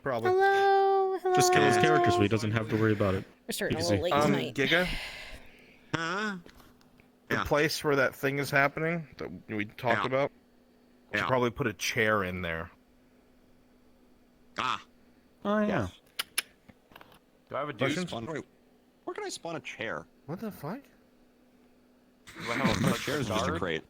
Probably. Hello. Just kill his Yeah. character so he doesn't have to worry about it. We're starting a Easy. little late tonight. Giga, Huh? the Yeah. place where that thing is happening that we talked Yeah. about, Yeah. should probably put a chair in there. Ah. Oh, yeah. Do I have a Questions? deuce? Wait, where can I spawn a chair? What the fuck? Do I have a Chairs are just a guard? crate.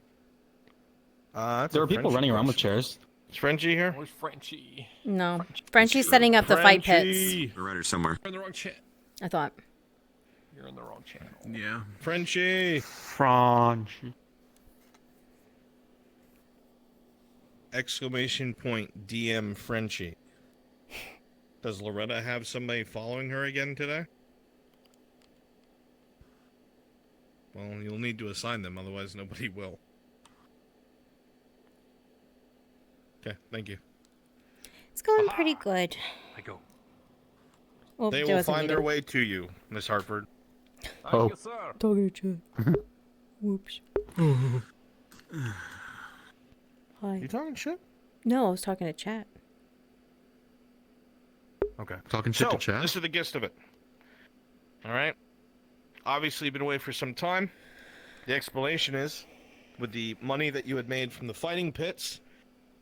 That's There a are people Frenchie running around with question. chairs. Is Frenchie here? Where's Frenchie? No. Frenchie's setting up the fight pits. Frenchie! A writer somewhere. You're in the wrong chat. I thought. You're in the wrong channel. Yeah. Frenchie! Franchi. Exclamation point DM Frenchie. Does Loretta have somebody following her again today? Well, you'll need to assign them, otherwise nobody will. Okay, thank you. It's going pretty good. I go. Well, They there will wasn't find their meeting. way to you, Miss Hartford. Thank Oh. you, sir. Talking to chat. Whoops. Hi. You talking shit? No, I was talking to chat. Okay. Talking shit So, to chat? this is the gist of it. Alright? Obviously, you've been away for some time. The explanation is, with the money that you had made from the fighting pits,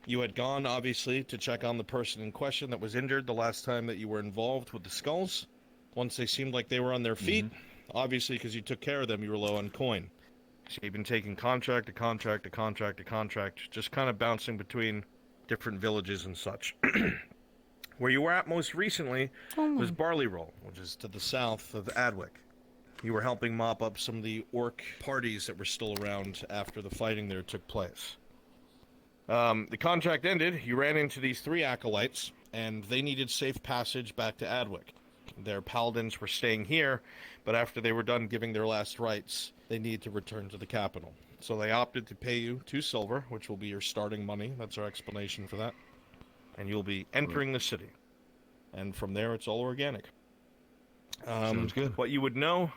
you had gone, obviously, to check on the person in question that was injured the last time that you were involved with the skulls. Once they seemed like they were on their feet, obviously, because you took care of them, you were low on coin. So you've been taking contract to contract to contract to contract, just kind of bouncing between different villages and such. Where you were at most recently Oh was my. Barley Roll, which is to the south of Adwick. You were helping mop up some of the orc parties that were still around after the fighting there took place. The contract ended, you ran into these 3 acolytes, and they needed safe passage back to Adwick. Their paladins were staying here, but after they were done giving their last rites, they needed to return to the capital. So they opted to pay you 2 silver, which will be your starting money. That's our explanation for that. And you'll be entering the city. And from there, it's all organic. Sounds good. What you would know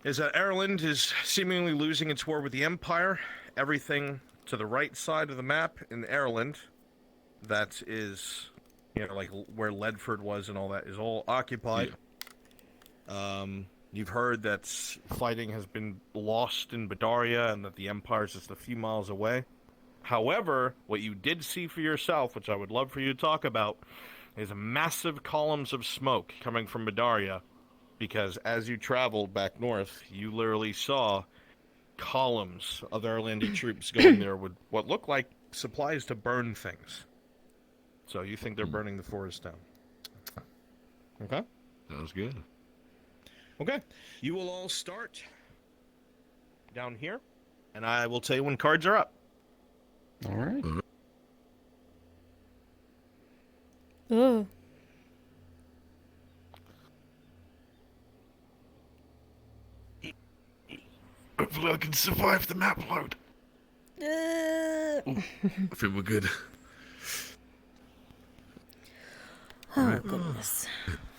is that Ireland is seemingly losing its war with the Empire. Everything to the right side of the map in Ireland, that is, you know, like where Ledford was and all that, is all occupied. You've heard that fighting has been lost in Badaria and that the Empire is just a few miles away. However, what you did see for yourself, which I would love for you to talk about, is massive columns of smoke coming from Badaria, because as you traveled back north, you literally saw columns of Erlandi troops going there with what looked like supplies to burn things. So you think they're burning the forest down. Okay? Sounds good. Okay. You will all start down here, and I will tell you when cards are up. All right. Ugh. Hopefully I can survive the map load. I think we're good. Oh, goodness.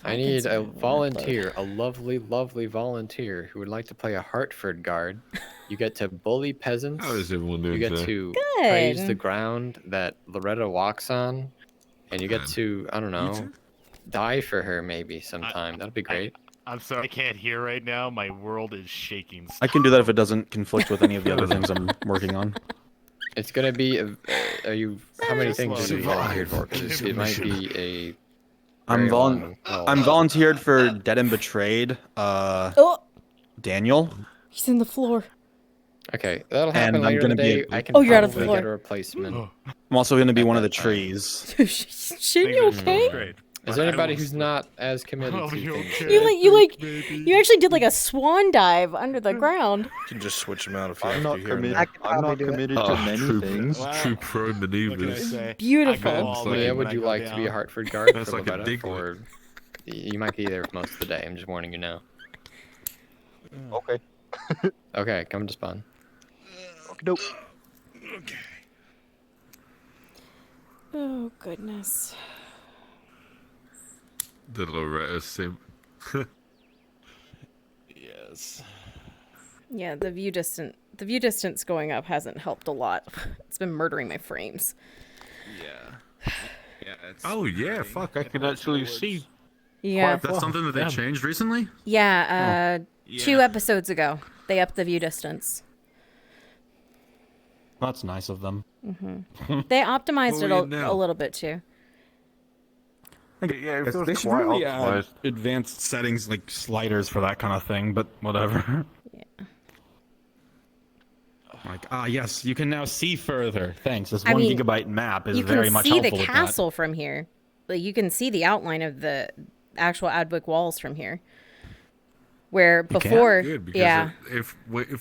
I need a Considering volunteer, a lovely, lovely volunteer who would like to play a Hartford guard. You get to bully peasants. How is everyone doing You get today? to praise the Good. ground that Loretta walks on, and you get Man. to, I don't know, die for her maybe sometime. That'd be great. I'm sorry, I can't hear right now. My world is shaking. I can do that if it doesn't conflict with any of the other things I'm working on. It's gonna be. Are you? How many things are you Survive. volunteered for? 'Cause it might be a. I'm very long haul. I'm volunteered for Dead and Betrayed. Oh, Daniel. he's in the floor. Okay, that'll happen And I'm later gonna be today. a- I can Oh, you're out of probably floor. get a replacement. I'm also going to be At one of the that time. trees. Shin, you okay? Great. Is there anybody who's not as committed Oh, to you things? okay? You actually did like a swan dive under the ground. You can just switch them out if you I'm have not to here and committed. there. I'm not committed to many things. True pro What can I maneuvers. say? Beautiful. I go all So in yeah, when would I you go like to be a down. Hartford guard That's for like a Loretta? big Or you might be there for most of the day. I'm just warning you now. Okay. Okay, come to spawn. Nope. Okay. Oh, goodness. The Loretta sim. Yes. Yeah, the view distance going up hasn't helped a lot. It's been murdering my frames. Yeah. Yeah, it's Oh yeah, fuck! I can actually see. Yeah. That's something that they changed recently? Yeah, 2 Yeah. episodes ago, they upped the view distance. That's nice of them. They optimized What it were you a now? little bit too. Yeah, it feels They should quite really add optimized. advanced settings like sliders for that kind of thing, but whatever. Yeah. Like, yes, you can now see further. Thanks. This I 1 mean, gigabyte map is You very can much see the helpful with that. castle from here. Like, you can see the outline of the actual Adwick walls from here. Where can? before, Good, because yeah, if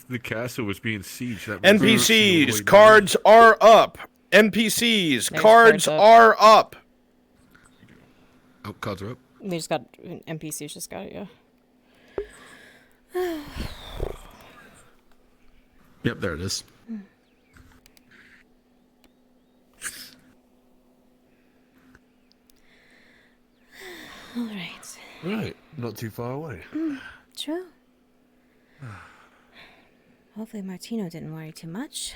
the castle was being sieged, that would be all the way NPCs, down. cards are up. NPCs, There's cards cards up. are up. Oh, cards are up. they just got NPCs just got it. Yeah. Yep, there it is. All right. Right, not too far away. True. Hopefully Martino didn't worry too much.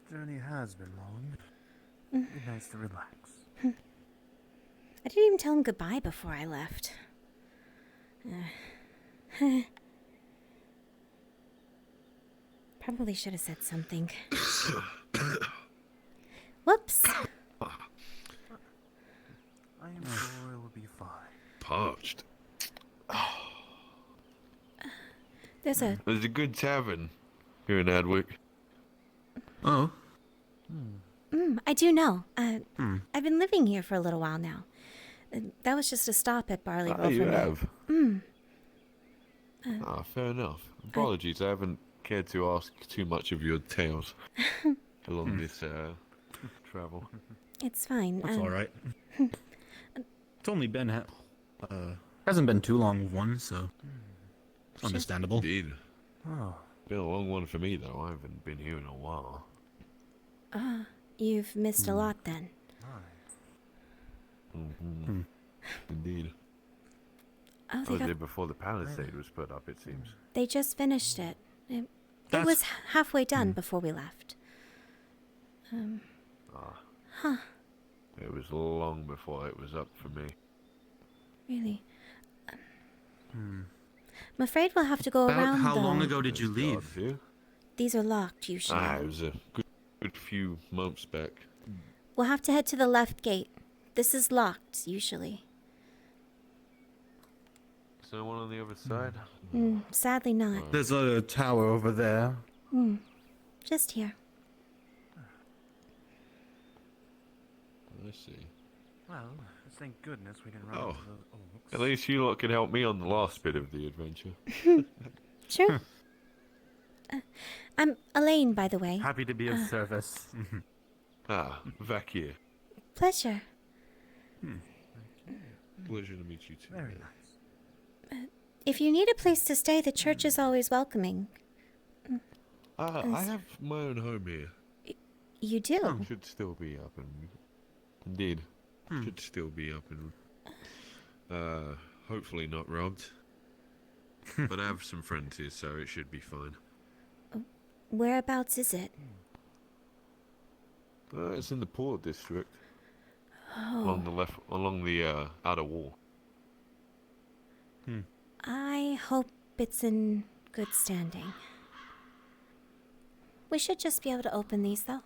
journey has been long. Be nice to relax. I didn't even tell him goodbye before I left. Probably should have said something. Whoops. I am sure it will be fine. Parched. There's a There's a good tavern here in Adwick. Oh. I do know. I've been living here for a little while now. That was just a stop at Barleyville Ah, you for me. have. Fair enough. Apologies, I haven't cared to ask too much of your tales along this travel. It's fine. That's all right. It's only been hasn't been too long of one, so understandable. Indeed. Oh, Been a long one for me, though. I haven't been here in a while. You've missed a lot then. Indeed. Oh, I they was got there before the palisade was put up, it seems. They just finished it. It That's- was halfway done before we left. It was long before it was up for me. Really. I'm afraid we'll have to go About around how though. long ago did you God, leave? dear. These are locked usually. It was a good few months back. We'll have to head to the left gate. This is locked usually. Is there one on the other side? Sadly not. There's a tower over there. Just here. I see. well, thank goodness we didn't run Oh. into those oaks. At least you lot could help me on the last bit of the adventure. Sure. I'm Elaine, by the way. Happy to be of service. Vakir. Pleasure. Pleasure to meet you too. Very nice. If you need a place to stay, the church is always welcoming. I have my own home here. You do? Should still be up and indeed should still be up and hopefully not robbed. But I have some friends here, so it should be fine. Whereabouts is it? It's in the port district. Along the outer wall. I hope it's in good standing. We should just be able to open these, though.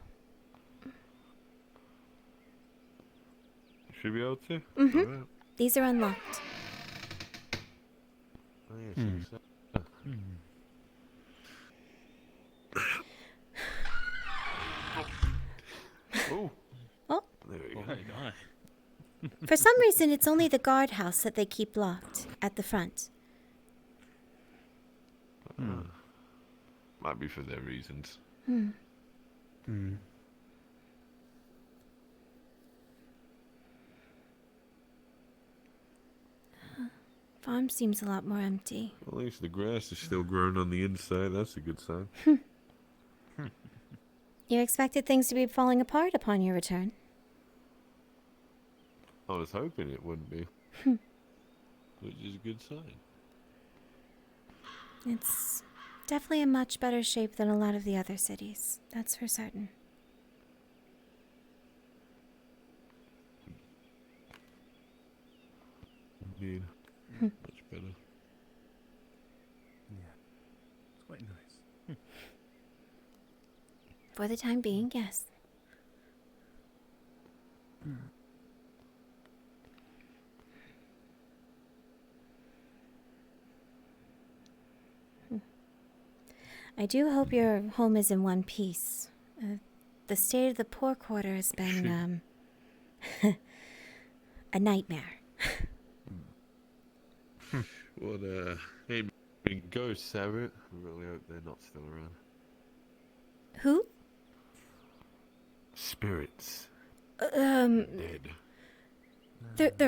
Should be able to. Alright. These are unlocked. Oh, yes, so. Oh. Oh, There we go. for some reason, it's only the guardhouse that they keep locked at the front. Might be for their reasons. Farm seems a lot more empty. At least the grass is still growing on the inside. That's a good sign. You expected things to be falling apart upon your return. I was hoping it wouldn't be. Which is a good sign. It's Definitely in much better shape than a lot of the other cities. That's for certain. Indeed. Hmm. Much better. Yeah. It's quite nice. For the time being, yes. I do hope your home is in one piece. The state of the poor quarter has been, a nightmare. What, hey, ghosts have it. I really hope they're not still around. Who? Spirits. There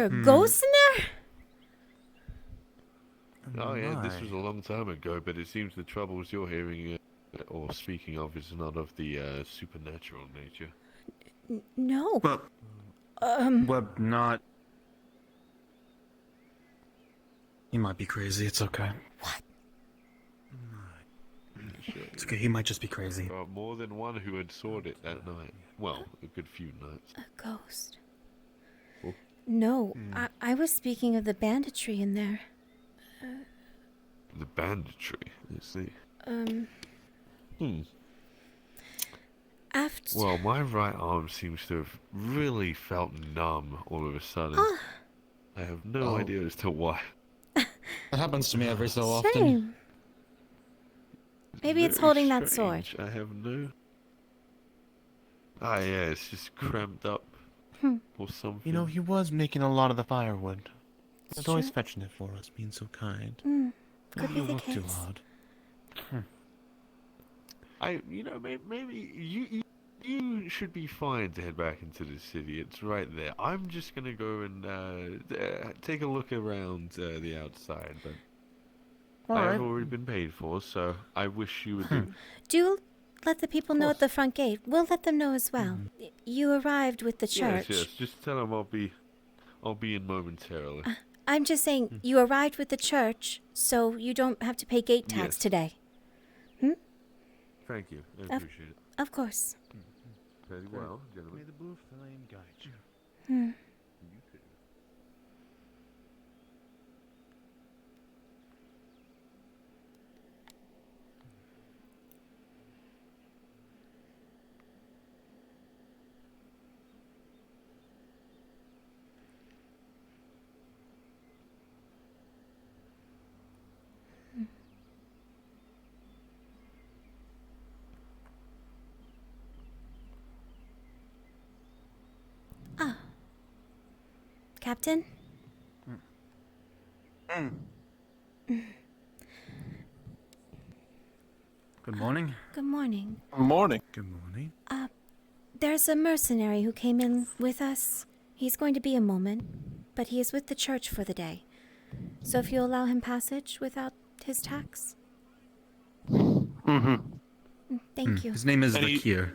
are Hmm. ghosts in there? Oh yeah, this was a My. long time ago, but it seems the troubles you're hearing or speaking of is not of the supernatural nature. No. But well, not. He might be crazy. It's okay. It's okay. He might just be crazy. Got more than one who had sought it that night. Well, a good few nights. A ghost. Oh. No, I was speaking of the banditry in there. The banditry, I see. After. Well, my right arm seems to have really felt numb all of a sudden. I have no idea as to why. It happens to me every so often. Shame. Maybe it's Very holding that sword. strange. I have no. Ah, yeah, it's just cramped up or something. You know, he was making a lot of the firewood. It's He's always true. fetching it for us, being so kind. Could be You the work too case. hard. Maybe you should be fine to head back into the city. It's right there. I'm just gonna go and take a look around the outside, but I've already been paid for, so I wish you would do. Do let the people know at the front gate. We'll let them know as well. You arrived with the church. Yes, yes. Just tell them I'll be in momentarily. I'm just saying, you arrived with the church, so you don't have to pay gate tax Yes. today. Thank you. I appreciate it. Of course. Very well, gentlemen. May the blue flame guide you. You too. Captain? Good morning. Good morning. Morning. Good morning. There's a mercenary who came in with us. He's going to be a moment, but he is with the church for the day. So if you allow him passage without his tax. Thank you. His name is Any- Vakir.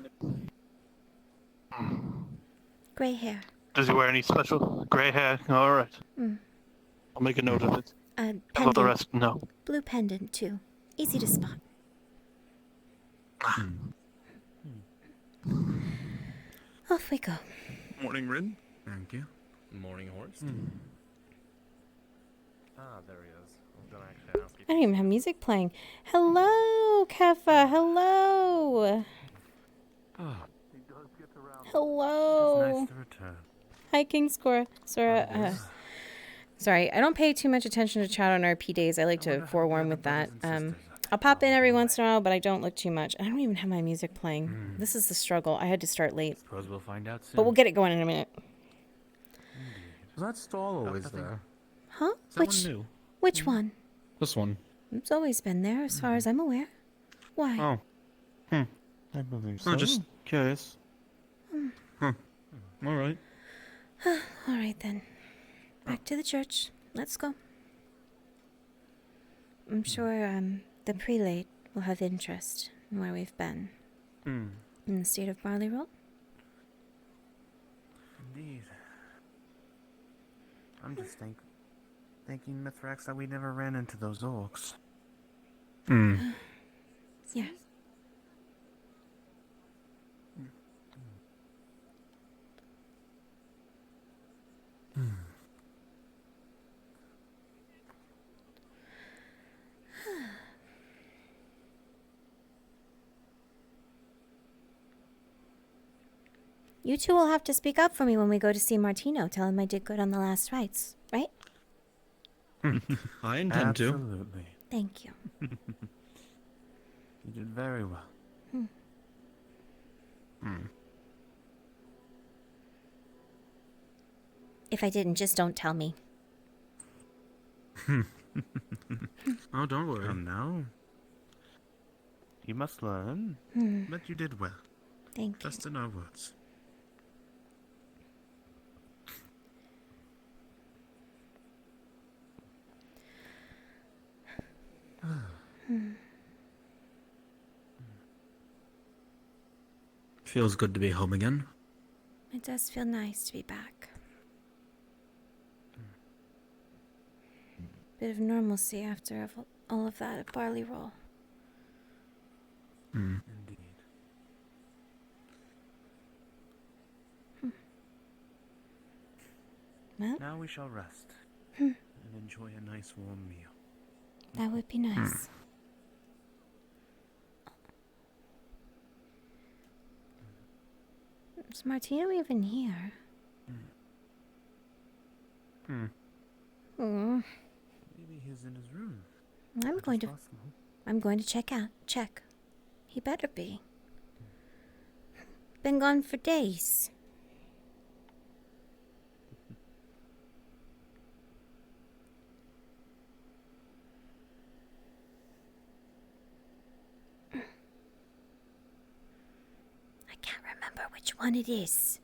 Gray hair. Does he wear any special gray hair? All right. I'll make a note of it. How about the Pendant. rest? No. Blue pendant, too. Easy to spot. Off we go. Morning, Rin. Thank you. Morning horse. Ah, there he is. I was gonna actually ask you. I don't even have music playing. Hello, Kefa. Hello. Hello. Nice to return. Hi, King Sora. Sorry, I don't pay too much attention to chat on RP days. I like to forewarn with that. I'll pop in every once in a while, but I don't look too much. I don't even have my music playing. This is the struggle. I had to start late, Suppose we'll find out soon. but we'll get it going in a minute. Was that stall always there? Huh? Is that one new? Which one? This one. It's always been there, as far as I'm aware. Why? Oh. I believe so. Oh, just curious. all right. All right then. Back to the church. Let's go. I'm sure the prelate will have interest in where we've been. In the state of Barley Roll. Indeed. I'm just thanking Mithrax that we never ran into those orcs. Yeah. You two will have to speak up for me when we go to see Martino. Tell him I did good on the last rites, right? I intend to. Absolutely. Thank you. You did very well. If I didn't, just don't tell me. Oh, don't worry. Come now. You must learn. But you did well. Thank you. Just in our words. Feels good to be home again. It does feel nice to be back. Bit of normalcy after all of that at Barley Roll. Indeed. Well, Now we shall rest and enjoy a nice warm meal. that would be nice. Is Martino even here? Mm. Maybe he's in his room. I'm going to check. He better be. Been gone for days. I can't remember which one it is.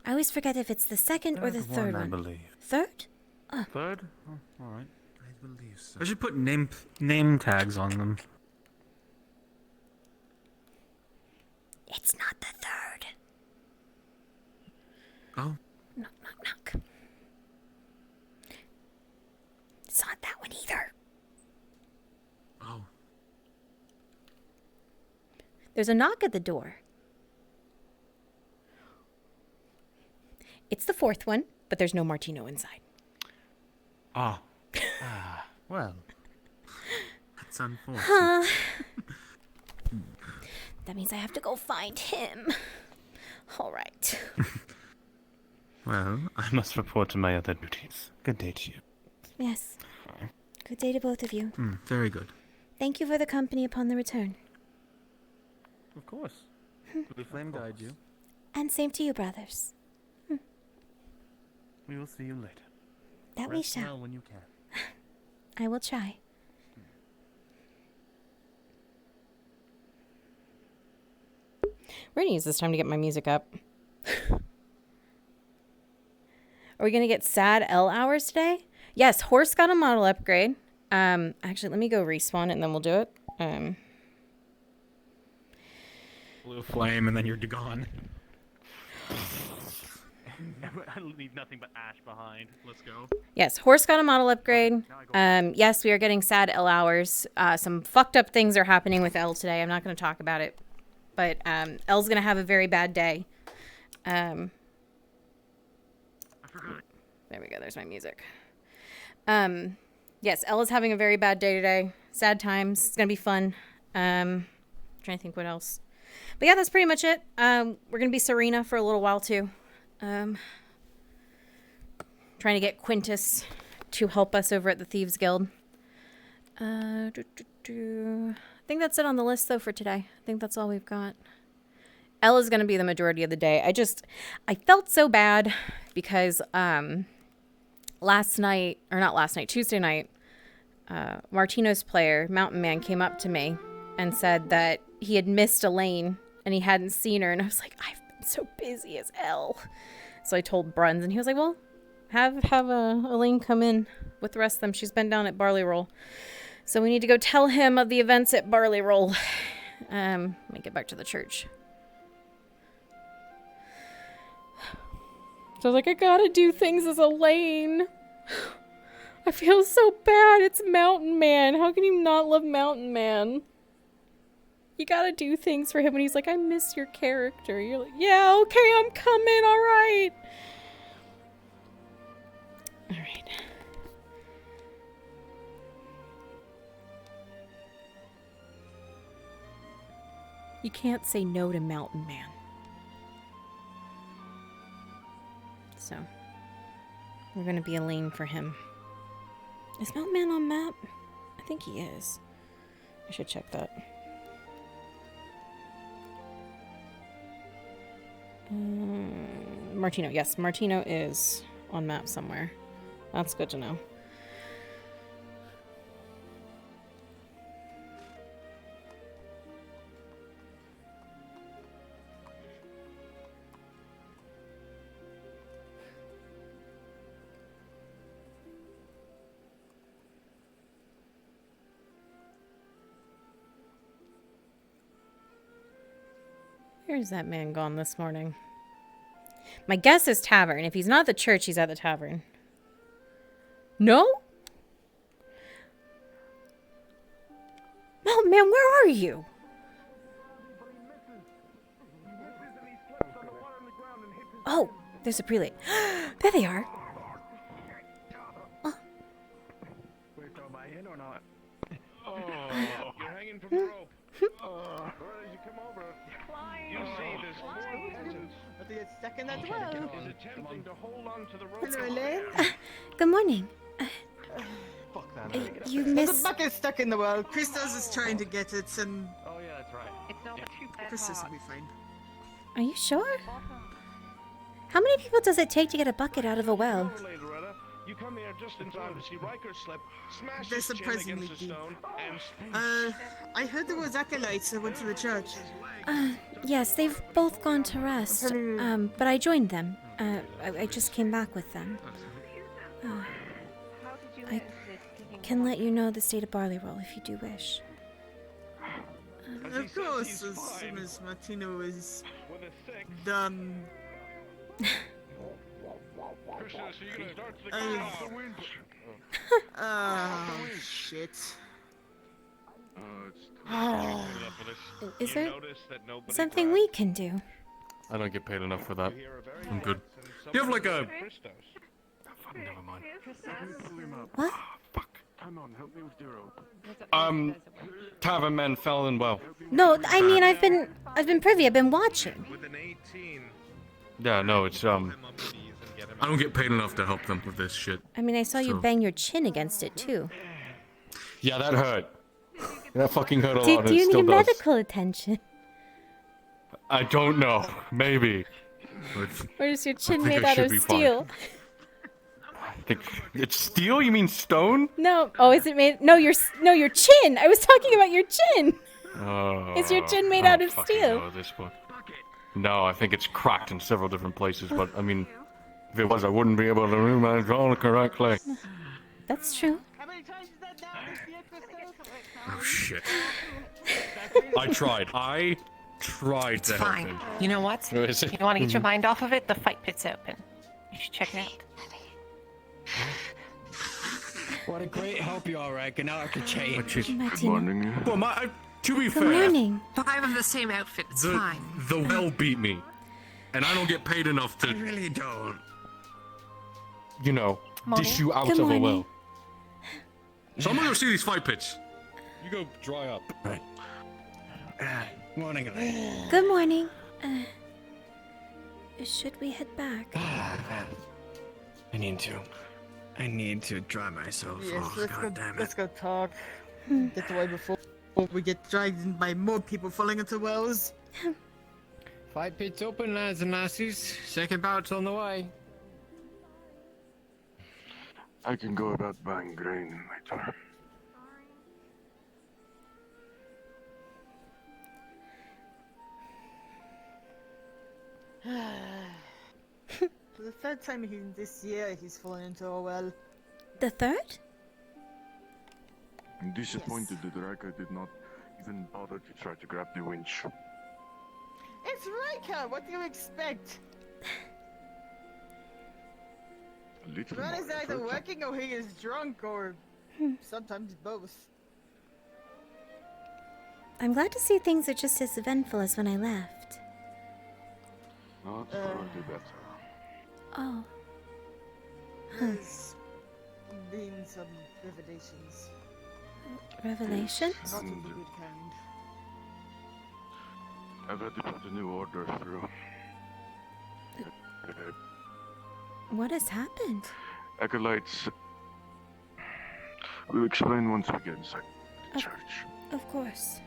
I always forget if it's the second or the third I one. believe. Third? Third? Oh, all right. I believe so. I should put name tags on them. It's not the third. Oh, Knock, knock, knock. It's not that one either. oh. There's a knock at the door. It's the fourth one, but there's no Martino inside. Ah, Well, that's unfortunate. Huh. That means I have to go find him. All right. Well, I must report to my other duties. Good day to you. Yes. Good day to both of you. very good. Thank you for the company upon the return. Of course. We flame guide you. And same to you, brothers. We will see you later. That we Rest shall. well when you can. I will try. We're gonna use this time to get my music up. Are we gonna get sad L hours today? Yes, Horse got a model upgrade. Actually, let me go respawn it and then we'll do it. Blue flame, and then you're gone. I leave nothing but ash behind. Let's go. Yes, Horse got a model upgrade. Yes, we are getting sad L hours. Some fucked up things are happening with L today. I'm not going to talk about it, but L's going to have a very bad day. There we go. There's my music. Yes, L is having a very bad day today. Sad times. It's going to be fun. Trying to think what else. But yeah, that's pretty much it. We're going to be Serena for a little while too. Trying to get Quintus to help us over at the Thieves Guild. I think that's it on the list though for today. I think that's all we've got. Elle is going to be the majority of the day. I felt so bad because Tuesday night, Martino's player, Mountain Man, came up to me and said that he had missed Elaine and he hadn't seen her. And I was like, I've been so busy as Elle. So I told Bruns and he was like, well, have Elaine come in with the rest of them. She's been down at Barley Roll. So we need to go tell him of the events at Barley Roll. Let me get back to the church. So I was like, I gotta do things as Elaine. I feel so bad. It's Mountain Man. How can you not love Mountain Man? You gotta do things for him when he's like, I miss your character. You're like, yeah, okay, I'm coming, alright. Alright. You can't say no to Mountain Man. So, we're gonna be a lane for him. Is Mountain Man on map? I think he is. I should check that. Martino, yes, Martino is on map somewhere. That's good to know. Where's that man gone this morning? My guess is tavern. If he's not at the church, he's at the tavern. No? Mountain Man, where are you? Oh, there's a prelate. There they are. Oh. You're hanging from the rope. Brother, you come over. You see there's 4 peasants. Second as well. Is attempting to hold on to the rope. Hello, Elaine. Good morning. Fuck that. You There's missed... a bucket stuck in the well. Christos is trying to get it, and Oh yeah, that's right. It's not too bad. Christos will be fine. Are you sure? How many people does it take to get a bucket out of a well? You come here just in time to see Riker slip, smash They're his chin surprisingly against a deep. stone, and I heard there was acolytes that went to the church. Yes, they've both gone to rest. But I joined them. I just came back with them. I can let you know the state of Barley Roll if you do wish. Of course, as soon as Martino is done. Shit. Is there something we can do? I don't get paid enough for that. I'm good. Do you have like a... Never mind. What? Come on, help me with Duro. Tavern men fell in well. No, I mean I've been privy. I've been watching. with an 18, Yeah, no, it's him up to these and get him I don't get paid enough to help them with this shit. I mean I saw you So- bang your chin against it too. yeah, that hurt. That fucking hurt a Do lot. and you it need still does. medical attention? I don't know. Maybe. Or is your chin think made I out should of be fine. steel? I think it's steel. You mean stone? No. Oh, is it made? No, your chin. I was talking about your chin. Oh. Is your chin made I out don't of fucking steel? know this book. No, I think it's cracked in several different places. But I mean, if it was, I wouldn't be able to do my draw correctly. That's true. Oh shit. I tried to help Fine. him. You know what? Who is it? You want to get your mind off of it? The fight pit's open. You should check it out. What a great help you are, Riker. Now I can change. Which is... Martino. Well, to be Good fair, morning. 5 of the same outfit. It's the, fine. the well beat me. And I don't get paid enough to... really don't. You know, Morning. dish you out Good of a morning. well. So I'm gonna go see these fight pits. You go dry up. Morning, Elaine. Good morning. Should we head back? I need to dry myself Yes, off. let's go. God damn Let's it. go talk. Get away before we get dragged in by more people falling into wells. Fight pit's open, lads and lassies. Second bout's on the way. I can go about buying grain later. For the third time this year, he's fallen into a well. The third? I'm disappointed that Raka did not even bother to try to grab the winch. It's Riker! What do you expect? A little Man is more either effort. working or he is drunk, or sometimes both. I'm glad to see things are just as eventful as when I left. Not further better. Oh. There's been some revelations. Revelations? Not of the good kind. I've had to put a new order through. What has happened? Acolytes. We'll explain once we get inside the church. Of course.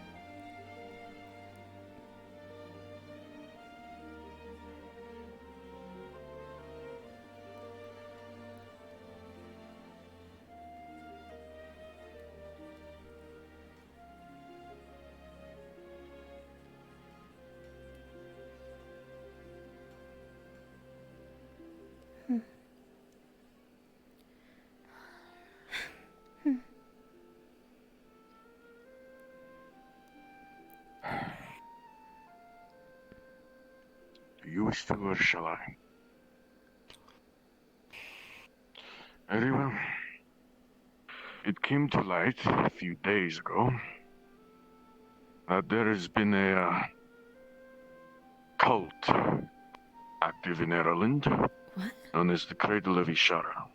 Do you wish to, or shall I? Very well. It came to light a few days ago that there has been a cult active in Ireland, known as the Cradle of Ishara.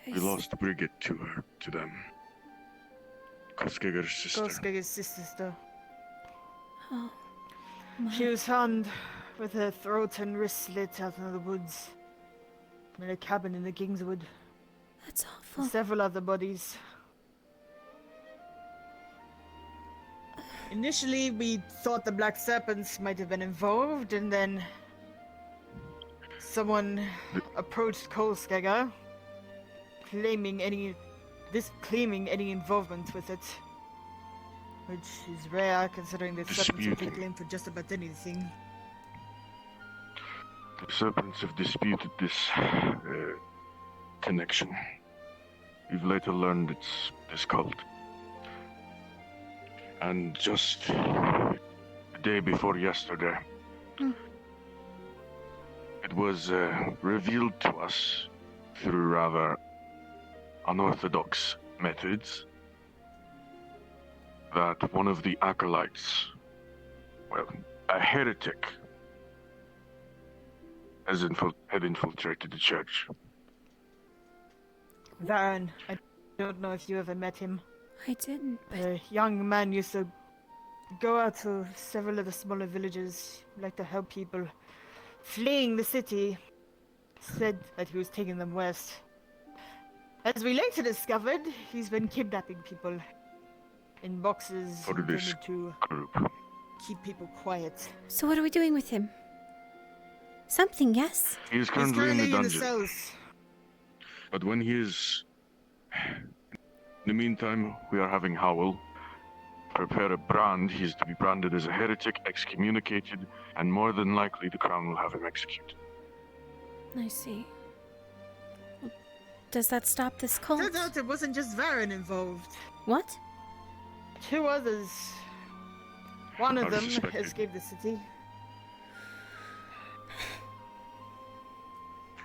We lost Brigid to them. Koskegir's sister. Koskegir's sister. Oh. She was found with her throat and wrist slit out in the woods. In a cabin in the Kingswood. That's awful. And several other bodies. Initially, we thought the Black Serpents might have been involved, and then someone approached Kolskegger, claiming any involvement with it, which is rare considering the Serpents have been claimed for just about anything. The Serpents have disputed this connection. We've later learned it's this cult. And just the day before yesterday, it was revealed to us through rather unorthodox methods that one of the acolytes, well, a heretic, had infiltrated the church. Varen, I don't know if you ever met him. I didn't, but... A young man used to go out to several of the smaller villages, like to help people fleeing the city. Said that he was taking them west. As we later discovered, he's been kidnapping people in boxes For this intended to group. keep people quiet. So what are we doing with him? Something, yes? He is He's currently in the dungeon. cells. But when he is... In the meantime, we are having Howl prepare a brand. He is to be branded as a heretic, excommunicated, and more than likely the crown will have him executed. I see. Does that stop this cult? Turns out it wasn't just Varen involved. What? 2 others. One of I them suspected. escaped the city.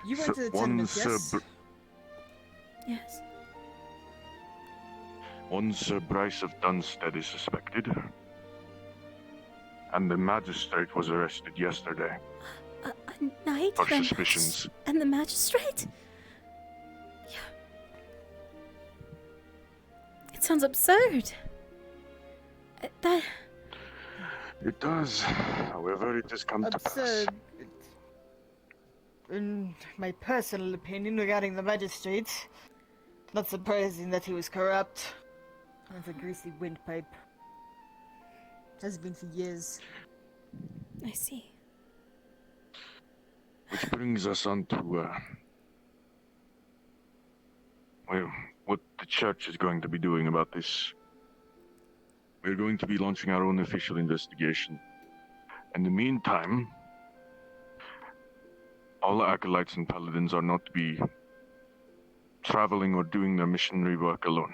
You went So to the one tournament, yes? Yes. One Sir Bryce of Dunstead is suspected, and the magistrate was arrested yesterday A knight? for The suspicions. And the magistrate? Yeah. It sounds absurd. That... It does. However, it has come to pass. Absurd. In my personal opinion regarding the magistrate, not surprising that he was corrupt. As a greasy windpipe. Has been for years. I see. Which brings us on to, well, what the church is going to be doing about this. We're going to be launching our own official investigation. In the meantime, all acolytes and paladins are not to be traveling or doing their missionary work alone.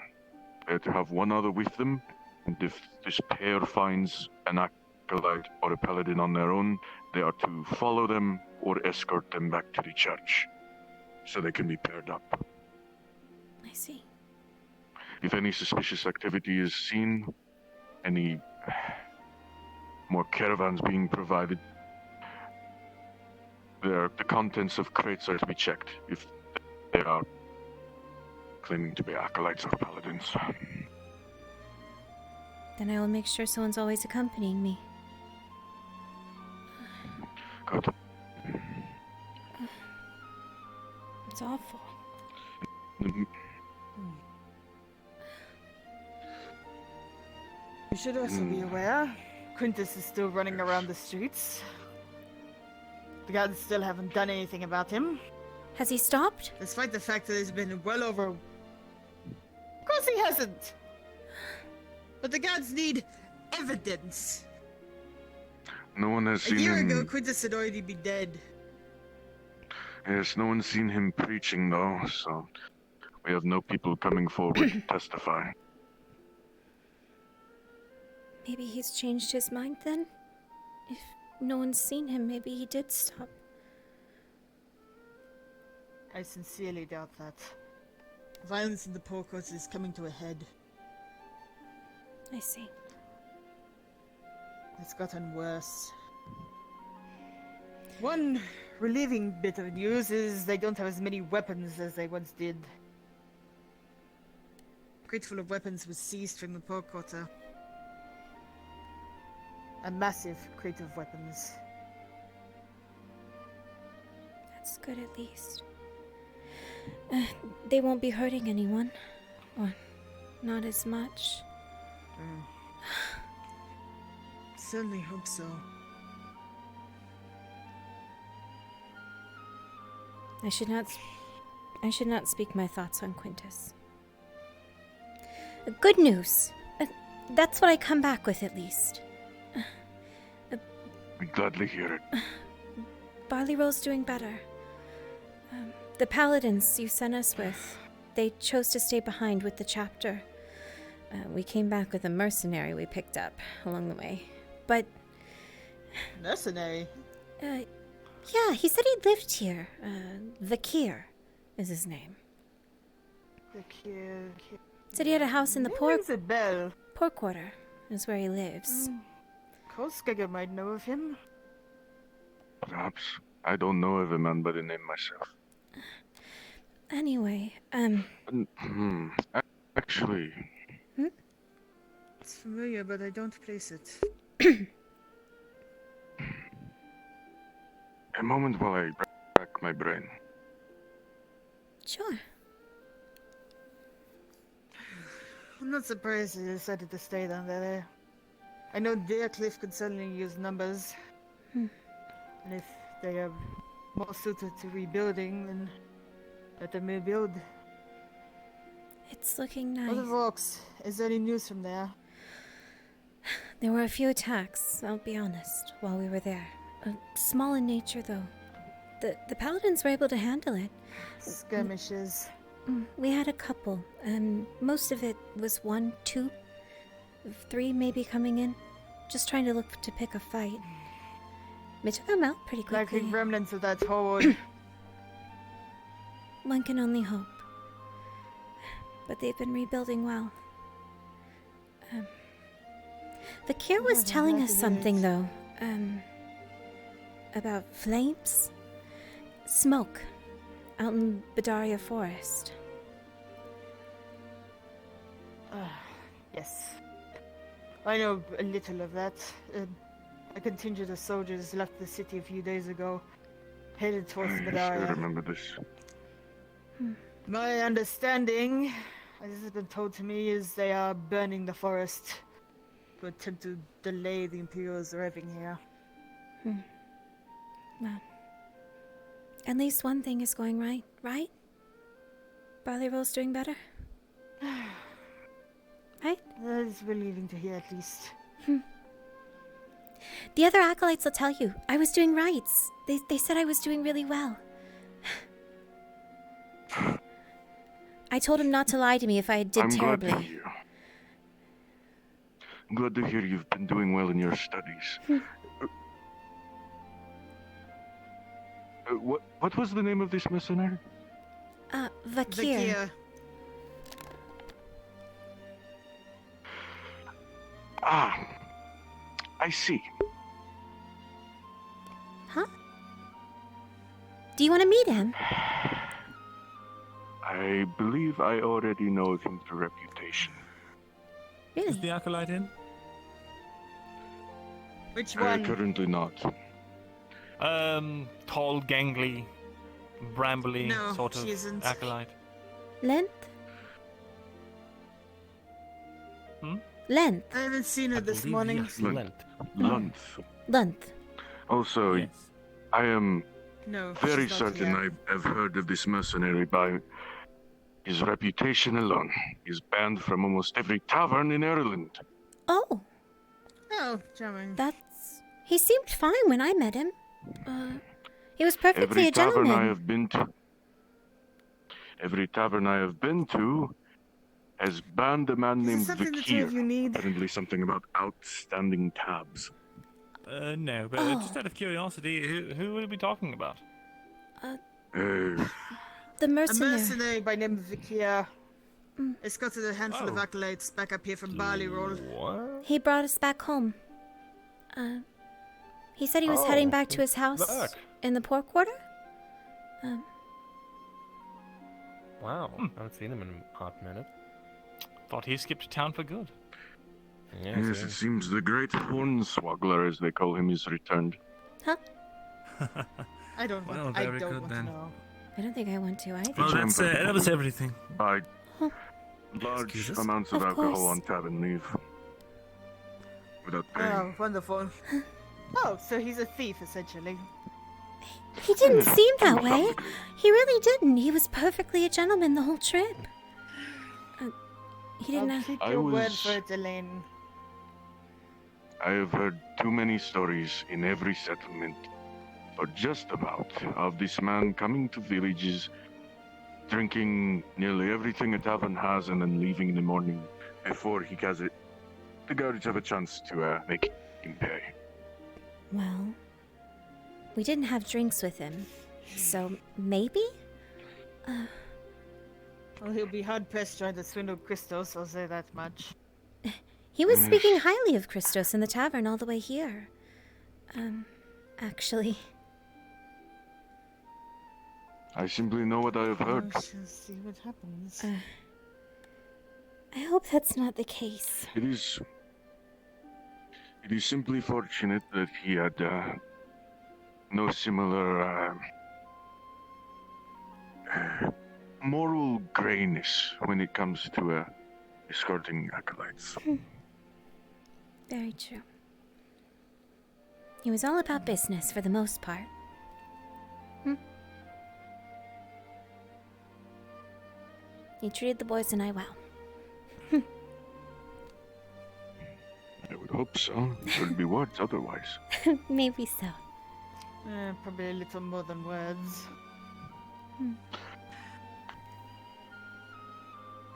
They're to have one other with them, and if this pair finds an acolyte or a paladin on their own, they are to follow them or escort them back to the church, so they can be paired up. I see. If any suspicious activity is seen, any more caravans being provided, the contents of crates are to be checked if they are claiming to be acolytes or paladins. Then I will make sure someone's always accompanying me. Good. It's awful. You should also be aware, Quintus is still running around the streets. The guards still haven't done anything about him. Has he stopped? Despite the fact that it's been well over... Of course he hasn't! But the guards need evidence. No one has seen A year him. ago, Quintus would already be dead. Yes, no one's seen him preaching though, so we have no people coming forward to testify. Maybe he's changed his mind then? If no one's seen him, maybe he did stop. I sincerely doubt that. Violence in the Poor Quarters is coming to a head. I see. It's gotten worse. One relieving bit of news is they don't have as many weapons as they once did. A crate full of weapons was seized from the Poor Quarter. A massive crate of weapons. That's good at least. They won't be hurting anyone. Or not as much. Certainly hope so. I should not speak my thoughts on Quintus. Good news. That's what I come back with at least. We gladly hear it. Barley Roll's doing better. The paladins you sent us with, they chose to stay behind with the chapter. We came back with a mercenary we picked up along the way. But... Mercenary? Yeah, he said he lived here. Vakir is his name. Vakir... Said he had a house in the poor... Rings a bell. Poor quarter is where he lives. Kolskager might know of him. Perhaps. I don't know of a man by the name myself. Anyway, Actually... It's familiar, but I don't place it. A moment while I rack my brain. Sure. I'm not surprised they decided to stay down there. I know Deercliff could certainly use numbers. And if they are more suited to rebuilding, then let them rebuild. It's looking nice. Other Rocks, is there any news from there? There were a few attacks, I'll be honest, while we were there. Small in nature, though. The paladins were able to handle it. Skirmishes. We had a couple, and most of it was 1, 2, 3 maybe coming in. Just trying to look to pick a fight. We took them out pretty quickly. Likely remnants of that horde. One can only hope. But they've been rebuilding well. Vakir was telling us something, though. About flames? Smoke. Out in Badaria Forest. Yes. I know a little of that. A contingent of soldiers left the city a few days ago, headed towards Yes, I Badaria. remember this. My understanding, as has been told to me, is they are burning the forest to attempt to delay the Imperials arriving here. Well, at least one thing is going right, right? Barley Roll's doing better? Right? That is relieving to hear, at least. The other acolytes will tell you, I was doing rights. They said I was doing really well. I told him not to lie to me if I did terribly. Glad to hear. I'm glad to hear you've been doing well in your studies. What was the name of this mercenary? Vakir. Ah, I see. Huh? Do you want to meet him? I believe I already know him through reputation. Really? Is the acolyte in? Which one? Currently not. Tall, gangly, brambly No, sort of she isn't. acolyte. Length? Hmm? Length. I haven't seen her this morning. Yes, Length. length. Lunth. Length. Also, Yes. I am No, very she's not certain here. I have heard of this mercenary by his reputation alone. He's banned from almost every tavern in Ireland. Oh, Oh, charming. that's... He seemed fine when I met him. He was perfectly Every a tavern gentleman. I have been to, has banned a man Is there named something the two Vakir. of you need? Apparently something about outstanding tabs. No, but Oh. just out of curiosity, who would we be talking about? The A mercenary. mercenary by name of Vikia. Escorted a handful of Oh. acolytes back up here from Barley Roll. What? He brought us back home. He said he was heading Oh, back to his house back. in the poor quarter. Wow. I haven't seen him in a hot minute. Thought he skipped town for good. Yes, it seems the great hornswoggler, as they call him, is returned. Huh? I don't Well, want, I very don't good want then. to know. I don't think I want to either. Well, that was everything. By Huh. large Excuse us? amounts of Of alcohol course. on tavern leave. Without paying. Oh, wonderful. Oh, so he's a thief, essentially. He didn't seem that way. He really didn't. He was perfectly a gentleman the whole trip. He didn't I'll have... keep I your word was- for it, Elaine. I have heard too many stories in every settlement, or just about, of this man coming to villages, drinking nearly everything a tavern has, and then leaving in the morning before he has it. The guards have a chance to make him pay. Well, we didn't have drinks with him. So, maybe? Well, he'll be hard-pressed trying to swindle Christos, I'll say that much. He was speaking highly of Christos in the tavern all the way here. Actually... I simply know what I have heard. We shall see what happens. I hope that's not the case. It is simply fortunate that he had no similar moral grayness when it comes to escorting acolytes. Very true. He was all about business for the most part. He treated the boys and I well. I would hope so. There would be words otherwise. Maybe so. Probably a little more than words.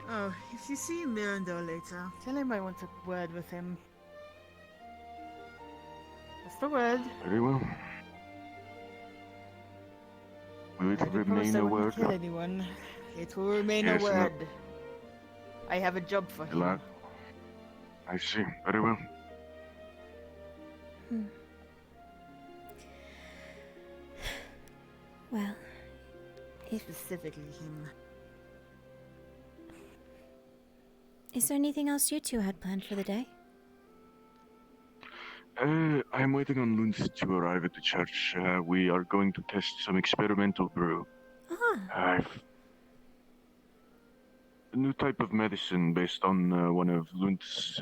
Oh, if you see Mirandor later, tell him I want a word with him. Just a word. Very well. Will it I promised remain I a wouldn't word? kill anyone. It will remain Yes, a no. word. I have a job for him. Glad. I see. Very well. Well, if... Specifically him. Is there anything else you two had planned for the day? I'm waiting on Lunth to arrive at the church. We are going to test some experimental brew. Ah, A new type of medicine based on one of Lunth's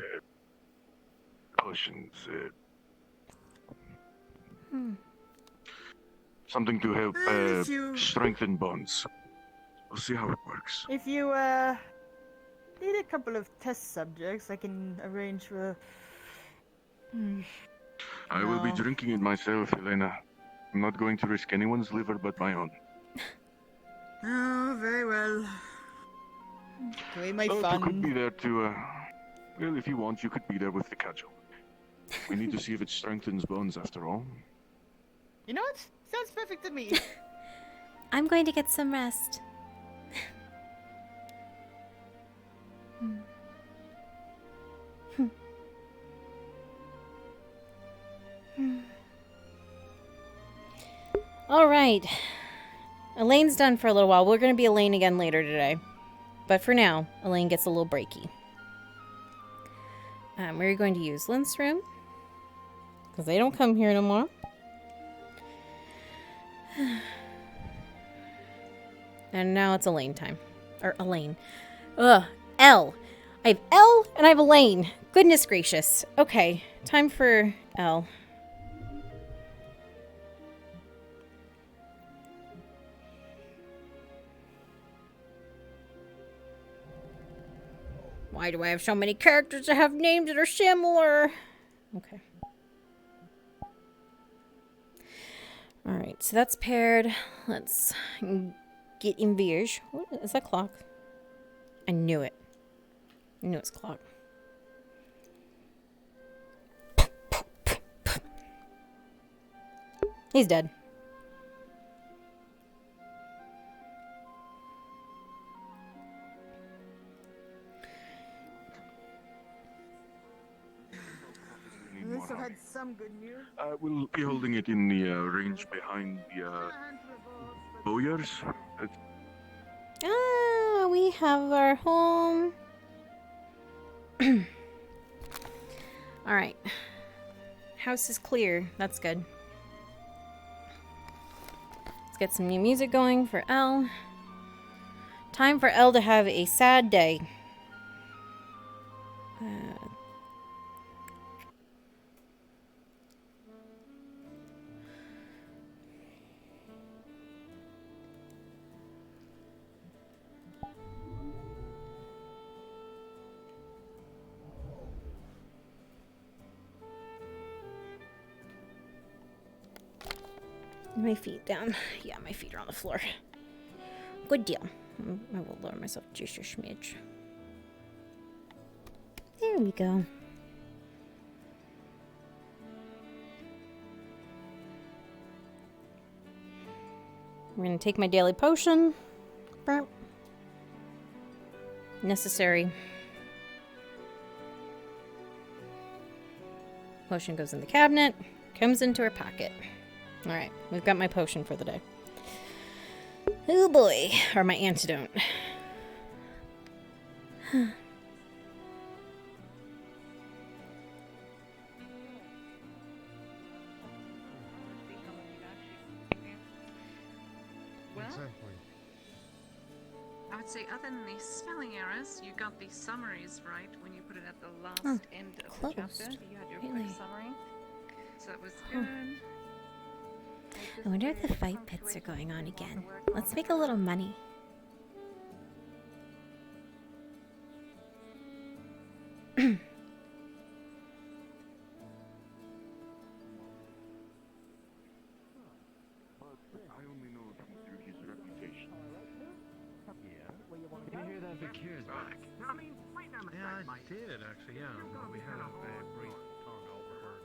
potions. Something to help If you- strengthen bonds. We'll see how it works. If you, need a couple of test subjects, I can arrange for... I will be No. drinking it myself, Elena. I'm not going to risk anyone's liver but my own. Oh, very well. Okay, my You could be fun. there to, well, if you want, you could be there with the cudgel. We need to see if it strengthens bones after all. You know what? Sounds perfect to me. I'm going to get some rest. All right. Elaine's done for a little while. We're going to be Elaine again later today. But for now, Elaine gets a little breaky. We're going to use Lynth's room. Because they don't come here no more. And now it's Elaine time. Or Elaine. Ugh. Elle. I have Elle and I have Elaine. Goodness gracious. Okay. Time for Elle. Why do I have so many characters that have names that are similar? Okay. Alright, so that's paired. Let's get in Vierge. What is that clock? I knew it. I knew it's clock. He's dead. At least I've had some good news. We'll be holding it in the range behind the lawyers. Ah, we have our home. Alright. House is clear. That's good. Let's get some new music going for Elle. Time for Elle to have a sad day. My feet down. Yeah, my feet are on the floor. Good deal. I will lower myself just a smidge. There we go. We're gonna take my daily potion. Burp. Necessary. Potion goes in the cabinet. Comes into her pocket. Alright, we've got my potion for the day. Oh boy. Or my antidote. I would say, other than these spelling errors, you got the summaries right when you put it at the last end of the chapter. You had your quick summary. So that was good. I wonder if the fight pits are going on again. Let's make a little money. I only know him through his reputation. You hear that Vicky's back? Yeah, I did actually. Yeah, we had a brief talk overheard.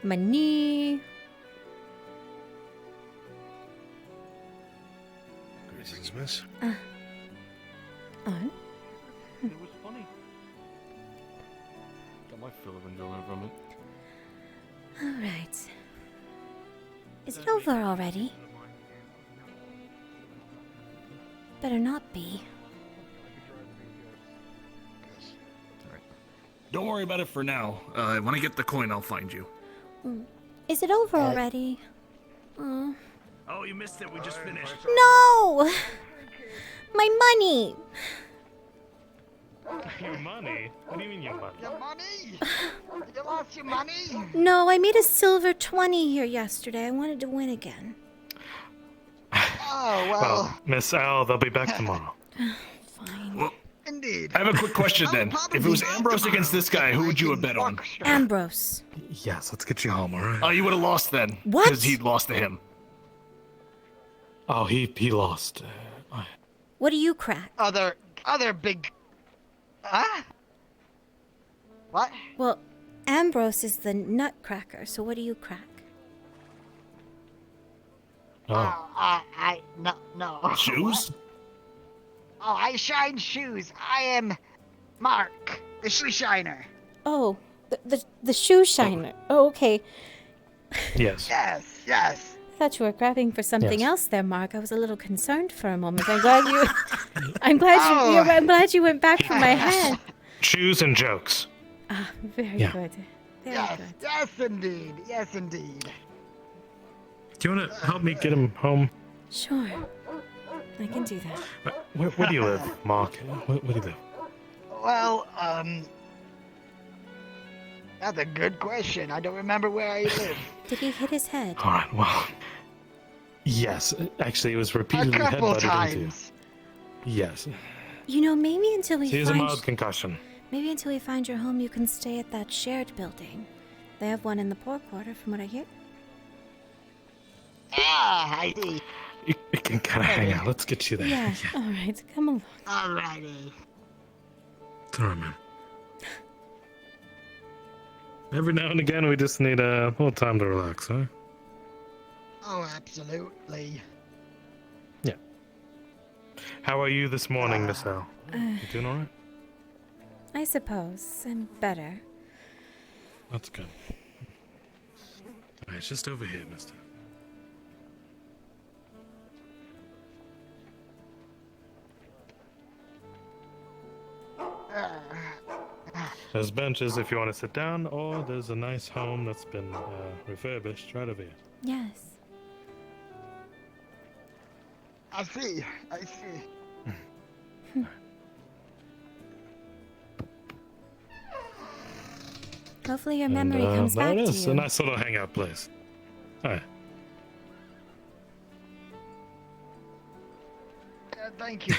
Money. Greetings, miss. On. It was funny. Got my fill of enjoyment from it. Alright. Is it over already? Better not be. Don't worry about it for now. When I get the coin, I'll find you. Is it over already? Oh, you missed it. We just finished. No! My money! Your money? What do you mean your money? Your money? You lost your money? No, I made a silver 20 here yesterday. I wanted to win again. Oh, Well, Miss Al, they'll be back tomorrow. Fine. Well, Indeed. I have a quick question then. If it was Ambrose against this guy, who would you have bet on? Ambrose. Yes, let's get you home, alright? Oh, you would have lost then. What? Because he'd lost to him. Oh, he lost. What do you crack? Other big. Huh? What? Well, Ambrose is the nutcracker, so what do you crack? No. Shoes? Oh, I shine shoes. I am Mark, the shoe shiner. Oh, the shoe shiner. Oh, okay. Yes. Yes. I thought you were grabbing for something Yes. else there, Mark. I was a little concerned for a moment. I'm glad you. I'm glad you went back for my hand. Shoes and jokes. Ah, very Yeah. good. Very Yes. good. Yes, indeed. Do you want to help me get him home? Sure, I can do that. Where do you live, Mark? Where do you live? Well, that's a good question. I don't remember where I live. Did he hit his head? All right, well. Yes, actually, it was repeatedly A couple headbutted into. times. Yes. You know, maybe until we He has a find mild concussion. maybe until we find your home, you can stay at that shared building. They have one in the poor quarter, from what I hear. Ah, I see. You can kind of hang out. Let's get you there. Yeah. All right, come along. Alrighty. It's all right, man. Every now and again, we just need a little time to relax, huh? Oh, absolutely. Yeah. How are you this morning, Miss L? You doing all right? I suppose I'm better. That's good. All right, it's just over here, mister. There's benches if you want to sit down, or there's a nice home that's been refurbished right over here. Yes. I see. Hopefully your memory comes there back it to is. you. A nice little hangout place. All right. Thank you.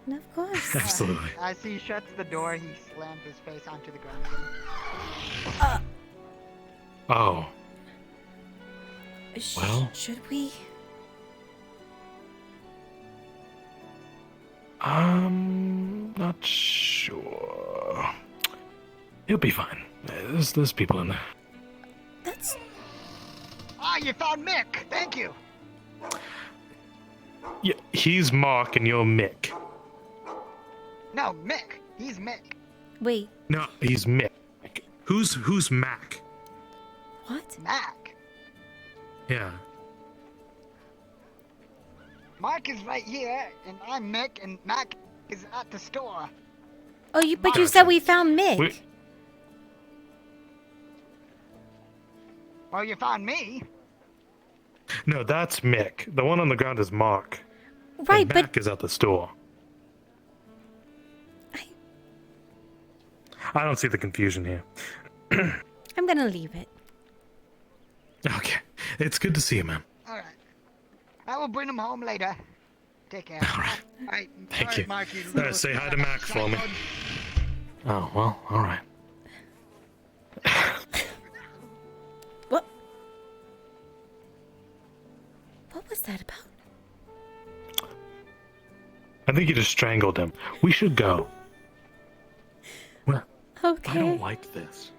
Of course. Absolutely. As he shuts the door, he slams his face onto the ground again. Oh. Well. Should we? Not sure. He'll be fine. There's people in there. That's. Ah, you found Mick. Thank you. Yeah, he's Mark and you're Mick. No, Mick. He's Mick. Wait. No, he's Mick. Who's Mac? What? Mac. Yeah. Mark is right here, and I'm Mick, and Mac is at the store. Oh, but you said we found Mick. Well, you found me. No, that's Mick. The one on the ground is Mark. Right, and Mac is at the store. I don't see the confusion here. I'm gonna leave it. Okay. It's good to see you, man. All right. I will bring him home later. Take care. All right. All right. Thank Sorry, you. Mark, you All right, say hi to Mac for me. Oh, well, all right. What? What was that about? I think you just strangled him. We should go. Well, Okay. I don't like this.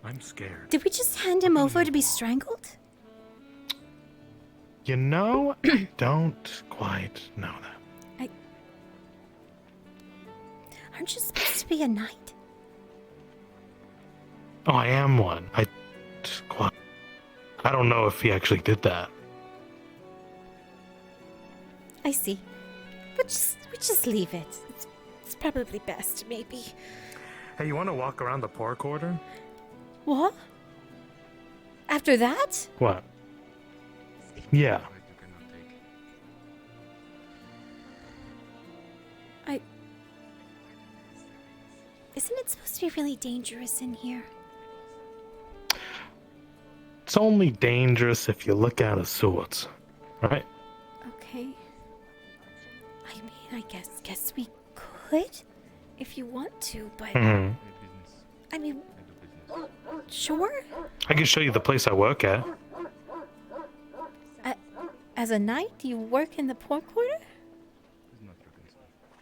I'm scared. Did we just hand him over to be strangled? You know, I don't quite know that. Aren't you supposed to be a knight? Oh, I am one. I don't know if he actually did that. I see. We just leave it. It's probably best, maybe. Hey, you want to walk around the poor quarter? What? After that? What? Yeah. Isn't it supposed to be really dangerous in here? It's only dangerous if you look out of sorts, right? Okay. I mean, I guess we could, if you want to, but Mhm. I mean, sure. I can show you the place I work at. As a knight, you work in the poor quarter?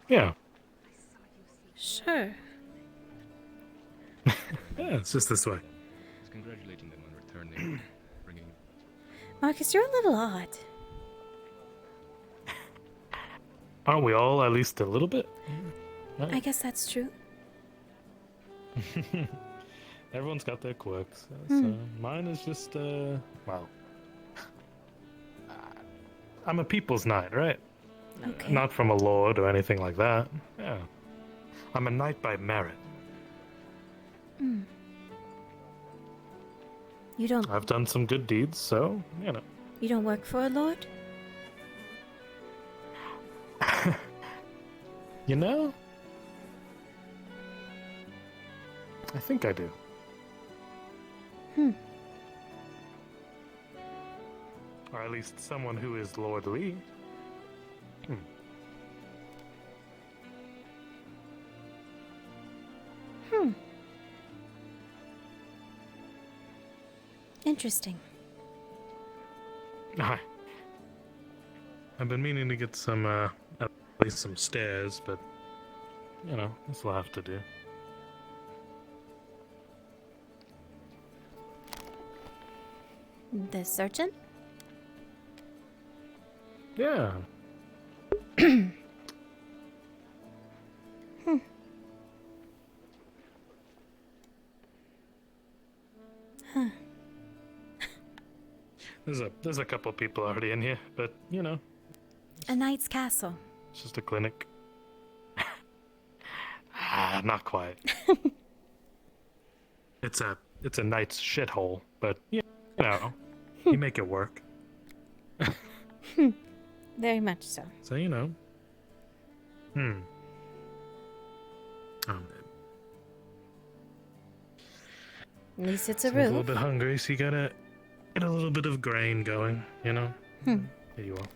Yeah. Sure. Yeah, it's just this way. Congratulating them on returning, bringing. Marcus, you're a little odd. Aren't we all at least a little bit? I guess that's true. Everyone's got their quirks. Hmm. So mine is just, well, I'm a people's knight, right? Okay. Not from a lord or anything like that. Yeah. I'm a knight by merit. Hmm. You don't. I've done some good deeds, so, you know. You don't work for a lord? You know? I think I do. Hmm. Or at least someone who is lordly. Hmm. Hmm. Interesting. I've been meaning to get some, at least some stairs, but, you know, this will have to do. The surgeon? Yeah. Hmm. Huh. There's a couple people already in here, but, you know, A knight's castle. it's just a clinic. Not quite. It's a knight's shithole, but, you know, you make it work. Very much so. So, you know. Hmm. At least it's a So I'm a little roof. bit hungry, so you gotta get a little bit of grain going, you know? Hmm. Here you are.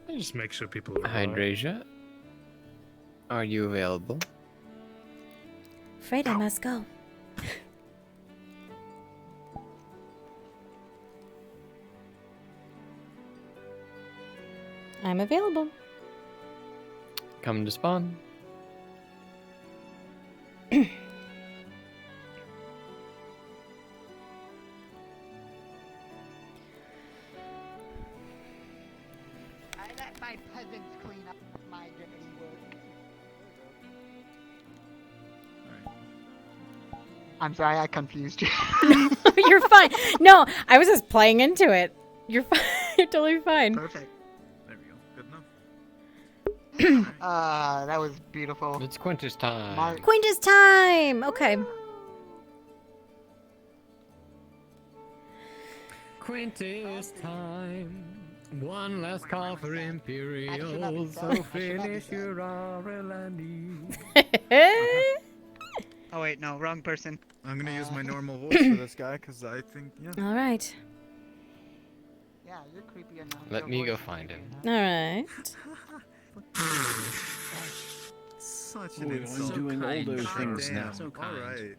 I just make sure people are alive. Hydrasia, are you available? Afraid I must go. I'm available. Come to spawn. I let my peasants clean up my dirty work. I'm sorry, I confused you. You're fine. No, I was just playing into it. You're fine. You're totally fine. Perfect. There we go. Good enough. That was beautiful. It's Quintus time. Quintus time. Okay. Quintus time. One last call for Imperial, so finish your Aurelani. Oh wait, no, wrong person. I'm gonna use my normal voice for this guy because I think, yeah. All right. Yeah, you're creepy enough. Let me go find him. All right. Such an Ooh, I'm insult. doing all God those things damn. now. So All kind. right.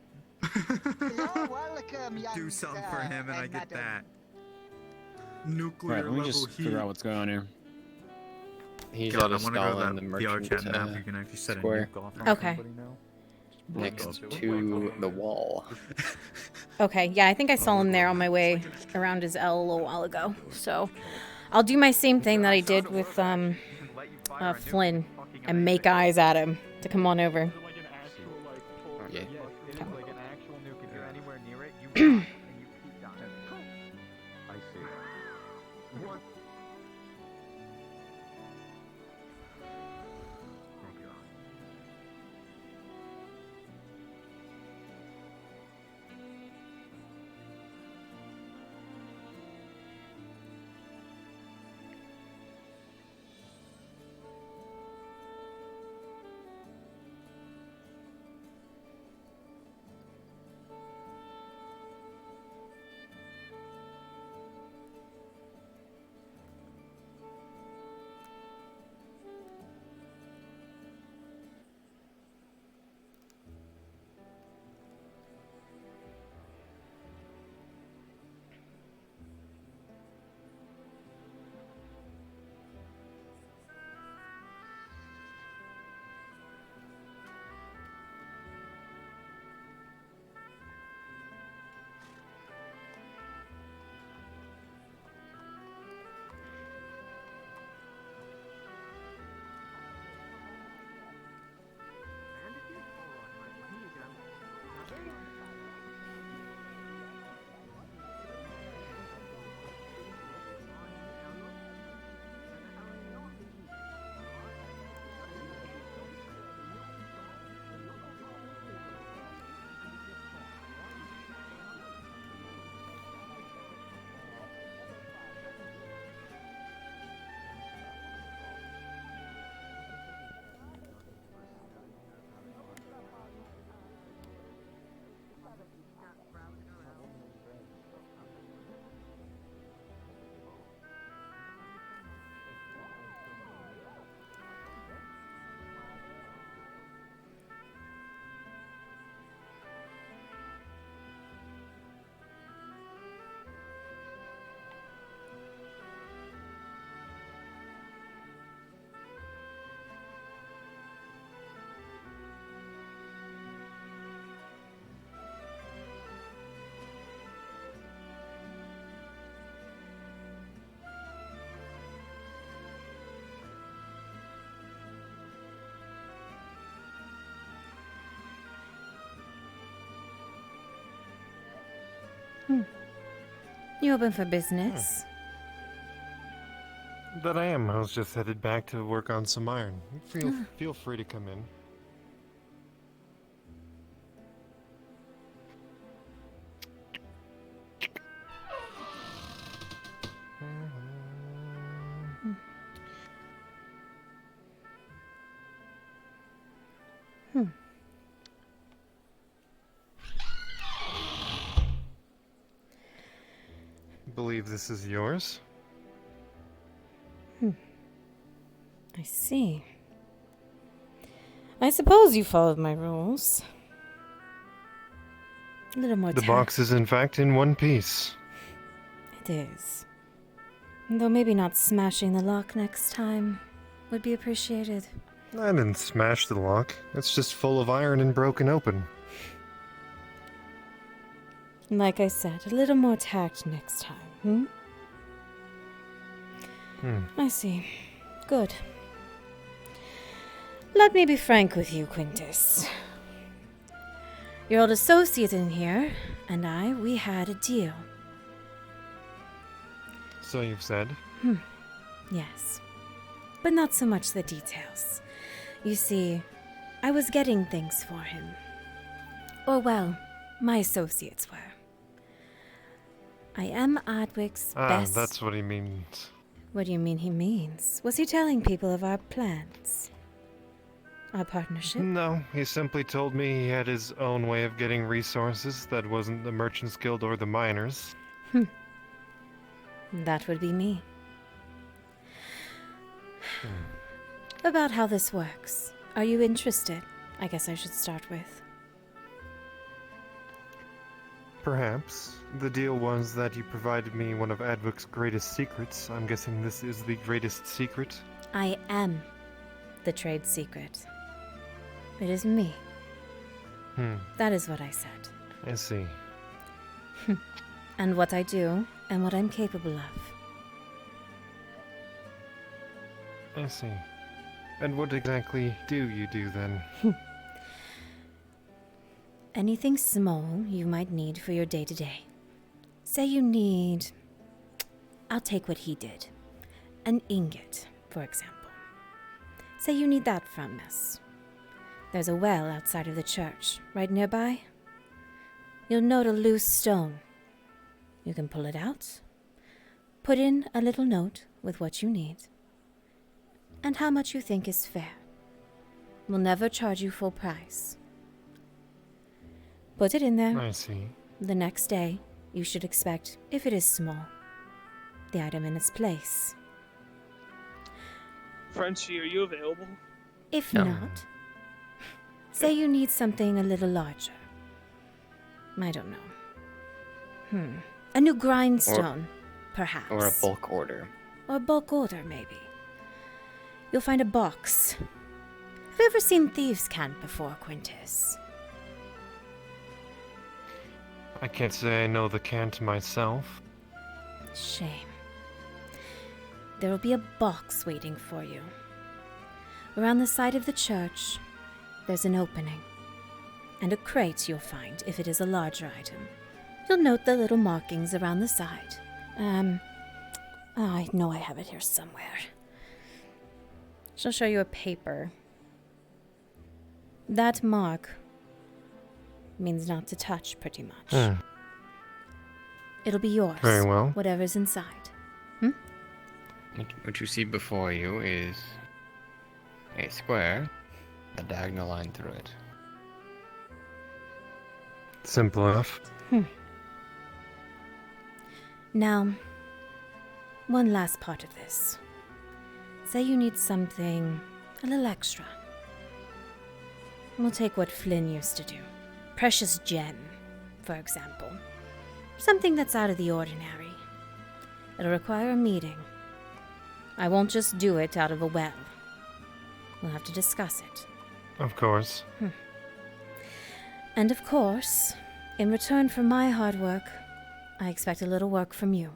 You're welcome, young Do something sir for him and I get madam. that. Nuclear Alright, let me level just heat. figure out what's going on here. He's God, at I a wanna go stall to in the the merchant Archat map. You can actually set a square nuke off on Okay. somebody now. next to the wall. Okay. Yeah, I think I saw him there on my way around his L a little while ago. So I'll do my same thing that I did with Flynn and make eyes at him to come on over. Yeah. Like an actual nuke, if you're anywhere near it, you and you keep dying. I see. What? You open for business? That I am. I was just headed back to work on some iron. Feel free to come in. Believe this is yours? I see. I suppose you followed my rules. A little more The box is in fact in one piece. It is. Though maybe not smashing the lock next time would be appreciated. I didn't smash the lock. It's just full of iron and broken open. Like I said, a little more tact next time, I see. Good. Let me be frank with you, Quintus. Your old associate in here and I, we had a deal. So you've said? Yes. But not so much the details. You see, I was getting things for him. Or well, my associates were. I am Adwic's best... that's what he means. What do you mean he means? Was he telling people of our plans? Our partnership? No, he simply told me he had his own way of getting resources that wasn't the Merchants Guild or the miners. That would be me. About how this works. Are you interested? I guess I should start with. Perhaps. The deal was that you provided me one of Advoc's greatest secrets. I'm guessing this is the greatest secret? I am the trade secret. It is me. That is what I said. I see. And what I do, and what I'm capable of. I see. And what exactly do you do then? Anything small you might need for your day-to-day. Say you need... I'll take what he did. An ingot, for example. Say you need that from us. There's a well outside of the church, right nearby. You'll note a loose stone. You can pull it out, put in a little note with what you need, and how much you think is fair. We'll never charge you full price. Put it in there. I see. The next day, you should expect, if it is small, the item in its place. Frenchie, are you available? If not, say you need something a little larger. I don't know. A new grindstone, perhaps. Or a bulk order. Or a bulk order, maybe. You'll find a box. Have you ever seen Thieves' Cant before, Quintus? I can't say I know the cant myself. Shame. There'll be a box waiting for you. Around the side of the church, there's an opening. And a crate you'll find if it is a larger item. You'll note the little markings around the side. I know I have it here somewhere. She'll show you a paper. That mark means not to touch, pretty much. It'll be yours. Very well. Whatever's inside. What you see before you is a square, a diagonal line through it. Simple enough. Now, one last part of this. Say you need something a little extra. We'll take what Flynn used to do. Precious gem, for example. Something that's out of the ordinary. It'll require a meeting. I won't just do it out of a well. We'll have to discuss it. Of course. And of course, in return for my hard work, I expect a little work from you.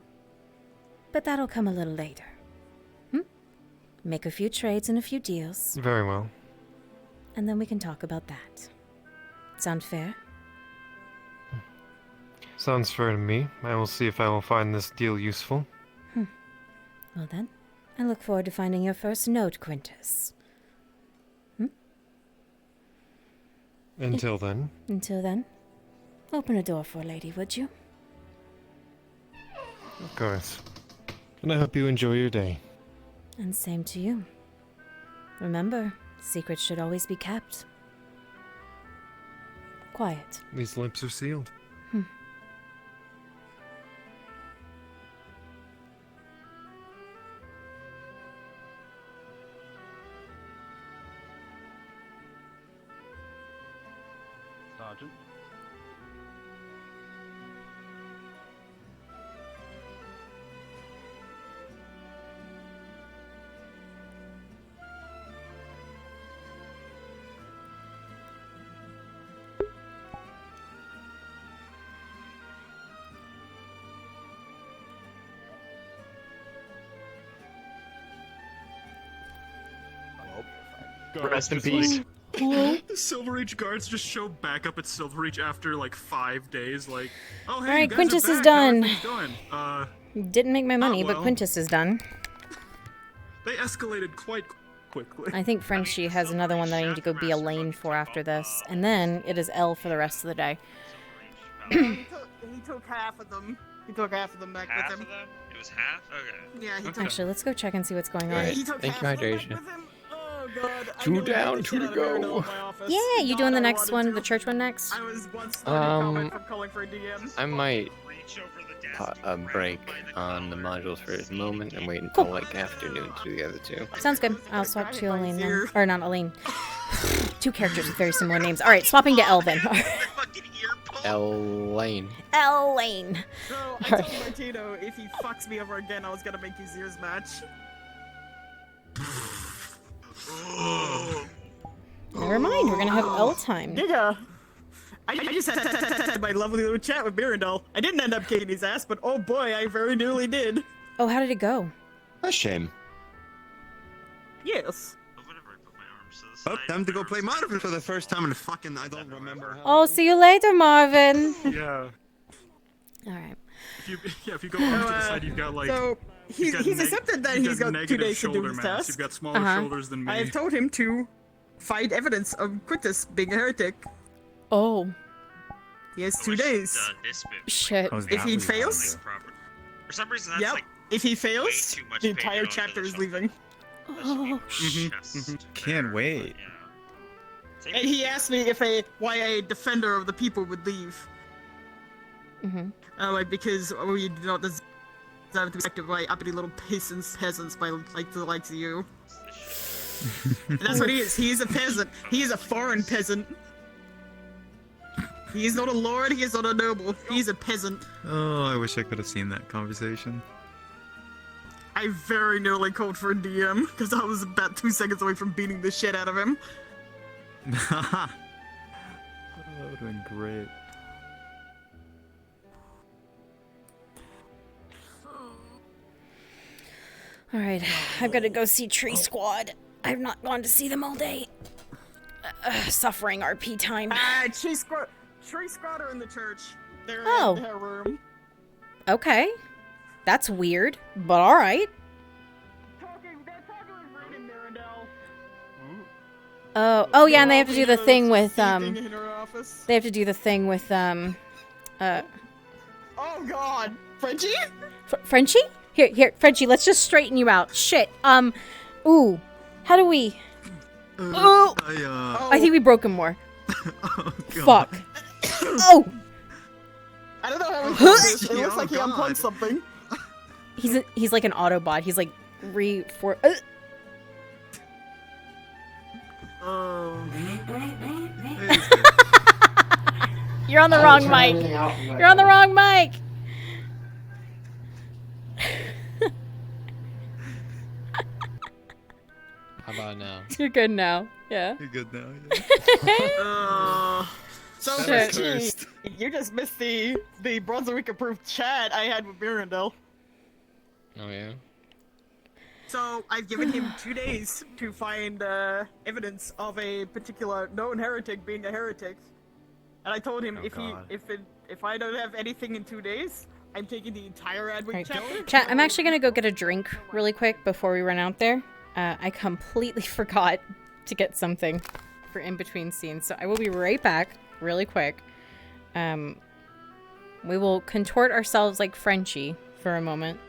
But that'll come a little later. Make a few trades and a few deals. Very well. And then we can talk about that. Sound fair? Sounds fair to me. I will see if I will find this deal useful. Well then, I look forward to finding your first note, Quintus. Until then. Until then, open a door for a lady, would you? Of course. And I hope you enjoy your day. And same to you. Remember, secrets should always be kept. Quiet. These lips are sealed. Sergeant. Rest in peace. The Silver Reach guards just show back up at Silver Reach after like 5 days. Like, oh hey, All right, you guys Quintus are is back. done. How are things going? Didn't make my money, but well. Quintus is done. They escalated quite quickly. I think Frenchie has another one that I need to go be Elaine for after this, and then it is Elle for the rest of the day. He took half of them. He took half of them back Half with him. of them? It was half? Okay. Yeah, he took. Actually, let's go check and see what's going on. Alright, thank you, Hydration. Oh god. I 2 nearly down, got 2 to shit out of Aaron go. in my office. Yeah, you doing the God, I next wanted one, to. the church one next? I was one comment from calling for a DM. I might break on the modules for a moment and wait until like afternoon to do the other two. Sounds good. I'll swap to Elaine then. Or not Elaine. 2 characters with very similar names. Alright, swapping to Elle then. Elaine. Elaine. So I told Martino if he fucks me over again, I was gonna make his ears match. Never mind, we're gonna have Elle time. Giga. I just had my lovely little chat with Mirandel. I didn't end up kicking his ass, but oh boy, I very nearly did. Oh, how did it go? A shame. Yes. Oh, time to go play Marvin for the first time in fucking I don't remember how. Oh, see you later, Marvin. Yeah. Alright. If you go off to the side, you've got like. So he's accepted that he's got 2 days to do his test. You've got smaller shoulders than me. I have told him to find evidence of Quintus being a heretic. Oh. He has 2 days. Shit. If he fails, For some reason, that's yep. like If he fails, too much the entire painted chapter onto is the leaving. Oh, Can't wait. And he asked me why a defender of the people would leave. Like because we do not deserve to be respected by uppity little peasants by like the likes of you. And that's what he is. He is a peasant. He is a foreign peasant. He is not a lord. He is not a noble. He is a peasant. Oh, I wish I could have seen that conversation. I very nearly called for a DM because I was about 2 seconds away from beating the shit out of him. That would have been great. Alright, I've got to go see Tree Squad. I've not gone to see them all day. Suffering RP time. Tree Squad are in the church. They're Oh. in their room. Okay. That's weird, but alright. Oh yeah, and they have to do the thing with, they have to do the thing with, Oh god! Frenchie? Frenchie? Here, Frenchie, let's just straighten you out. Shit, ooh. How do we... Oh! I think we broke him more. Fuck. Oh! I don't know how he did this. It looks like he unplugged something. He's like an Autobot. He's like You're on the wrong mic. You're on the wrong mic. How about now? You're good now. Yeah. You're good now. So Shit. Frenchie, you just missed the Brunswick approved chat I had with Mirandel. Oh yeah. So I've given him 2 days to find evidence of a particular known heretic being a heretic. And I told him Oh, God. if I don't have anything in 2 days, I'm taking the entire Adwick Right. chapter. Chat, I'm actually gonna go get a drink really quick before we run out there. I completely forgot to get something for in between scenes, so I will be right back really quick. We will contort ourselves like Frenchie for a moment.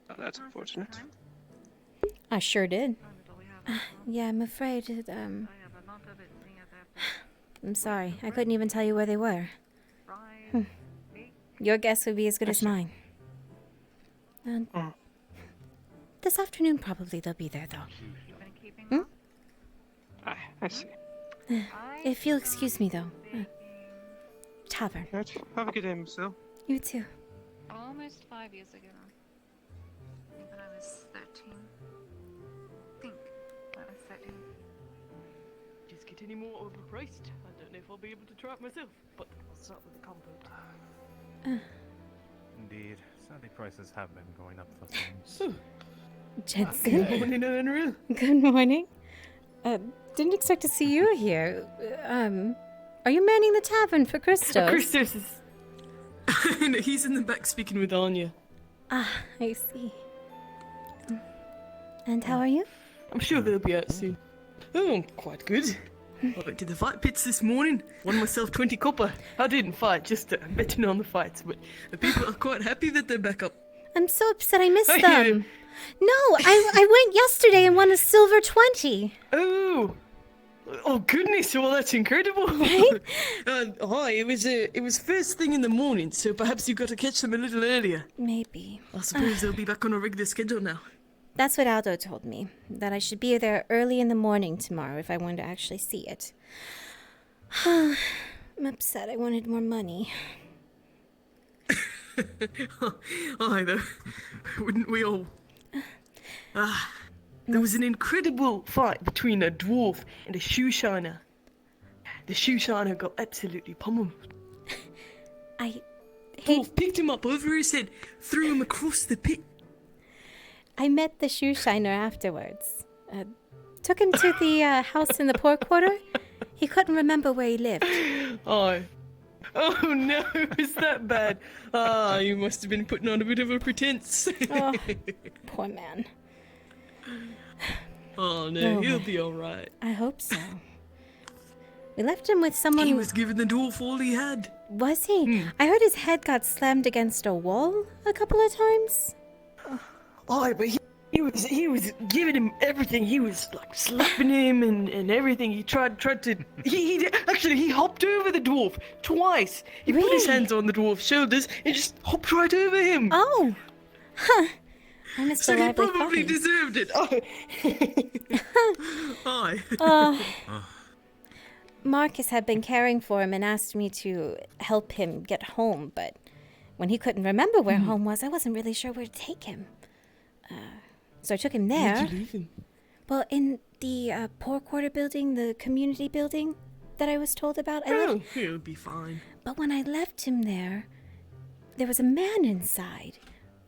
Oh, that's unfortunate. I sure did. Yeah, I'm afraid it, I'm sorry. I couldn't even tell you where they were. Your guess would be as good as mine. This afternoon, probably they'll be there, though. I see. If you'll excuse me, though. Tavern. Right. Have a good day, Marcel. You too. Almost 5 years ago. I think when I was 13. I think when I was 13. Just get any more overpriced. I don't know if I'll be able to try it myself, but I'll start with the compote. Indeed. Sadly, prices have been going up for things. Jensen. Good morning, Unreal. Good morning. Didn't expect to see you here. Are you manning the tavern for Christos? Christos is... No, he's in the back speaking with Anya. Ah, I see. And how are you? I'm sure they'll be out soon. Oh, I'm quite good. I went to the fight pits this morning. Won myself 20 copper. I didn't fight, just betting on the fights. But the people are quite happy that they're back up. I'm so upset I missed them. No, I went yesterday and won a silver 20. Oh goodness! Well, that's incredible. Right? It was first thing in the morning, so perhaps you got to catch them a little earlier. Maybe. I suppose they'll be back on a regular schedule now. That's what Aldo told me, that I should be there early in the morning tomorrow if I wanted to actually see it. I'm upset. I wanted more money. Either. Wouldn't we all? There was an incredible fight between a dwarf and a shoe shiner. The shoe shiner got absolutely pummeled. Dwarf picked him up over his head, threw him across the pit. I met the shoe shiner afterwards. Took him to the house in the poor quarter. He couldn't remember where he lived. Oh no, is that bad? You must have been putting on a bit of a pretense. Oh, poor man. Oh no, he'll be alright. I hope so. We left him with someone... He was giving the dwarf all he had. Was he? I heard his head got slammed against a wall a couple of times. Oh, but he was giving him everything. He was like slapping him and everything. He tried to... He hopped over the dwarf twice. He put his hands on the dwarf's shoulders and just hopped right over him. Oh. Huh. I missed So the he lively probably fight. deserved it. Marcus had been caring for him and asked me to help him get home, but when he couldn't remember where home was, I wasn't really sure where to take him. So I took him there. Where'd you leave him? Well, in the poor quarter building, the community building that I was told about. He'll be fine. But when I left him there was a man inside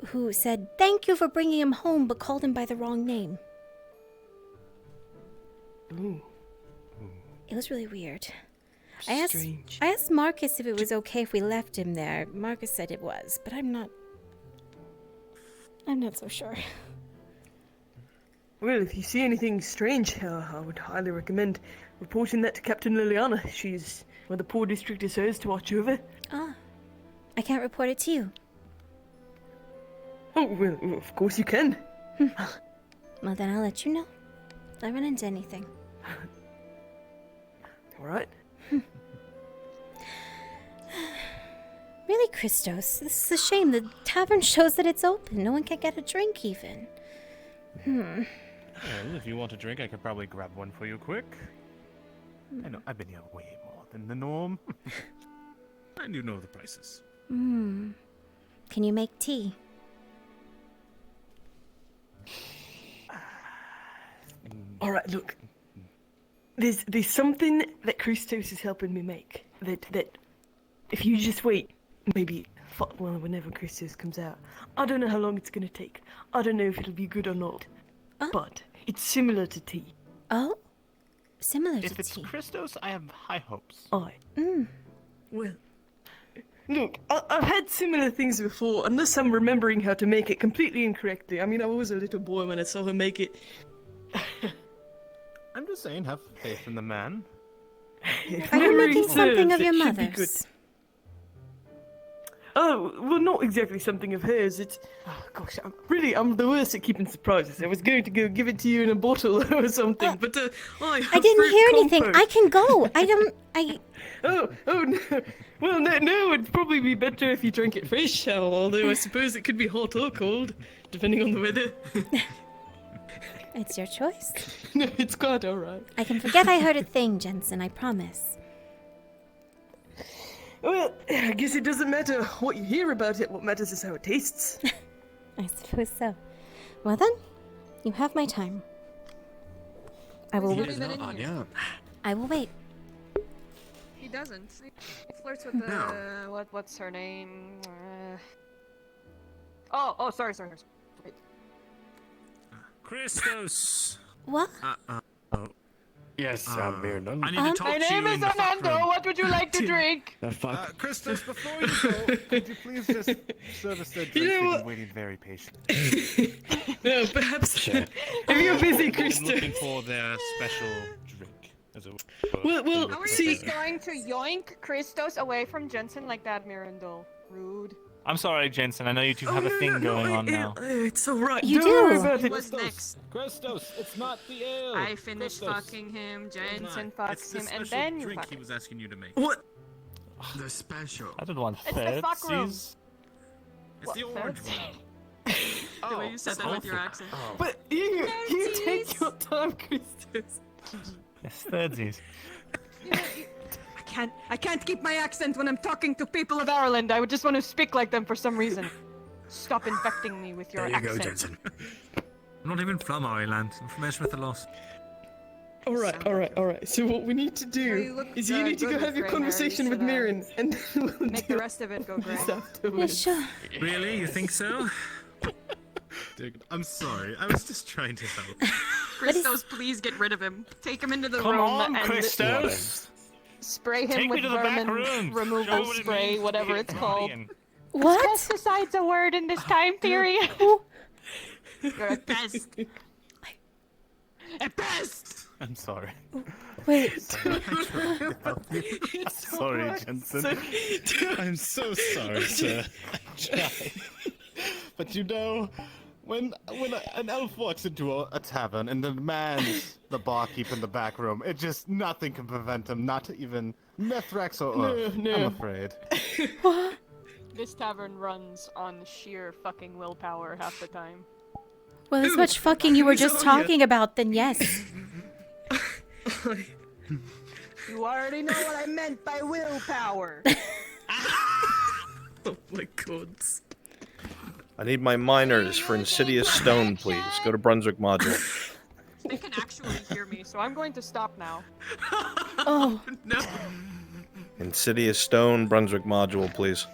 who said, "Thank you for bringing him home," but called him by the wrong name. Ooh. It was really weird. Strange. I asked Marcus if it was okay if we left him there. Marcus said it was, but I'm not so sure. Well, if you see anything strange, I would highly recommend reporting that to Captain Liliana. The poor district is hers to watch over. I can't report it to you. Oh, well, of course you can. Well, then I'll let you know if I run into anything. All right. Really, Christos, this is a shame. The tavern shows that it's open. No one can get a drink, even. Well, if you want a drink, I could probably grab one for you quick. I know, I've been here way more than the norm. I do know the prices. Can you make tea? All right, look. There's something that Christos is helping me make. That if you just wait, maybe whenever Christos comes out, I don't know how long it's gonna take. I don't know if it'll be good or not. But it's similar to tea. Oh, similar to If it's tea. Christos, I have high hopes. Well, look, I've had similar things before, unless I'm remembering how to make it completely incorrectly. I mean, I was a little boy when I saw him make it. I'm just saying, have faith in the man. If Are you memory making something serves, of your it should be good. mother's? Oh, well, not exactly something of hers. It's, oh gosh, I'm the worst at keeping surprises. I was going to go give it to you in a bottle or something, but I didn't hear anything. I can go. Oh no. Well, no, it'd probably be better if you drank it fresh, although I suppose it could be hot or cold, depending on the weather. It's your choice. No, it's quite alright. I can forget I heard a thing, Jensen, I promise. Well, I guess it doesn't matter what you hear about it. What matters is how it tastes. I suppose so. Well then, you have my time. I will wait. I will wait. He doesn't. He flirts with the what's her name? Sorry. Wait. Christos. What? Oh. Yes, I'm Miranda. I need to talk My to you name is in the back Fernando. room. What would you like to drink? The fuck? Christos, before you go, could you please just serve us their drink? They've been waiting very patiently. No, perhaps. If you're busy, Christos. Looking for their special drink. Well, How are see. you just going to yoink Christos away from Jensen like that, Mirandol? Rude. I'm sorry, Jensen. I know you two have a thing going on now. It's alright. You Don't worry do. about it. What's next? Christos, it's not the ale. I finished fucking him, Jensen It's fucks the him, and special then you drink fuck he him. was asking you to make. What? The special. I didn't want It's the fuck room. It's the orange one. The way you said that with your accent. But you take your time, Christos. Yes, thirdsies. I can't keep my accent when I'm talking to people Of Ireland, I would just want to speak like them for some reason. Stop infecting me with your There you accent. go, Jensen. I'm not even from Ireland. I'm from Edgeworth the Lost. Alright. So what we need to do is you need to go have your conversation with Mirren, and then we'll Make do the rest of it go great. this afterwards. Yeah, sure. Really? You think so? Dude, I'm sorry. I was just trying to help. Christos, please get rid of him. Take him into the Come room on, and Christos. Spray him Take me with to the back vermin room. Show removal what it spray, means to whatever be it's called. Italian. What? Pesticide's a word in this time period. You're a pest. A pest! I'm sorry. Wait. It's Sorry, alright. Jensen. I'm so sorry, sir. I tried. But you know, when an elf walks into a tavern and demands the barkeep in the back room, it just nothing can prevent him, not even Mithrax or Earth, No. I'm afraid. What? This tavern runs on sheer fucking willpower half the time. Well, as much fucking you were just talking about, then yes. You already know what I meant by willpower. Oh my god. I need my miners for Insidious Stone, please. Go to Brunswick Module. They can actually hear me, so I'm going to stop now. Oh. No. Insidious Stone, Brunswick Module, please.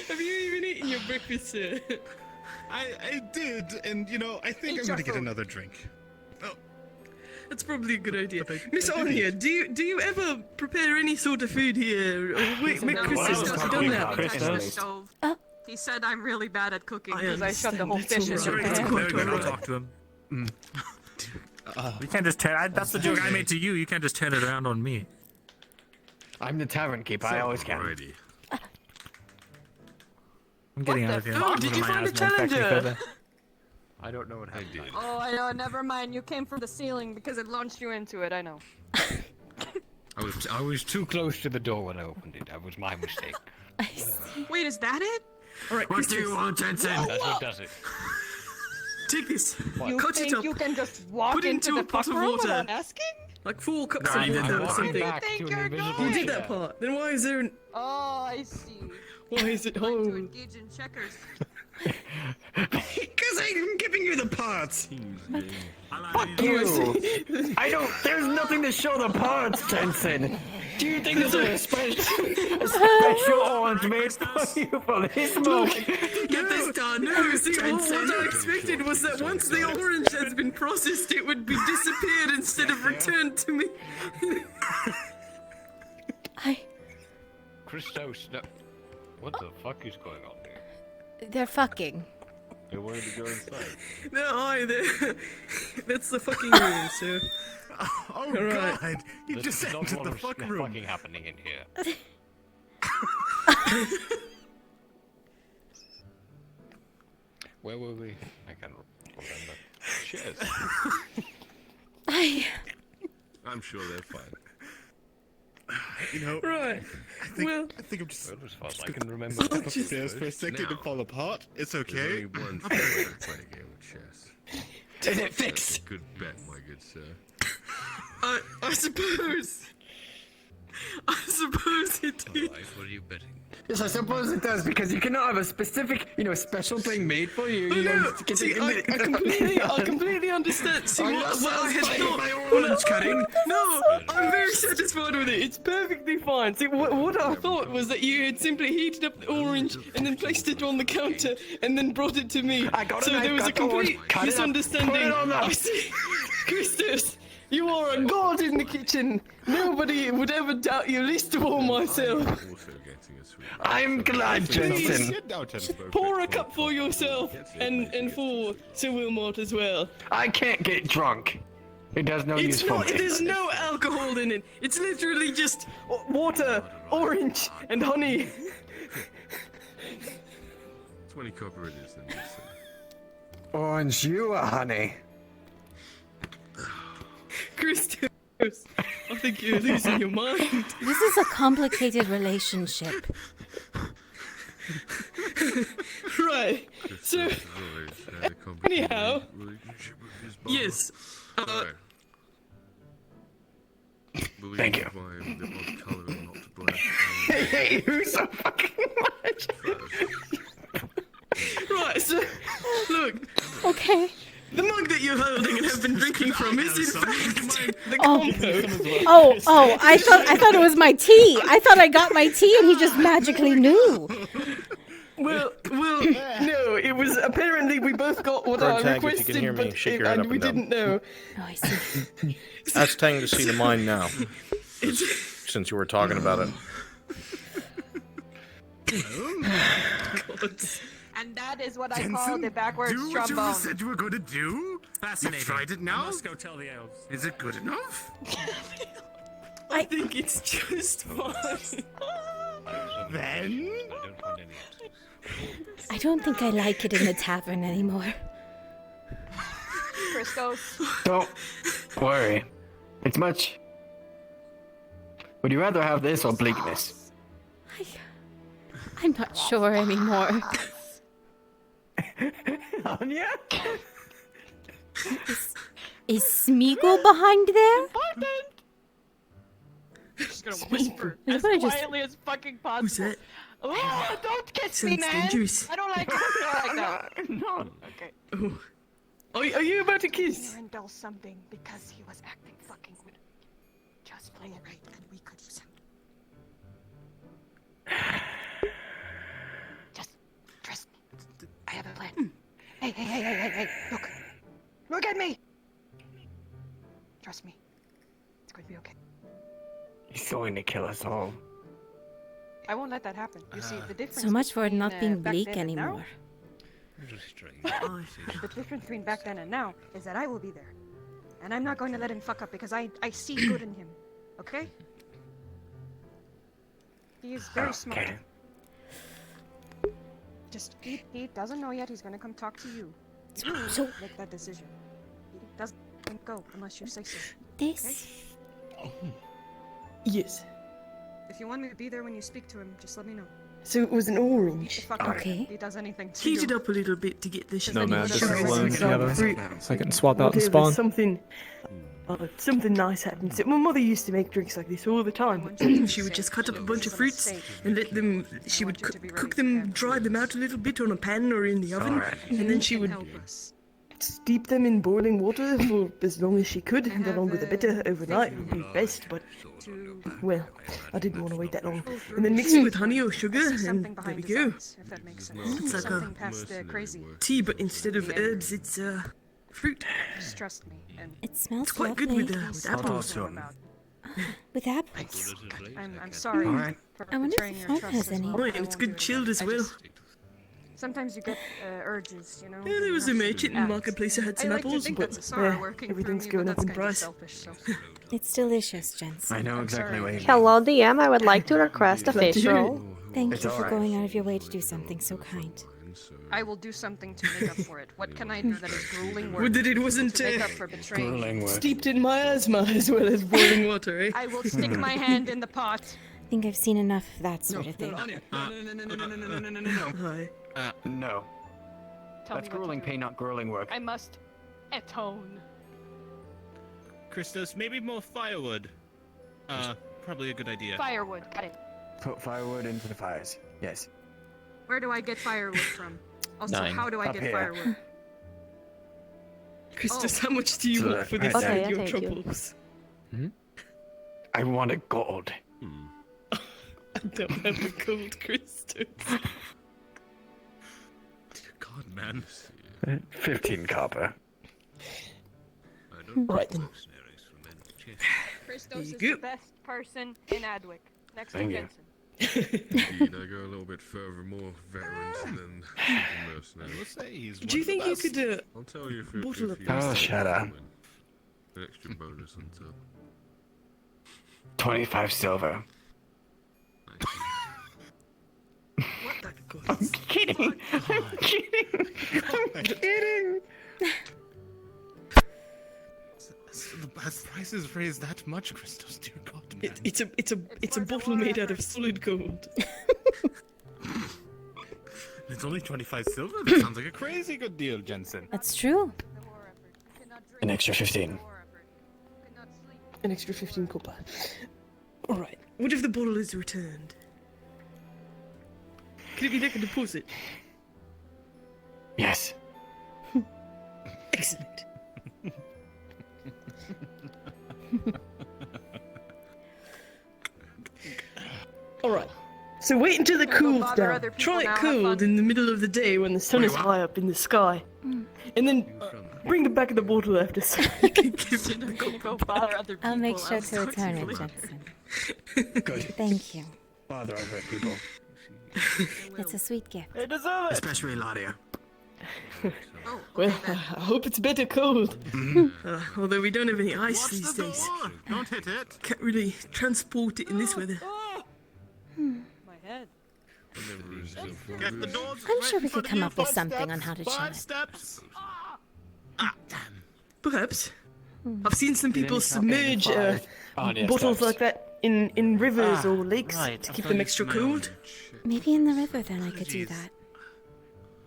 Have you even eaten your breakfast, sir? I did, and you know, I think I'm gonna get another drink. That's probably a good idea. Miss Anya, do you ever prepare any sort of food here? Or make Christmas? Have you done that? He said I'm really bad at cooking I because I shoved the whole understand, fish in it's your alright. pan. Very good. I'll talk to him. You can't just turn. That's the joke I made to you. You can't just turn it around on me. I'm the tavern keeper. I always can. Alrighty. I'm getting out of here. Oh, did you find a challenger? I don't know what happened. I did. Oh, I know. Never mind. You came from the ceiling because it launched you into it. I know. I was too close to the door when I opened it. That was my mistake. Wait, is that it? Alright, What do you want, Jensen? That's what does it. Take this. You Cut think it up. you can just walk Put it into into the a pot fuck of room water. without asking? Like 4 cups No, of I'm water or walking something. back to an invisible You did chair. that part. Then why is there an... Oh, I see. Why is it To home? engage in checkers. Because I'm giving you the parts. Fuck you! I don't. There's nothing to show the parts, Jensen. Do you think there's a special orange made for you for this moment? Get this done. No, see, what I expected was that once the orange has been processed, it would be disappeared instead of returned to me. Christos, no. What the fuck is going on there? They're fucking. They wanted to go inside. No, that's the fucking room, so... Oh Alright. God! You just There's not a entered lot the of fucking room. fucking happening in here. Where were we? I can't remember. Cheers. I'm sure they're fine. You know, Right. I think I'm just. Well, as far as I can remember. Upstairs for a second to fall apart. It's There's okay. only one way to play a game of chess. Did it That's fix? a good bet, my good sir. I suppose. I suppose it did. Alright, what are you betting? Yes, I suppose it does, because you cannot have a specific, special thing made for you. You know, I completely understand. See, what I had thought. orange cutting. No, I'm very satisfied with it. It's perfectly fine. See, what I thought was that you had simply heated up the orange and then placed it on the counter and then brought it to me. I got a so knife, there was a got the orange, complete cut it up, misunderstanding. put it on there. I see. Christus, you are a god in the kitchen. Nobody would ever doubt you, least of all myself. Also getting a sweet. I'm glad, Jensen. Pour a cup for yourself and for Sir Wilmot as well. I can't get drunk. It does no use It's for not. me. There's no alcohol in it. It's literally just water, orange, and honey. 20 copper it is, then. Just say. Orange, you are honey. Christus, I think you're losing your mind. This is a complicated relationship. Right. So, Always had a complicated anyhow, relationship with his mom. yes. Alright. Believe Thank you. mine that was colour not black. I hate you so fucking much. Right. So, look. Okay. The mug that you're holding and have been drinking from is in fact the Oh. compote. Oh, I thought it was my tea. I thought I got my tea and he just magically knew. Well, no, it was apparently we both got what I Tag, if you requested, can hear me, but shake your head and up we and down. didn't know. Oh, I see. Ask Tang to see the mine now. Since you were talking about it. And that is what I call the backwards do what trombone. you said you were going to do? Fascinating. You tried it now? Let's go tell the elves. Is it good enough? I think it's just fine. Then? I don't think I like it in the tavern anymore. Christos. Don't worry. It's much. Would you rather have this or bleakness? I'm not sure anymore. Anya? Is Smeagol behind there? Just gonna whisper Is as that just- quietly as fucking possible. Who's that? Oh, don't kiss me, Sounds man! dangerous. I don't like it like that. No. Okay. Oh. Are you about to kiss? Arendelle something because he was acting fucking weird. Just play it right and we could use him. Just trust me. I have a plan. Hey, look. Look at me! Trust me. It's going to be okay. He's going to kill us all. I won't let that happen. You see, the difference So much for it between, not being back bleak then and now- anymore. The difference between back then and now is that I will be there. And I'm not going to let him fuck up because I see good in him. Okay? He is very smart. Okay. Just, he doesn't know yet. He's going to come talk to you. So- make that decision. He doesn't go unless you say so. This. Yes. If you want me to be there when you speak to him, just let me know. So it was an orange. Fuck up if he does anything to Heat you. it up a little bit to get the No, man, this is alone together. So I can swap out and spawn. Something nice happens. My mother used to make drinks like this all the time. She would just cut up a bunch of fruits and let them. She would cook them, dry them out a little bit on a pan or in the oven, and then she would steep them in boiling water for as long as she could. And the longer the better. Overnight would be best, but well, I didn't want to wait that long. And then mix it with honey or sugar, and there we go. If that makes sense. It's like a Something past the crazy. tea, but instead of herbs, it's fruit. Just trust me. And It smells It's quite lovely. good with apples. With apples. I'm sorry Alright. for I wonder betraying if your Fred trust has as any. well. Oh, and it's good chilled as well. Sometimes you get urges, you know. Yeah, there was a merchant in the marketplace that had some I like to apples, think but that's Sarah yeah, working everything's for me, going but up in that's kinda price. selfish, so. It's delicious, Jensen. I know exactly what you mean. Hello, DM. I would like to request a face roll. Thank It's you for alright. going out of your way to do something so kind. I will do something to make up for it. What can I do that is grueling work? Would that it wasn't to make up for betraying grueling you? work. steeped in miasma as well as boiling water, eh? I will stick my hand in the pot. I think I've seen enough of that sort of thing. Hi. No. Tell That's me what to grueling do. pain, not grueling work. I must atone. Christos, maybe more firewood. Probably a good idea. Firewood. Got it. Put firewood into the fires. Yes. Where do I get firewood from? Also, 9. how do I Up get here. firewood? Christos, how much do you So want for this right and there. your Okay, thank you. troubles? I want a gold. I don't have a gold, Christos. God, man. 15 copper. Right then. Christos is There you the best person in Adwick. Next to Thank you. Jensen. Indeed, I go a little bit further, more veterans than mercenaries. I will say he's Do you think you could I'll tell you if bottle if of you Oh, shut up. an extra bonus on top. 25 silver. I'm kidding. I'm kidding. I'm kidding. The price is raised that much, Christos, dear God, man. It's a bottle made out of solid gold. It's only 25 silver? That sounds like a crazy good deal, Jensen. That's true. An extra 15. An extra 15 copper. Alright, what if the bottle is returned? Can it be like a deposit? Yes. Excellent. Alright. So wait until it Gonna go cools bother down. other people Try now, it have cold fun. in the middle of the day when the sun is high up in the sky. And then bring the back of the bottle after so you can give it a Gonna go bother other people. I'll make sure I'm to so return it, confused. Good. Thank you. Bother other people. It's a sweet gift. They deserve it. Especially Ladia. Well, I hope it's better cold. Although we don't have any ice these days. Don't hit it. Can't really transport it in this weather. My head. Get the doors I'm right sure we in front could of come you. up with 5 something on steps, how to chill 5 it. steps. Perhaps. I've seen some Did people any count in submerge five? Yes, bottles steps. like that in rivers or lakes right, to I keep thought them you extra smelled cold. Maybe in the river then I could do that.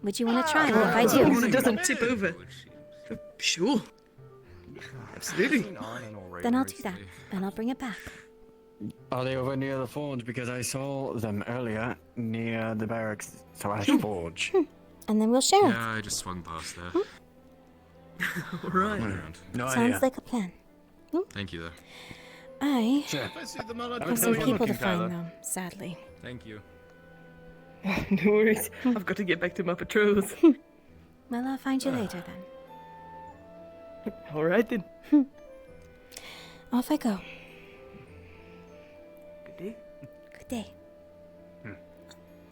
Would you want to try? As And if I long as do, it doesn't tip over. Sure. Absolutely. then I'll do that. And I'll bring it back. Are they over near the forge? Because I saw them earlier near the barracks / forge. And then we'll share it. Yeah, I just swung past there. Alright. No Sounds idea. like a plan. Thank you, though. I Sure. If I see them, I'll let have you some know. people to find, though, sadly. Thank you. No worries. I've got to get back to my patrols. Well, I'll find you later then. Alright then. Off I go. Good day. Good day.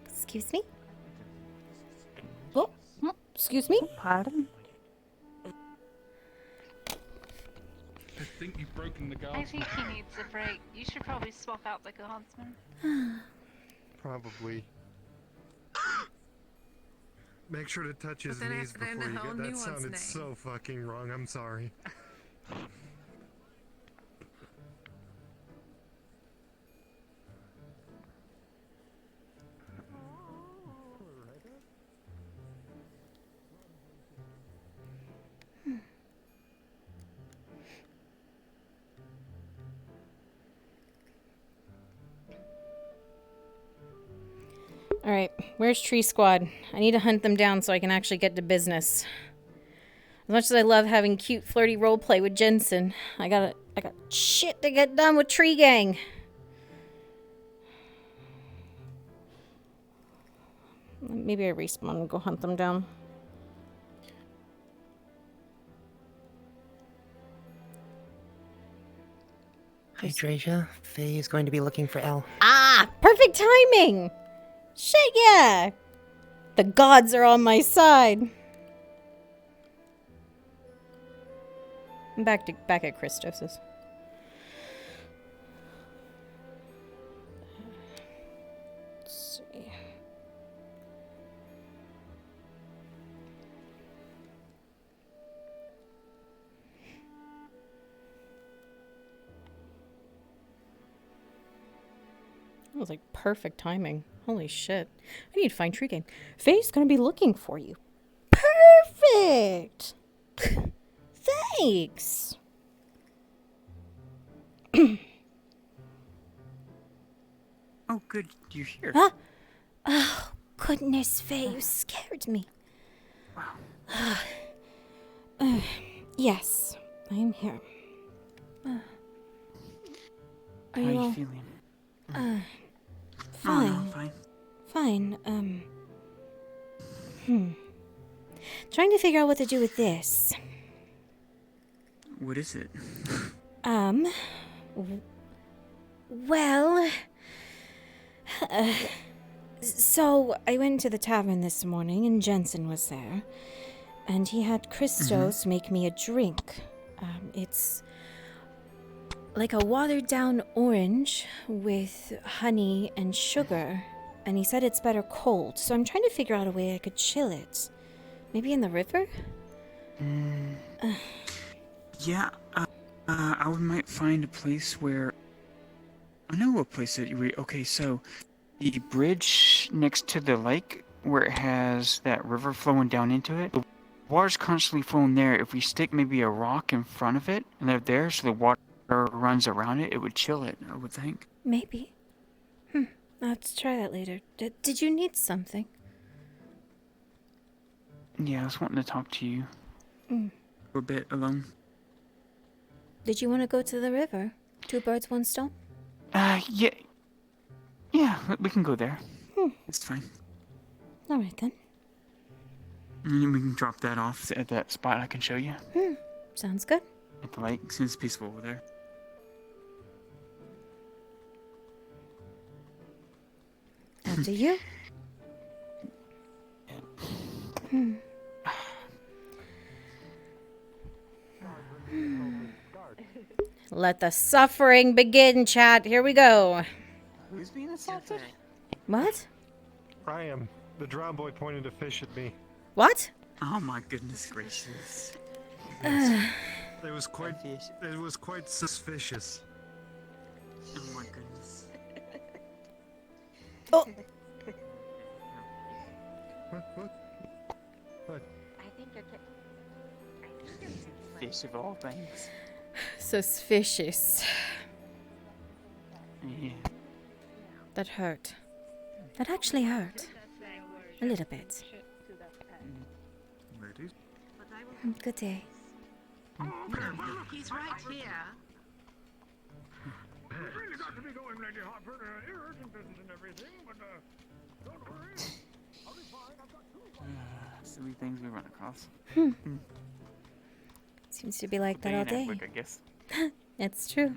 Excuse me? Oh, excuse me? Pardon? I think you've broken the I guard's think he needs a break. You should probably swap out the guardsman. Probably. Make sure to touch his then I knees have to learn before the you whole get. That nuance sounded name. so fucking wrong. I'm sorry. Alright, where's Tree Squad? I need to hunt them down so I can actually get to business. As much as I love having cute, flirty roleplay with Jensen, I got shit to get done with Tree Gang. Maybe I respawn and go hunt them down. Hi, Tracia. Faye is going to be looking for Elle. Ah, perfect timing! Shit, yeah! The gods are on my side. I'm back at Christos's. Let's see. That was like perfect timing. Holy shit. I need to find Tree Game. Faye's gonna be looking for you. Perfect! Thanks! Oh, good. You're here. Huh? Oh, goodness, Faye, you scared me. Yes, I am here. Are How you are all- you feeling? Fine. Oh, no, fine. Fine, Trying to figure out what to do with this. What is it? Well... so, I went to the tavern this morning and Jensen was there. And he had Christos make me a drink. It's like a watered down orange with honey and sugar. And he said it's better cold, so I'm trying to figure out a way I could chill it. Maybe in the river? Yeah, I might find a place where... I know a place that you... Okay, so the bridge next to the lake where it has that river flowing down into it, the water's constantly flowing there. If we stick maybe a rock in front of it and they're there so the water runs around it, it would chill it, I would think. Maybe. I'll have to try that later. Did you need something? Yeah, I was wanting to talk to you for a bit alone. Did you want to go to the river? 2 birds, 1 stone? Yeah. Yeah, we can go there. It's fine. Alright then. And then we can drop that off at that spot I can show you. Sounds good. At the lake, since it's peaceful over there. After you. Let the suffering begin, chat. Here we go. Who's being assaulted? What? I am. The drown boy pointed a fish at me. What? Oh my goodness gracious. It was quite suspicious. Oh my goodness. Oh. What? I think you're Fish of all things. Suspicious. Yeah. That hurt. That actually hurt. A little bit. Ladies? Good day. He's right here. You've really got to be going, Lady Harper. Urgent business and everything, but don't worry. I'll be fine. I've got 2 Silly things we run across. Seems to be like that all Day and day. night work, I guess. It's true.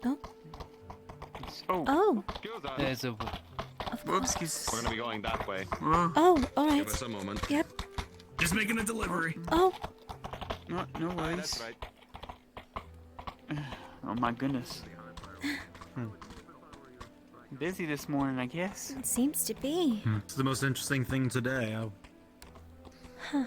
Oh. Oh. There's a... Whoops, We're gonna be going that way. Oh, alright. Give us a moment. Yep. Just making a delivery. Oh. No worries. That's right. Oh my goodness. Busy this morning, I guess. It seems to be. It's the most interesting thing today. Huh.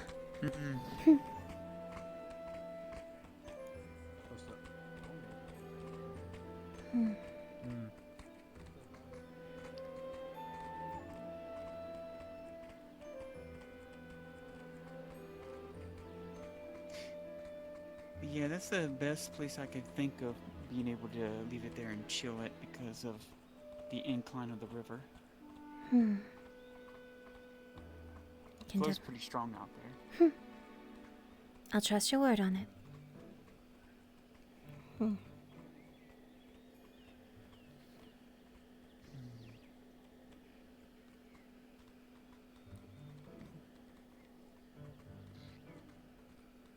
Yeah, that's the best place I could think of being able to leave it there and chill it because of the incline of the river. Can Flow's def- pretty strong out there. I'll trust your word on it.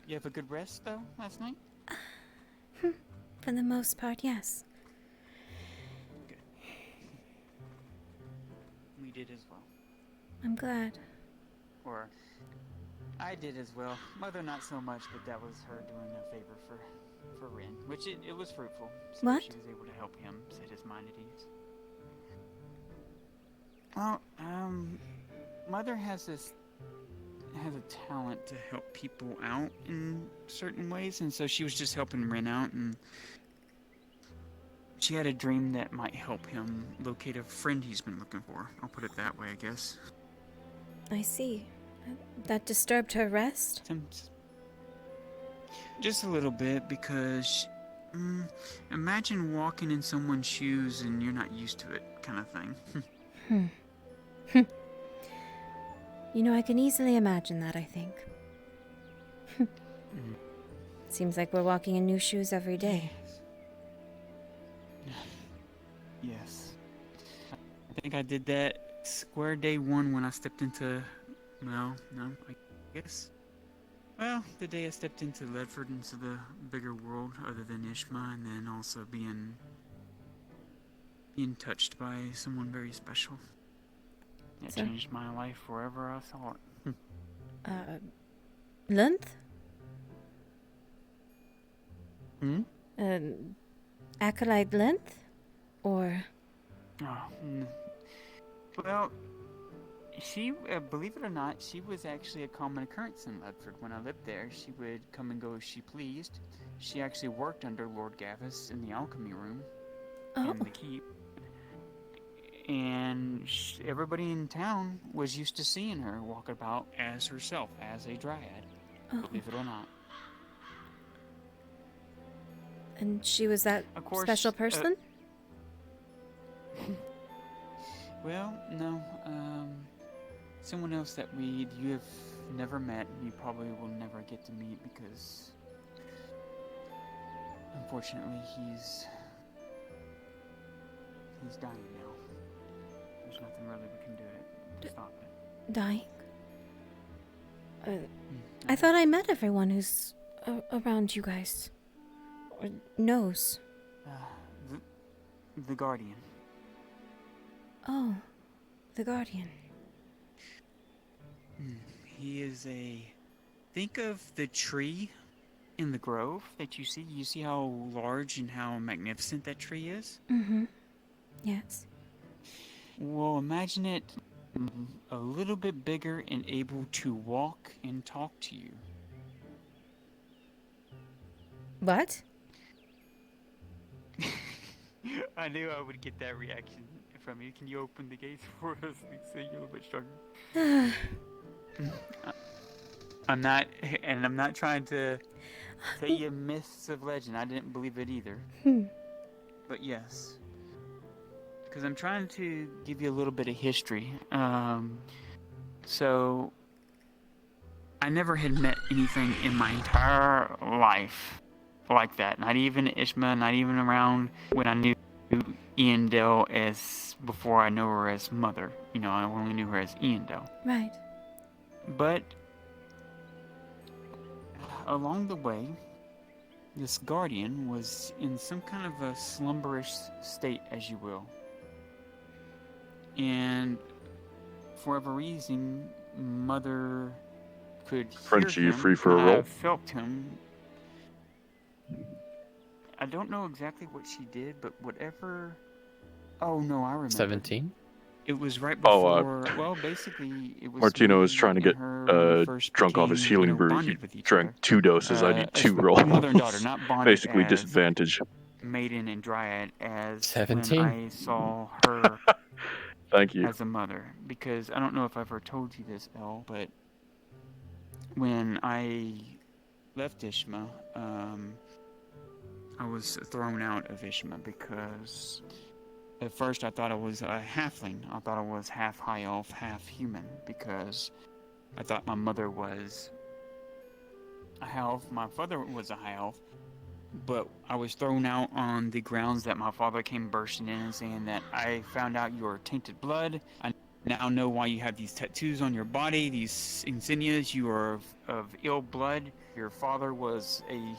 You have a good rest though last night? For the most part, yes. We did as well. I'm glad. Or I did as well. Mother not so much, but that was her doing a favor for Rin, which it was fruitful. So What? she was able to help him set his mind at ease. Well, Mother has a talent to help people out in certain ways, and so she was just helping Rin out, and she had a dream that might help him locate a friend he's been looking for. I'll put it that way, I guess. I see. That disturbed her rest? Just a little bit, because imagine walking in someone's shoes and you're not used to it, kind of thing. You know, I can easily imagine that, I think. Seems like we're walking in new shoes every day. Yes. I think I did that square day one when I stepped into... Well, no, I guess... Well, the day I stepped into Ledford, into the bigger world, other than Ishma, and then also being touched by someone very special. It changed my life wherever I saw it. Length? Hmm? Acolyte Length? Or... Well, she, believe it or not, she was actually a common occurrence in Ledford. When I lived there, she would come and go as she pleased. She actually worked under Lord Gavis in the alchemy room in the keep. And everybody in town was used to seeing her walk about as herself, as a dryad, believe it or not. And she was that special person? Well, no. Someone else that you have never met, you probably will never get to meet because, unfortunately, he's dying now. There's nothing really we can do to stop it. Dying? I thought I met everyone who's around you guys. Or knows. The Guardian. Oh, the Guardian. He is think of the tree in the grove that you see. You see how large and how magnificent that tree is? Mm-hmm. Yes. Well, imagine it a little bit bigger and able to walk and talk to you. What? I knew I would get that reaction from you. Can you open the gates for us and say you're a little bit stronger? I'm not trying to tell you myths of legend. I didn't believe it either. But yes. Because I'm trying to give you a little bit of history. So, I never had met anything in my entire life like that. Not even Ishma, not even around when I knew Iandel as before I know her as mother. You know, I only knew her as Iandel. Right. But along the way, this guardian was in some kind of a slumberish state, as you will. And for whatever reason, Mother could Frenchie, hear you him. free for a roll? I felt him. I don't know exactly what she did, but whatever... Oh, no, I remember. 17? It was right before... well, basically, it was... Martino was trying to get drunk off his healing brew. He drank 2 doses. I need 2 rolls. Mother and daughter, not bonded Basically as disadvantage. Maiden and Dryad as 17? when I saw her Thank you. as a mother. Because I don't know if I've ever told you this, Elle, but when I left Ishma, I was thrown out of Ishma because at first I thought I was a halfling. I thought I was half high elf, half human, because I thought my mother was a high elf, my father was a high elf, but I was thrown out on the grounds that my father came bursting in and saying that I found out you are tainted blood. I now know why you have these tattoos on your body, these insignias. You are of ill blood. Your father was a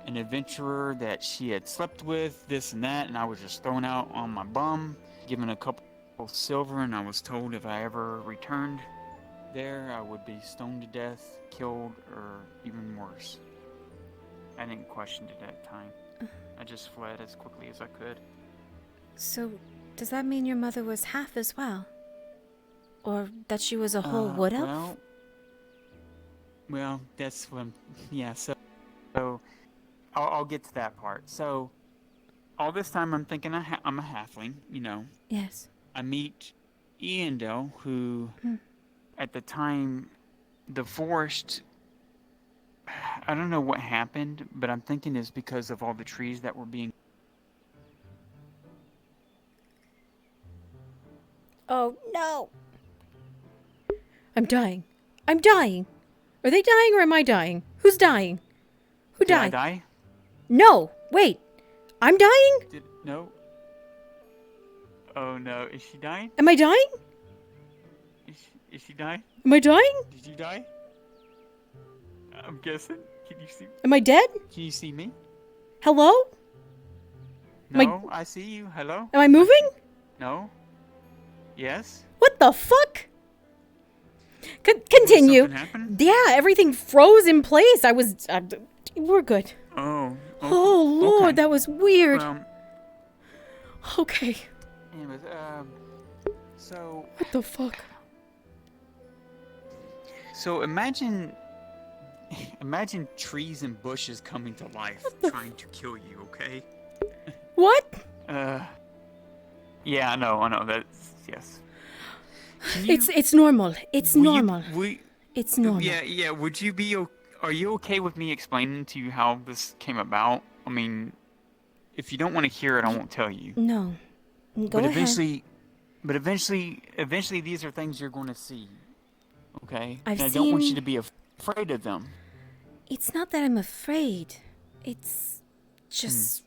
an adventurer that she had slept with, this and that, and I was just thrown out on my bum, given a couple silver, and I was told if I ever returned there, I would be stoned to death, killed, or even worse. I didn't question it at that time. I just fled as quickly as I could. So, does that mean your mother was half as well? Or that she was a whole wood elf? Well, that's when, yeah, so I'll get to that part. So, all this time I'm thinking I'm a halfling, you know. Yes. I meet Eondel, who, at the time, the forest, I don't know what happened, but I'm thinking it's because of all the trees that were being... Oh, no. I'm dying. I'm dying. Are they dying or am I dying? Who's dying? Who died? Did I die? No. Wait. I'm dying? No. Oh, no. Is she dying? Am I dying? Is she dying? Am I dying? Did you die? I'm guessing. Can you see? Am I dead? Can you see me? Hello? No, I see you. Hello? Am I moving? No. Yes? What the fuck? Continue. Something happened? Yeah, everything froze in place. We're good. Oh. Oh, Lord, okay. that was weird. Well, okay. anyways, so... What the fuck? So imagine trees and bushes coming to life, trying to kill you, okay? What? Yeah, I know, that's, yes. It's normal. It's normal. It's normal. Yeah, are you okay with me explaining to you how this came about? I mean, if you don't want to hear it, I won't tell you. No. Go ahead. But eventually these are things you're going to see. Okay? I don't want you to be afraid of them. It's not that I'm afraid. It's just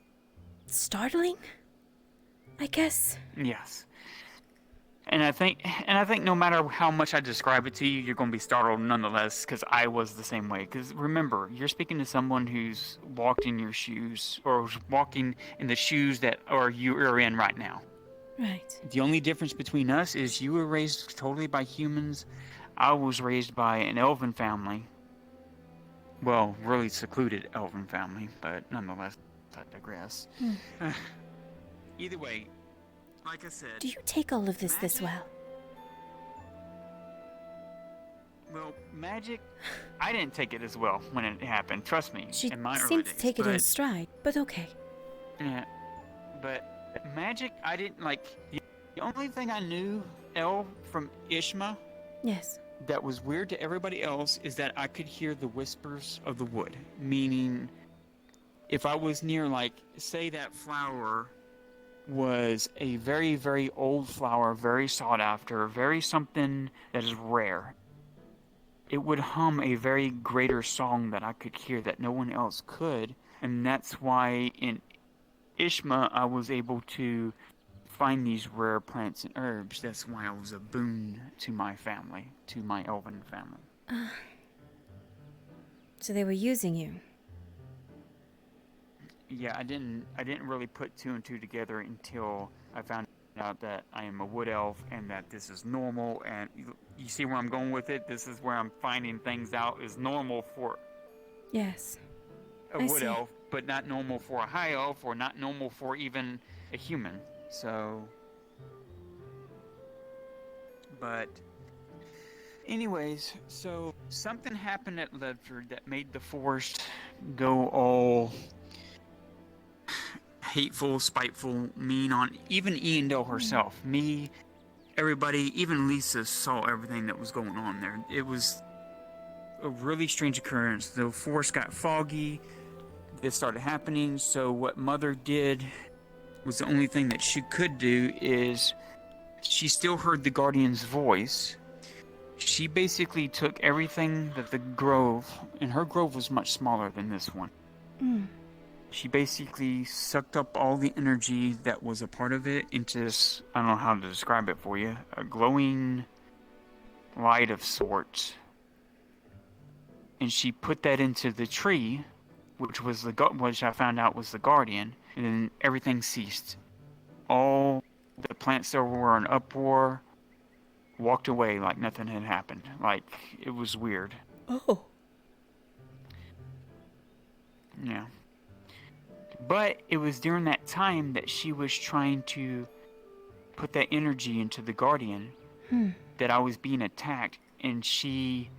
startling, I guess. Yes. And I think no matter how much I describe it to you, you're going to be startled nonetheless, because I was the same way. Because remember, you're speaking to someone who's walked in your shoes, or walking in the shoes that you are in right now. Right. The only difference between us is you were raised totally by humans. I was raised by an elven family. Well, really secluded elven family, but nonetheless, I digress. Either way, like I said... Do you take all of this well? Well, magic, I didn't take it as well when it happened. Trust me, She in my early seemed days, to take it in stride, but okay. Yeah, but magic, I didn't like... The only thing I knew, from Ishma... Yes. That was weird to everybody else is that I could hear the whispers of the wood. Meaning, if I was near, like, say that flower was a very, very old flower, very sought after, very something that is rare, it would hum a very greater song that I could hear that no one else could. And that's why in Ishma I was able to find these rare plants and herbs. That's why I was a boon to my family, to my elven family. So they were using you. Yeah, I didn't really put two and two together until I found out that I am a wood elf and that this is normal. And you see where I'm going with it? This is where I'm finding things out is normal for Yes. a wood elf, but not normal for a high elf, or not normal for even a human. So, but anyways, so something happened at Ledford that made the forest go all hateful, spiteful, mean on even Eondel herself. Me, everybody, even Lisa saw everything that was going on there. It was a really strange occurrence. The forest got foggy. This started happening. So what Mother did was the only thing that she could do is she still heard the Guardian's voice. She basically took everything that the grove, and her grove was much smaller than this one. She basically sucked up all the energy that was a part of it into this, I don't know how to describe it for you, a glowing light of sorts. And she put that into the tree which I found out was the Guardian, and then everything ceased. All the plants that were in uproar walked away like nothing had happened. Like, it was weird. Oh. Yeah. But it was during that time that she was trying to put that energy into the Guardian that I was being attacked, and she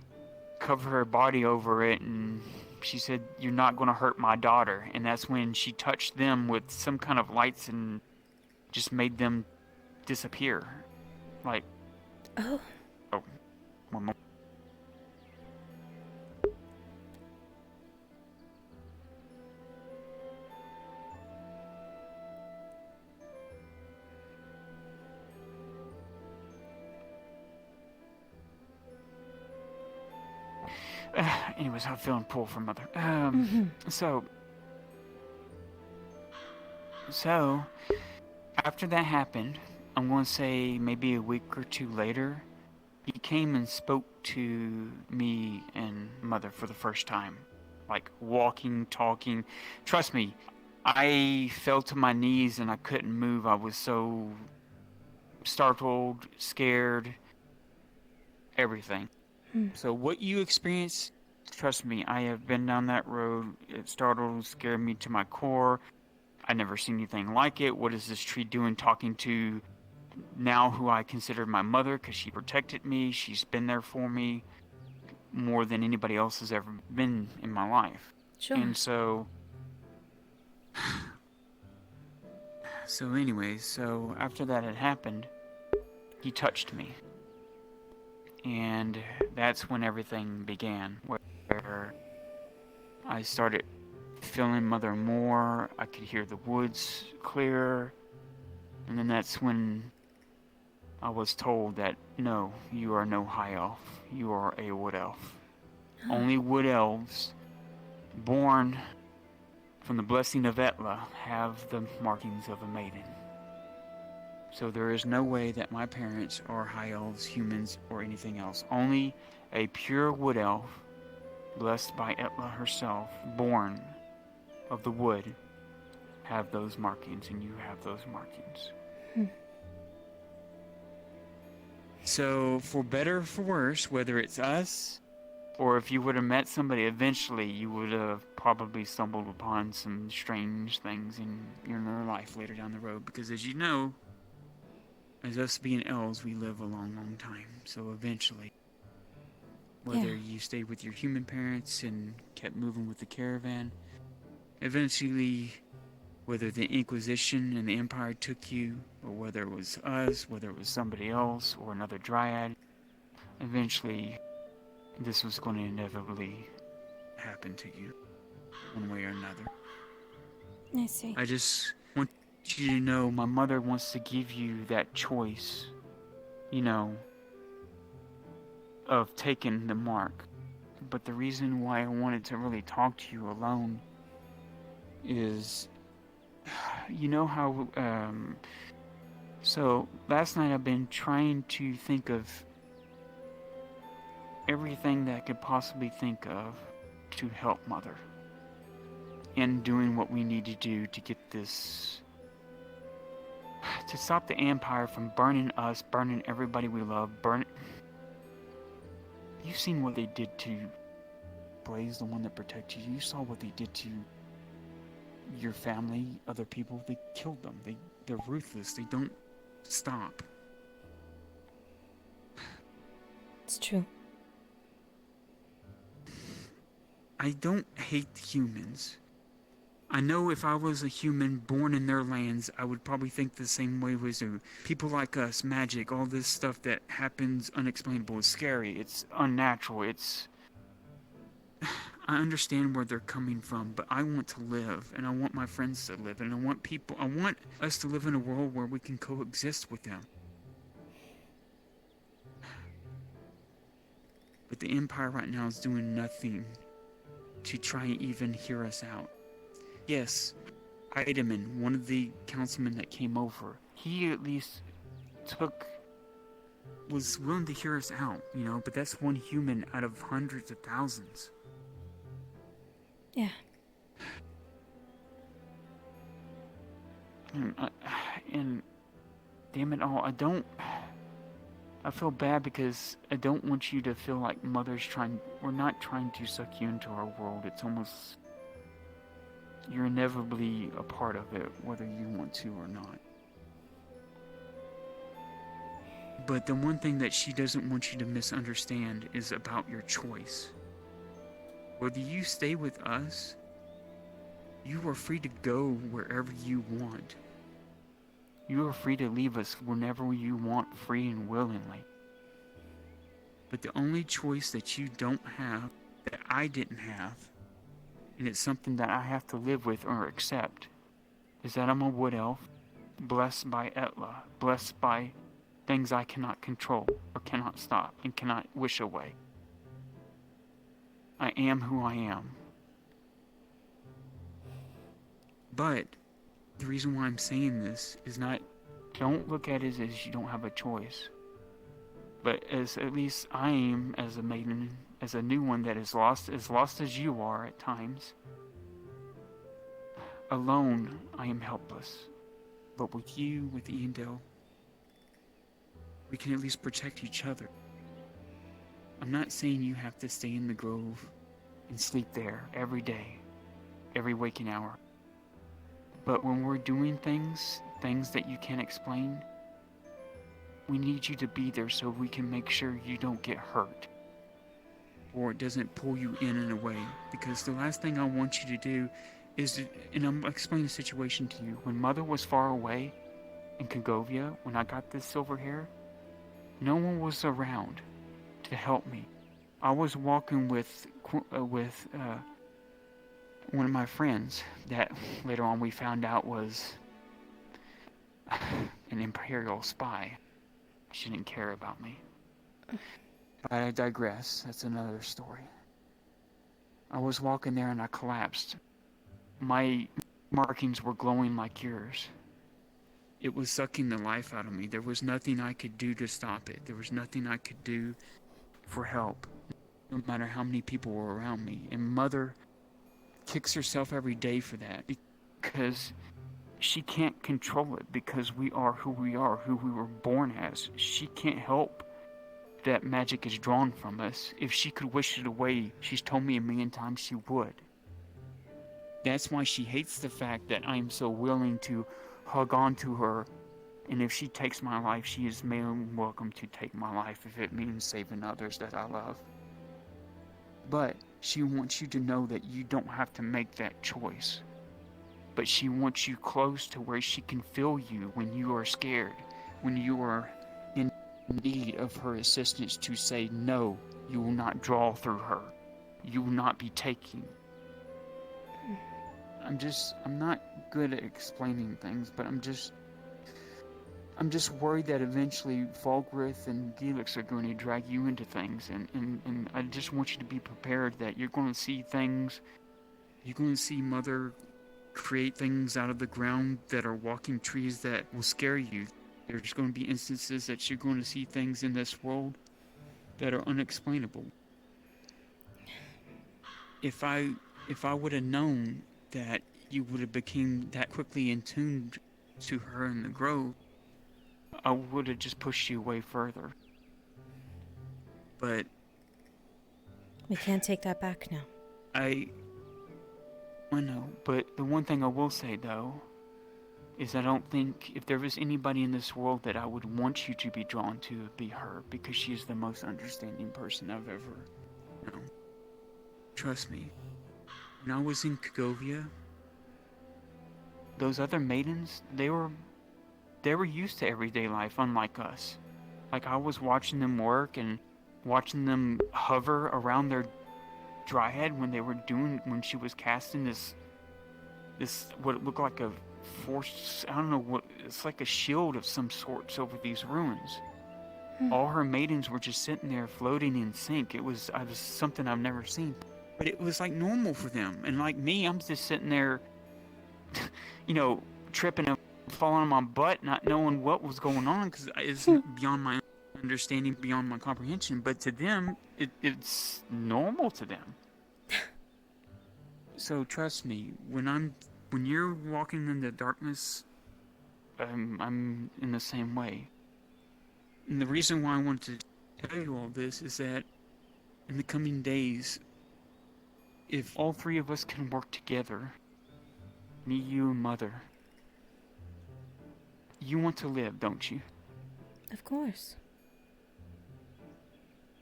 covered her body over it, and she said, "You're not going to hurt my daughter." And that's when she touched them with some kind of lights and just made them disappear. Like, oh, one more. Anyways, I'm feeling pulled from Mother. So after that happened, I'm going to say maybe a week or two later, he came and spoke to me and Mother for the first time. Like, walking, talking. Trust me, I fell to my knees and I couldn't move. I was so startled, scared, everything. So what you experienced, trust me, I have been down that road. It startled, scared me to my core. I never seen anything like it. What is this tree doing talking to now who I consider my mother, because she protected me. She's been there for me more than anybody else has ever been in my life. Sure. And so anyways, so after that had happened, he touched me. And that's when everything began, where I started feeling Mother more. I could hear the woods clearer. And then that's when I was told that, no, you are no high elf. You are a wood elf. Only wood elves born from the blessing of Etla have the markings of a maiden. So there is no way that my parents are high elves, humans, or anything else. Only a pure wood elf, blessed by Etla herself, born of the wood, have those markings, and you have those markings. So, for better or for worse, whether it's us, or if you would have met somebody eventually, you would have probably stumbled upon some strange things in your life later down the road. Because as you know, as us being elves, we live a long, long time. So eventually, whether you stayed with your human parents and kept moving with the caravan, eventually, whether the Inquisition and the Empire took you, or whether it was us, whether it was somebody else, or another dryad, eventually, this was going to inevitably happen to you, one way or another. I see. I just want you to know my mother wants to give you that choice, you know, of taking the mark. But the reason why I wanted to really talk to you alone is, you know how, so last night I've been trying to think of everything that I could possibly think of to help Mother in doing what we need to do to get this, to stop the Empire from burning us, burning everybody we love, You've seen what they did to Blaze, the one that protected you. You saw what they did to your family, other people. They killed them. They're ruthless. They don't stop. It's true. I don't hate humans. I know if I was a human born in their lands, I would probably think the same way as you. People like us, magic, all this stuff that happens unexplainable. It's scary. It's unnatural. I understand where they're coming from, but I want to live, and I want my friends to live, and I want us to live in a world where we can coexist with them. But the Empire right now is doing nothing to try and even hear us out. Yes, Eidemann, one of the councilmen that came over, he at least was willing to hear us out, you know, but that's one human out of hundreds of thousands. Yeah. And damn it all, I feel bad because I don't want you to feel like we're not trying to suck you into our world. It's almost, you're inevitably a part of it, whether you want to or not. But the one thing that she doesn't want you to misunderstand is about your choice. Whether you stay with us, you are free to go wherever you want. You are free to leave us whenever you want, free and willingly. But the only choice that you don't have, that I didn't have, and it's something that I have to live with or accept, is that I'm a wood elf, blessed by Etla, blessed by things I cannot control or cannot stop and cannot wish away. I am who I am. But the reason why I'm saying this is not, don't look at it as you don't have a choice. But as at least I am as a maiden, as a new one that is lost as you are at times. Alone, I am helpless. But with you, with Eondale, we can at least protect each other. I'm not saying you have to stay in the grove and sleep there every day, every waking hour. But when we're doing things that you can't explain, we need you to be there so we can make sure you don't get hurt. Or it doesn't pull you in a way. Because the last thing I want you to do is, and I'm explaining the situation to you, when Mother was far away in Kagovia, when I got this silver hair, no one was around to help me. I was walking with one of my friends that later on we found out was an Imperial spy. She didn't care about me. But I digress. That's another story. I was walking there and I collapsed. My markings were glowing like yours. It was sucking the life out of me. There was nothing I could do to stop it. There was nothing I could do for help, no matter how many people were around me. And Mother kicks herself every day for that because she can't control it, because we are, who we were born as. She can't help that magic is drawn from us. If she could wish it away, she's told me a million times she would. That's why she hates the fact that I am so willing to hug on to her, and if she takes my life, she is more than welcome to take my life if it means saving others that I love. But she wants you to know that you don't have to make that choice. But she wants you close to where she can feel you when you are scared, when you are in need of her assistance, to say, no, you will not draw through her. You will not be taking. I'm not good at explaining things, but I'm just worried that eventually Falgrith and Gelix are going to drag you into things, and I just want you to be prepared that you're going to see things, you're going to see Mother create things out of the ground that are walking trees that will scare you. There's going to be instances that you're going to see things in this world that are unexplainable. If I would have known that you would have become that quickly in tune to her in the grove, I would have just pushed you away further. But we can't take that back now. I know, but the one thing I will say though is I don't think if there was anybody in this world that I would want you to be drawn to, it'd be her, because she is the most understanding person I've ever known. Trust me. When I was in Kagovia, those other maidens, they were used to everyday life, unlike us. Like, I was watching them work and watching them hover around their dryad when she was casting this what looked like a force, I don't know what, it's like a shield of some sorts over these ruins. All her maidens were just sitting there floating in sync. It was something I've never seen. But it was like normal for them. And like me, I'm just sitting there, tripping and falling on my butt, not knowing what was going on, because it's beyond my understanding, beyond my comprehension. But to them, it's normal to them. So trust me, when you're walking in the darkness I'm in the same way. And the reason why I wanted to tell you all this is that in the coming days, if all three of us can work together, me, you, and Mother, you want to live, don't you? Of course.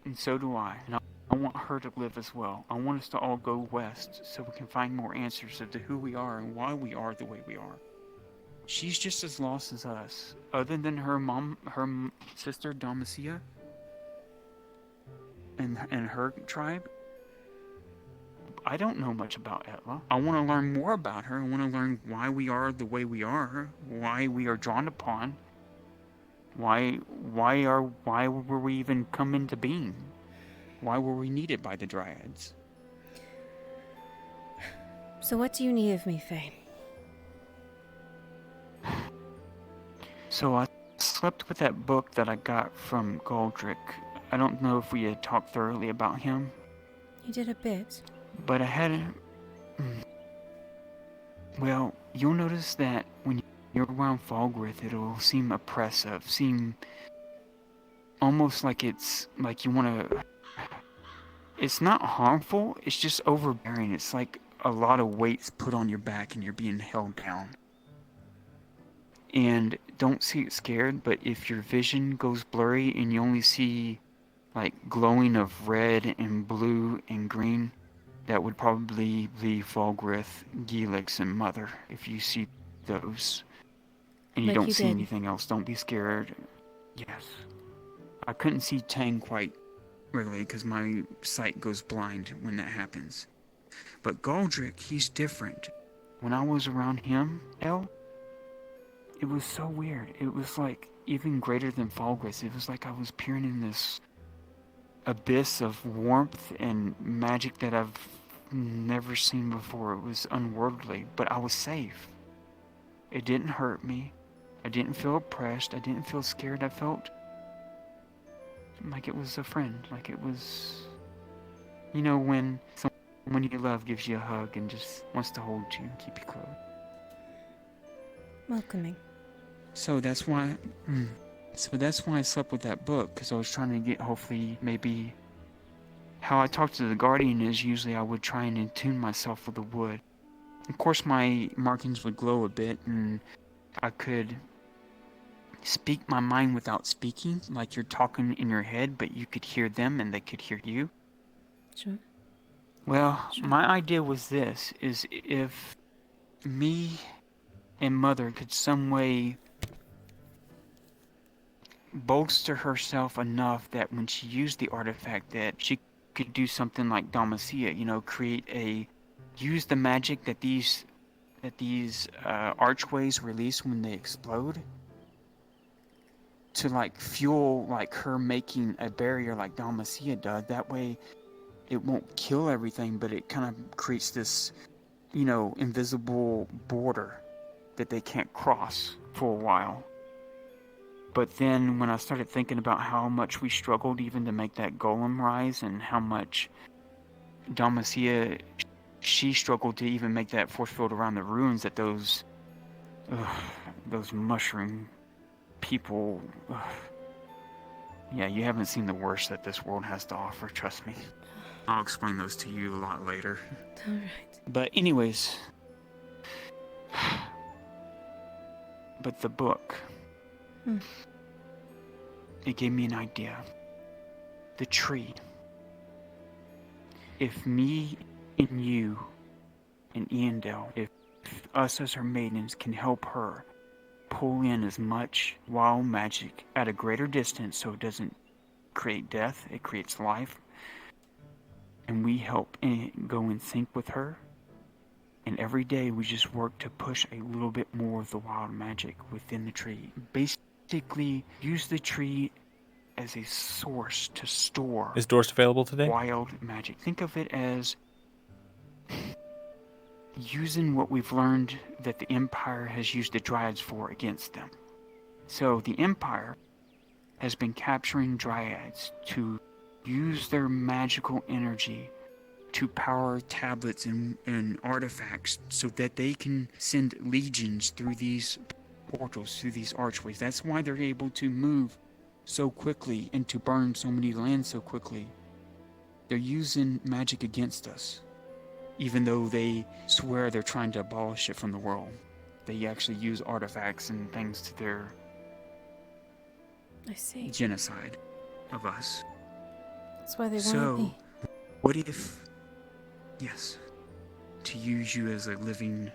And so do I. And I want her to live as well. I want us to all go west so we can find more answers as to who we are and why we are the way we are. She's just as lost as us. Other than her sister Damacia and her tribe, I don't know much about Etla. I want to learn more about her. I want to learn why we are the way we are, why we are drawn upon, why were we even come into being? Why were we needed by the Dryads? So what do you need of me, Faye? So I slept with that book that I got from Goldrick. I don't know if we had talked thoroughly about him. You did a bit. But I had... Well, you'll notice that when you're around Falgrith, it'll seem oppressive, seem almost like it's like you want to... It's not harmful, it's just overbearing. It's like a lot of weight's put on your back and you're being held down. And don't see it scared, but if your vision goes blurry and you only see like glowing of red and blue and green, that would probably be Falgrith, Gilix, and Mother. If you see those and you don't see anything else, don't be scared. Yes. I couldn't see Tang quite regularly because my sight goes blind when that happens. But Goldrick, he's different. When I was around him, it was so weird. It was like even greater than Falgrith. It was like I was peering in this abyss of warmth and magic that I've never seen before. It was unworldly, but I was safe. It didn't hurt me. I didn't feel oppressed. I didn't feel scared. I felt like it was a friend. Like it was, you know, when someone you love gives you a hug and just wants to hold you and keep you close. Welcoming. So that's why I slept with that book, because I was trying to get, hopefully, maybe... How I talk to the Guardian is usually I would try and attune myself with the wood. Of course, my markings would glow a bit, and I could speak my mind without speaking, like you're talking in your head, but you could hear them and they could hear you. Sure. Well, my idea was this, is if me and Mother could some way bolster herself enough that when she used the artifact that she could do something like Damacia, you know, use the magic that these archways release when they explode to like fuel like her making a barrier like Damacia does. That way it won't kill everything, but it kind of creates this, you know, invisible border that they can't cross for a while. But then when I started thinking about how much we struggled even to make that golem rise, and how much Damacia, she struggled to even make that force field around the ruins, that those mushroom people, yeah, you haven't seen the worst that this world has to offer, trust me. I'll explain those to you a lot later. Alright. But anyways, but the book, it gave me an idea. The tree. If me and you and Iandel, if us as her maidens can help her pull in as much wild magic at a greater distance so it doesn't create death, it creates life, and we help go in sync with her, and every day we just work to push a little bit more of the wild magic within the tree. Basically, use the tree as a source to store. Is Dorst available today? Wild magic. Think of it as using what we've learned that the Empire has used the Dryads for against them. So the Empire has been capturing Dryads to use their magical energy to power tablets and artifacts so that they can send legions through these portals through these archways. That's why they're able to move so quickly and to burn so many lands so quickly. They're using magic against us, even though they swear they're trying to abolish it from the world. They actually use artifacts and things to their I see. genocide of us. That's why they So, wanted me. what if, yes, to use you as a living,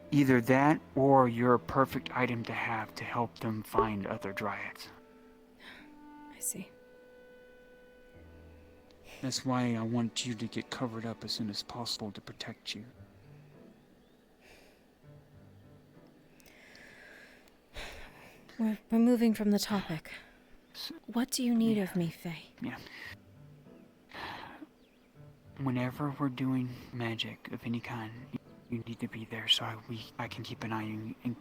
either that or you're a perfect item to have to help them find other dryads. I see. That's why I want you to get covered up as soon as possible to protect you. We're moving from the topic. What do you need of me, Faye? Yeah. Whenever we're doing magic of any kind, you need to be there so I can keep an eye on you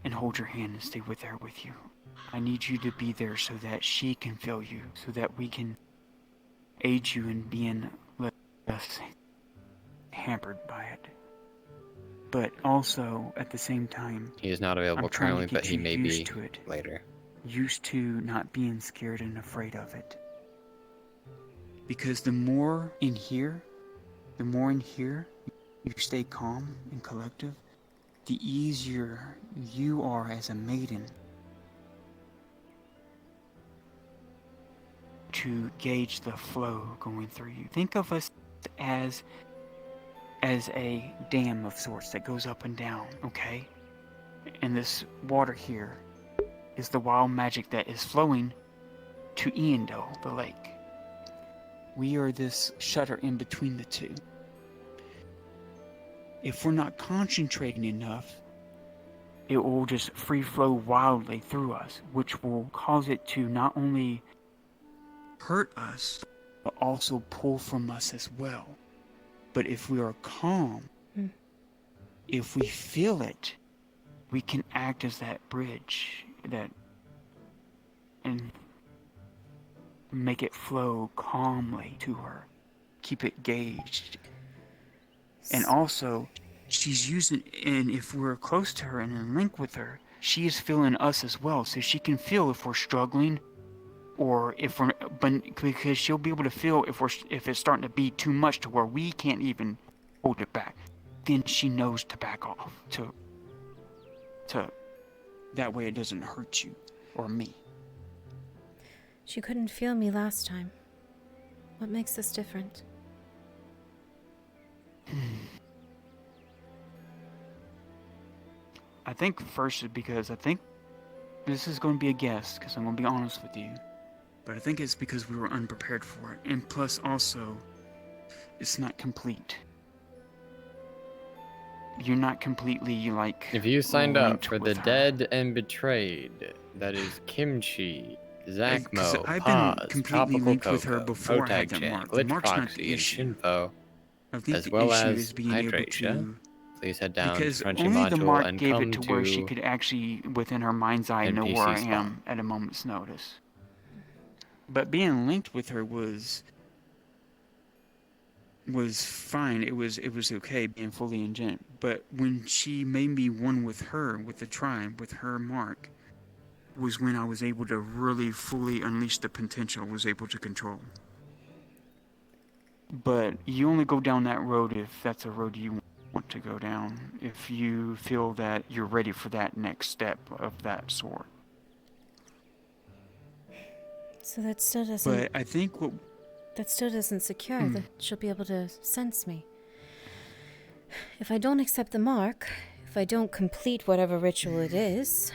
and hold your hand and stay with you. I need you to be there so that she can feel you, so that we can aid you in being less hampered by it. But also, at the same time, He is not available I'm trying currently, to but get he you may used be to it. later. Used to not being scared and afraid of it. Because the more in here you stay calm and collective, the easier you are as a maiden to gauge the flow going through you. Think of us as a dam of sorts that goes up and down, okay? And this water here is the wild magic that is flowing to Eondel, the lake. We are this shutter in between the two. If we're not concentrating enough, it will just free flow wildly through us, which will cause it to not only hurt us, but also pull from us as well. But if we are calm, if we feel it, we can act as that bridge, and make it flow calmly to her. Keep it gauged. And also, she's using, and if we're close to her and in link with her, she is feeling us as well, so she can feel if we're struggling, or if we're, but because she'll be able to feel if it's starting to be too much to where we can't even hold it back. Then she knows to back off, to that way it doesn't hurt you or me. She couldn't feel me last time. What makes this different? I think first is because I think this is going to be a guess, because I'm going to be honest with you. But I think it's because we were unprepared for it. And plus also, it's not complete. You're not completely, like... If you signed up for the with her. Dead and Betrayed, that is Kimchi, 'Cause Zacmo, I've been Paz, completely Tropical linked with her Cocoa, before I had that Otag mark. Glitch The mark's not Proxy, the and issue. Shinpo, I think as the well issue as is being able Hydratia. to... Please head down Because to Crunchy only the Module mark and gave come it to where she to could actually, within her mind's eye, know NPC where I spawn. am at a moment's notice. But being linked with her was fine. It was okay being fully in gen. But when she made me one with her, with the tribe, with her mark, was when I was able to really fully unleash the potential I was able to control. But you only go down that road if that's a road you want to go down, if you feel that you're ready for that next step of that sort. So that still doesn't... But I think what... That still doesn't secure that she'll be able to sense me. If I don't accept the mark, if I don't complete whatever ritual it is,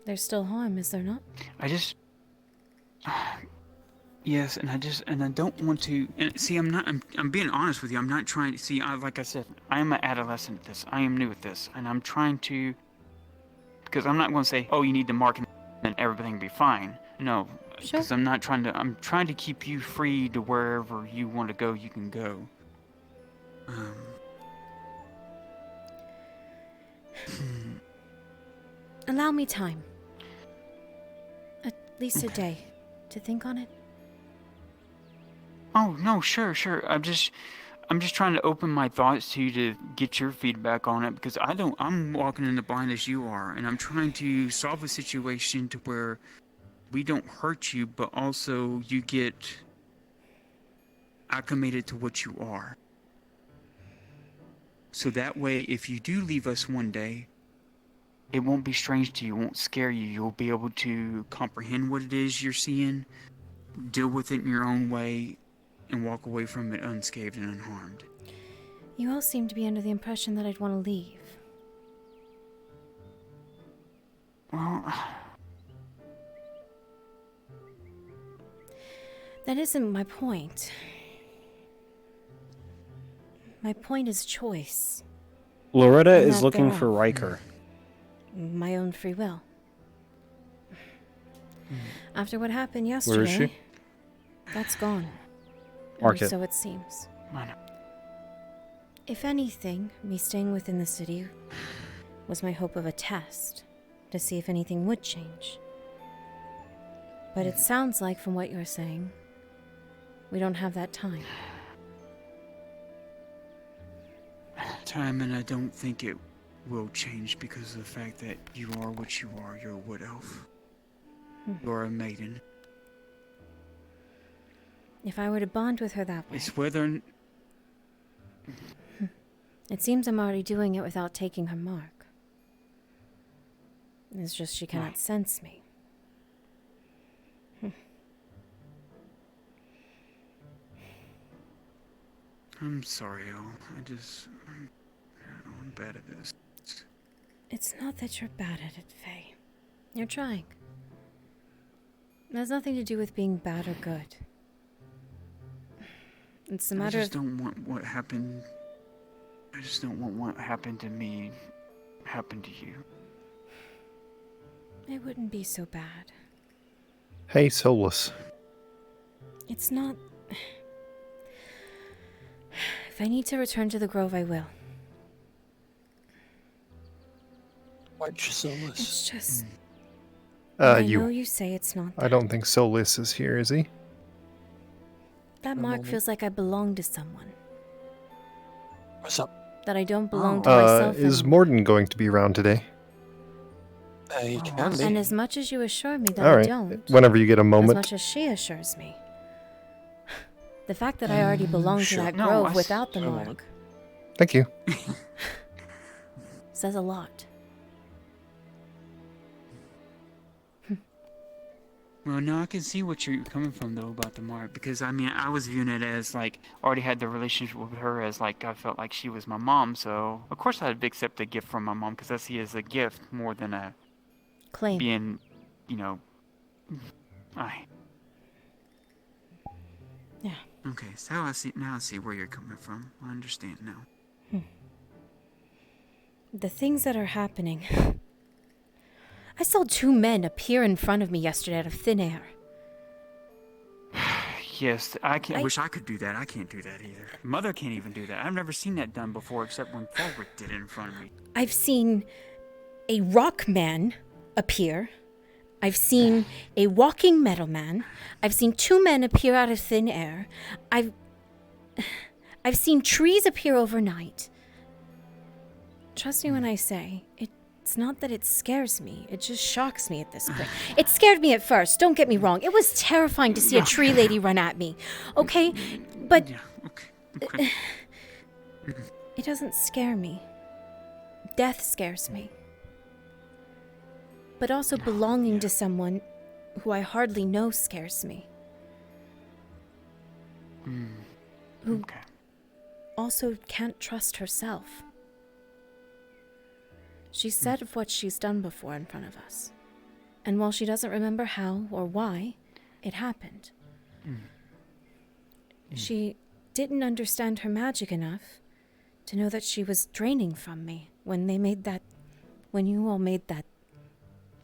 there's still harm, is there not? I just... Yes, and I don't want to... And see, I'm being honest with you. I'm not trying to... See, like I said, I am an adolescent at this. I am new at this. And I'm trying to... Because I'm not going to say, oh, you need the mark and then everything will be fine. No, because I'm not trying to... I'm trying to keep you free to wherever you want to go, you can go. Allow me time. At least a day to think on it. Oh, no, sure. I'm I'm just trying to open my thoughts to you to get your feedback on it, because I'm walking in the blind as you are, and I'm trying to solve a situation to where we don't hurt you, but also you get acclimated to what you are. So that way, if you do leave us one day, it won't be strange to you, it won't scare you. You'll be able to comprehend what it is you're seeing, deal with it in your own way, and walk away from it unscathed and unharmed. You all seem to be under the impression that I'd want to leave. Well, that isn't my point. My point is choice. Loretta And is not looking thereof. for Riker. My own free will. After what happened yesterday, Where is she? that's gone. Mark Or it. so it seems. I know. If anything, me staying within the city was my hope of a test to see if anything would change. But it sounds like, from what you're saying, we don't have that time. Time, and I don't think it will change because of the fact that you are what you are. You're a wood elf. You're a maiden. If I were to bond with her that way, It's whether... it seems I'm already doing it without taking her mark. It's just she cannot sense me. I'm sorry, El. I'm bad at this. It's not that you're bad at it, Faye. You're trying. It has nothing to do with being bad or good. It's a matter I just of... don't want what happened... I just don't want what happened to me happen to you. It wouldn't be so bad. Hey, Solus. It's not... If I need to return to the Grove, I will. Watch Solus. It's just... I you. know you say it's not I don't think Solus is here, is he? that mark feels like I belong to someone. What's up? That I don't belong to myself Is anymore. Morden going to be around today? He can be. And as much as you assure me that All I right. don't, Whenever you get a as moment. much as she assures me, the fact that I already belong to Sure. that No, grove I without the still mark Thank you. says a lot. Well, no, I can see what you're coming from, though, about the mark. Because, I mean, I was viewing it as, like, already had the relationship with her as, like, I felt like she was my mom. So, of course, I'd accept a gift from my mom because I see it as a gift more than a... Claim. Being, you know... Yeah. Okay, so I see where you're coming from. I understand now. The things that are happening. I saw two men appear in front of me yesterday out of thin air. Yes, I wish I could do that. I can't do that either. Mother can't even do that. I've never seen that done before except when Fulric did it in front of me. I've seen a rock man appear. I've seen a walking metal man. I've seen two men appear out of thin air. I've seen trees appear overnight. Trust me when I say, it's not that it scares me. It just shocks me at this point. It scared me at first, don't get me wrong. It was terrifying to see a tree lady run at me. Okay? But... It doesn't scare me. Death scares me. But also belonging to someone who I hardly know scares me. Who also can't trust herself. She said of what she's done before in front of us. And while she doesn't remember how or why, it happened. She didn't understand her magic enough to know that she was draining from me when you all made that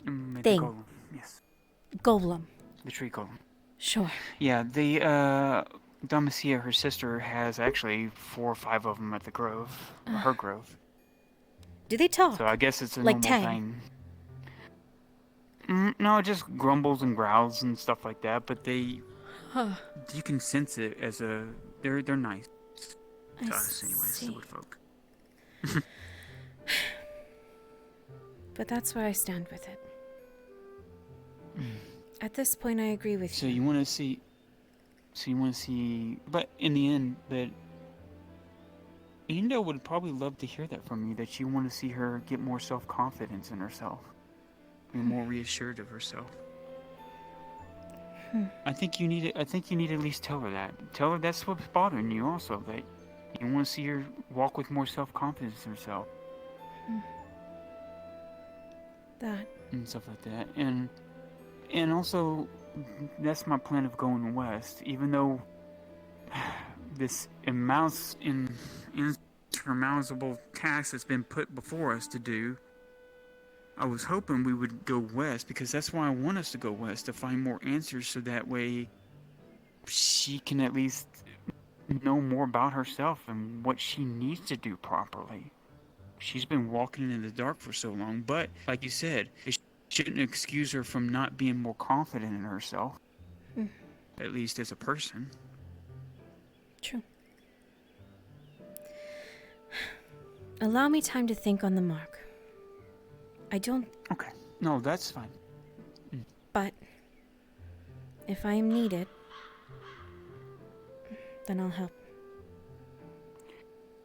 Made the thing. golem, yes. Golem. The tree golem. Sure. Yeah, the Damacia, her sister, has actually 4 or 5 of them at the grove, her grove. Do they talk? So I guess it's a like normal Tang? thing. No, it just grumbles and growls and stuff like that. But they, you can sense it as a they're nice. To us, anyways, the wood folk. But that's where I stand with it. At this point, I agree with So you. you want to see... But in the end, that... Indo would probably love to hear that from you, that you want to see her get more self-confidence in herself. Be more reassured of herself. I think you need to at least tell her that. Tell her that's what's bothering you also, that you want to see her walk with more self-confidence in herself. That. And stuff like that. And also, that's my plan of going west, even though this insurmountable task that's been put before us to do. I was hoping we would go west, because that's why I want us to go west, to find more answers, so that way she can at least know more about herself and what she needs to do properly. She's been walking in the dark for so long, but like you said, it shouldn't excuse her from not being more confident in herself, at least as a person. True. Allow me time to think on the mark. I don't... Okay. No, that's fine. But if I am needed, then I'll help.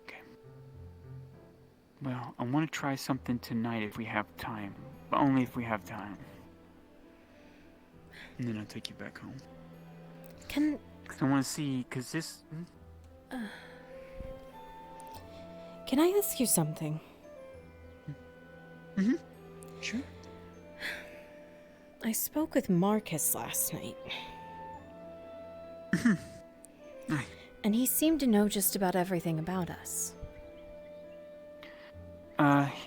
Okay. Well, I want to try something tonight if we have time. But only if we have time. And then I'll take you back home. Can... Cause I want to see, because this... Can I ask you something? Sure. I spoke with Marcus last night. And he seemed to know just about everything about us.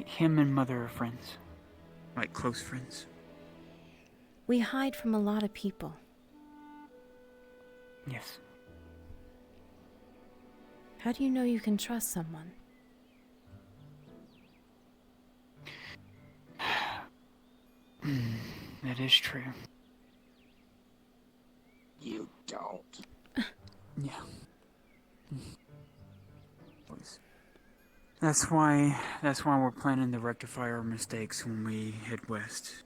Him and Mother are friends. Like close friends. We hide from a lot of people. Yes. How do you know you can trust someone? That is true. You don't. Yeah. Please. That's why we're planning to rectify our mistakes when we head west.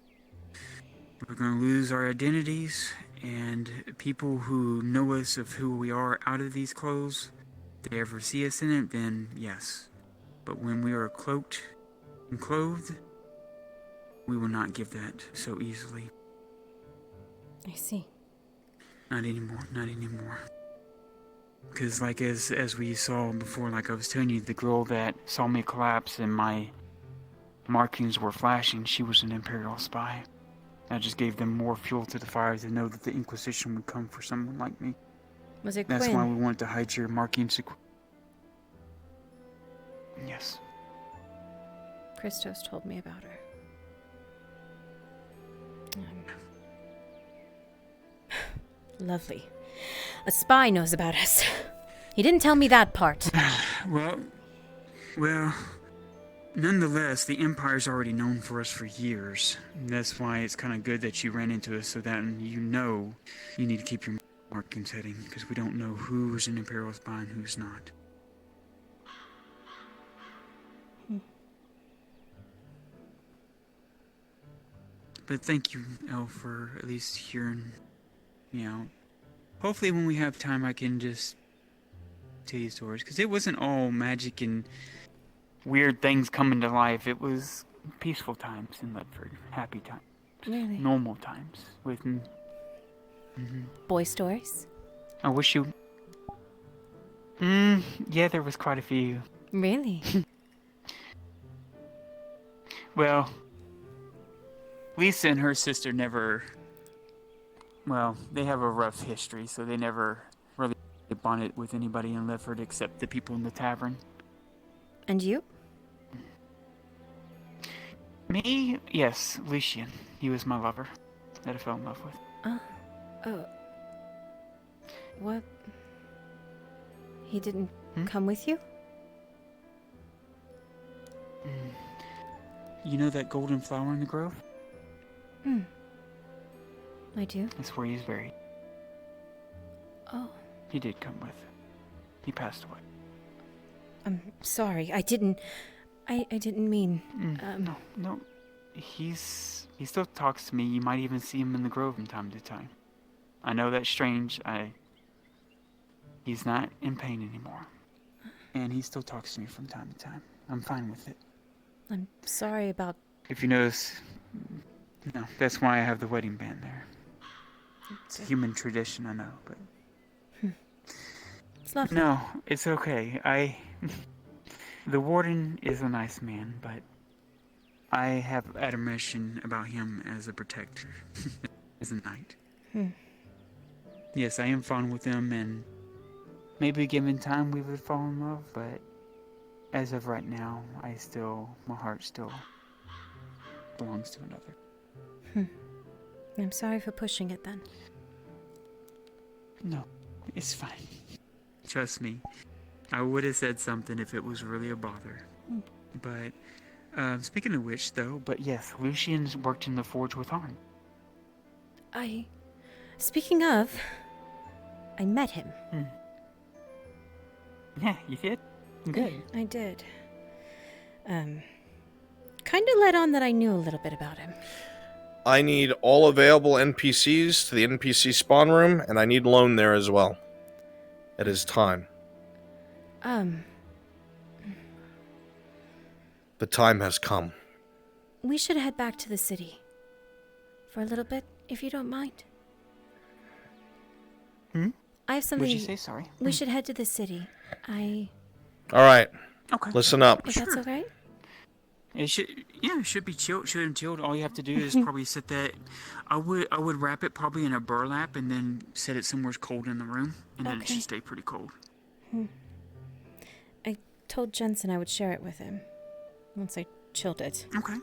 We're gonna lose our identities, and people who know us of who we are out of these clothes, if they ever see us in it, then yes. But when we are cloaked and clothed, we will not give that so easily. I see. Not anymore, not anymore. Because like as we saw before, like I was telling you, the girl that saw me collapse and my markings were flashing, she was an Imperial spy. That just gave them more fuel to the fire to know that the Inquisition would come for someone like me. Was it That's Quinn? why we wanted to hide your markings. Yes. Christos told me about her. Lovely. A spy knows about us. He didn't tell me that part. Well, nonetheless, the Empire's already known for us for years. And that's why it's kind of good that you ran into us, so that you know you need to keep your markings heading, because we don't know who's an Imperial spy and who's not. But thank you, Elle, for at least hearing me out. Hopefully when we have time I can just tell you stories, because it wasn't all magic and weird things coming to life. It was peaceful times in Ledford, happy times, Really? normal times with... Boy stories? I wish you... yeah, there was quite a few. Really? Well, Lisa and her sister never... Well, they have a rough history, so they never really bonded with anybody in Ledford except the people in the tavern. And you? Me? Yes, Lucian. He was my lover that I fell in love with. Oh. What? He didn't come with you? You know that golden flower in the grove? I do. That's where he's buried. Oh. He did come with. He passed away. I'm sorry. I didn't mean. No. He still talks to me. You might even see him in the grove from time to time. I know that's strange. He's not in pain anymore. And he still talks to me from time to time. I'm fine with it. I'm sorry about. If you notice, that's why I have the wedding band there. It's a human tradition, I know, but... It's not. No, it's okay. The warden is a nice man, but I have admiration about him as a protector, as a knight. Yes, I am fond with him, and maybe given time we would fall in love, but as of right now, my heart still belongs to another. I'm sorry for pushing it then. No, it's fine. Trust me, I would have said something if it was really a bother. But, speaking of which, though, yes, Lucian's worked in the forge with Arn. Speaking of, I met him. Yeah, you did? Good. I did. Kind of let on that I knew a little bit about him. I need all available NPCs to the NPC spawn room, and I need Lone there as well. It is time. The time has come. We should head back to the city. For a little bit, if you don't mind. I have something... What'd you say? Sorry. We should head to the city. Alright. Okay. Listen up. If that's alright? It should be chilled. Chilled. All you have to do is probably set that. I would wrap it probably in a burlap and then set it somewhere cold in the room, and then it should stay pretty cold. I told Jensen I would share it with him once I chilled it. Okay.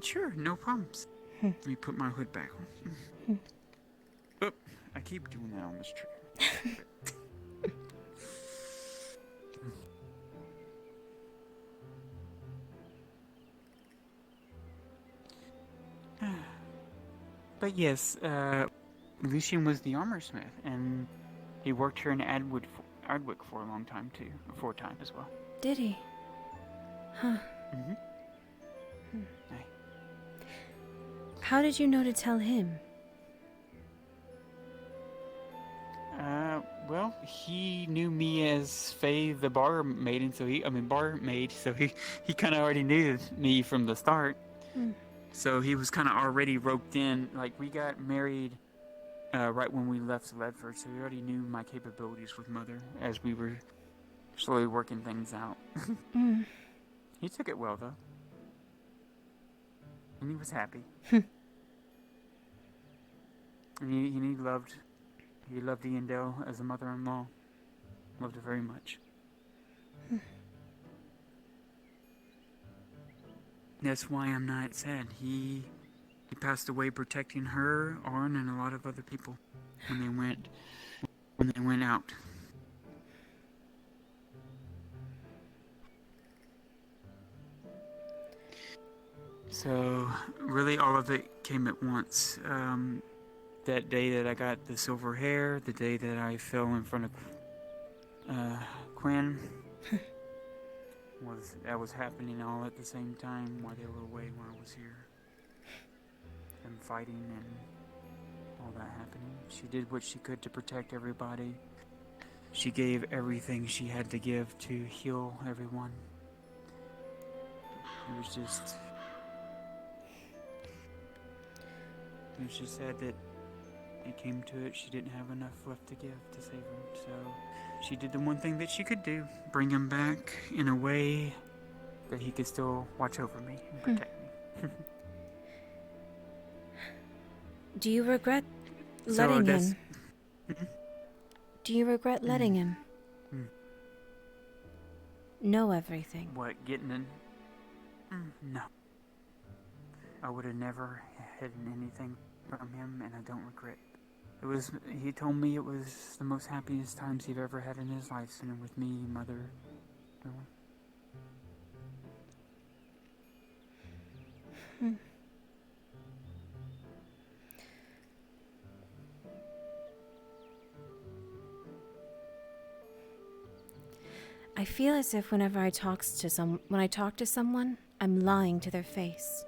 Sure, no problems. Let me put my hood back on. Oh, I keep doing that on this trigger. But yes, Lucian was the armor smith, and he worked here in Ardwick for a long time too, for a time as well. Did he? Huh. How did you know to tell him? Well, he knew me as Faye the barmaid, and so he kind of already knew me from the start. So he was kind of already roped in. Like, we got married right when we left Ledford, so he already knew my capabilities with Mother as we were slowly working things out. He took it well, though. And he was happy. And he loved Iandel as a mother-in-law. Loved her very much. That's why I'm not sad. He passed away protecting her, Arn, and a lot of other people when they went out. So really, all of it came at once. That day that I got the silver hair, the day that I fell in front of Quinn. That was happening all at the same time while they were away when I was here. Them fighting and all that happening. She did what she could to protect everybody. She gave everything she had to give to heal everyone. It was just sad that it came to it. She didn't have enough left to give to save him, so she did the one thing that she could do, bring him back in a way that he could still watch over me and protect me. Do you regret letting him? Do you regret letting him know everything? What, getting in? No. I would have never hidden anything from him, and I don't regret. He told me it was the most happiest times he'd ever had in his life, spending with me, Mother, everyone. I feel as if whenever I talk to someone, I'm lying to their face.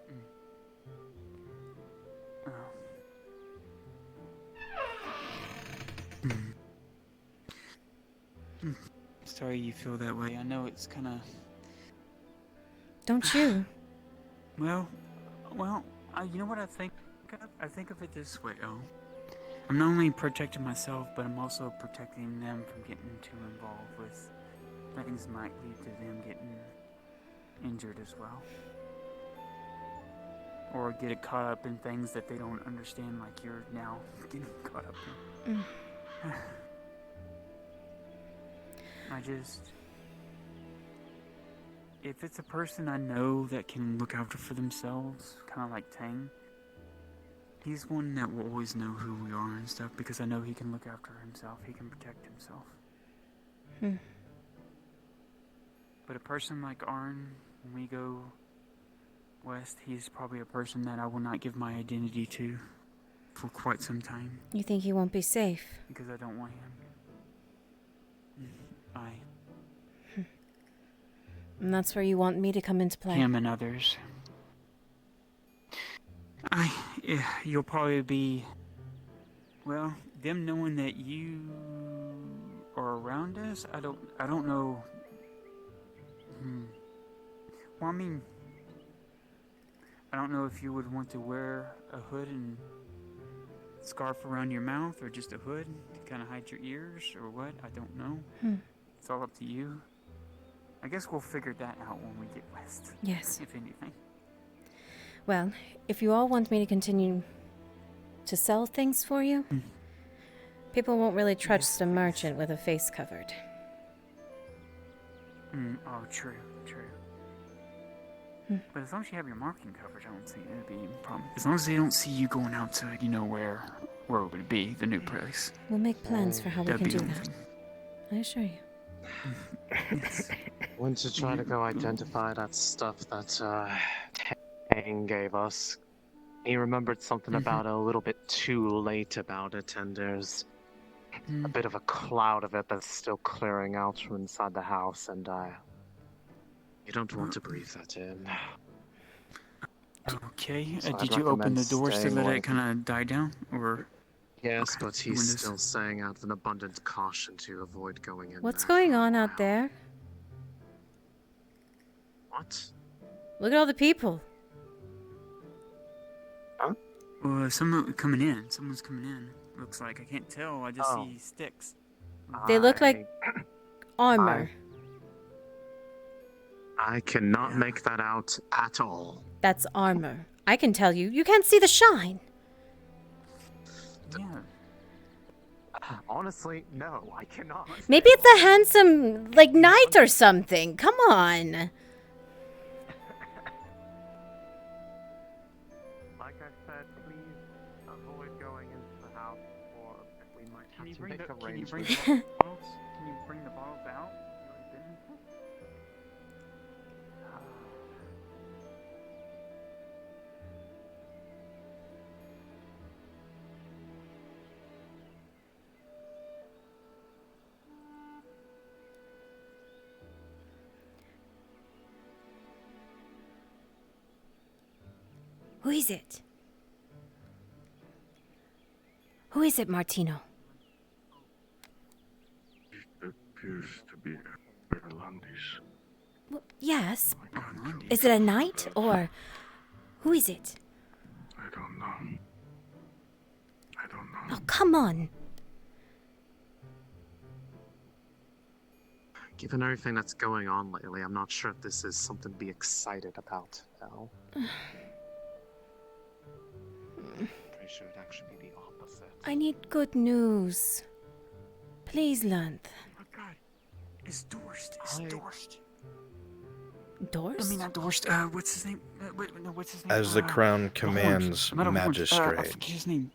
Sorry you feel that way. I know it's kind of... Don't you? Well, you know what I think of? I think of it this way, I'm not only protecting myself, but I'm also protecting them from getting too involved with things that might lead to them getting injured as well. Or get caught up in things that they don't understand, like you're now getting caught up in. If it's a person I know that can look after for themselves, kind of like Tang, he's one that will always know who we are and stuff, because I know he can look after himself, he can protect himself. But a person like Arn, when we go west, he's probably a person that I will not give my identity to for quite some time. You think he won't be safe? Because I don't want him. And that's where you want me to come into play? Him and others. You'll probably be... Well, them knowing that you are around us, I don't know... Well, I mean... I don't know if you would want to wear a hood and scarf around your mouth, or just a hood to kind of hide your ears, or what. I don't know. It's all up to you. I guess we'll figure that out when we get west. Yes. If anything. Well, if you all want me to continue to sell things for you, people won't really trust a merchant with a face covered. Oh, true. But as long as you have your marketing coverage, I don't think it would be a problem. As long as they don't see you going out to, where it would be, the new place. We'll make plans for how we That'd can be do the that. thing. I assure you. Went to try to go identify that stuff that Tang gave us. He remembered something about it a little bit too late about it, and there's a bit of a cloud of it that's still clearing out from inside the house, and you don't want to breathe that in. Okay. So Did I'd you open the recommend doors to staying let away it kind of die down, or? Yes, but he's Windows. still saying out of an abundant caution to avoid going in. What's going on out there? What? Look at all the people. Well, someone's coming in. Looks like. I can't tell. I just see sticks. They look like armor. I cannot make that out at all. That's armor. I can tell you. You can't see the shine. Yeah. Honestly, no, I cannot. Maybe it's a handsome, knight or something. Come on. Like I said, please avoid going into the house, or we might have to make arrangements. Can you bring the bottles out? Who is it? Who is it, Martino? It appears to be Erlandis. Well, yes. Is it a knight, or who is it? I don't know. Oh, come on. Given everything that's going on lately, I'm not sure if this is something to be excited about, Elle. Pretty sure it'd actually be the opposite. I need good news. Please, Length. Oh my god. It's Dorst. It's Dorst. Dorst? I mean, not Dorst. What's his name? What's his name? As the crown the commands, horns. Not a horns. I magistrate. forget his name.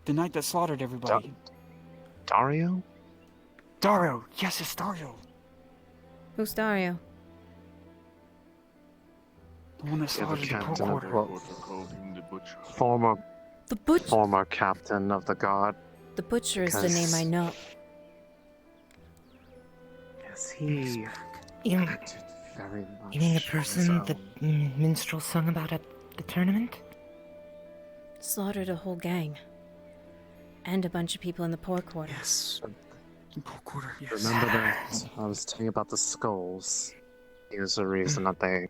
The knight that slaughtered everybody. Dario? Dario. Yes, it's Dario. Who's Dario? The one that slaughtered the captain of quarter. Former captain of the guard. The butcher is the name I know. Yes, he You, Very much you mean the on person his the own. minstrel sung about at the tournament? Slaughtered a whole gang. And a bunch of people in the poor quarter. Yes. Poor quarter, yes. Remember that I was telling you about the skulls. Here's the reason that they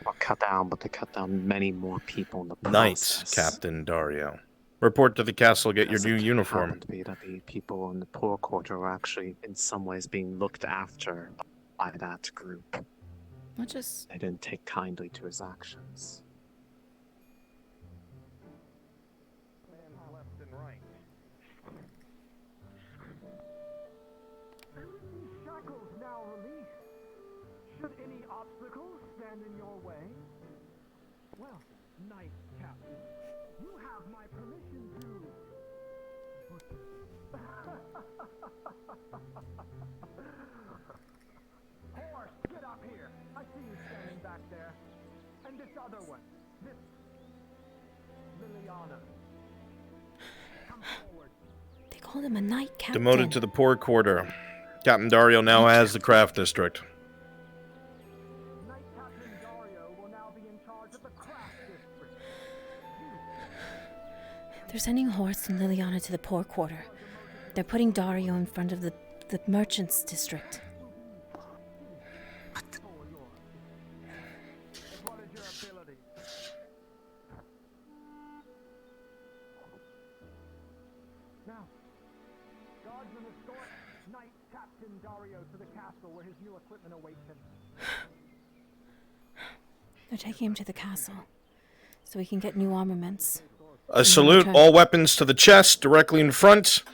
were cut down, but they cut down many more people in the process. Knights, Captain Dario. Report to the castle, get your new uniform. Happened to be that the people in the poor quarter were actually, in some ways, being looked after by that group. What just... They didn't take kindly to his actions. Shackles now released. Should any obstacles stand in your way? Well, Knight Captain, you have my permission to... Horse, get up here. I see you standing back there. And this other one. This... Liliana. Come forward. They called him a knight captain. Demoted to the poor quarter. Captain Dario now has the craft district. Knight Captain Dario will now be in charge of the craft district. They're sending Horst and Liliana to the poor quarter. They're putting Dario in front of the merchants district. Now, guardsmen escort Knight Captain Dario to the castle where his new equipment awaits him. They're taking him to the castle so we can get new armaments. A salute, all weapons to the chest, directly in front.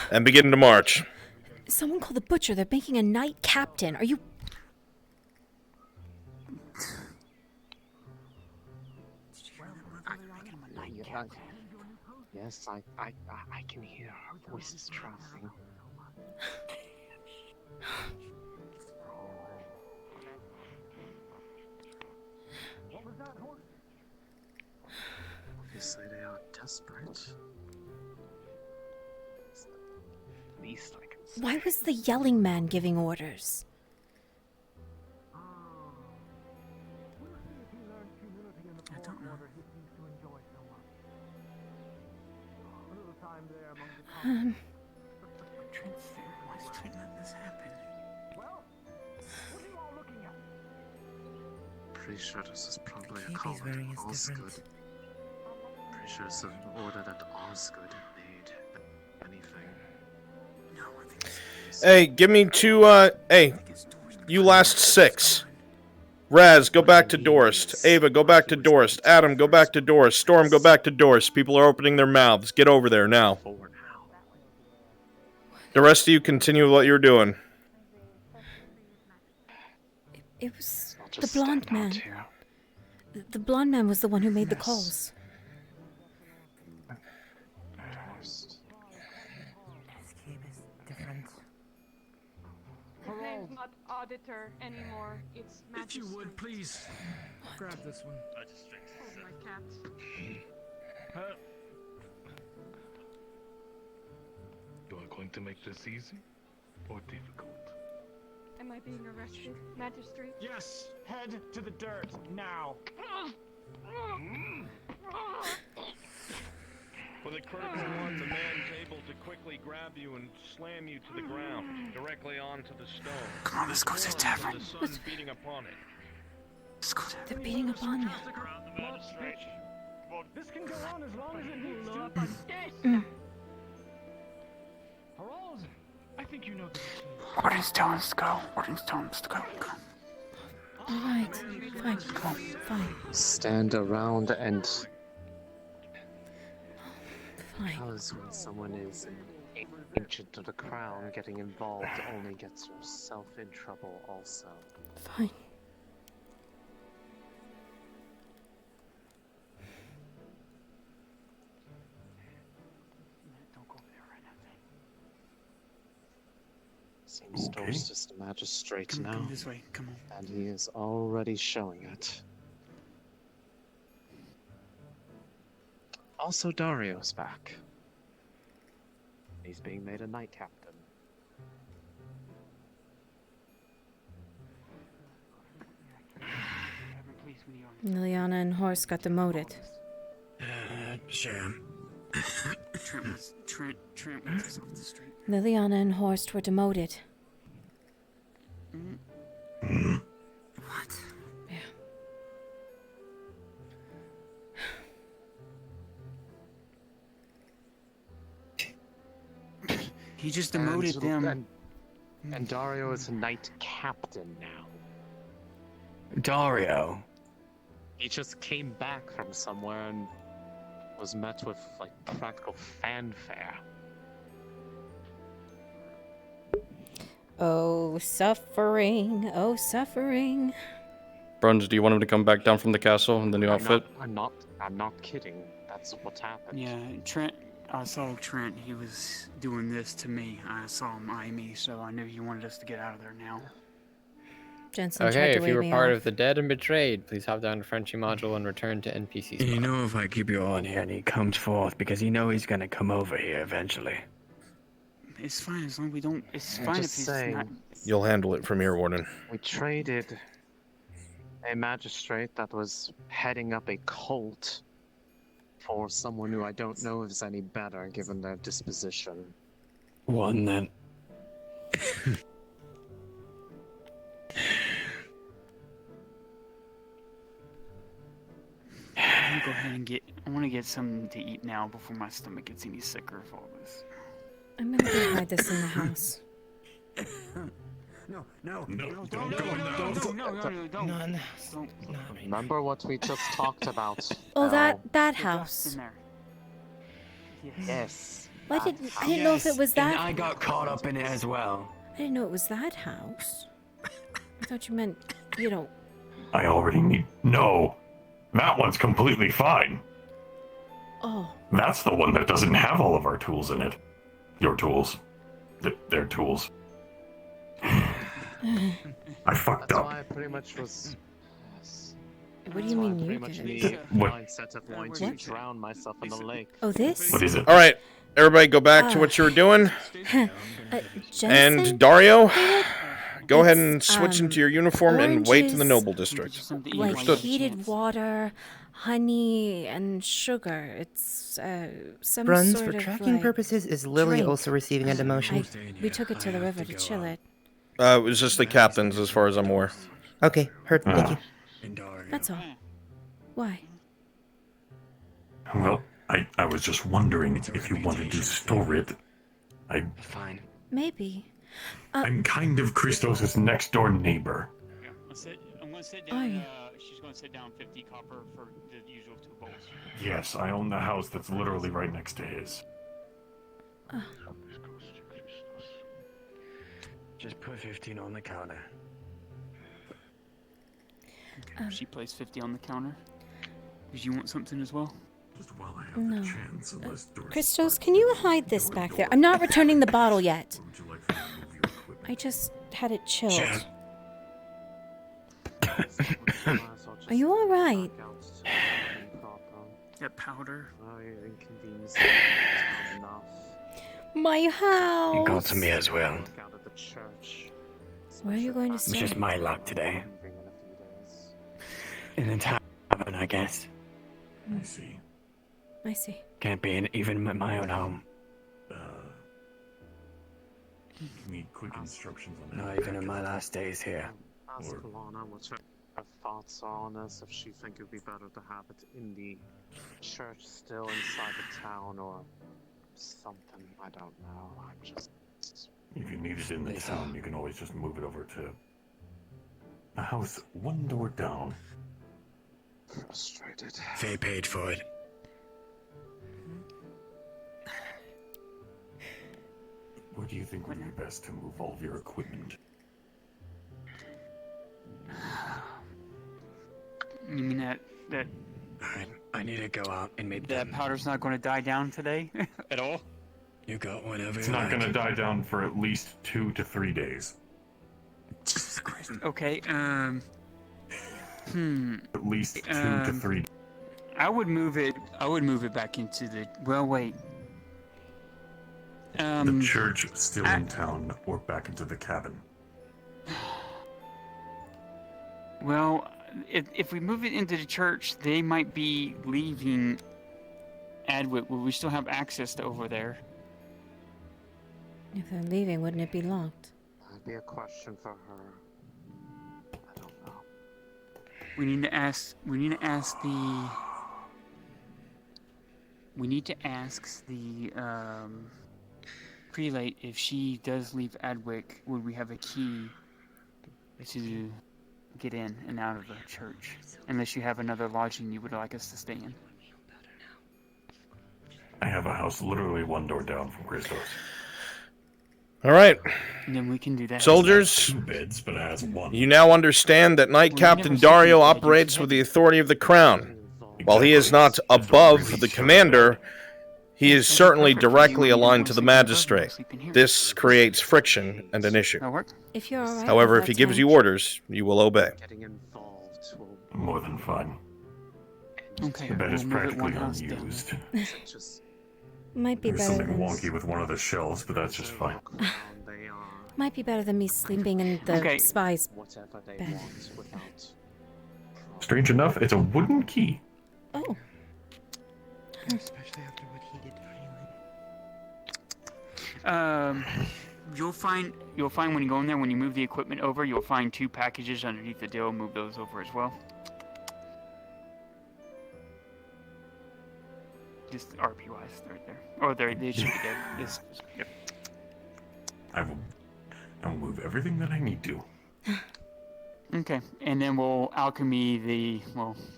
And begin to march. Someone called the butcher. They're making a knight captain. Are you... Yes, I can hear her voices traveling. What was that, Horse? Obviously, they are desperate. It's the least I can say. Why was the yelling man giving orders? I don't know. He seems to enjoy so much. A little time there among the Why is Trent letting this happen? Well, what are you all looking at? Pretty sure this is probably a cape call he's wearing is Osgood. different. Pretty sure it's an order that Osgood made. Anything. No, I think it's... Hey, give me two, hey, you last 6. Raz, go back to Dorst. Ava, go back to Dorst. Adam, go back to Dorst. Storm, go back to Dorst. People are opening their mouths. Get over there now. The rest of you continue what you're doing. It was the blonde man. The blonde man was the one who made the calls. His name's not Auditor anymore. It's Magistrate. If you would, please. Grab this one. Oh, my cat. You are going to make this easy or difficult? Am I being arrested, Magistrate? Yes, head to the dirt now. With a critical one, the man's able to quickly grab you and slam you to the ground, directly onto the stone. Come on, let's go to the tavern. The sun beating upon it. Let's go to They're beating upon you. This can go on as long as it needs to. Harold, I think you know the routine. Orden's telling us to go. Orden's telling us to go. Come. Alright, fine, fine. Stand around and... Fine. Because when someone is an ancient of the crown, getting involved only gets yourself in trouble also. Fine. Don't go there right now. Seems Dorst is the magistrate Come, now. come this way. Come on. And he is already showing it. Also, Dario's back. He's being made a knight captain. Liliana and Horst got demoted. Sham. Trent was just off the street. Liliana and Horst were demoted. What? Yeah. He just demoted them. And Dario is a knight captain now. Dario. He just came back from somewhere and was met with like practical fanfare. Oh, suffering. Oh, suffering. Bruns, do you want him to come back down from the castle in the new outfit? I'm not kidding. That's what happened. Yeah, Trent. I saw Trent. He was doing this to me. I saw him eye me, so I knew he wanted us to get out of there now. Jensen tried Okay, to if you wave were me part off. of the dead and betrayed, please hop down to Frenchie module and return to NPC spot. You know, if I keep you on here and he comes forth, because you know he's gonna come over here eventually. It's fine as long as we don't. It's I'm fine if just he's saying, not. You'll handle it from here, Warden. we traded a magistrate that was heading up a cult for someone who I don't know is any better given their disposition. One then. I'm gonna go ahead and get. I want to get something to eat now before my stomach gets any sicker of all this. I'm gonna go hide this in the house. No, Don't. Remember what we just talked about? Oh, Al? that house. Yes. Why I didn't know if it was that. And I got caught up in it as well. I didn't know it was that house. I thought you meant, you know. I already need. No. That one's completely fine. Oh. That's the one that doesn't have all of our tools in it. Your tools. Their tools. I fucked That's up. why I pretty much was. What do you mean you Pretty much did? the What? mindset of wanting to What? drown myself in the lake. Oh, this? What is it? All right, everybody, go back to what you were doing. Jensen? And Dario, go ahead and switch into your uniform and wait in the oranges, Noble District. Like Understood. heated water, honey, and sugar. It's some Bruns, sort for of tracking like, purposes, is Lily drink. also receiving a demotion? We took it to the river to chill it. It was just the captains, as far as I'm aware. Okay, heard. Thank you. That's all. Why? Well, I was just wondering if you wanted to store it. Fine. Maybe. I'm kind of Christos' next door neighbor. I'm gonna sit Oh, down. yeah. She's gonna sit down 50 copper for the usual 2 bowls. Yes, I own the house that's literally right next to his. Just put 15 on the counter. She placed 50 on the counter. Did you want something as well? Just while I have No. the chance, unless Doris Christos, can you hide this back there? I'm not returning the bottle yet. would you like to remove your equipment? I just had it chilled. Sure. Are you all right? That powder. Inconvenience enough. My house. You got to me as well. Out of the church. Where are you going to It's stay? just my luck today. In a tavern, I guess. I see. I see. Can't be in even my own home. Need quick instructions on Not even in my last days here. Ask Lana what her thoughts are on this, if she think it would be better to have it in the church still inside the town or something. I don't know. I'm just. If you need it in the town, you can always just move it over to a house one door down. Frustrated. They paid for it. Where do you think would be best to move all of your equipment? You mean that Alright, I need to go out and maybe that powder's not going to die down today at all? you got whatever It's you not like. gonna die down for at least 2 to 3 days. Jesus Christ. Okay. At least 2 to 3. I would move it. I would move it back into the. Well, wait. The church still in town or back into the cabin. Well, if we move it into the church, they might be leaving Adwick. Will we still have access to over there? If they're leaving, wouldn't it be locked? That'd be a question for her. I don't know. We need to ask. We need to ask the. We need to ask the prelate if she does leave Adwick. Would we have a key to get in and out of the church? Unless you have another lodging you would like us to stay in. I have a house literally one door down from Christos. All right. And then we can do that. Soldiers, 2 beds, but it has 1. you now understand that Knight Captain Dario operates with the authority of the Crown. While he is not above the commander, he is certainly directly aligned to the magistrate. This creates friction and an issue. If you're alright. However, if he gives you orders, you will obey. More than fine. Okay. The bed is we'll move it practically one house down. unused. Might be There's better something than wonky with one of the shelves, but that's just fine. might be better than me sleeping in the spy's bed. Strange enough, it's a wooden key. Oh. Especially after what he did for you. You'll find when you go in there, when you move the equipment over, you'll find 2 packages underneath the deal. Move those over as well. Just RP wise, right there. Or they should be there. Yep. I'll move everything that I need to. Okay, and then we'll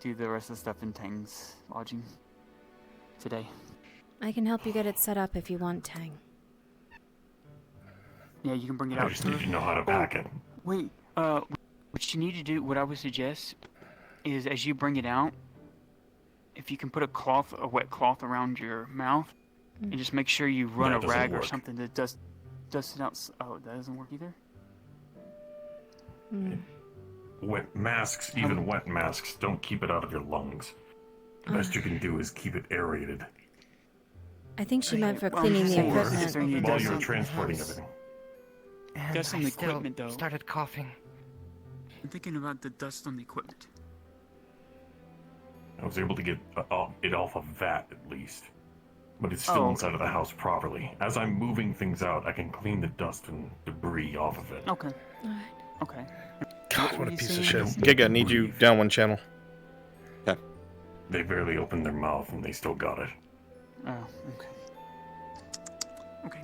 do the rest of the stuff in Tang's lodging today. I can help you get it set up if you want, Tang. Yeah, you can bring it I out. just need to know how to pack it. Wait, what you need to do, what I would suggest, is as you bring it out, if you can put a wet cloth around your mouth, and just make sure you run That a doesn't rag or work. something that dust it out. Oh, that doesn't work either? Wet masks, even wet masks, don't keep it out of your lungs. The best you can do is keep it aerated. I think she meant for Well, cleaning the Or equipment. while you're transporting everything. Dust on the equipment, though. Started coughing. I'm thinking about the dust on the equipment. I was able to get it off of that at least. But it's still inside of the house properly. As I'm moving things out, I can clean the dust and debris off of it. Okay. Okay. God, what a piece of shit. Giga, need you down 1 channel. Yeah. They barely opened their mouth and they still got it. Oh, okay. Okay,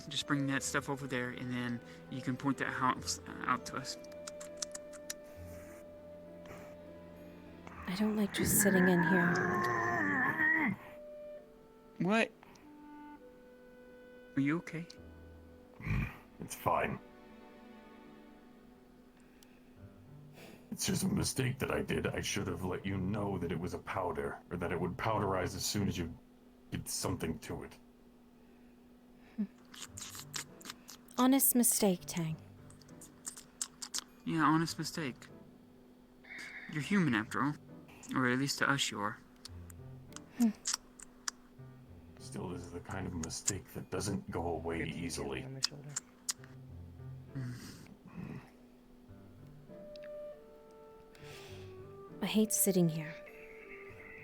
just bring that stuff over there, and then you can point that house out to us. I don't like just sitting in here. What? Are you okay? It's fine. It's just a mistake that I did. I should have let you know that it was a powder, or that it would powderize as soon as you did something to it. Honest mistake, Tang. Yeah, honest mistake. You're human after all. Or at least to us you are. Still, this is the kind of mistake that doesn't go away easily. I hate sitting here.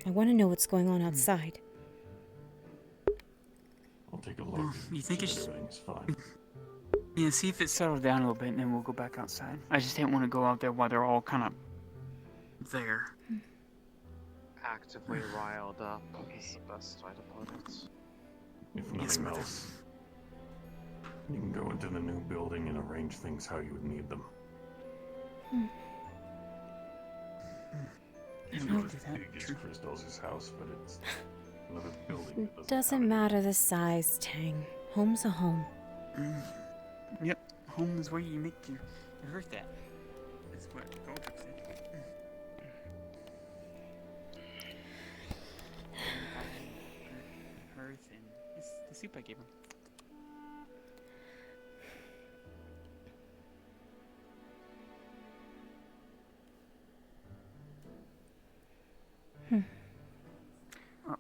I want to know what's going on outside. I'll take a look. Well, you think it's Everything's fine. Yeah, see if it's settled down a little bit, and then we'll go back outside. I just didn't want to go out there while they're all kind of there. Actively riled up is the best way to put it. If nothing else, you can go into the new building and arrange things how you would need them. It's not as big as Crystal's house, but it's another building. It doesn't matter the size, Tang. Home's a home. Yep, home is where you make your hearth at. That's what Goldrick said. Hearth and it's the soup I gave him. Oh,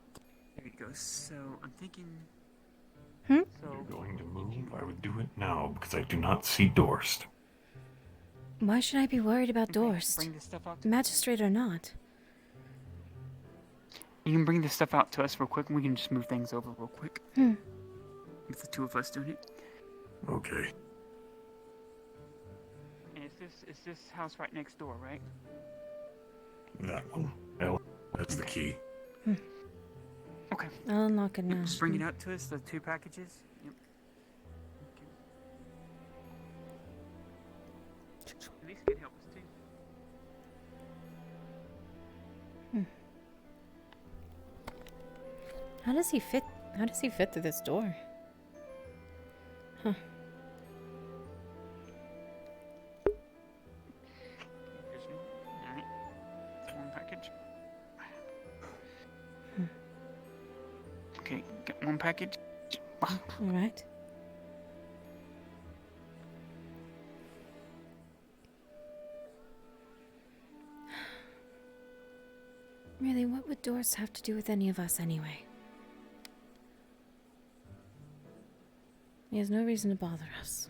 there you go. So I'm thinking. If you're going to move, I would do it now because I do not see Dorst. Why should I be worried about Okay, Dorst? bring this stuff out. Magistrate or not? You can bring this stuff out to us real quick, and we can just move things over real quick. Hmm. With the two of us doing it. Okay. And it's this house right next door, right? That one. Well, that's the key. Okay. I'll unlock it now. Just bring it out to us, the 2 packages. Yep. Okay. At least can help us too. How does he fit? How does he fit through this door? Huh. Here's me. Alright. It's 1 package. Okay, got 1 package. All right. Really, what would Dorst have to do with any of us anyway? He has no reason to bother us.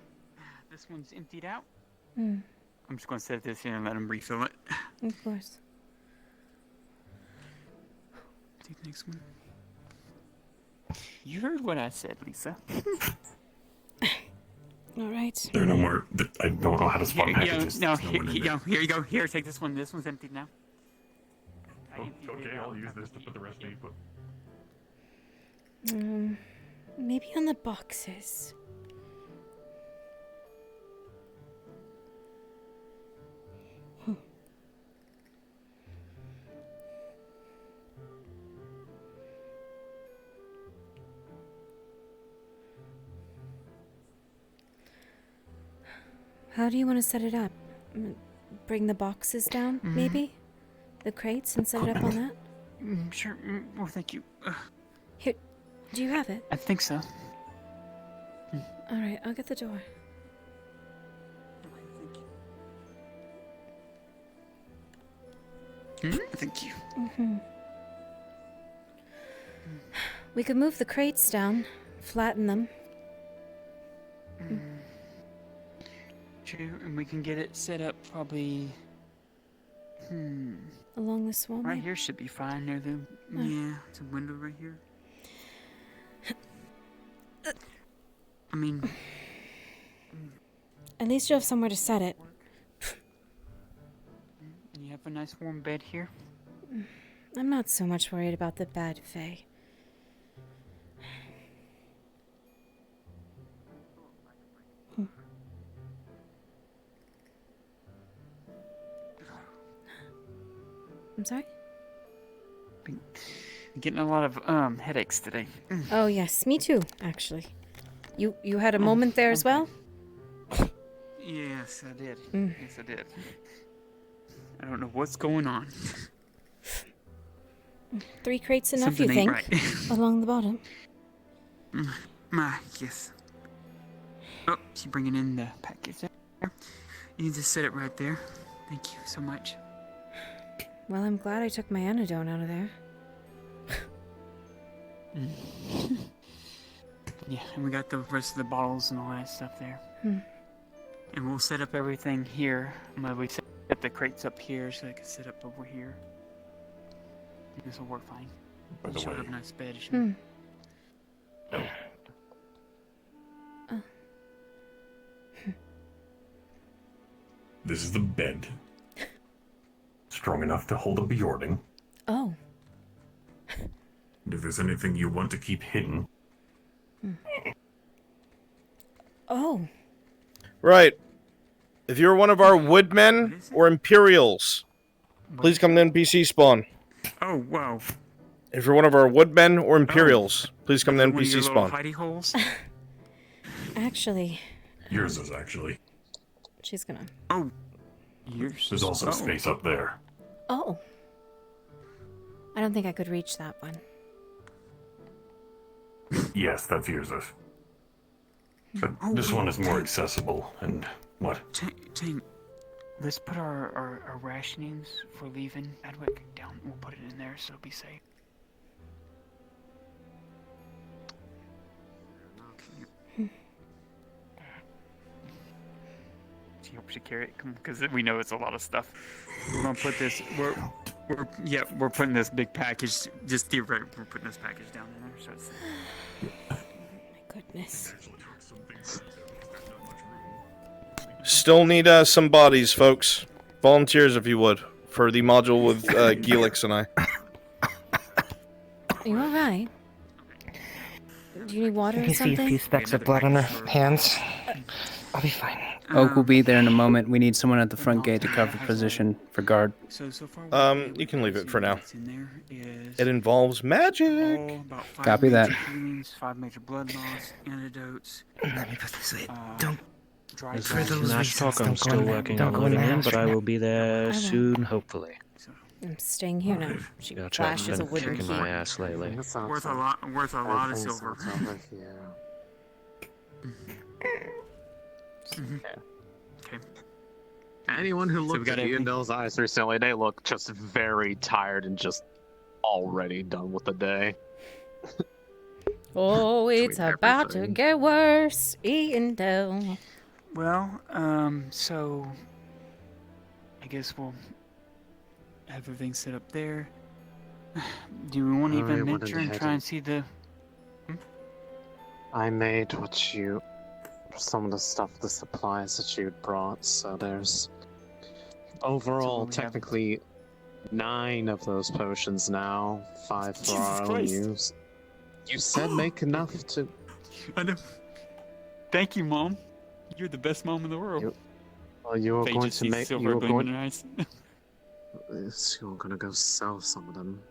This one's emptied out. Hmm. I'm just gonna set this here and let him refill it. Of course. Take the next one. You heard what I said, Lisa. All right. There are no more. I don't know how to spot Here, packages. no, There's no one in there. here you go. Here, take this one. This one's emptied now. Okay, I'll use this to put the rest in the book. Maybe on the boxes. How do you want to set it up? Bring the boxes down, maybe? The crates and set it up on that? Sure. Well, thank you. Here, do you have it? I think so. All right, I'll get the door. Thank you. We could move the crates down, flatten them. True, and we can get it set up probably. Along this wall. Right here should be fine. Near the yeah, it's a window right here. I mean, At least you have somewhere to set it. you have a nice warm bed here. I'm not so much worried about the bad Fae. I'm sorry? Been getting a lot of headaches today. Oh yes, me too, actually. You had a moment there as well? Yes, I did. Yes, I did. I don't know what's going on. 3 crates enough, Something you ain't think? right. Along the bottom. Yes. Oh, she's bringing in the package there. You just set it right there. Thank you so much. Well, I'm glad I took my antidote out of there. Yeah, and we got the rest of the bottles and all that stuff there. Hmm. And we'll set up everything here. We set the crates up here so I can set up over here. This will work fine. By the She'll way. have a nice bed. This is the bed. Strong enough to hold a Bjorning. Oh. And if there's anything you want to keep hidden, Oh. Right. If you're one of our woodmen or Imperials, please come to NPC spawn. Oh, wow. If you're one of our woodmen or Imperials, please come to One of your NPC little spawn. hidey holes. Actually, yours is actually. she's gonna. Oh. Yours. There's also space up there. Oh. I don't think I could reach that one. Yes, that's yours. But this one is more accessible, and what? Tang, let's put our rationings for leaving Adwick down. We'll put it in there so it'll be safe. should carry it, because we know it's a lot of stuff. We're gonna put this. We're putting this big package. Just theoretically, we're putting this package down in there. So it's... My goodness. Still need some bodies, folks. Volunteers, if you would, for the module with Gelix and I. Are you alright? Do you need water You or can see a something? few specks of blood on her hands. I'll be fine. Oak will be there in a moment. We need someone at the front gate to cover position for guard. So far, You can leave it for now. what's in there is It involves magic. about 5 Copy that. major healings, 5 major blood loss, antidotes. Let me put this away. Don't. Dry For dry- those Nash talk, I'm still working on Don't go in loading the in, house but I right now. will be there I will. soon, hopefully. I'm staying here now. She Gotcha. flashes a Been wooden kicking key. my ass lately. Worth a lot of silver. Okay. Anyone who So we looked got at everything? Iandel's eyes recently, they look just very tired and just already done with the day. Oh, it's about to get worse. Iandel. Well, so I guess we'll have everything set up there. Do we want to even Alright, what venture in and the try head? and see the? I made some of the stuff, the supplies that you brought, so there's overall we have- technically 9 of those potions now, 5 for Jesus our own Christ. use. You said make enough to... I know. Thank you, Mom. You're the best mom in the world. Well, you were Faye going just to sees make... silver You were gleam in going... her eyes. You were gonna go sell some of them.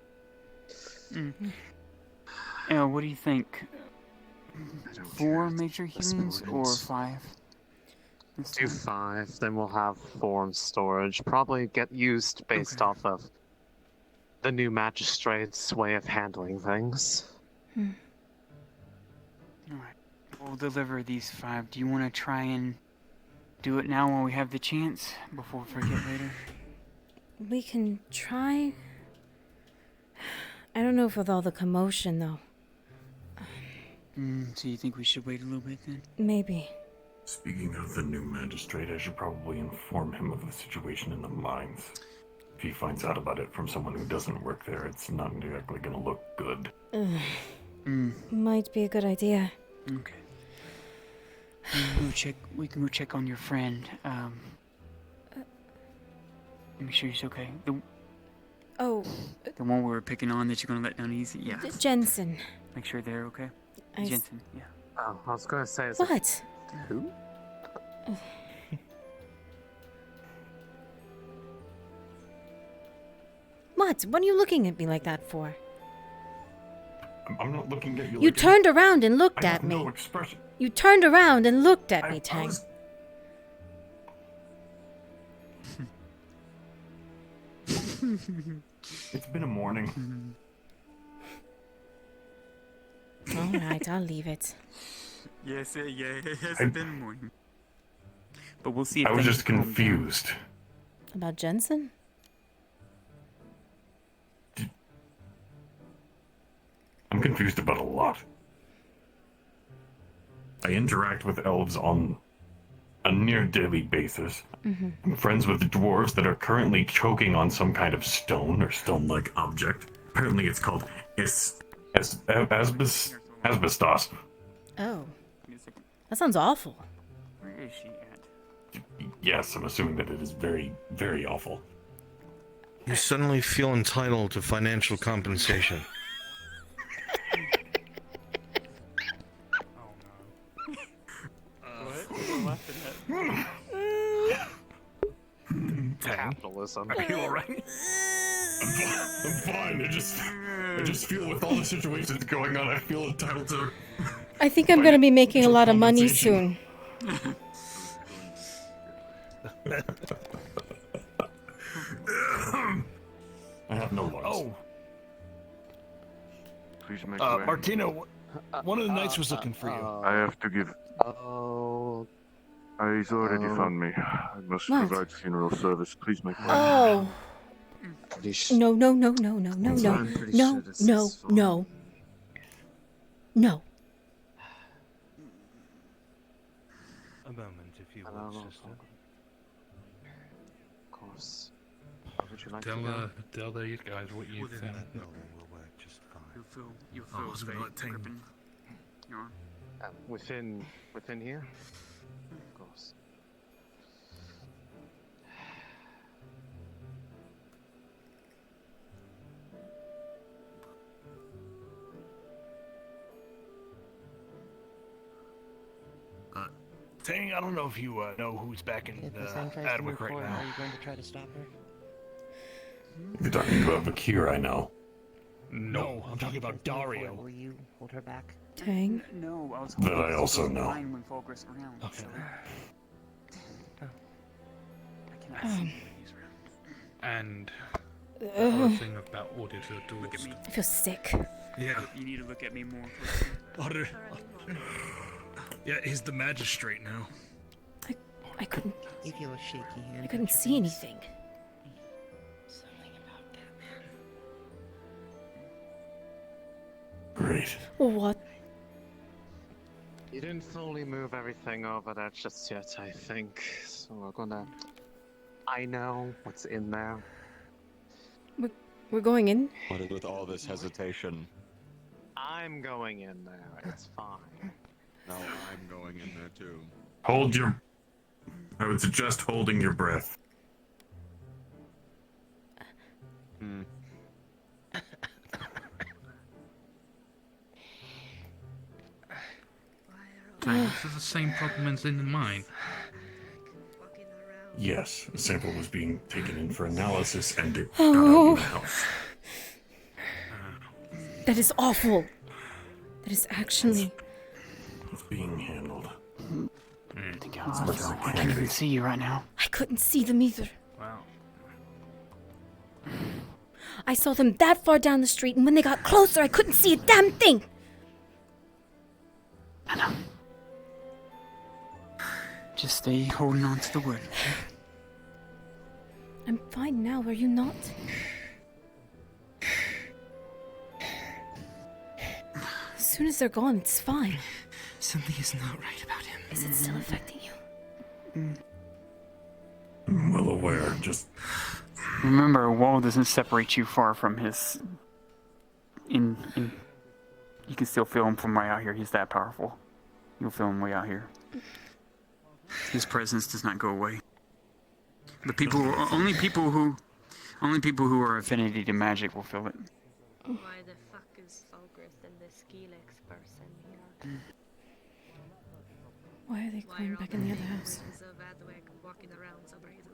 What do you think? 4 major healings or 5? Do 5, then we'll have 4 in storage. Probably get used based off of the new magistrate's way of handling things. Alright. We'll deliver these 5. Do you want to try and do it now while we have the chance, before we forget later? We can try. I don't know if with all the commotion, though. So you think we should wait a little bit then? Maybe. Speaking of the new magistrate, I should probably inform him of the situation in the mines. If he finds out about it from someone who doesn't work there, it's not exactly gonna look good. Might be a good idea. Okay. We can go check on your friend. Make sure he's okay. The one we were picking on that you're gonna let down easy. Yeah. Jensen. Make sure they're okay. I s- Jensen. Yeah. Oh, I was gonna say... What? Who? What? What are you looking at me like that for? I'm not looking at you. You like turned around and looked I at have me. no expression. You turned around and looked at me, Tang. It's been a morning. All right, I'll leave it. Yes, it's I- been morning. But we'll see if I was things just calm down. confused. About Jensen? I'm confused about a lot. I interact with elves on a near daily basis. I'm friends with the dwarves that are currently choking on some kind of stone or stone-like object. Apparently it's called asbestos. Oh. That sounds awful. Where is she at? Yes, I'm assuming that it is very, very awful. You suddenly feel entitled to financial compensation. Capitalism. Are you alright? I'm fine. I just feel with all the situations going on, I feel entitled to. I think I'm gonna be making a lot of money soon. I have no loss. Oh, Please make Martino, one of the knights was looking for you. I have to give. Oh. He's already found me. I must What? provide funeral service. Please make way. Oh. No, no, no, no, no, no, no, I'm pretty no, sure this no, is fine. no. No. A moment, if you will, sister. course. How would you like to Tell go? the guys what you Within think. that building will work just fine. You'll Oh, feel it's safe about 10. gripping your arm. Within here? Of course. Tang, I don't know if you know who's back in Adwick right now. Are you going to try to stop her? You're talking about Bakir, I know. No, I'm talking about Dario. Will you hold her back? Dang. No, I was That I also know. fine when Fulgur's around. Okay. So. I cannot see when he's around. And the other thing about Auditor Look at Doors. me. I feel sick. Yeah. You need to look at me more. Auditor. Yeah, he's the magistrate now. I couldn't. You feel a shaky hand. I couldn't see anything. Something about that man. Great. What? You didn't fully move everything over there just yet, I think. So we're gonna... I know what's in there. We're going in? What is with all this hesitation? I'm going in there. It's fine. No, I'm going in there too. Hold your... I would suggest holding your breath. Hmm. This is the same problem as in mine. Yes, a sample was being taken in for analysis and it Oh. in the house. That is awful. That is actually. It's being handled. I can't even see you right now. I couldn't see them either. Wow. I saw them that far down the street, and when they got closer, I couldn't see a damn thing. I know. Just stay holding on to the wood. I'm fine now, are you not? As soon as they're gone, it's fine. Something is not right about him. Is it still affecting you? I'm well aware, just... Remember, a wall doesn't separate you far from his... You can still feel him from way out here. He's that powerful. You'll feel him way out here. His presence does not go away. The people, only people who are affinity to magic will feel it. Why the fuck is Fulgurth and this Gelex person here? Why are they going back in the other house? Of Adwick walking around so brazenly.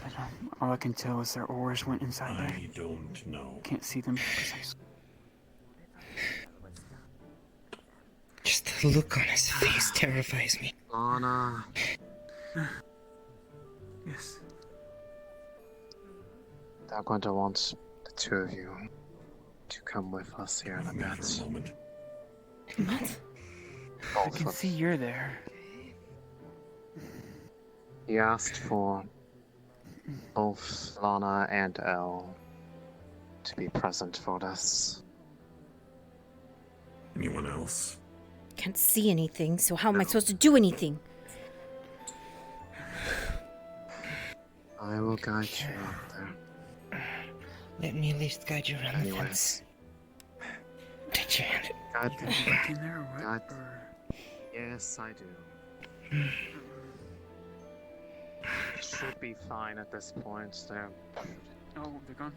I don't, all I can tell is their oars went inside there. I don't know. Can't see them precisely. Just the look on his face terrifies me. Lana. Yes. They're going to want the two of you to come with us here in a bit. For a moment. What? I can see you're there. He asked for both Lana and Elle to be present for this. Anyone else? Can't see anything, so how am I supposed to do anything? I will guide you out there. Let me at least guide you around the Anyway. fence. Take your hand. Guide You got back in there or what? Guide. Yes, I do. Should be fine at this point. They're... Oh, they're gone?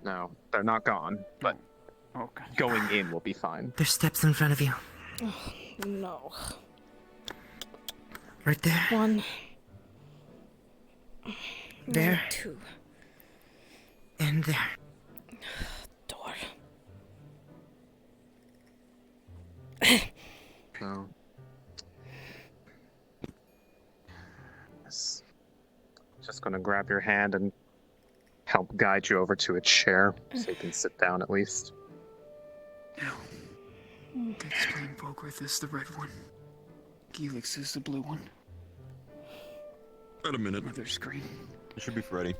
No, they're not gone, but Okay. going in will be fine. There's steps in front of you. Oh, no. Right there. One. There. Two. And there. Door. So... Yes. Just gonna grab your hand and help guide you over to a chair so you can sit down at least. Good explain Fulgurth is the red one. Gelex is the blue one. Wait a minute. Mother's green. It should be ready.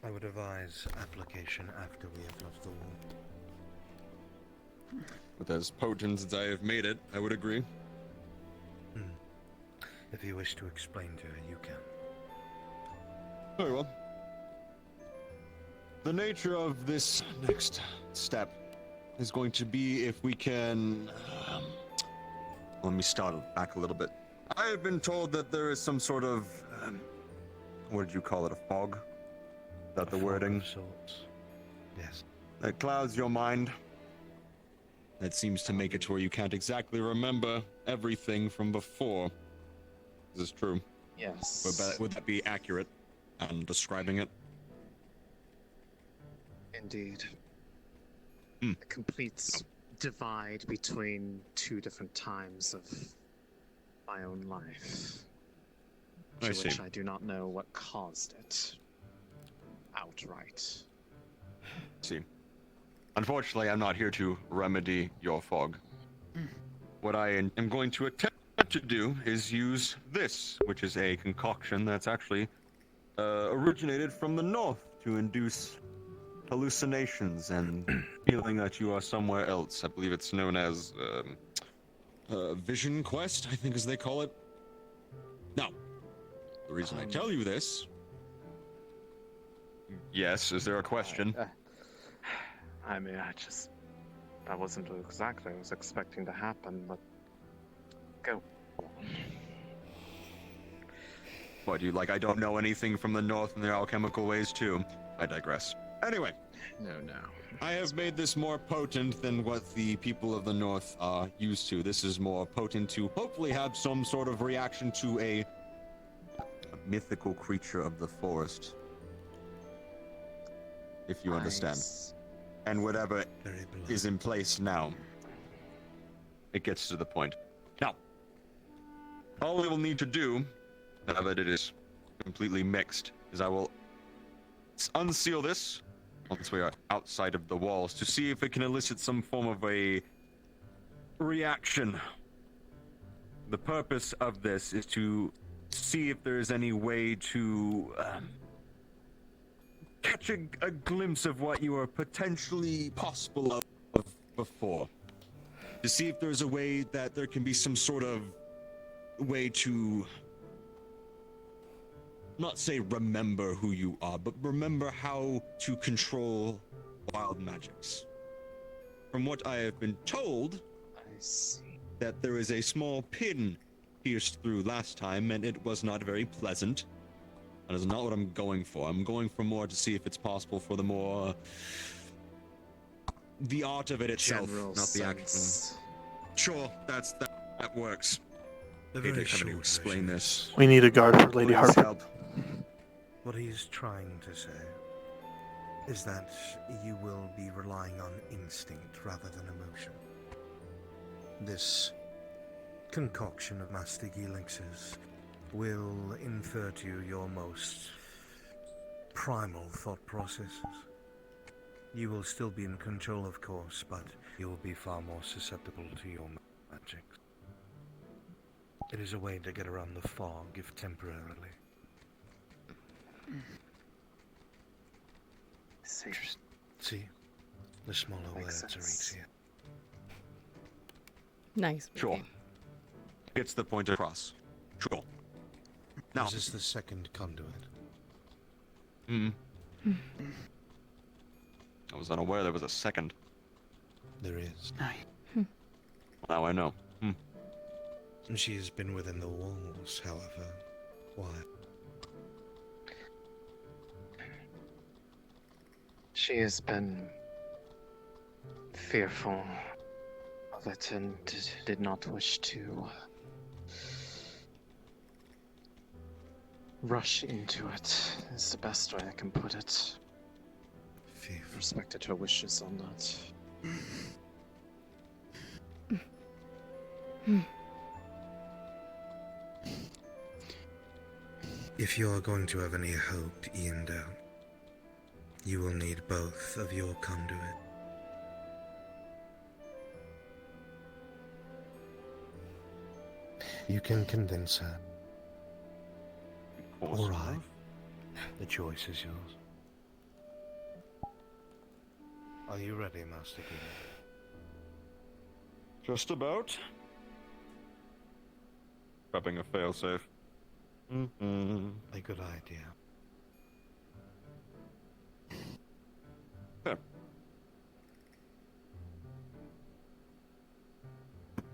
I would advise application after we have left the wall. With as potent as I have made it, I would agree. If you wish to explain to her, you can. Very well. The nature of this next step is going to be if we can... let me start back a little bit. I have been told that there is some sort of... what did you call it? A fog? Is that the wording? Sorts. Yes. That clouds your mind. That seems to make it to where you can't exactly remember everything from before. Is this true? Yes. Would that be accurate on describing it? Indeed. A complete divide between two different times of my own life. I To which see. I do not know what caused it. Outright. See. Unfortunately, I'm not here to remedy your fog. What I am going to attempt to do is use this, which is a concoction that's actually originated from the north to induce hallucinations and feeling that you are somewhere else. I believe it's known as Vision Quest, I think as they call it. Now, the reason I tell you this... Yes, is there a question? I mean, that wasn't exactly what I was expecting to happen, but go. What, I don't know anything from the north and their alchemical ways too? I digress. Anyway. No. I have made this more potent than what the people of the north are used to. This is more potent to hopefully have some sort of reaction to a mythical creature of the forest. If you understand. And whatever is in place now, it gets to the point. Now, all we will need to do, now that it is completely mixed, is I will unseal this once we are outside of the walls to see if it can elicit some form of a reaction. The purpose of this is to see if there is any way to catch a glimpse of what you were potentially possible of before. To see if there's a way that there can be some sort of way to not say remember who you are, but remember how to control wild magics. From what I have been told, that there is a small pin pierced through last time, and it was not very pleasant. That is not what I'm going for. I'm going for more to see if it's possible for the more... the art of it itself, General not the actual... sense. Sure, that works. The Hate very to kind of short explain version this. We need a guard for Lady Please Harper. help. What he's trying to say is that you will be relying on instinct rather than emotion. This concoction of mastic elixirs will infer to you your most primal thought processes. You will still be in control, of course, but you will be far more susceptible to your magic. It is a way to get around the fog, if temporarily. See? The smaller words are easier. Nice. Sure. Gets the point across. Sure. Now. This is the second conduit. I was unaware there was a second. There is. Now I know. She has been within the walls, however. Why? She has been fearful of it and did not wish to rush into it, is the best way I can put it. Respected her wishes on that. If you are going to have any hope to Iandel, you will need both of your conduit. You can convince her. Or I. The choice is yours. Are you ready, Master King? Just about. Prepping a failsafe. A good idea. There.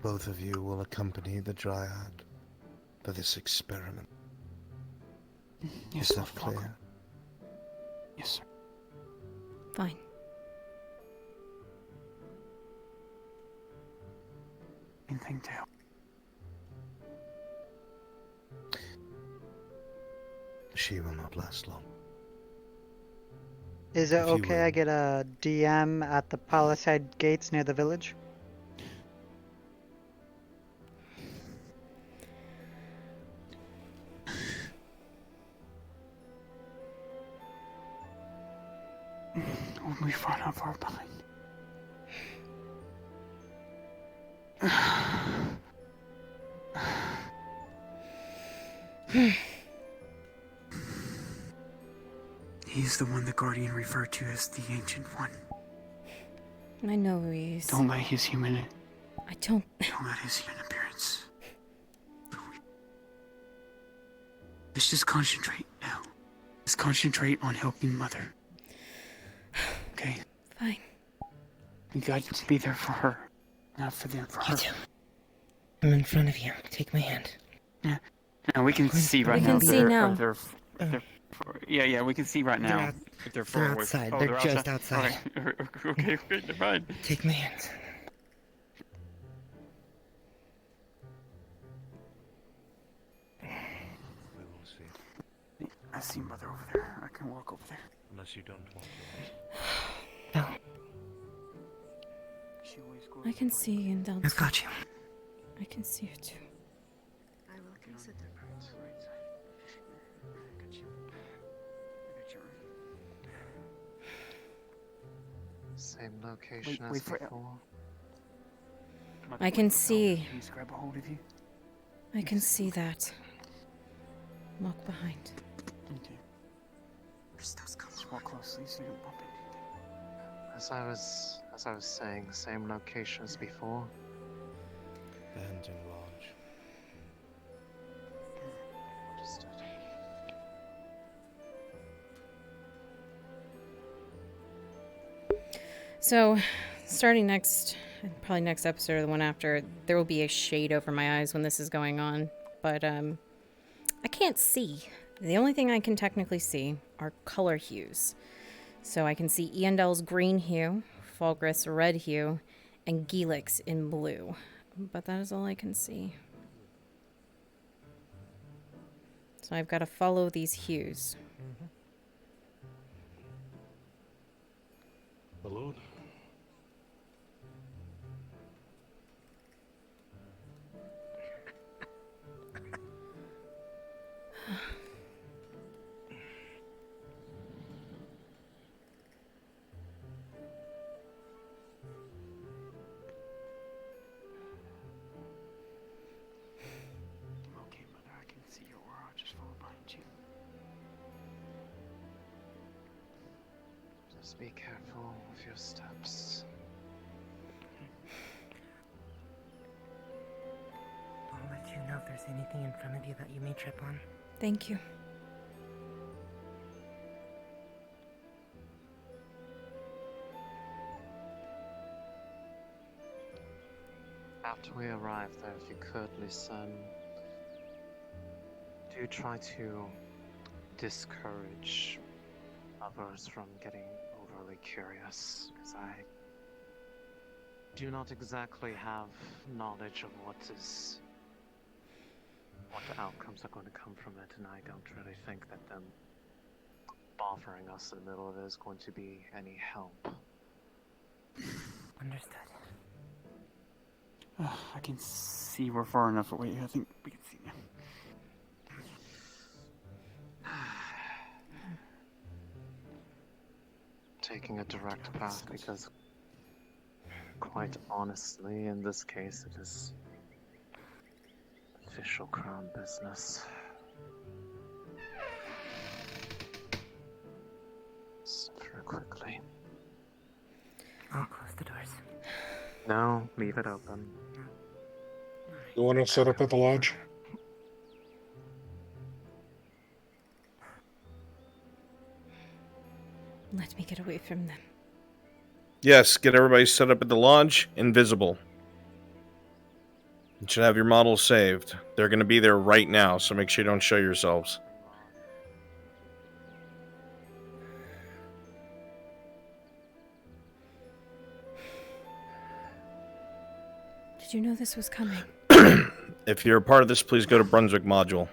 Both of you will accompany the Dryad for this experiment. Yes, Is that Lord Falcon. clear? Yes, sir. Fine. Anything to help. She will not last long. Is it If you okay I get a DM at the Palisade gates near the village? Only far enough far behind. He's the one the Guardian referred to as the Ancient One. I know who he is. Don't let his human... I don't... Don't let his human appearance... Let's just concentrate now. Let's concentrate on helping Mother. Okay? Fine. We got to be there for her. Not for them, for her. I'm in front of you. Take my hand. Yeah. Now we can see right We now. can see now. Yeah, we can see right They're now. out- If they're they're far away. outside. Oh, They're just outside. Alright. Okay, never mind. Take my hand. We will see. I see Mother over there. I can walk over there. Unless you don't want No. She always goes. I can see you down. I've got you. I can see you too. I will consider. Same location Wait as for before. I can see. Please grab a hold of you. I can see that. Walk behind. Okay. Just walk closely so you don't bump into anything. As I was saying, same location as before. Banding Lodge. Understood. So, starting probably next episode or the one after, there will be a shade over my eyes when this is going on. But, I can't see. The only thing I can technically see are color hues. So I can see Eandel's green hue, Falgrith's red hue, and Gilix in blue. But that is all I can see. So I've got to follow these hues. Hello? Okay, Mother, I can see your aura. I'll just follow behind you. Just be careful with your steps. I'll let you know if there's anything in front of you that you may trip on. Thank you. After we arrive there, if you could, listen. Do try to discourage others from getting overly curious, because I do not exactly have knowledge of what the outcomes are going to come from it, and I don't really think that them bothering us in the middle of it is going to be any help. Understood. I can see we're far enough away. I think we can see now. Taking a direct path because, quite honestly, in this case, it is official crown business. Step through quickly. I'll close the doors. No, leave it open. You want to set up at the lodge? Let me get away from them. Yes, get everybody set up at the lodge, invisible. You should have your models saved. They're going to be there right now, so make sure you don't show yourselves. Did you know this was coming? If you're a part of this, please go to Brunswick Module.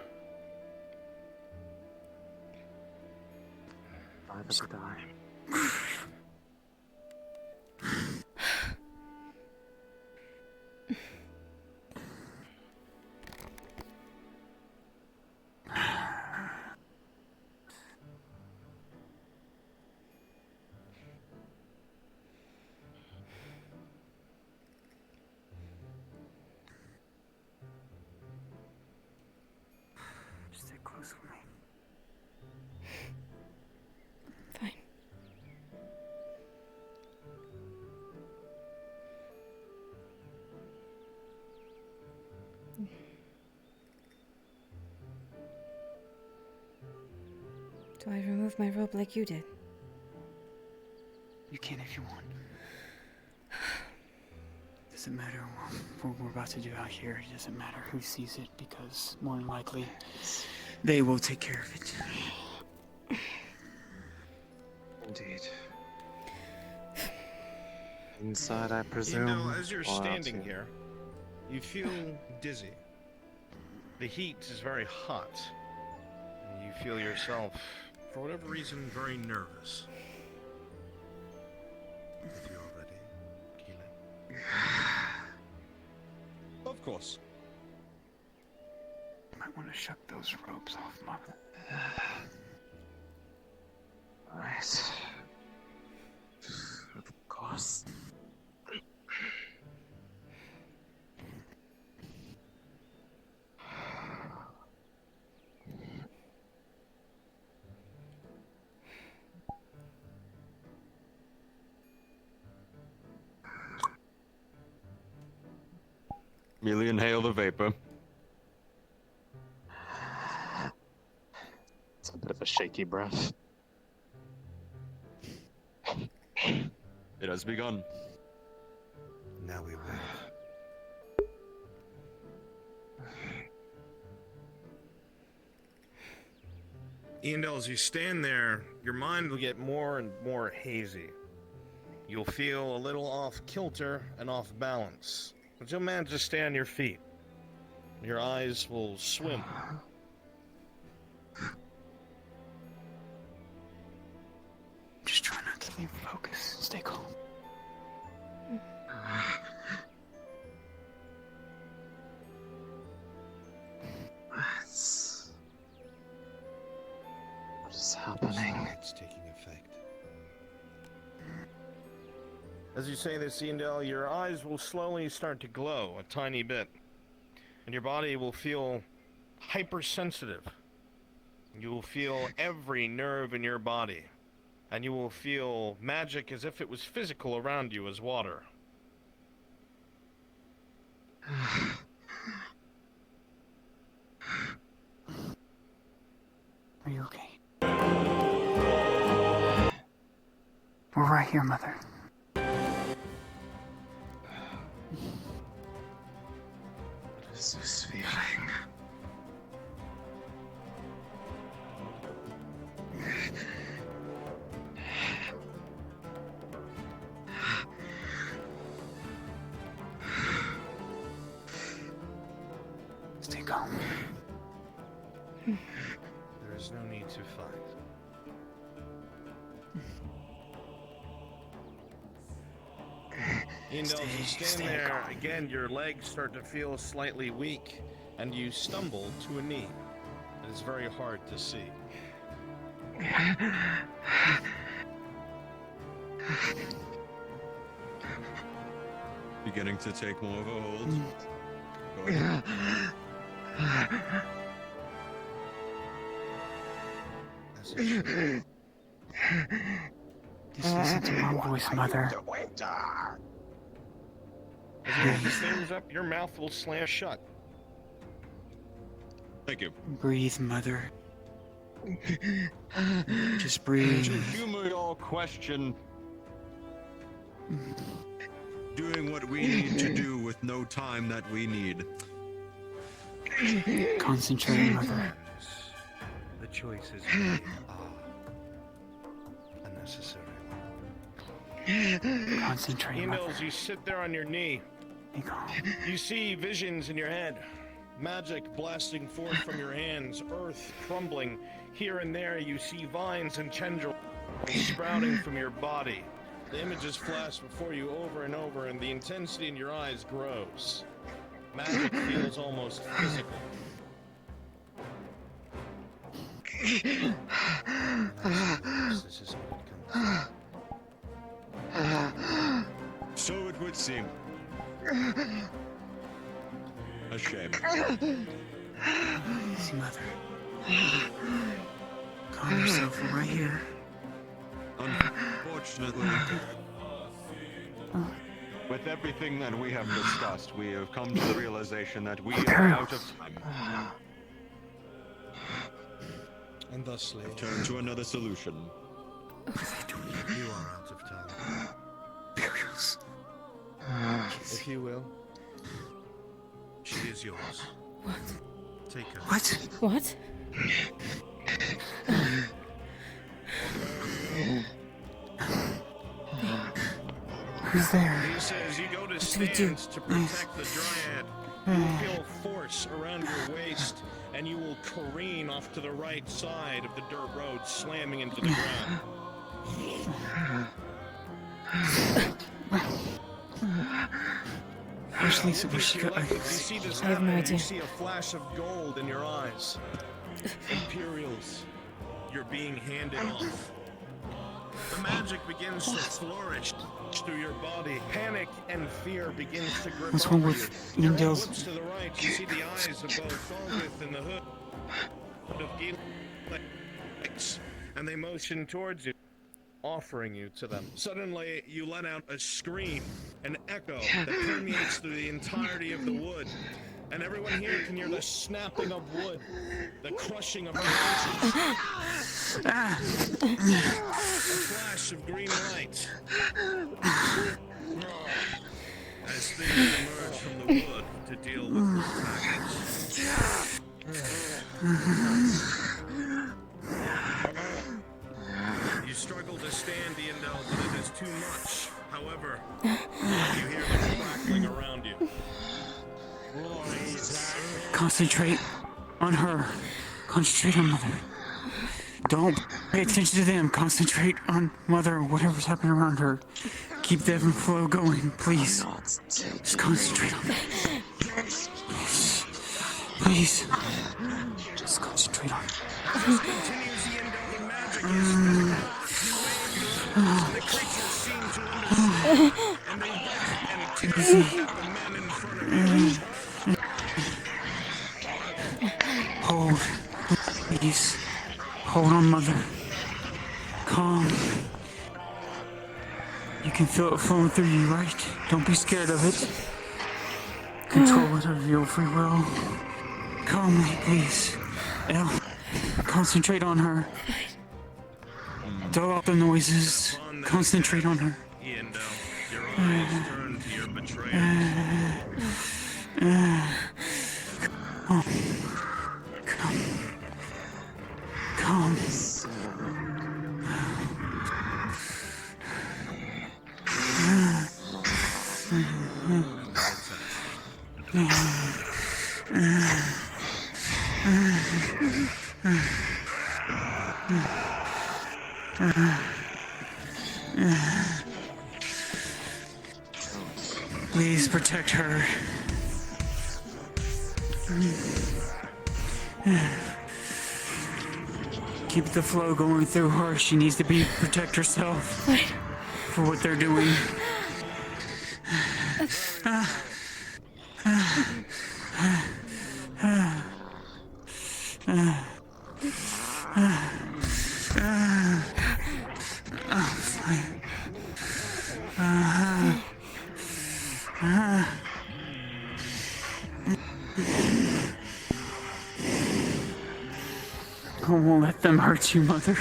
Stay close with me. Fine. Do I remove my robe like you did? You can if you want. Doesn't matter what we're about to do out here. It doesn't matter who sees it, because more than likely, they will take care of it. Indeed. Inside, I presume. You know, as you're or standing outside? here, you feel dizzy. The heat is very hot. And you feel yourself, for whatever reason, very nervous. If you're ready, Keelan. Of course. You might want to shuck those ropes off, Mother. Right. Of course. Merely inhale the vapor. It's a bit of a shaky breath. It has begun. Now we wait. Eondel, as you stand there, your mind will get more and more hazy. You'll feel a little off kilter and off balance, but you'll manage to stay on your feet. Your eyes will swim. Just try not to leave focus. Stay calm. What is happening? It's taking effect. As you say this, Eondel, your eyes will slowly start to glow a tiny bit, and your body will feel hypersensitive. You will feel every nerve in your body, and you will feel magic as if it was physical around you as water. Are you okay? We're right here, Mother. What is this feeling? Stay calm. There is no need to fight. Eondel, as you stand there, again, your legs start to feel slightly weak, and you stumble to a knee. It is very hard to see. Beginning to take more of a hold. Go ahead. Just listen to my voice, Mother. As you lift these things up, your mouth will slam shut. Thank you. Breathe, Mother. Just breathe. To humor your question, doing what we need to do with no time that we need. Concentrate, Mother. The choices made are unnecessary. Concentrate, He knows Mother. you sit there on your knee. You see visions in your head. Magic blasting forth from your hands, earth crumbling. Here and there you see vines and tendrils sprouting from your body. The images flash before you over and over, and the intensity in your eyes grows. Magic feels almost physical. This is what it comes to. So it would seem. A shame. Easy, Mother. Calm yourself. We're right here. Unfortunately, with everything that we have discussed, we have come to the realization that we are out of time. And thusly, Turn to another solution. you are out of time. Imperials. If you will, she is yours. What? Take her. What? What? Who's there? He says you go to do we do? stands to protect the Dryad. You feel force around your waist, and you will careen off to the right side of the dirt road, slamming into the ground. Where's Lisa? Where's she You going? see this I have no happening, idea. You see a flash of gold in your eyes. Imperials, you're being handed off. The magic begins to flourish through your body. Panic and fear begins to grip What's wrong over with you. Your head Nindel's- whips to the right, you see the eyes of both Thorgith and the hood of Gilix, and they motion towards you, offering you to them. Suddenly, you let out a scream, an echo that permeates through the entirety of the wood. And everyone here can hear the snapping of wood, the crushing of branches. A flash of green light. As things emerge from the wood to deal with the package. You struggle to stand, Iandel, but it is too much. However, you hear the crackling around you. Concentrate on her. Concentrate on Mother. Don't pay attention to them. Concentrate on Mother, whatever's happening around her. Keep the ebb and flow going, please. Just concentrate on her. Please. Just concentrate on her. Hold. Please. Hold on, Mother. Calm. You can feel it flowing through you, right? Don't be scared of it. Control it of your free will. Calmly, please. Elle, concentrate on her. Dull out the noises. Concentrate on her. Iandel, your eyes turn to your betrayer. Calm. Please protect her. Keep the flow going through her. She needs to protect herself for what they're doing. I won't let them hurt you, Mother.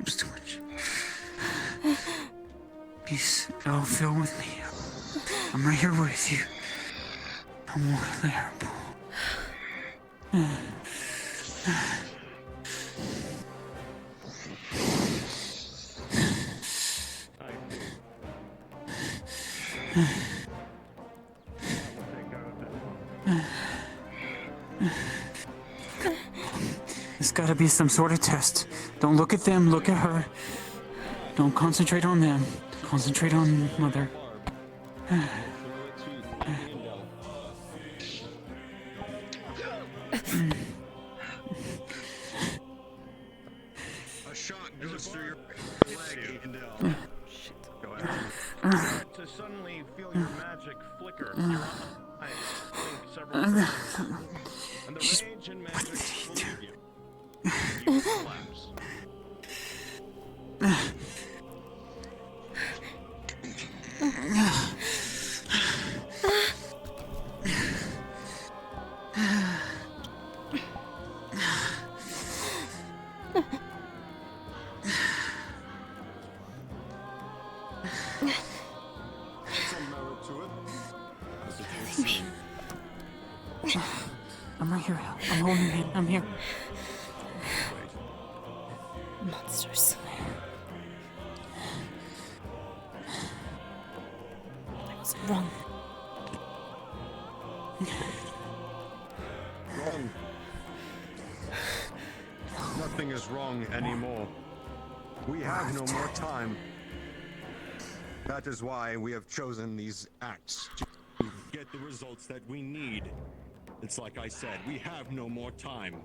It's too much. Peace, it'll fill with me. I'm right here with you. No more there, There's gotta be some sort of test. Don't look at them, look at her. Don't concentrate on them. Concentrate on Mother. A shot goes through your leg, Andel. Go ahead. To suddenly feel your magic flicker. Your eyes blink several times. And the rage and magic will leave you. You collapse. I'm right here. I'm holding you. I'm here. Monsters. I was wrong. Wrong. Nothing is wrong anymore. We have no more time. That is why we have chosen these acts to get the results that we need. It's like I said, we have no more time.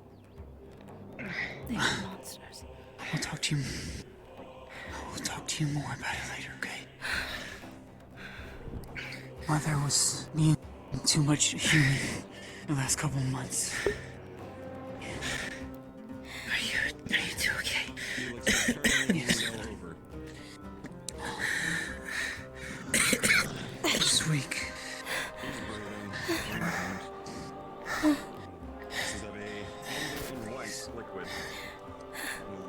They are monsters. We'll talk to you. We'll talk to you more about it later, okay? Mother was needing too much healing the last couple of months. Are you two okay? Yes. Just weak. This is of a amber and white liquid.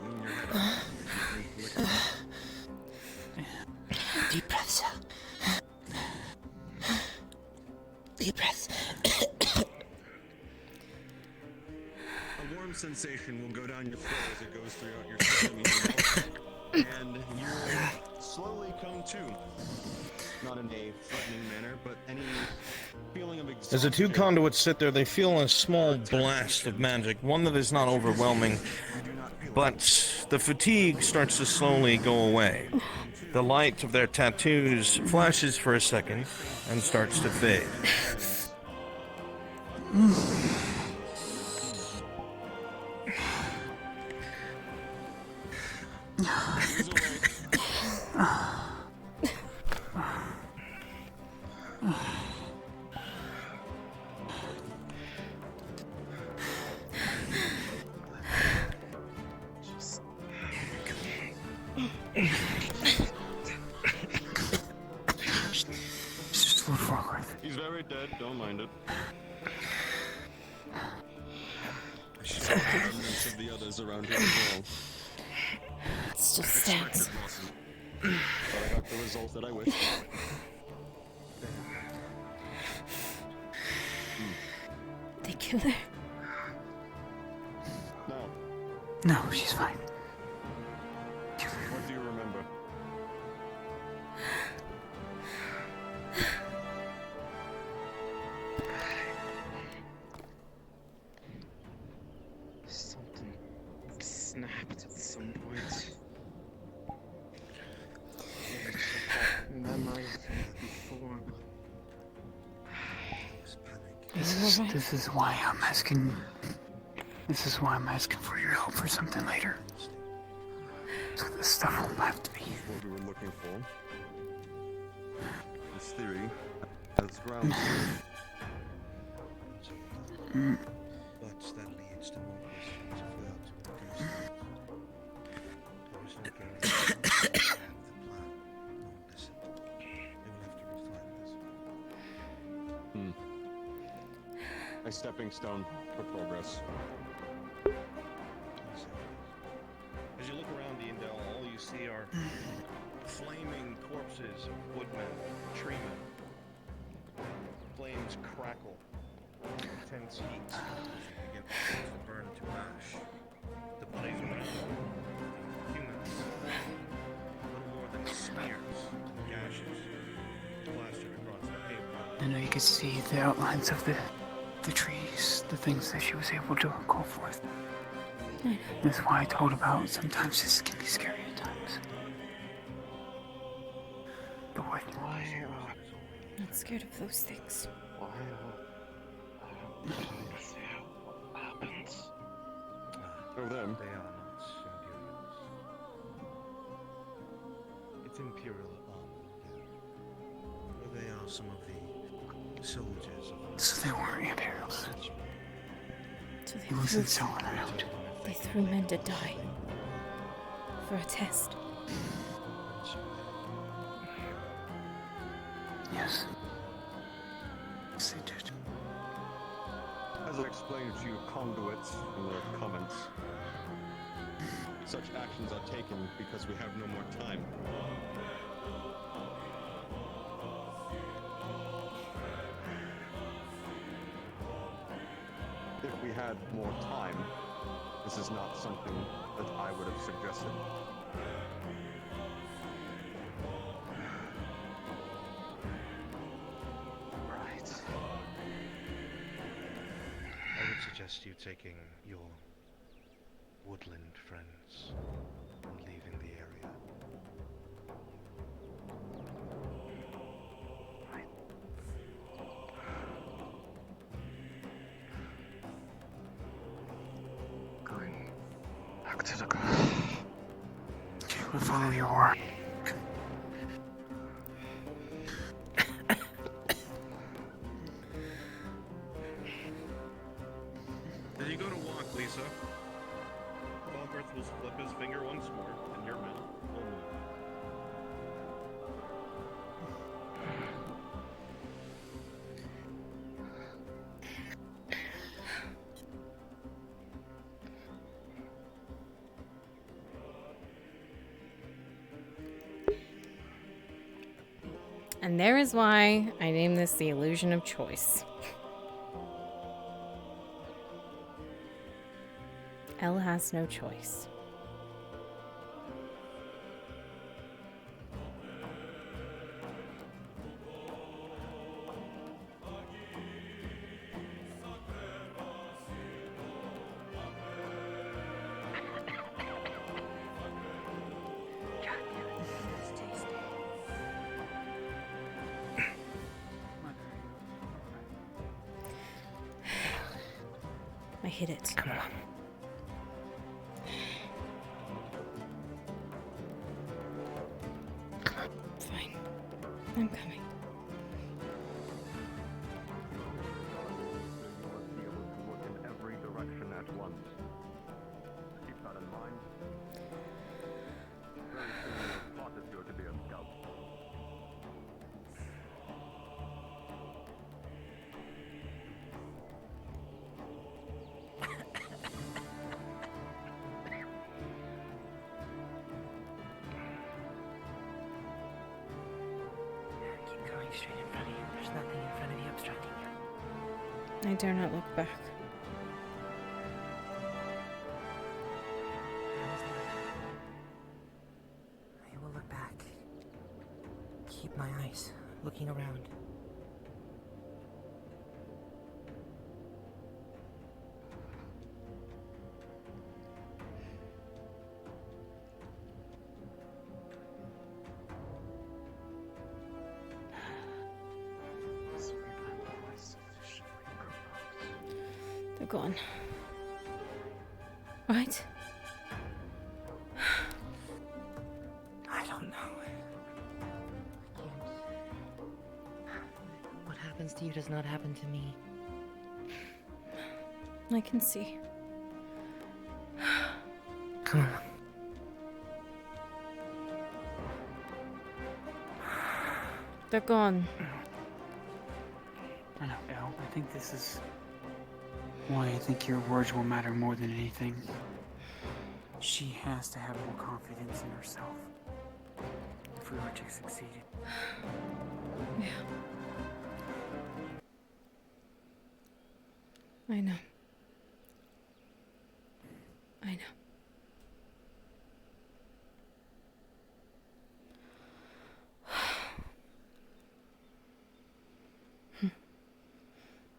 Lean your head up. Drink liquid. Deep breaths. Deep breaths. A warm sensation will go down your throat as it goes throughout your system, and you will slowly come to. Not in a threatening manner, but any feeling of exhaustion. As the two conduits sit there, they feel a small blast of magic, one that is not overwhelming, but the fatigue starts to slowly go away. The light of their tattoos flashes for a second and starts to fade. Just a little forward. He's very dead, don't mind it. Remnants of the others around here as well. It still stands. But I got the result that I wished. They killed her. No. No, she's fine. What do you remember? Something snapped at some point. Memory before. This is why I'm asking. This is why I'm asking for your help for something later. So this stuff won't have to be. What we were looking for. This theory has grounds. But that stepping stone for progress. As you look around the Indel, all you see are flaming corpses of woodmen, treemen. Flames crackle. Intense heat begin to burn to ash. The bodies around humans, little more than smears, gashes, plastered across the pavement. I know you could see the outlines of the trees, the things that she was able to call forth. That's why I told about sometimes this can be scary at times. The what? Why? Not scared of those things. Why? I don't understand what happens. For them. They are not Imperials. It's Imperial army. They are some of the soldiers of the... So they weren't Imperials. So He wasn't selling around. They threw men to die. For a test. Yes. Yes, they did. As I explained to you conduits in their comments, such actions are taken because we have no more time. If we had more time, this is not something that I would have suggested. Right. I would suggest you taking your woodland friends and leaving the area. Going back to the car. Okay, we'll follow your war. As you go to walk, Lisa, Falkworth will flip his finger once more, and your mouth will move. And there is why I named this the illusion of choice. Elle has no choice. I hit it. Come on. Fine. I'm coming. Be able to look in every direction at once. Keep that in mind. Very soon your plot is going to be a scout. Keep going straight in front of you. There's nothing in front of you obstructing you. I dare not look back. I will look back. Keep my eyes looking around. They're gone. Right? I don't know. What happens to you does not happen to me. I can see. Come on. They're gone. I know, Elle. I think this is why I think your words will matter more than anything. She has to have more confidence in herself if we were to succeed. Yeah. I know. I know.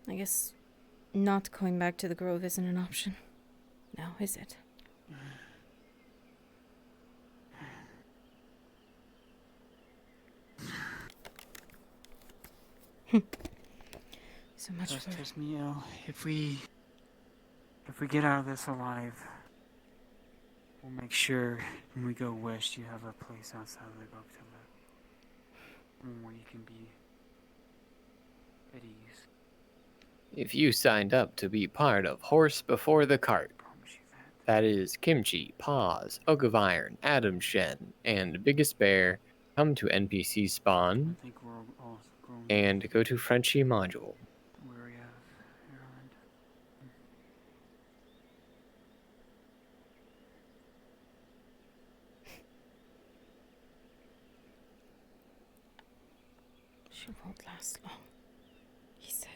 I guess not going back to the Grove isn't an option. Now, is it? So much for... Trust me, El. If we get out of this alive, we'll make sure when we go west you have a place outside of the Grove to live. Where you can be at ease. If you signed up to be part of Horse Before the Cart, that is Kimchi, Paws, Oak of Iron, Adam Shen, and Biggest Bear, come to NPC Spawn I think we're all grown. and go to Frenchie Module. Where are you at, Ireland? She won't last long, he said.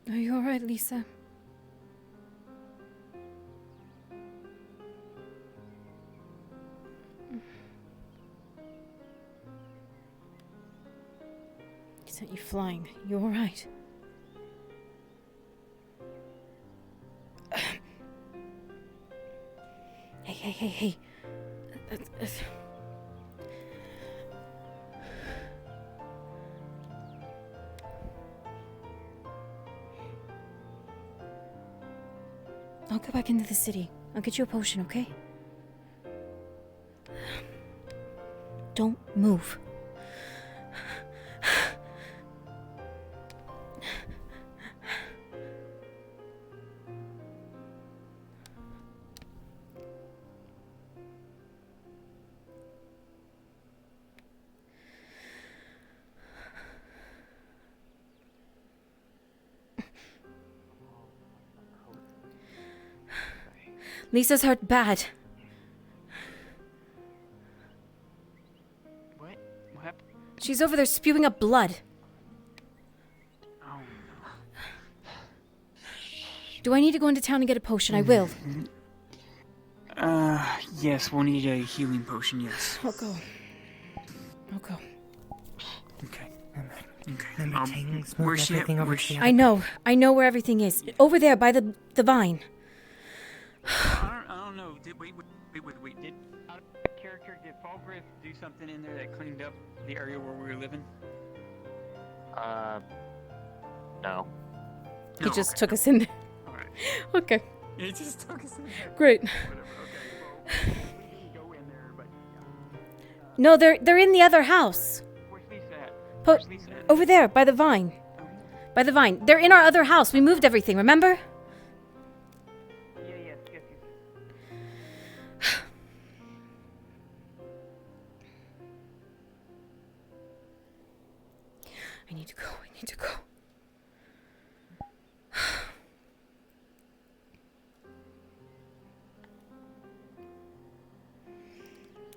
Are you alright, Lisa? He sent you flying. You alright? Hey. I'll go back into the city. I'll get you a potion, okay? Don't move. Lisa's hurt bad. What? What happened? She's over there spewing up blood. Oh. Do I need to go into town and get a potion? I will. Yes, we'll need a healing potion, yes. I'll go. Okay. Where's she at? I know where everything is. Over there by the vine. I don't know. Wait. Did our character, did Falgrith do something in there that cleaned up the area where we were living? No. He just took us in there. Alright. Okay. He just took us in there. Great. Whatever. Okay. Well, we didn't go in there, but No, they're in the other house. where's Lisa at? Where's Lisa at? Over there by the vine. By the vine. They're in our other house. We moved everything, remember? Yes. I need to go.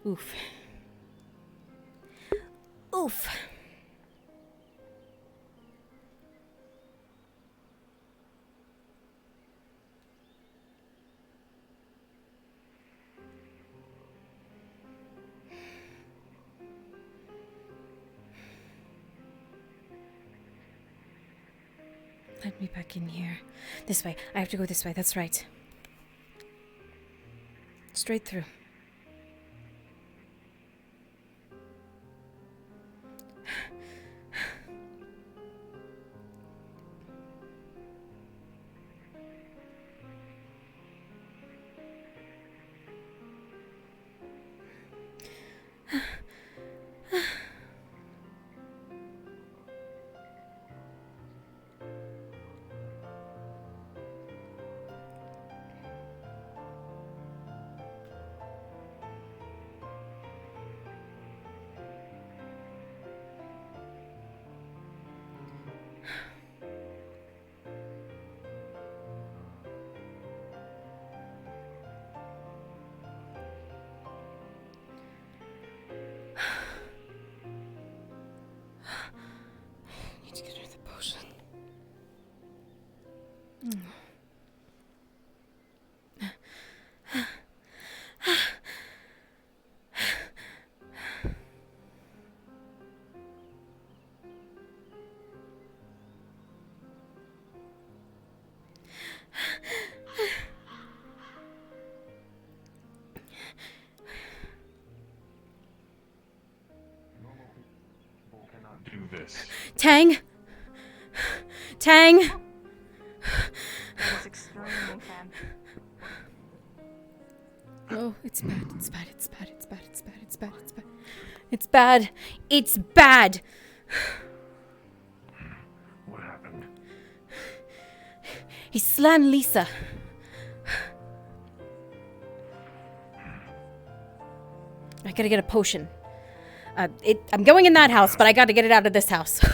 Oof. Let me back in here. This way. I have to go this way. That's right. Straight through. Need to get her the potion. Do this. Tang! Tang! That is extremely bad. Oh, it's bad, it's bad, it's bad, it's bad, it's bad, it's bad, it's bad. It's bad. It's bad. What happened? He slammed Lisa. I gotta get a potion. I'm going in that house, but I gotta get it out of this house. You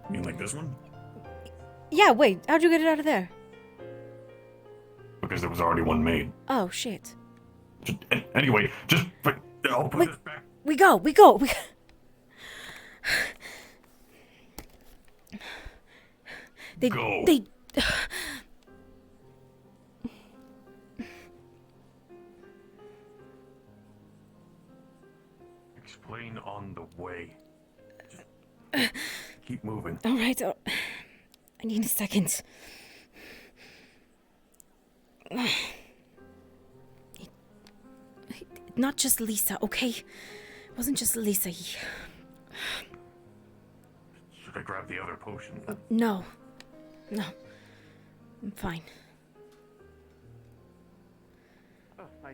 mean like this one? Yeah, wait. How'd you get it out of there? Because there was already one made. Oh, shit. Anyway, just I'll put this back. We go. Go. They. Explain on the way. Just keep moving. All right. I need a second. Not just Lisa, okay? It wasn't just Lisa. Should I grab the other potion? No. I'm fine. I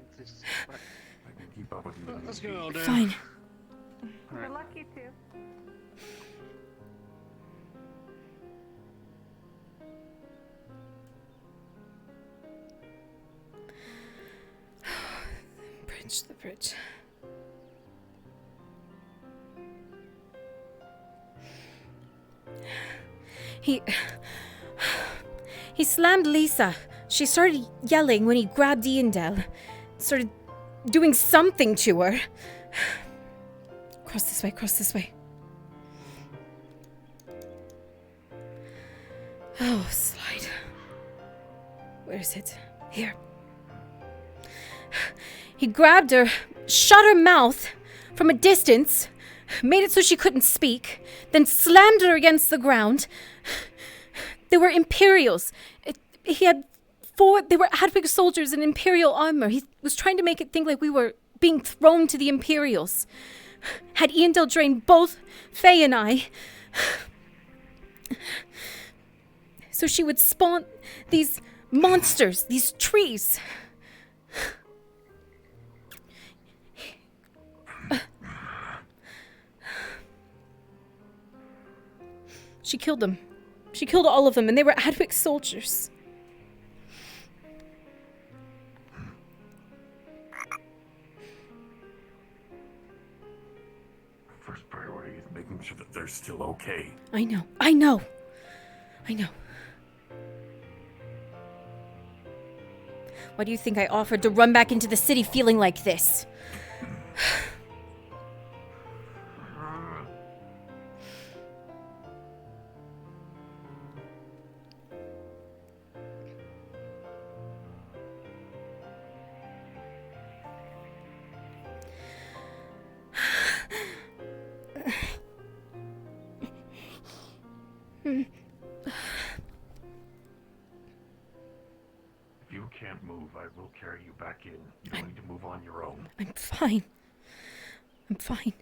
can keep up with you. Let's go, Dan. Fine. Good luck, you two. The bridge. He slammed Lisa. She started yelling when he grabbed Iandel. Started doing something to her. Cross this way. Oh, slide. Where is it? Here. He grabbed her, shut her mouth from a distance, made it so she couldn't speak, then slammed her against the ground. They were Imperials. He had they were Hadwig soldiers in Imperial armor. He was trying to make it think like we were being thrown to the Imperials. Had Iandel drained both Faye and I, so she would spawn these monsters, these trees. She killed them. She killed all of them, and they were Hadwig soldiers. First priority is making sure that they're still okay. I know. Why do you think I offered to run back into the city feeling like this? carry you back in. You don't need to move on your own. I'm fine. I'm fine.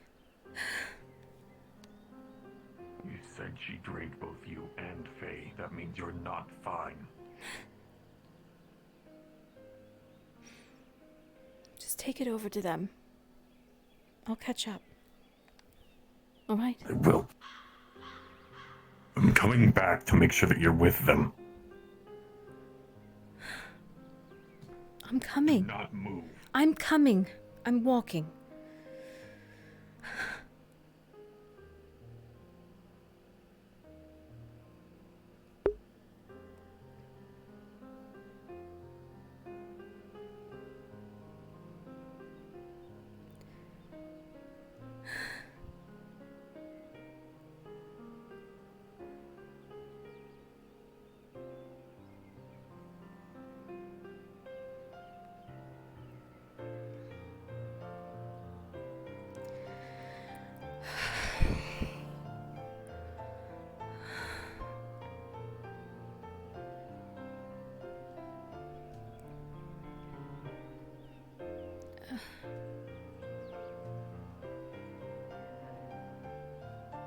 You said she drained both you and Faye. That means you're not fine. Just take it over to them. I'll catch up. All right? I will. I'm coming back to make sure that you're with them. I'm coming. Do not move. I'm coming. I'm walking.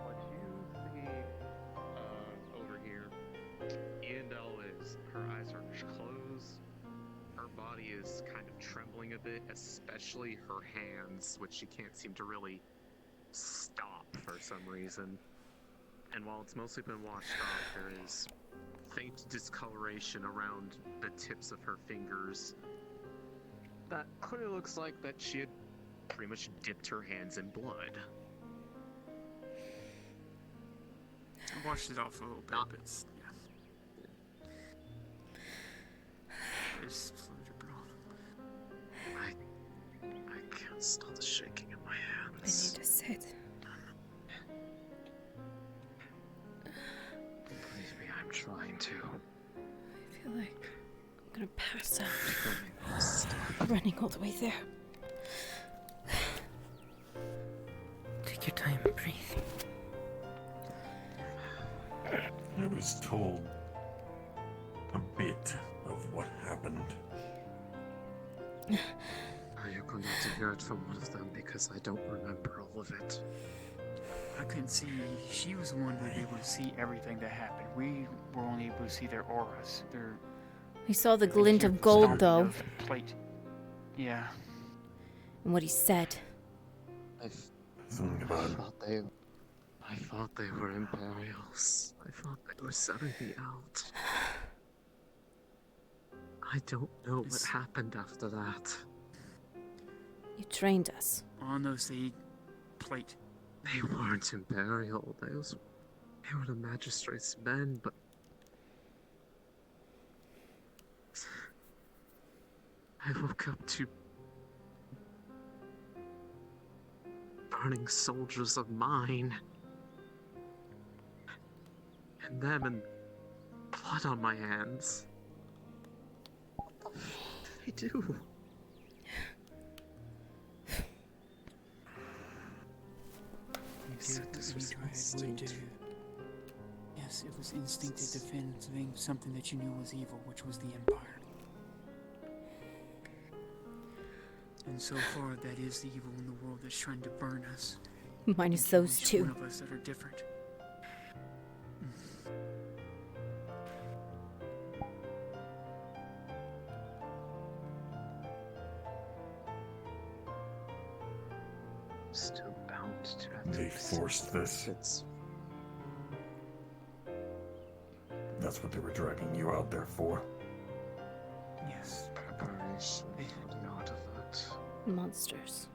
What you see over here, Iandel is, her eyes are closed, her body is kind of trembling a bit, especially her hands, which she can't seem to really stop for some reason. And while it's mostly been washed off, there is faint discoloration around the tips of her fingers. That clearly looks like that she had pretty much dipped her hands in blood. I washed it off a little bit, but it's, yeah. There's fluid or broth. I can't stop the shaking in my I hands. need to sit. Believe me, I'm trying to. I feel like I'm gonna pass out. Running all the way there. Take your time and breathe. I was told a bit of what happened. You're going to have to hear it from one of them because I don't remember all of it. I couldn't see. She was the one who was able to see everything that happened. We were only able to see their auras. We saw the glint of gold, though. Plate. Yeah. And what he said. I thought they were Imperials. I thought they were setting me out. I don't know what happened after that. You trained us. On those the plate. They weren't Imperial. They were the Magistrate's men, but I woke up to burning soldiers of mine. And them and blood on my hands. What the fuck did they do? This was instinct. Yes, it was instinct to defend something that you knew was evil, which was the Empire. And so far, that is the evil in the world that's trying to burn us. Minus those Each two. one of us that are different. Still bound to have They to forced this. That's what they were dragging you out there for. Yes. Preparation for the art of it. Monsters.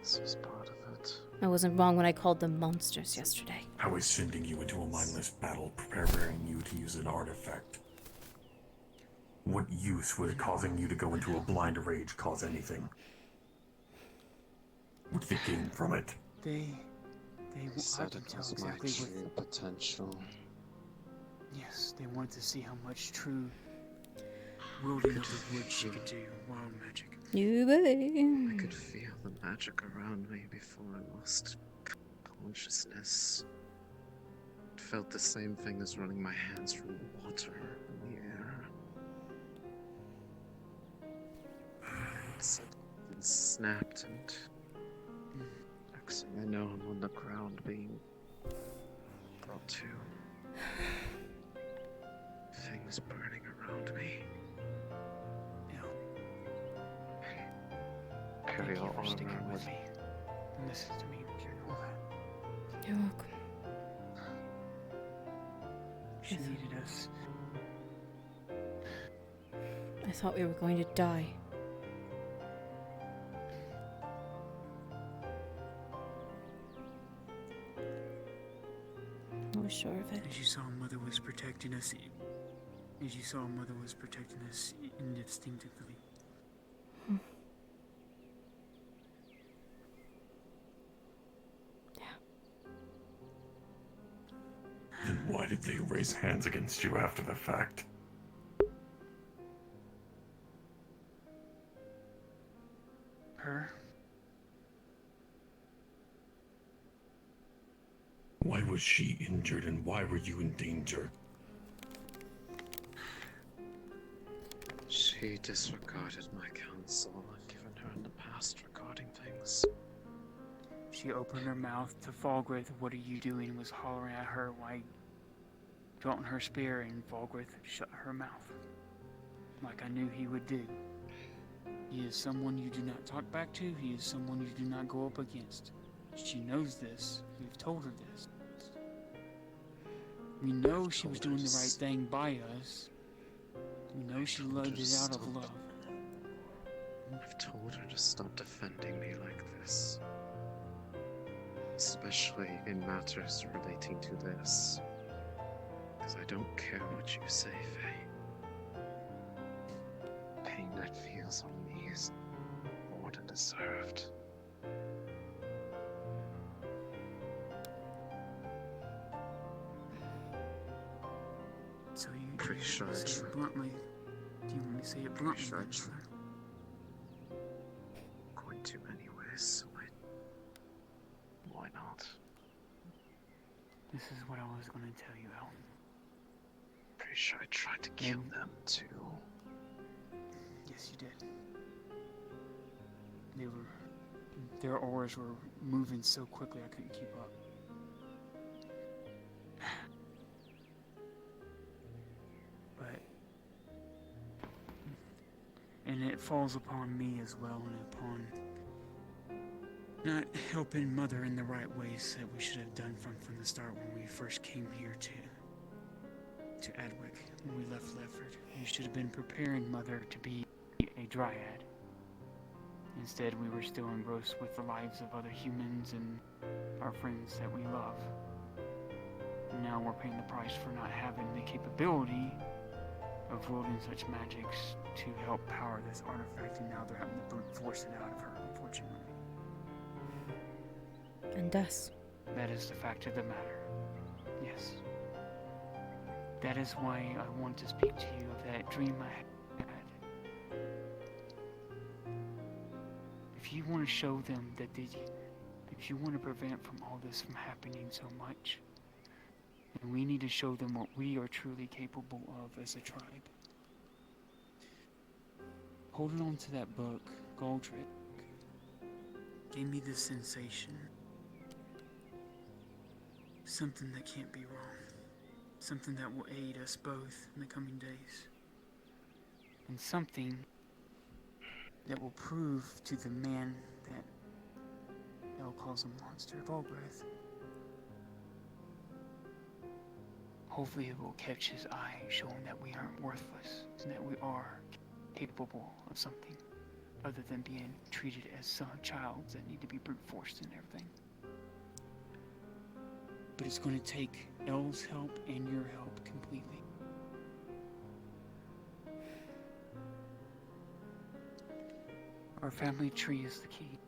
This was part of it. I wasn't wrong when I called them monsters yesterday. I was sending you into a mindless battle, preparing you to use an artifact. What use would causing you to go into a blind rage cause anything? What did they gain from it? They said I it can was tell my exactly true potential. Yes, they wanted to see how much true wielding of the wood she could do, wild magic. You baby. I could feel the magic around me before I lost consciousness. It felt the same thing as running my hands through water in the air. Something snapped, and next thing I know, I'm on the ground being brought to. Things burning around me. Carry all around with me. And listen to me during all that. You're welcome. She needed us. I thought we were going to die. I was sure of it. As you saw, Mother was protecting us. As you saw, Mother was protecting us instinctively. Then why did they raise hands against you after the fact? Her? Why was she injured and why were you in danger? She disregarded my counsel I've given her in the past regarding things. She opened her mouth to Falgrith. What are you doing? Was hollering at her while drawing her spear, and Falgrith shut her mouth. Like I knew he would do. He is someone you do not talk back to. He is someone you do not go up against. She knows this. We've told her this. We know she was doing the right thing by us. We know she loved it out of love. I've told her to stop defending me like this. Especially in matters relating to this. Because I don't care what you say, Faye. Pain that feels on me is more than deserved. So you Pretty sure say it's it bluntly. Do you want me to say it bluntly? Sure then, it's sir? Going to anyways, so why not? This is what I was going to tell you, El. Pretty sure I tried to kill them too. Yes, you did. Their auras were moving so quickly I couldn't keep up. And it falls upon me as well, and upon not helping Mother in the right ways that we should have done from the start when we first came here to Adwick, when we left Lefford. We should have been preparing Mother to be a dryad. Instead, we were still engrossed with the lives of other humans and our friends that we love. And now we're paying the price for not having the capability of wielding such magics to help power this artifact, and now they're having to brute force it out of her, unfortunately. And us. That is the fact of the matter. Yes. That is why I want to speak to you of that dream I had. If you want to show them that if you want to prevent from all this from happening so much, then we need to show them what we are truly capable of as a tribe. Holding on to that book, Goldrick, gave me this sensation. Something that can't be wrong. Something that will aid us both in the coming days. And something that will prove to the man that El calls a monster, Volgrith. Hopefully it will catch his eye, showing that we aren't worthless, and that we are capable of something other than being treated as childs that need to be brute forced and everything. But it's going to take El's help and your help completely. Our family tree is the key.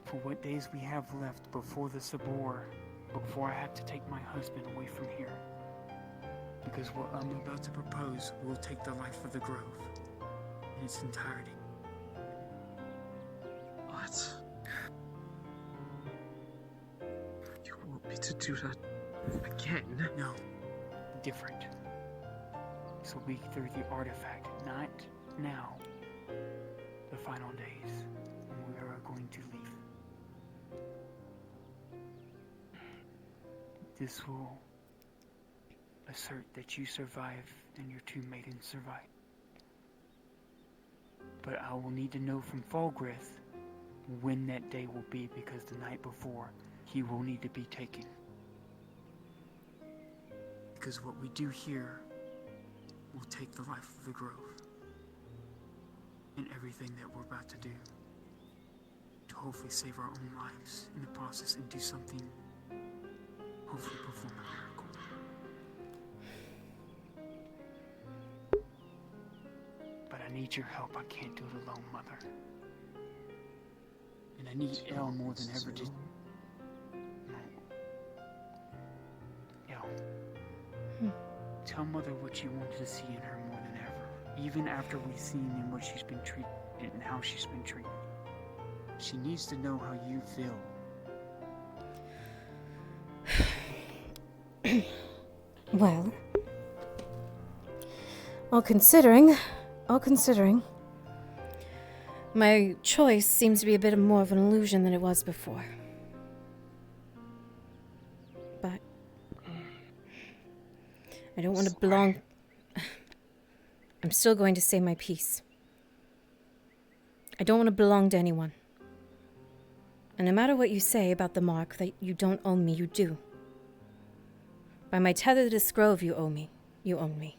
For what days we have left before the Sabor, before I have to take my husband away from here. Because what I'm about to propose will take the life of the Grove in its entirety. What? You want me to do that again? No. Different. So we through the artifact, not now. The final days when we are going to leave. This will assert that you survive and your two maidens survive. But I will need to know from Falgrith when that day will be, because the night before he will need to be taken. Because what we do here will take the life of the Grove and everything that we're about to do to hopefully save our own lives in the process and do something, hopefully perform a miracle. But I need your help. I can't do it alone, Mother. And I need Elle more than ever to... Elle. Tell Mother what you wanted to see in her more than ever. Even after we've seen in what she's been treated and how she's been treated. She needs to know how you feel. Well, all considering, my choice seems to be a bit more of an illusion than it was before. But I don't want to belong. I'm still going to say my piece. I don't want to belong to anyone. And no matter what you say about the mark that you don't own me, you do. By my tether to this grove, you owe me. You own me.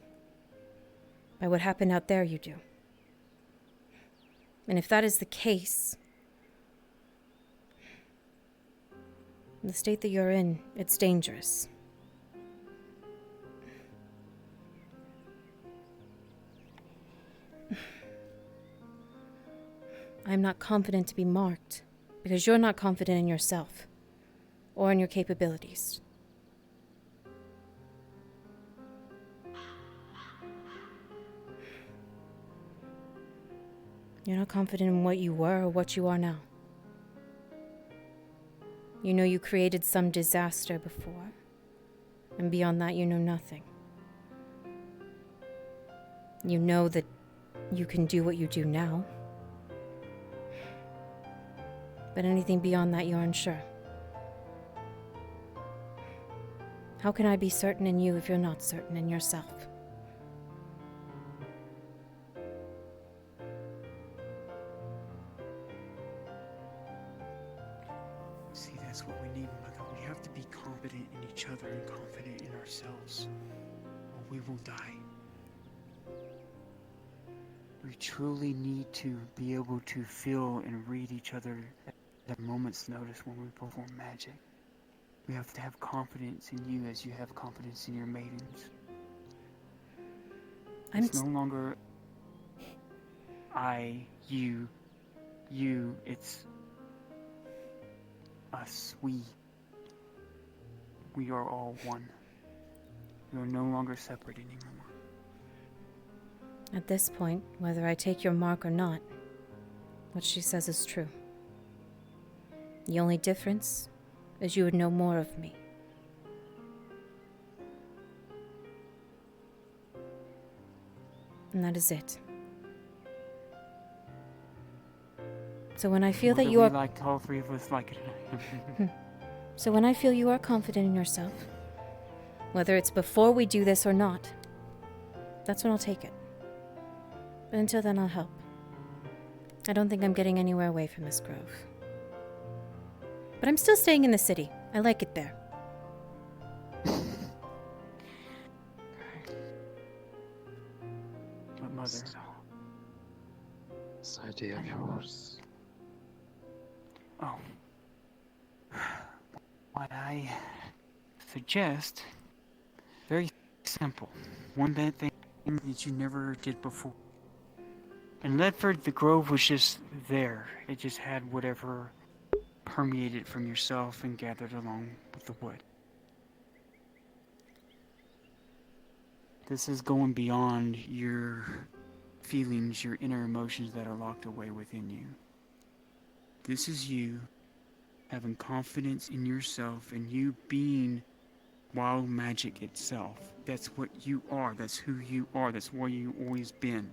By what happened out there, you do. And if that is the case, the state that you're in, it's dangerous. I'm not confident to be marked, because you're not confident in yourself, or in your capabilities. You're not confident in what you were or what you are now. You know you created some disaster before, and beyond that you know nothing. You know that you can do what you do now, but anything beyond that you're unsure. How can I be certain in you if you're not certain in yourself? See, that's what we need, Mother. We have to be confident in each other and confident in ourselves, or we will die. We truly need to be able to feel and read each other at a moment's notice when we perform magic. We have to have confidence in you as you have confidence in your maidens. It's no longer I, you, it's us, we. We are all one. We are no longer separate anymore. At this point, whether I take your mark or not, what she says is true. The only difference is you would know more of me. And that is it. So when I feel that you are... like all three of us like it. So when I feel you are confident in yourself, whether it's before we do this or not, that's when I'll take it. But until then, I'll help. I don't think I'm getting anywhere away from this grove. But I'm still staying in the city. I like it there. But Mother... This idea of yours... Oh. What I suggest, very simple. One bad thing that you never did before. In Ledford, the grove was just there. It just had whatever permeated from yourself and gathered along with the wood. This is going beyond your feelings, your inner emotions that are locked away within you. This is you having confidence in yourself and you being wild magic itself. That's what you are. That's who you are. That's where you've always been.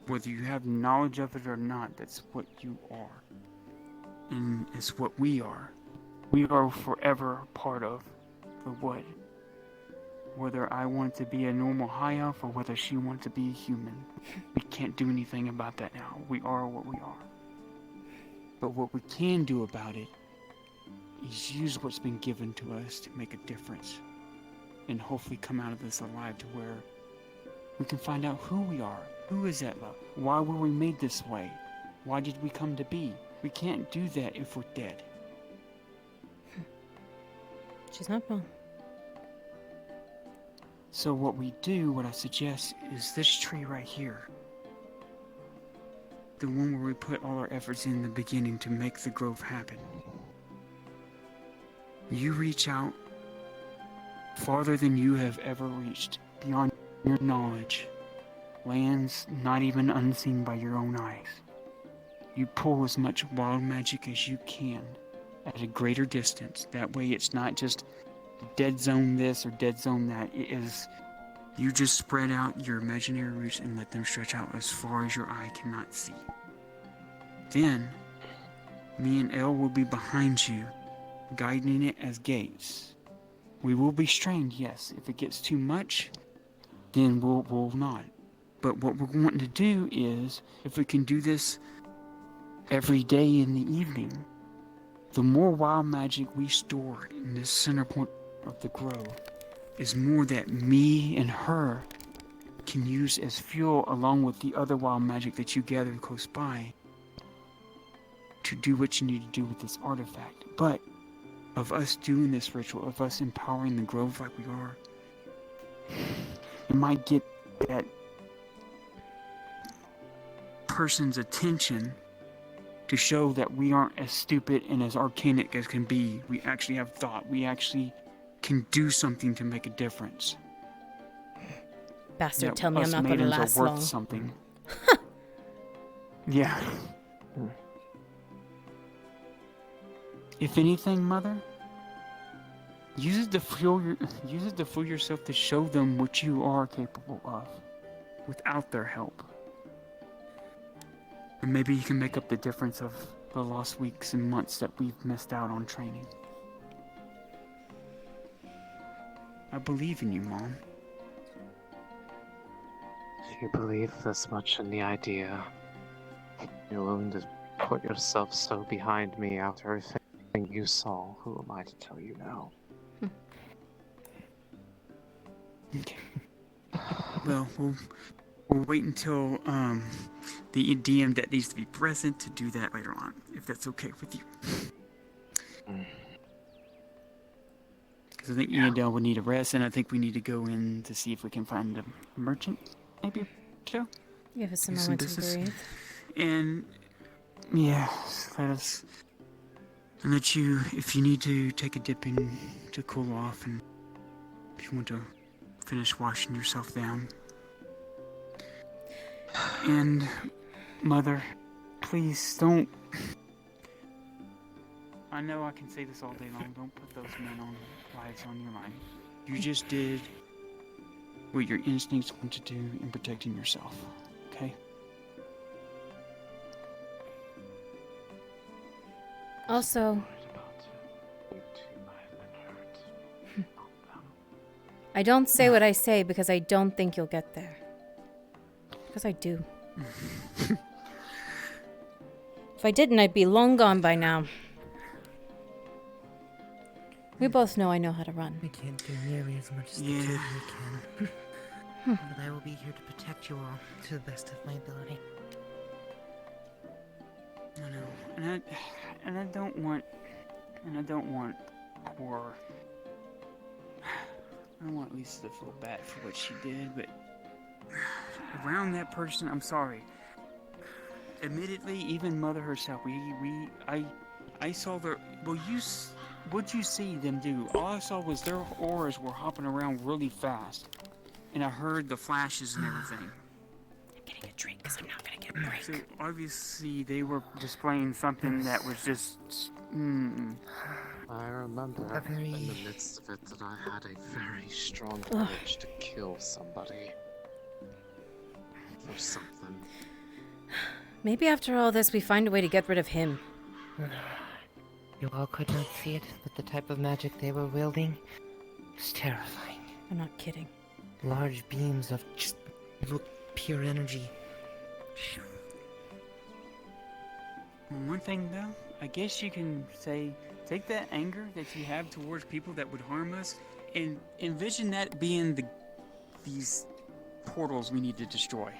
Whether you have knowledge of it or not, that's what you are. And it's what we are. We are forever part of the wood. Whether I want to be a normal high elf or whether she wants to be a human. We can't do anything about that now. We are what we are. But what we can do about it is use what's been given to us to make a difference. And hopefully come out of this alive to where we can find out who we are. Who is that love? Why were we made this way? Why did we come to be? We can't do that if we're dead. She's not wrong. So what we do, what I suggest, is this tree right here. The one where we put all our efforts in the beginning to make the growth happen. You reach out farther than you have ever reached, beyond your knowledge. Lands not even unseen by your own eyes. You pull as much wild magic as you can at a greater distance. That way it's not just dead zone this or dead zone that. It is, you just spread out your imaginary roots and let them stretch out as far as your eye cannot see. Then, me and Elle will be behind you, guiding it as gates. We will be strained, yes. If it gets too much, then we'll not. But what we're wanting to do is, if we can do this every day in the evening, the more wild magic we store in this center point of the grove is more that me and her can use as fuel along with the other wild magic that you gathered close by to do what you need to do with this artifact. But of us doing this ritual, of us empowering the grove like we are, it might get that person's attention to show that we aren't as stupid and as arcanic as can be. We actually have thought. We actually can do something to make a difference. Bastard, That tell me I'm us not going to maidens last are worth long. something. Yeah. If anything, Mother, use it to fool yourself to show them what you are capable of, without their help. And maybe you can make up the difference of the lost weeks and months that we've missed out on training. I believe in you, Mom. If you believe this much in the idea, you're willing to put yourself so behind me after everything you saw, who am I to tell you no? Okay. Well, we'll wait until the DM that needs to be present to do that later on, if that's okay with you. Because I think Ian Dell would need a rest, and I think we need to go in to see if we can find a merchant, maybe, Joe? Give us some Do moment to business. breathe. And, yeah, let you, if you need to take a dip in to cool off, and if you want to finish washing yourself down. And, Mother, please don't. I know I can say this all day long. Don't put those men on lives on your line. You just did what your instincts want to do in protecting yourself. Okay? Also, I don't say what I say because I don't think you'll get there. Because I do. If I didn't, I'd be long gone by now. We both know I know how to run. We can't do nearly as much as the two of you can. But I will be here to protect you all to the best of my ability. I know, and I don't want poor. I don't want Lisa to feel bad for what she did, but around that person, I'm sorry. Admittedly, even Mother herself, I saw their. Well, what'd you see them do? All I saw was their auras were hopping around really fast, and I heard the flashes and everything. I'm getting a drink because I'm not gonna get a break. So obviously they were displaying something that was just. I remember A very- in the midst of it that I had a very strong Ugh. urge to kill somebody. For something. Maybe after all this, we find a way to get rid of him. You all could not see it, but the type of magic they were wielding was terrifying. I'm not kidding. Large beams of just pure energy. One thing though, I guess you can say, take that anger that you have towards people that would harm us, and envision that being these portals we need to destroy.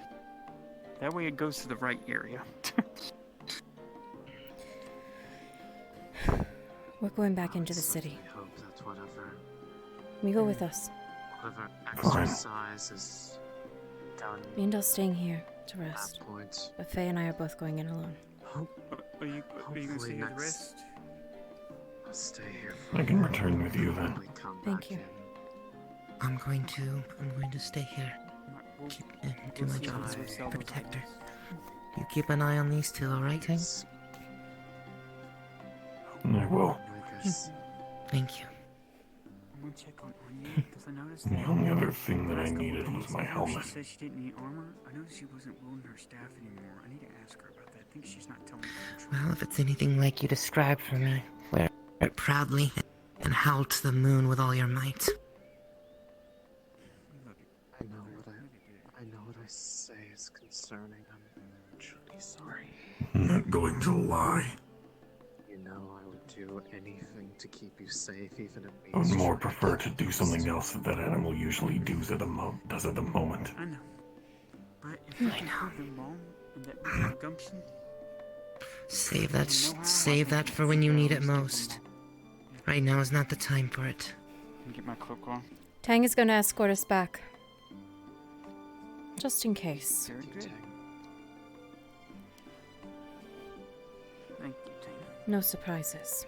That way it goes to the right area. We're going back into the city. I hope that whatever Can you go with us? exercise is done Meandel's staying here to rest. at that point. But Faye and I are both going in alone. Are you gonna stay here to rest? I'll stay here. I can return with you then. Thank you. I'm going to stay here. Keep, do my job as a protector. You keep an eye on these two, alright, Tank? I will. Thank you. I'm gonna check on you, because I noticed The only other thing that I needed was my helmet. She said she didn't need armor. I noticed she wasn't wielding her staff anymore. I need to ask her about that. I think she's not telling me the truth. Well, if it's anything like you described for me, wear it proudly and howl to the moon with all your might. I know what I say is concerning. I'm truly sorry. I'm not going to lie. You know I would do anything to keep you safe, even if I would more prefer to do something else that that animal usually does at the moment. I know. But if you can prove them wrong, and that we have gumption, Save that for when you need it most. Right now is not the time for it. let me get my cloak on. Tang is going to escort us back. Just in case. Very good. Thank you, Tang. No surprises.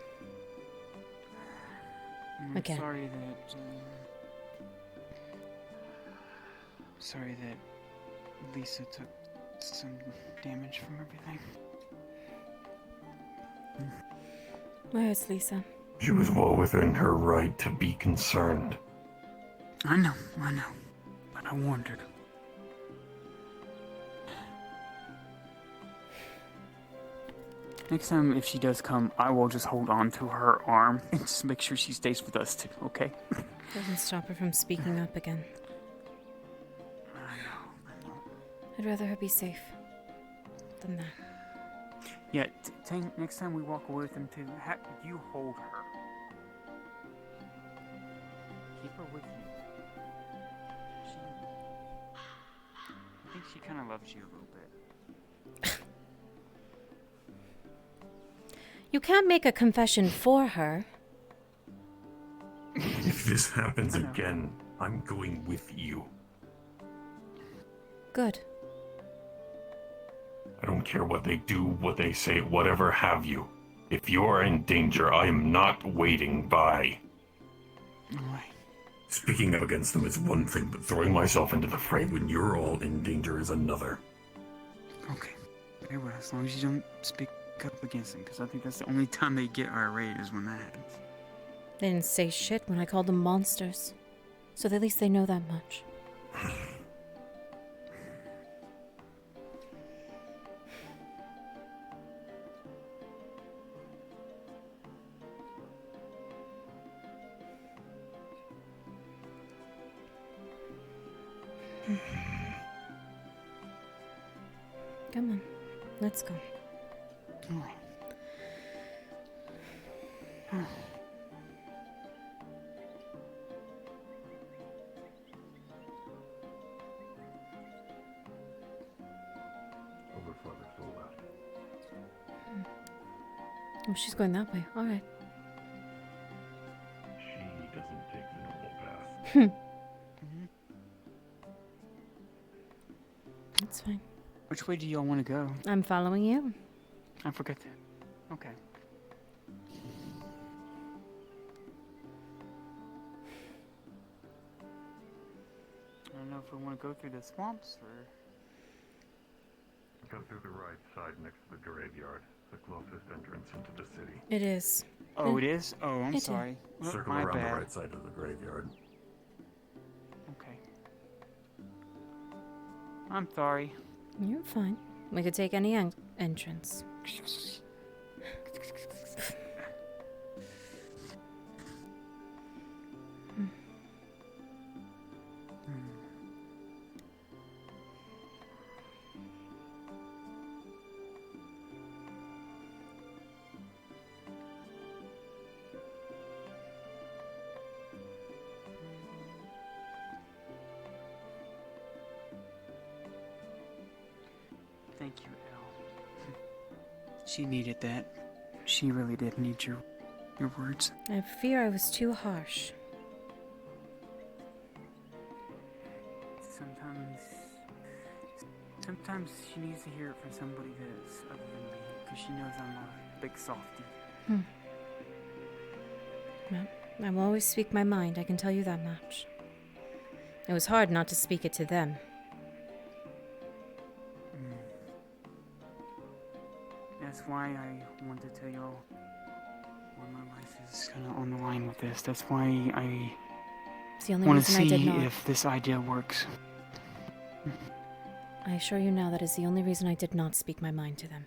I'm Again. Sorry that Lisa took some damage from everything. Where is Lisa? She was well within her right to be concerned. I know, but I warned her. Next time, if she does come, I will just hold on to her arm and just make sure she stays with us too, okay? Doesn't stop her from speaking up again. I know. I'd rather her be safe than that. Yeah, Tang, next time we walk away with them too, you hold her. Keep her with you. I think she kind of loves you a little bit. You can't make a confession for her. If this happens again, I'm going with you. Good. I don't care what they do, what they say, whatever have you. If you're in danger, I am not waiting by. Alright. Speaking up against them is one thing, but throwing myself into the fray when you're all in danger is another. Okay. Very well, as long as you don't speak up against them, because I think that's the only time they get irate is when that happens. They didn't say shit when I called them monsters. So at least they know that much. Come on, let's go. Alright. Oh, she's going that way. All right. She doesn't take the normal path. That's fine. Which way do y'all want to go? I'm following you. I forgot that. Okay. I don't know if we want to go through the swamps or... Go through the right side next to the graveyard. the closest entrance into the city. It is. Oh, it is? Oh, I'm It is. sorry. Well, Circle my around bad. the right side of the graveyard. Okay. I'm sorry. You're fine. We could take any entrance. Thank you, Elle. She needed that. She really did need your words. I fear I was too harsh. Sometimes she needs to hear it from somebody that's other than me, because she knows I'm a big softie. Well, I will always speak my mind, I can tell you that much. It was hard not to speak it to them. That's why I wanted to tell y'all why my life is kind of on the line with this. That's why I It's the only want to reason I did see not. if this idea works. I assure you now that is the only reason I did not speak my mind to them.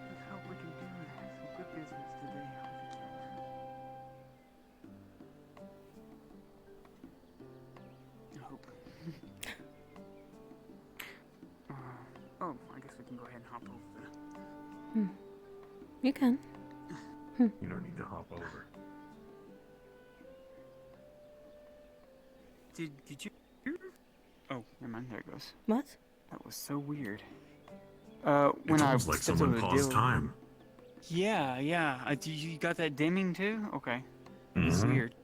Let's hope we can do some good business today. I hope. Oh, I guess we can go ahead and hop over the... You can. You don't need to hop over. Did you hear? Oh, never mind. There it goes. What? That was so weird. It's When I almost like stepped someone over the paused deal- time. Yeah, yeah. You got that dimming too? Okay. It's Mhm. weird.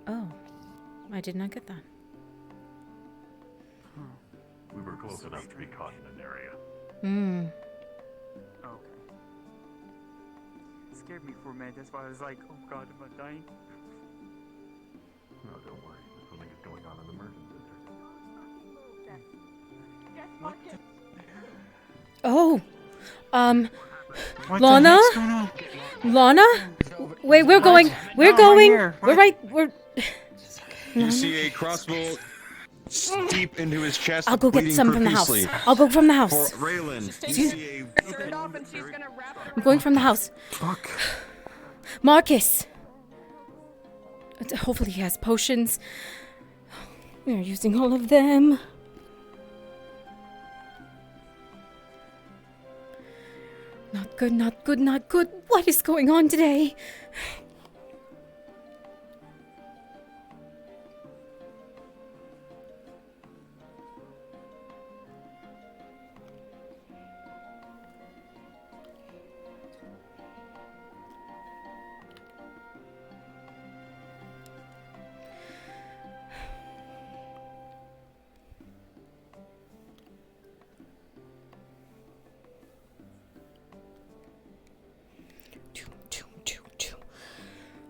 Oh, I did not get that. We were close enough to be caught in an area. Okay. It scared me for a minute. That's why I was like, oh god, am I dying? No, don't worry. There's something is going on in the Merchant Center. Oh, What the Lana? heck's going on? Lana? Wait, we're going. We're No, I'm right going. here. We're right. We're. You see a crossbow deep into his chest. I'll go get bleeding some from the house. profusely. I'll go from the house. For Raylan, you Excuse- see a I'm going from the house. Fuck. Marcus. Hopefully he has potions. We are using all of them. Not good, not good, not good. What is going on today?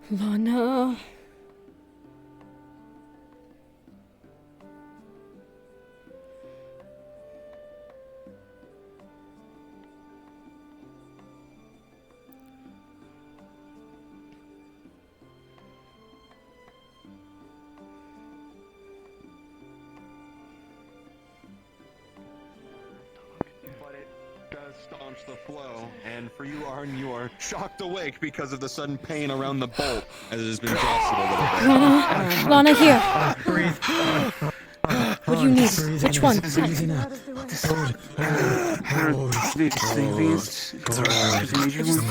Lana. staunch the flow, and for you, Arn, you are shocked awake because of the sudden pain around the bolt as it has been jostled a little bit. Lana, here. Breathe. What do you need? Which one?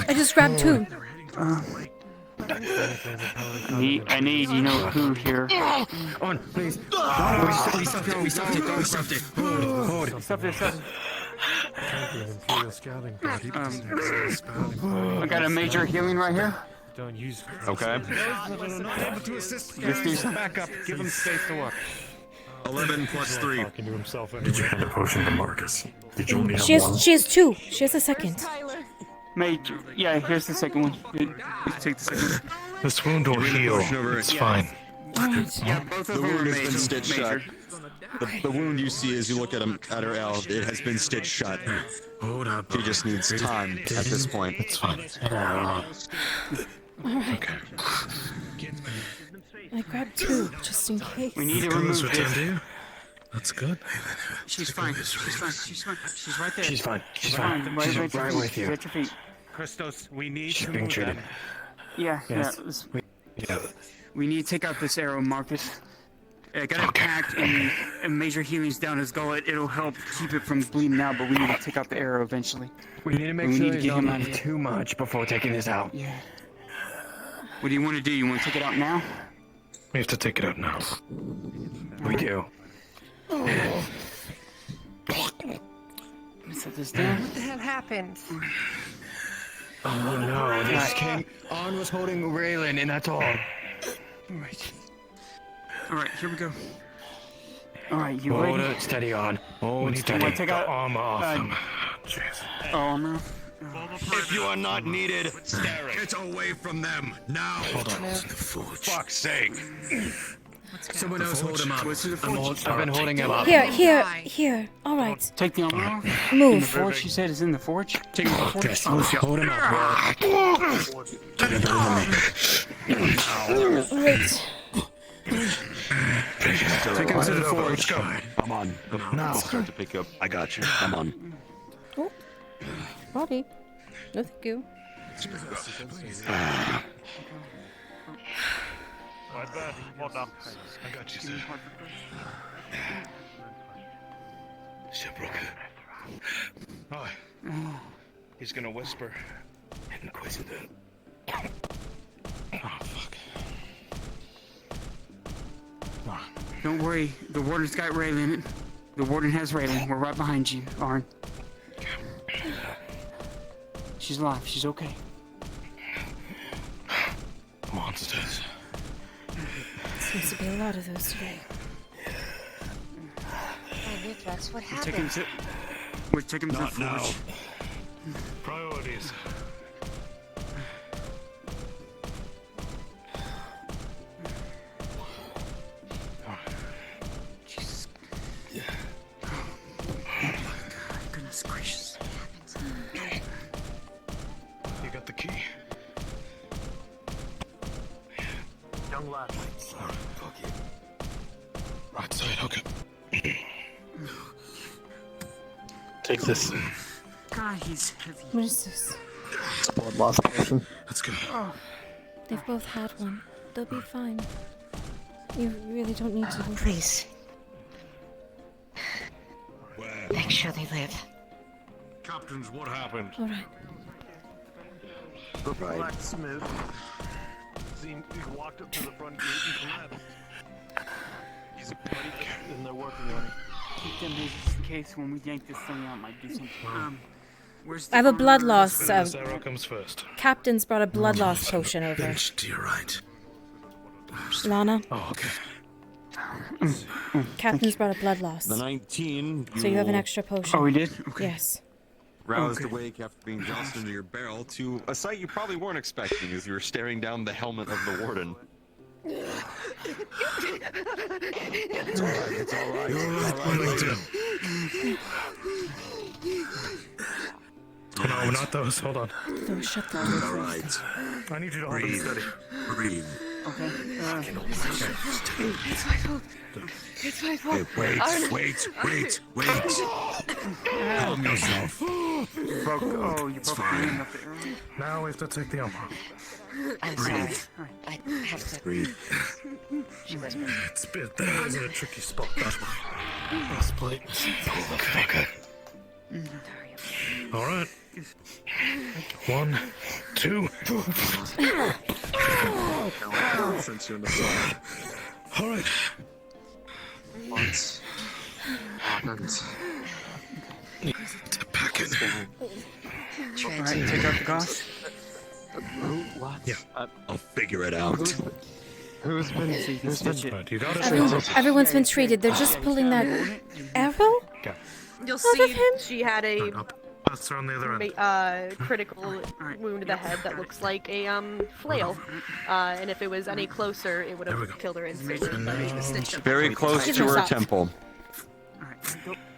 I just grabbed two. I need, you know who here. On, please. We stopped it. Hold it. Stop this. I got a major healing right here. Don't use. Okay. This needs back up. Give him space to work. 11 plus 3. Did you hand a potion to Marcus? Did you only have one? She has two. She has a second. Major. Yeah, here's the second one. Take the second one. This wound will heal. It's fine. Yeah, both of The them are wound has major. been stitched shut. Major. The wound you see as you look at him at her L, it has been stitched shut. Hold up. She just needs time at this point. It's fine. Alright. Okay. I grabbed two, just in case. We need to remove this. That's good. She's fine. She's fine. She's fine. She's right there. She's fine. She's Right, fine. right, She's right, right with you. At your feet. Christos, we need She's to being move treated. them. Yeah, Yes. yeah. We need to take out this arrow, Marcus. I got it packed and major healings down his gullet. It'll help keep it from bleeding out, but we need to take out the arrow eventually. We need to make sure he's not moving too much before taking this out. Yeah. What do you want to do? You want to take it out now? We have to take it out now. We do. Set this down. What the hell happened? Oh no, this came. On was holding Raylan, and that's all. Alright. Alright, here we go. Alright, you Hold ready? it steady on. Hold steady. Wanna take The out armor off him. armor. If you are not needed, get away from them now. Hold on. Fuck's sake. Someone else hold him up. I've been holding him up. Here. All right. Take the armor off. Move. In the forge, she said it's in the forge. Take it to the forge. Yes, hold him up. Right. Take him to the forge. Come on. Now. Start to pick up. I got you. Come on. Oh. Bobby. No, thank you. Hold up. I got you, sir. Shipbrook. Oh. He's gonna whisper. Inquisitor. Oh, fuck. Don't worry, the warden's got Raylan. The warden has Raylan. We're right behind you, Arn. She's alive. She's okay. Monsters. Seems to be a lot of those today. Hey, Mithrax, what We're taking happened? We're taking to the Not now. forge. Priorities. Jesus. Oh goodness gracious. You got the key. Young lad. Right side, okay. Take this. God, he's heavy. What is this? Blood loss potion. Let's go. Oh, They've both had one. They'll be fine. You really don't need to. Please. Make sure they live. Captains, what happened? All right. Blacksmith. He walked up to the front gate and collapsed. He's and they're working on it. keep them busy just in case when we yank this thing out might do something. Where's the I have a blood armor? loss. Arrow comes first. Captain's brought a blood loss potion over. Bench to your right. Lana. Oh, okay. Captain's brought a blood loss. The 19. So you have an extra potion. Oh, we did? Okay. Yes. Roused awake after being jostled into your barrel to a sight you probably weren't expecting as you were staring down the helmet of the warden. It's alright, it's alright. You're alright, No, not those. Hold on. No, shut the door. I need you to hold them steady. Breathe. Okay. It's my fault. It's my fault. Wait. Calm yourself. You broke the arm of the arrow. Now we have to take the armor. I'm sorry. I have to. Breathe. She whispered. It's that is a tricky spot. That one. Let's play. Okay. All right. 1, 2. All right. What happened? To pack it. Alright, take out the gauze. What? Yeah. I'll figure it out. Who's been You got it. Everyone's been treated. They're just pulling that arrow You'll out see of him. she had a That's her on the other end. critical wound to the head that looks like a flail. And if it was any closer, it would have killed her instantly. Very close to her temple.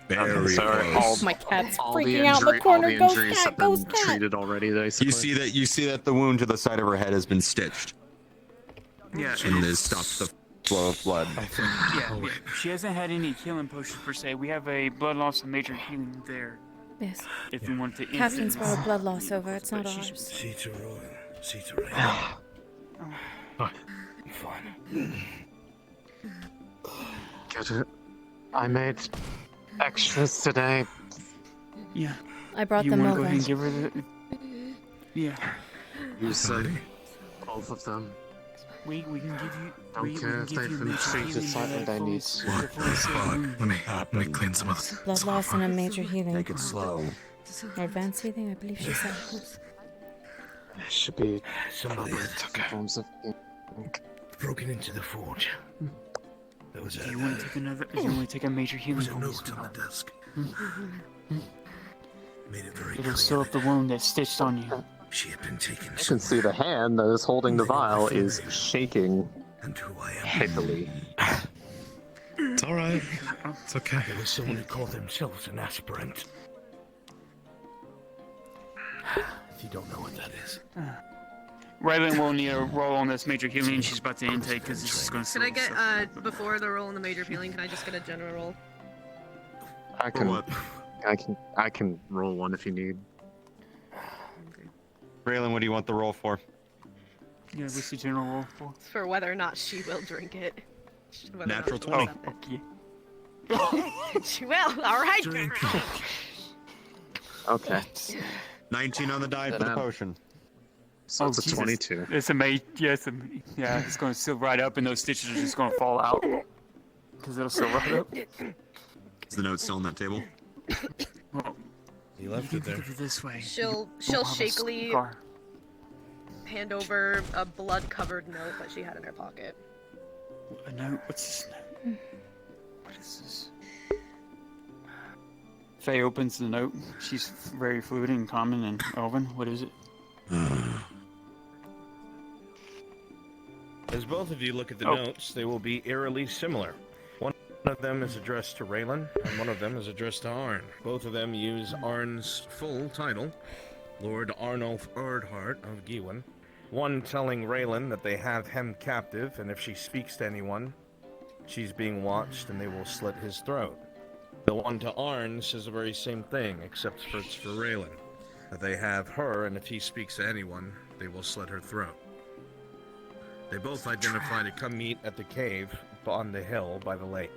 Very close. My cat's all freaking out in the corner. all the Ghost injuries cat, have been ghost cat. treated already. Though, You see that the wound to the side of her head has been stitched. Yeah. And this stops the flow of blood. Yeah. She hasn't had any healing potions per se. We have a blood loss and major healing there. Yes. If you want to. Captain's brought a blood loss over. It's not ours. See to ruin. See to ruin. Fine. Get it? I made extras today. Yeah. I brought You them want to over. go ahead and give her the. Yeah. You said both of them. We can give you. Don't care if they've been treated silent. I need. Let me clean some of this. Blood loss and a major healing. Take it slow. Or advanced healing, I believe she said. It should be Somebody forms of. broken into the forge. There was a. You want to take another? You want to take a major healing? There was a note on the desk. Made it very It'll sew up the wound that's stitched on you. She had been taken. I can see the hand that is holding the vial is shaking And who I am. heavily. It's all right. It's okay. There was someone who called themselves an aspirant. If you don't know what that is. Rylan will need a roll on this major healing she's about to intake because this is going to. Can I get before the roll in the major healing? Can I just get a general roll? I can roll one if you need. Braylon, what do you want the roll for? Yeah, what's the general roll for? It's for whether or not she will drink it. Whether or not Natural she will 20. accept it. She will. All right. Okay. 19 on the die for the potion. So it's a Jesus. 22. It's it's going to seal right up, and those stitches are just going to fall out because it'll seal right up. Is the note still on that table? Well, He left it there. This way. She'll shakily hand over a blood-covered note that she had in her pocket. A note? What's this note? What is this? Faye opens the note. She's very fluid and common and Elven. What is it? As both of you look at the notes, they will be eerily similar. One of them is addressed to Raylan, and one of them is addressed to Arn. Both of them use Arn's full title, Lord Arnulf Erdhart of Gewin. One telling Raylan that they have him captive, and if she speaks to anyone, she's being watched and they will slit his throat. The one to Arn says the very same thing, except for it's for Raylan. That they have her, and if he speaks to anyone, they will slit her throat. They both identify to come meet at the cave on the hill by the lake.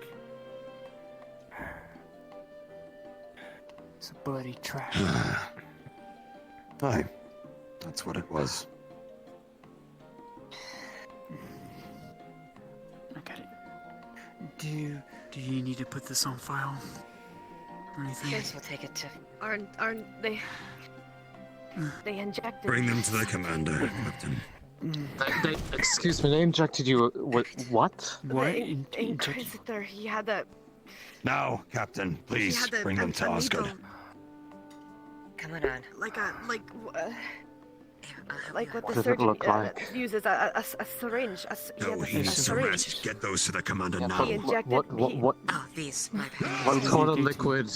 It's a bloody trap. Aye. That's what it was. I got it. Do you need to put this on file? Or anything? Yes, we'll take it to. Aren't they injected? Bring them to the commander, Captain. Excuse me, they injected you. What? The Inquisitor, he had that. Now, Captain, please He had bring them to Osgard. Coming on. Like what What the does it look surgeon like? uses a syringe. No, he's syringe. Get those to the commander Yeah, now. He injected What? Oh, these. My What sort of liquid?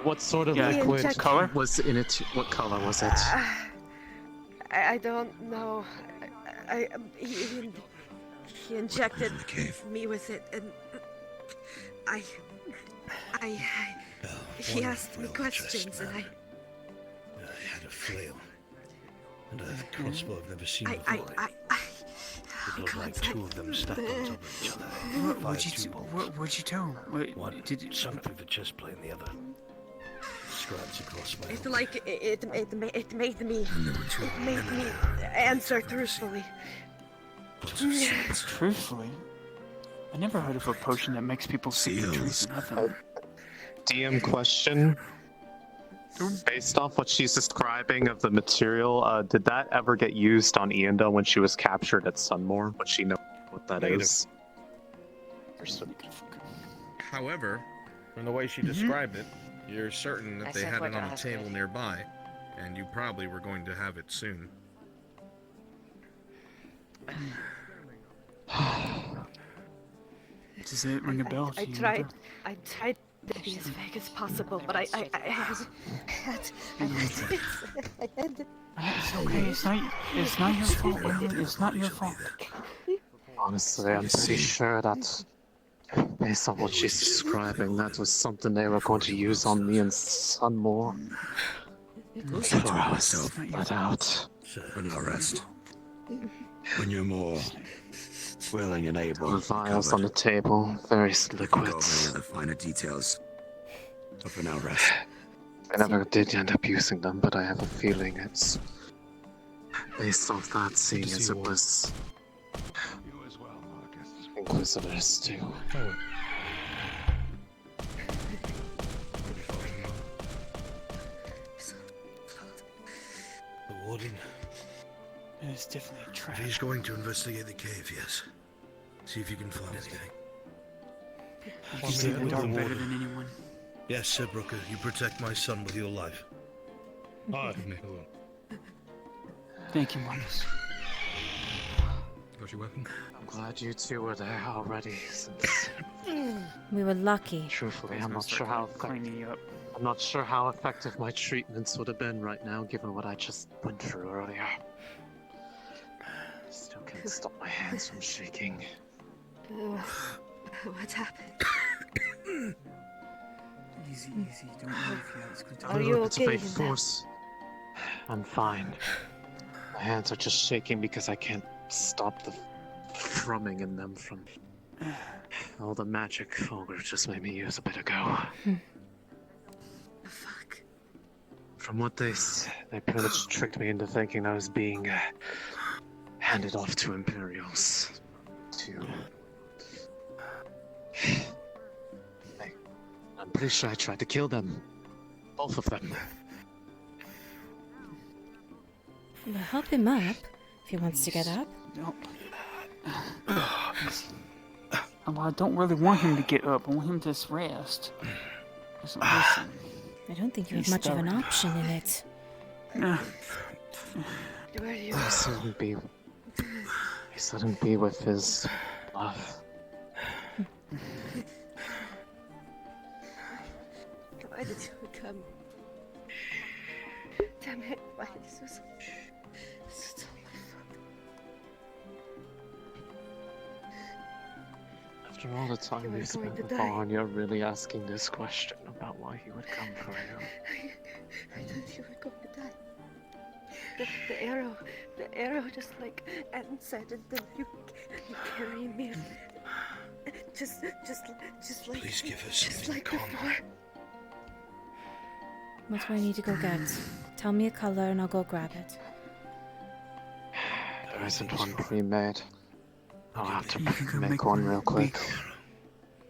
What sort of Yeah. liquid Inject- color was in it? What color was it? I don't know. he injected me with it, and he asked me questions, and I had a flail. And a crossbow I've never seen before. It looked like two of them stacked on top of each other. What'd you tell him? One sunk through the chest plate, and the other scratched across my It's like it made me answer truthfully. Truthfully? I never heard of a potion that makes people speak the truth. Nothing. DM question. Based off what she's describing of the material, did that ever get used on Ianda when she was captured at Sunmore? Would she know what that is? However, from the way she described it, you're certain that they had it on a table nearby, and you probably were going to have it soon. Does it ring a bell to I you? tried to be as vague as possible, but I had. It's okay. It's not your fault. It's not your fault. Honestly, I'm pretty sure that, based on what she's describing, that was something they were going to use on me and Sunmore. Before I was let out. For now, rest. When you're more willing and able. The vials on the table, various liquids. Go over any other finer details. But for now, rest. I never did end up using them, but I have a feeling it's based off that, seeing as it was Inquisitors too. The warden. It's definitely a trap. He's going to investigate the cave, yes. See if you can find anything. You see the dark better than anyone. Yes, Sir Brooker, you protect my son with your life. Thank you, Marcus. Got your weapon? I'm glad you two were there already, since We were lucky. truthfully, I'm not sure how effective my treatments would have been right now, given what I just went through earlier. Still can't stop my hands from shaking. What's happened? Easy. Don't move yet. It's going to Are you It's a okay? big force. I'm fine. My hands are just shaking because I can't stop the thrumming in them from all the magic Fulgur just made me use a bit ago. Fuck. From what they pretty much tricked me into thinking I was being handed off to Imperials. I'm pretty sure I tried to kill them. Both of them. We'll help him up if he wants to get up. No. Well, I don't really want him to get up. I want him to rest. Listen. I don't think you have He's much of an stubborn. option in it. Where are you? He shouldn't be with his love. Why did you come? Damn it! Why this was so my fault. After all the time You we were spent going to with die. Vaughn, you're really asking this question about why he would come for you. I thought you were going to die. The arrow, just like Anne said, and then you carry me, just like, Please give us just something like calm. before. What do I need to go get? Tell me a color and I'll go grab it. There isn't one pre-made. I'll have to You can make make one one real quick.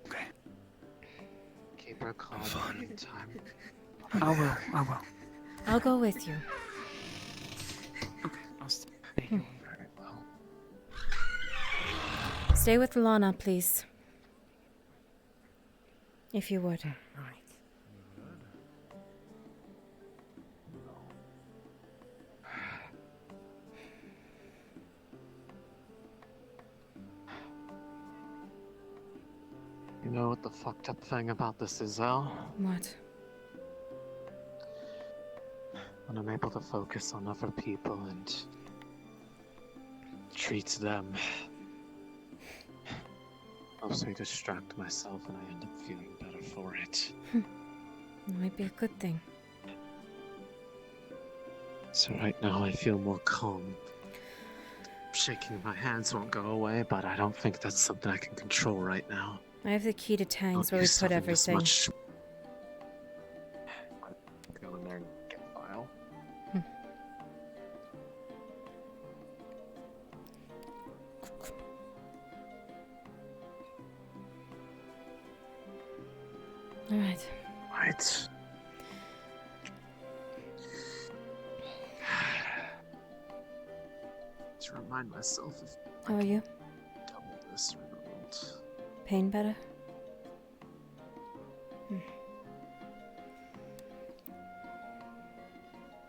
Okay. Keep her calm in the meantime. I will. I'll go with you. Okay, I'll stay. Very well. Stay with Lana, please. If you would. You know what the fucked up thing about this is, Al? What? When I'm able to focus on other people and treat them helps me distract myself and I end up feeling better for it. It might be a good thing. So right now I feel more calm. Shaking my hands won't go away, but I don't think that's something I can control right now. I have the key to Tang's Don't where we use put something this everything. much- Go in there and get a file. All right. Right. To remind myself of How are you? double this or I won't. Pain better?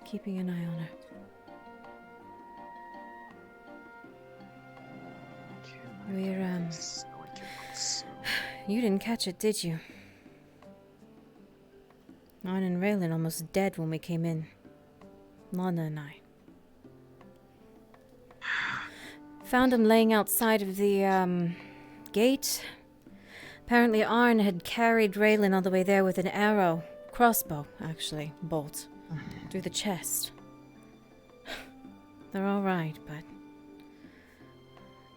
Keeping an eye on her. We're, You didn't catch it, did you? Arn and Raylan almost dead when we came in. Lana and I. Found him laying outside of the, gate. Apparently Arn had carried Raylan all the way there with an arrow. Crossbow, actually. Bolt. Through the chest. They're alright, but...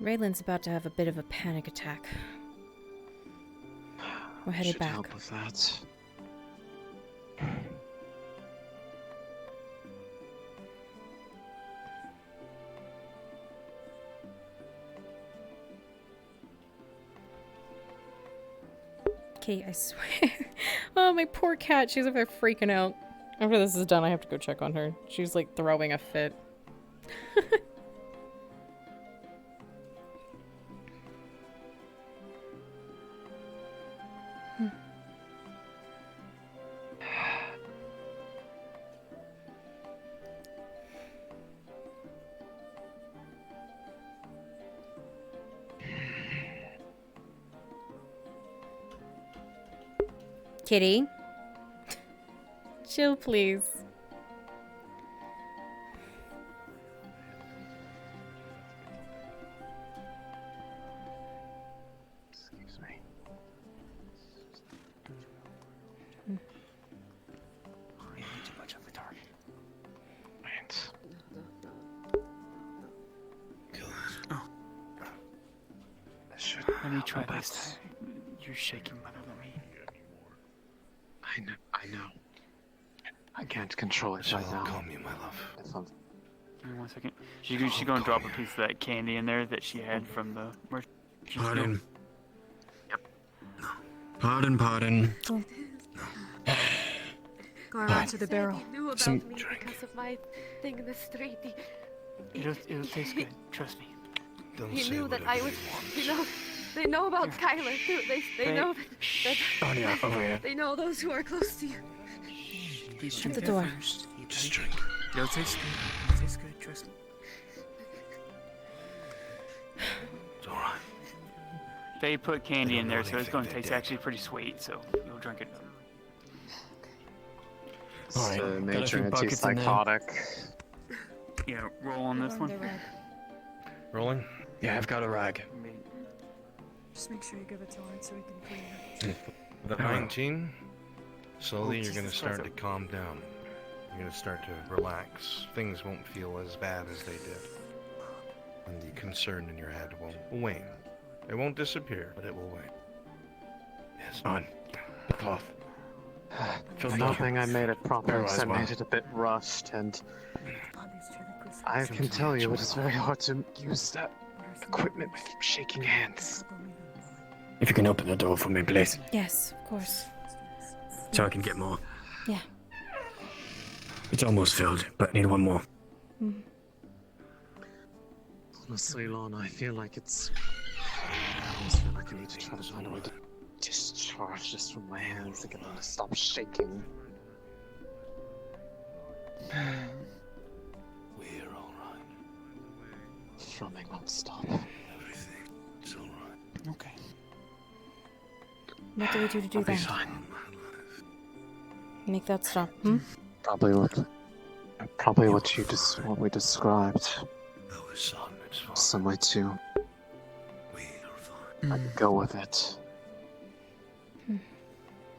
Raylan's about to have a bit of a panic attack. We're headed Should back. help with that. Kate, I swear. Oh, my poor cat. She's over there freaking out. After this is done, I have to go check on her. She's like throwing a fit. Kitty. Chill, please. Excuse me. Too much of a target. Right. Let me try this time. You're shaking better than me. I know. I can't control it right now. Calm you, my love. If I'm... Give me 1 second. She's gonna drop a piece of that candy in there that she had from the merchant. Pardon. Yep. Pardon. Go around to the barrel. He knew about Some me because of my thing in the street. It'll taste good. Trust me. He knew that I was, they know about Skylar too. They know that Anya, over here. they know those who are close to you. Please Shut drink the that door. first. Just drink. It'll taste good. It'll taste good. Trust me. It's alright. They put candy in there, so it's going to taste actually pretty sweet. So you'll drink it. Alright, got a major few buckets in there. antipsychotic. Yeah, roll on this one. Rolling? Yeah, I've got a rag. Just make sure you give it to Arn so we can clean it. The 19. Slowly, Oh, you're going to Jesus start to Christ. calm down. You're going to start to relax. Things won't feel as bad as they did. And the concern in your head will wane. It won't disappear, but it will wane. Yes. On. The cloth. For nothing, I made it proper, Paralyzed I one. made it a bit rushed, and I can tell you it's very hard to use that equipment with shaking hands. If you can open the door for me, please. Yes, of course. So I can get more. Yeah. It's almost filled, but I need one more. Honestly, Lon, I feel like I almost feel like I need to try to find a way to discharge this from my hands to get them to stop shaking. We're alright. Thrumming won't stop. Everything. It's alright. Okay. What do we do to do I'll be that? fine. Make that stop. Probably what we described. Oh, son, it's fine. Some way to We are fine. I'd go with it.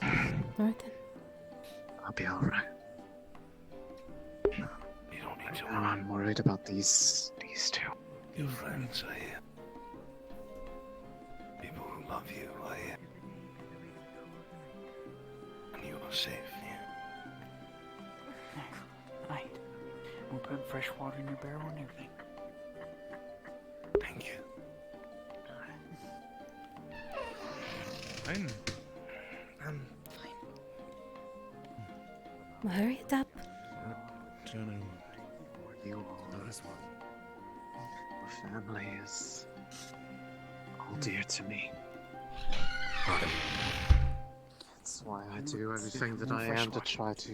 Alright then. I'll be alright. You don't need to worry. I'm worried about these two. Your friends are here. People who love you are here. And you are safe here. Right. We'll put fresh water in your barrel and everything. Thank you. Fine. Hurry it up. You all, the family is all dear to me. That's why I do everything that I am to try to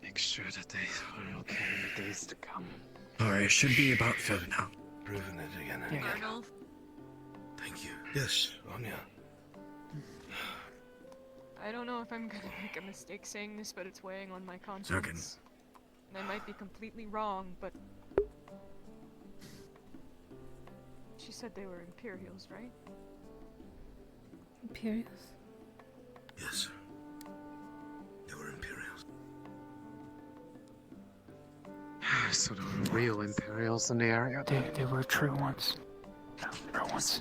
make sure that they are okay in the days to come. Alright, it should be about Phil now. Proving it again. Arnold? Thank you. Yes, Anya. I don't know if I'm gonna make a mistake saying this, but it's weighing on my conscience. And I might be completely wrong, but... She said they were Imperials, right? Imperials? Yes. They were Imperials. So there were real Imperials in the area. They were true ones. True ones.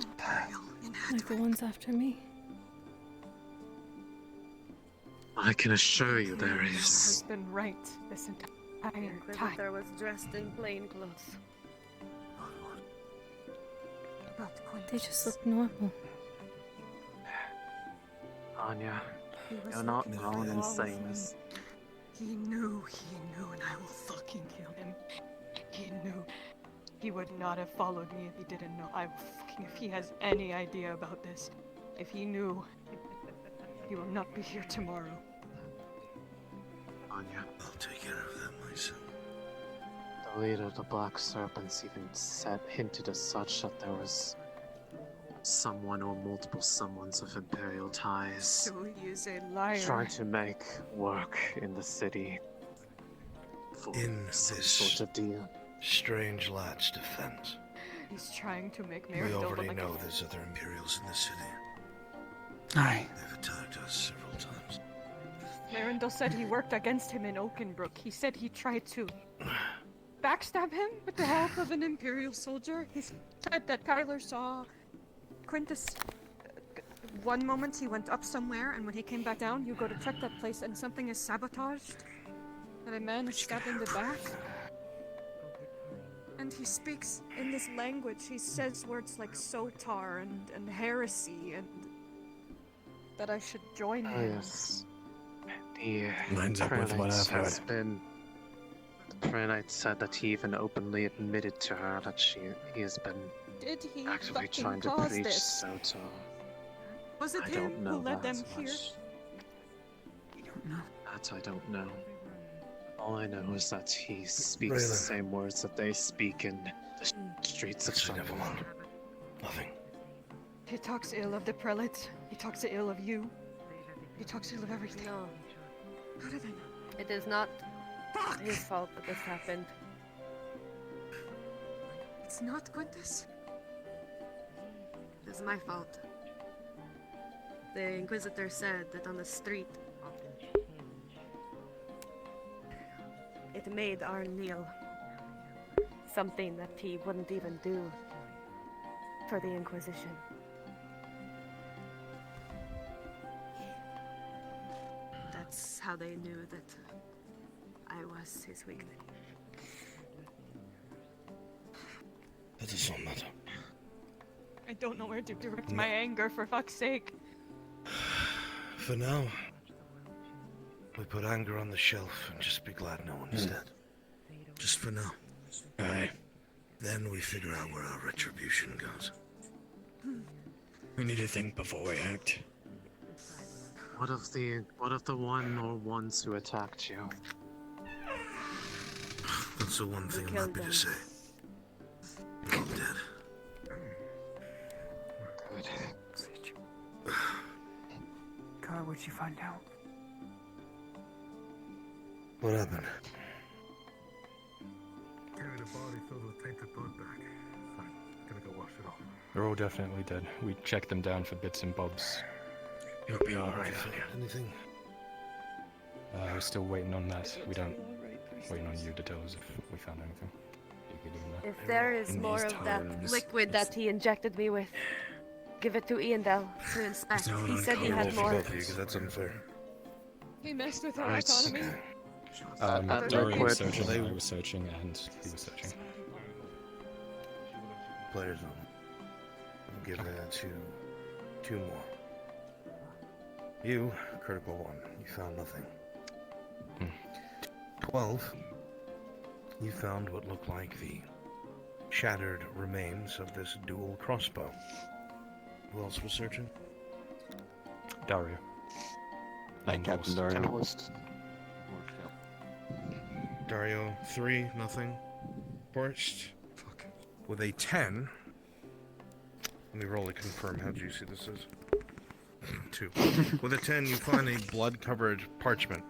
Like the ones after me. I can assure you there Has is. been right this entire time. Inquisitor was dressed in plain clothes. They just look normal. Anya, you're not wrong in saying this. He knew, and I will fucking kill him. He knew. He would not have followed me if he didn't know. If he has any idea about this. If he knew, he will not be here tomorrow. Anya, I'll take care of them myself. the leader of the Black Serpents even hinted as such that there was someone or multiple someones of Imperial ties So he is a liar. trying to make work in the city for In some this sort of deal. strange lad's defense. He's trying to make We Merindol already look know like there's other Imperials in the city. Aye. They've attacked us several times. Merindol said he worked against him in Oakenbrook. He said he tried to backstab him with the help of an Imperial soldier. He said that Kyler saw Quintus. One moment he went up somewhere, and when he came back down, you go to check that place, and something is sabotaged. And a man is stabbed in the back. And he speaks in this language. He says words like Sotar and heresy, and that I should join Oh, him. yes. The Lines up with what I've has heard. been. The Pranite said that he even openly admitted to her that he has been Did he actively fucking trying to cause preach this? Sotar. Was it I him don't know who led that them here? much. You don't know. That I don't know. All I know is that he speaks Raylan. the same words that they speak in the streets of Sunderland. Nothing. He talks ill of the prelates. He talks ill of you. He talks ill of everything. No, How did I know? it is not his fault that this happened. It's not Quintus. It is my fault. The Inquisitor said that on the street it made Arn kneel. Something that he wouldn't even do for the Inquisition. That's how they knew that I was his weakling. That does not matter. I don't know where to direct my anger, for fuck's sake. For now, we put anger on the shelf and just be glad no one is dead. Just for now. Aye. Then we figure out where our retribution goes. We need to think before we act. What of the one or ones who attacked you? That's the one thing I'm happy to say. They're all dead. Good. God, what'd you find out? What happened? Carry the body filled with tainted blood back. Fine. Gonna go wash it off. They're all definitely dead. We checked them down for bits and bobs. You'll be alright. Anything? We're still waiting on that. Waiting on you to tell us if we found anything. You could do that. If there is In more these of that times, liquid that he injected me with, give it to Iandel to inspect. He said he had more. Because that's unfair. He messed with our economy. Dario was searching, I was searching, and he was searching. Players on. I'll give that to two more. You, critical one. You found nothing. 12. You found what looked like the shattered remains of this dual crossbow. Who else was searching? Dario. And Captain Dario. Dario, 3, nothing. Forrest, with a 10. Let me roll to confirm how juicy this is. 2. With a 10, you find a blood-covered parchment.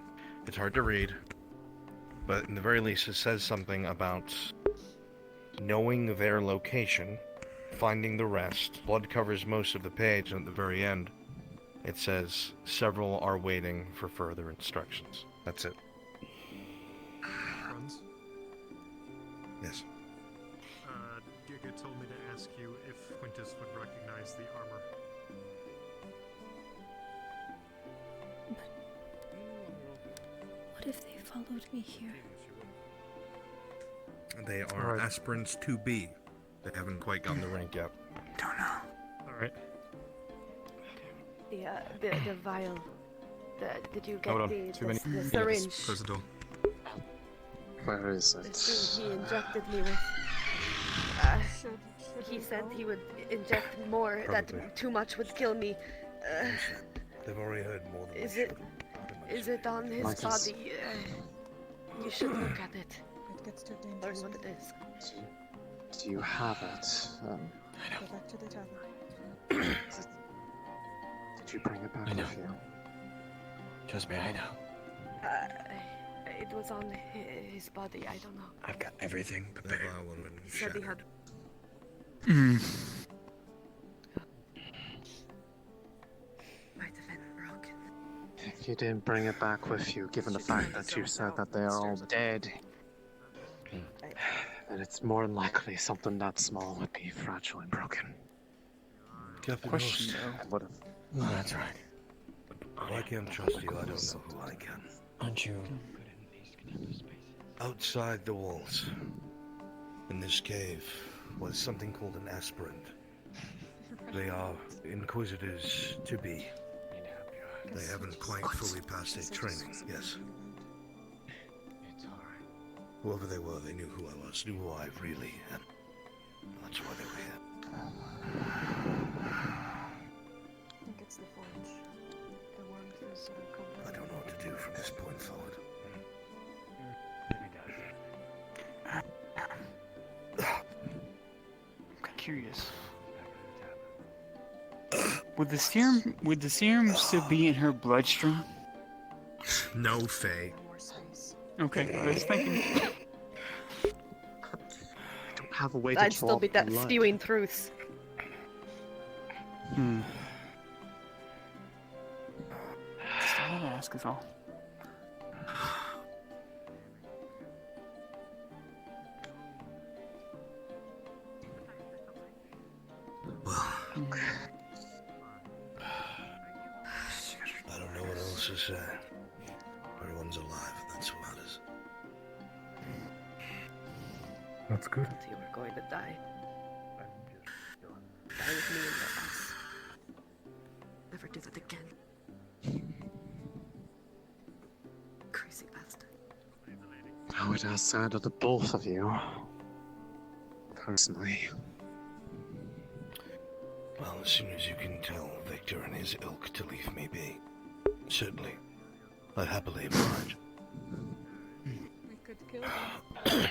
It's hard to read, but in the very least it says something about knowing their location, finding the rest. Blood covers most of the page, and at the very end it says several are waiting for further instructions. That's it. Franz? Yes. Giga told me to ask you if Quintus would recognize the armor. What if they followed me here? They are aspirants 2B. They haven't quite gotten the rank yet. Don't know. Alright. The vial. Did you get Hold on, the yeah, syringe? Close the door. Where is The it? thing he injected me with. He said he would inject more. Probably. That too much would kill me. They've already heard more than Is they it? should. Is it on his Marcus. body? You should look at it. It gets too Learn dangerous. what it is. Do you have it? Go back to the tavern. Did you bring it back I know. with you? Trust me, I know. It was on his body. I don't know. I've got everything prepared. He said he had. Might have been broken. If you didn't bring it back with you, given the fact that you said that they are all dead, then it's more than likely something that small would be fragile and broken. Captain Question, Host. I would have. Oh, that's right. I can't trust you. I don't know who I can. Aren't you? Outside the walls, in this cave, was something called an aspirant. They are inquisitors to be. They haven't quite fully passed their training, yes. Whoever they were, they knew who I was, knew who I really am. That's why they were here. I think it's the forge. The warmth is sort of comforting. I don't know what to do from this point forward. I'm curious. Would the serum still be in her bloodstream? No, Faye. Okay, I was thinking. Don't have a way to I'd still draw be that blood. spewing truths. Just thought I'd ask is all. I don't know what else to say. Everyone's alive, and that's what matters. That's good. You were going to die. Die with me in your house. Never do that again. Crazy bastard. I would ask that of the both of you. Personally. Well, as soon as you can tell Victor and his ilk to leave me be. Certainly. I'd happily oblige. We could kill him.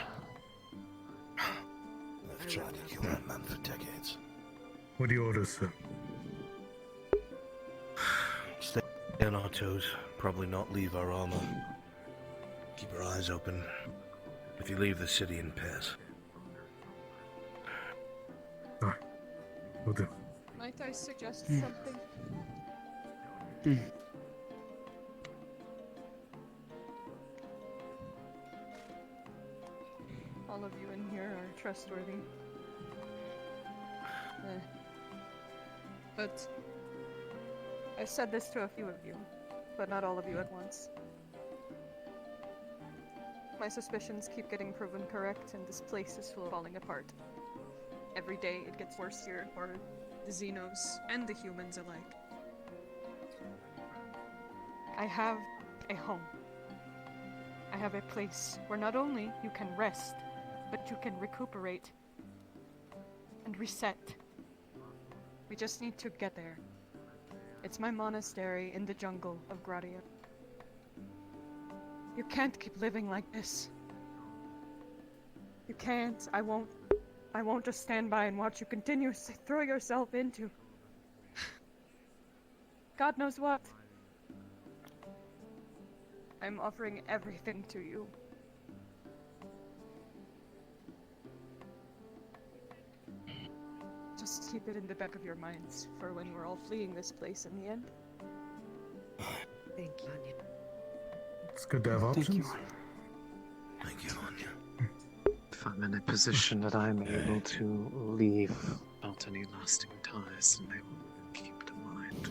I've tried to kill that man for decades. What do you order, sir? Stay on our toes. Probably not leave our armor. Keep our eyes open. If you leave the city in pairs. Will do. Might I suggest Hmm. something? All of you in here are trustworthy. But I said this to a few of you, but not all of you at once. My suspicions keep getting proven correct, and this place is falling apart. Every day it gets worse here for the Xenos and the humans alike. I have a home. I have a place where not only you can rest, but you can recuperate and reset. We just need to get there. It's my monastery in the jungle of Gradia. You can't keep living like this. You can't. I won't just stand by and watch you continuously throw yourself into God knows what. I'm offering everything to you. Just keep it in the back of your minds for when we're all fleeing this place in the end. Thank you, Anya. It's good to have options. Thank you. Thank you, Anya. If I'm in a position that I'm able to leave without any lasting ties, then I will keep it in mind.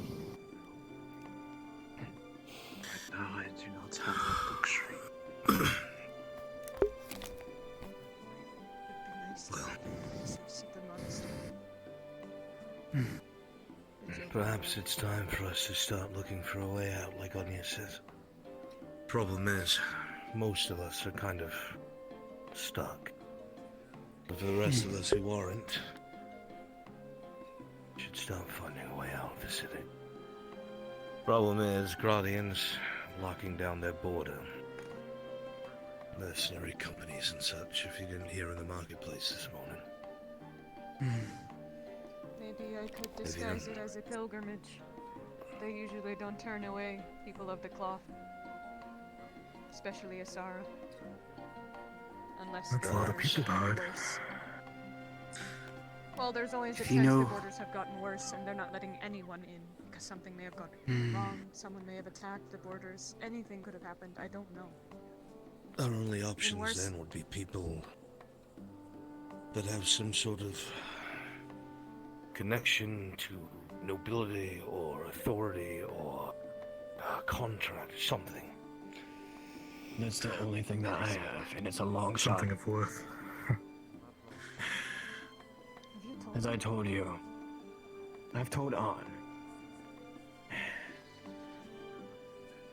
Right now, I do not have that luxury. Perhaps it's time for us to start looking for a way out, like Anya says. Problem is, most of us are kind of stuck. But for the rest of us who aren't, should start finding a way out of the city. Problem is, Gradians locking down their border. Mercenary companies and such, if you didn't hear in the marketplace this morning. Maybe I could disguise it as a pilgrimage. They usually don't turn away people of the cloth. Especially Asara. Unless That's a lot of people died. worse. Well, there's always a If chance you know- the borders have gotten worse and they're not letting anyone in because something may have gone wrong, someone may have attacked the borders, anything could have happened, I don't know. Our only options worse- then would be people that have some sort of connection to nobility or authority or contract, something. That's the only thing that I have, and it's a long shot. Something of worth. As I told you, I've told Ann.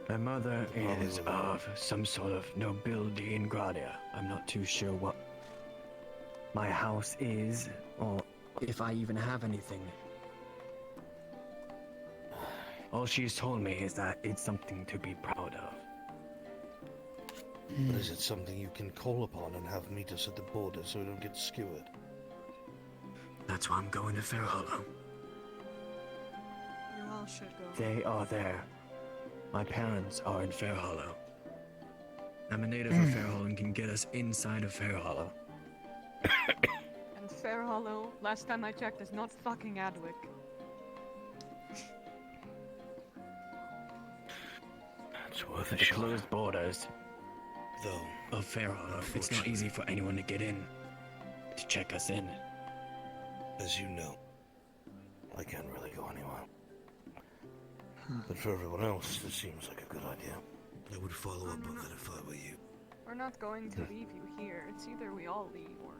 My mother is of some sort of nobility in Gradia. I'm not too sure what my house is, or if I even have anything. All she's told me is that it's something to be proud of. Is it something you can call upon and have meet us at the border so we don't get skewered? That's why I'm going to Fair Hollow. You all should go. They are there. My parents are in Fair Hollow. I'm a native of Fair Hollow and can get us inside of Fair Hollow. And Fair Hollow, last time I checked, is not fucking Adwick. It's worth a The shot. closed borders Though, of Fair Hollow. It's not easy for anyone to get in, to check us in. as you know, I can't really go anywhere. But for everyone else, this seems like a good idea. I would follow up on that if I were you. We're not going to leave you here. It's either we all leave or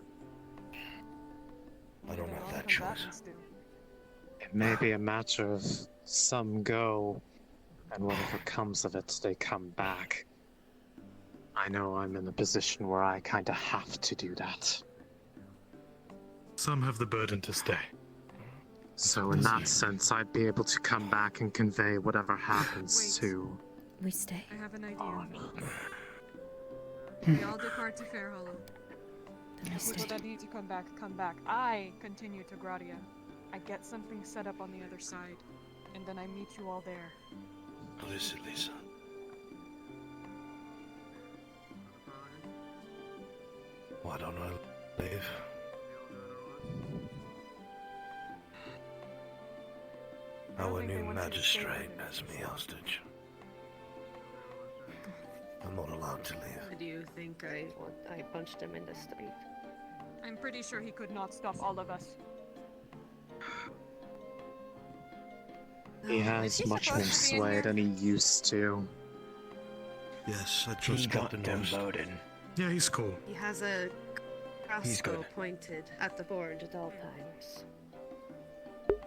I don't the have that choice. non-combatants do. It may be a matter of some go, and whatever comes of it, they come back. I know I'm in a position where I kinda have to do that. Some have the burden to stay. So in that sense, I'd be able to come back and convey whatever happens to... We stay. I have an idea. We all depart to Fair Hollow. People that need to come back, come back. I continue to Gradia. I get something set up on the other side, and then I meet you all there. What is it, Lisa? Why don't I leave? Our new magistrate has me hostage. I'm not allowed to leave. Do you think I punched him in the street? I'm pretty sure he could not stop all of us. He has much more sway than he used to. Yes, I trust Captain Horst. Yeah, he's cool. He has a He's crossbow good. pointed at the board at all times.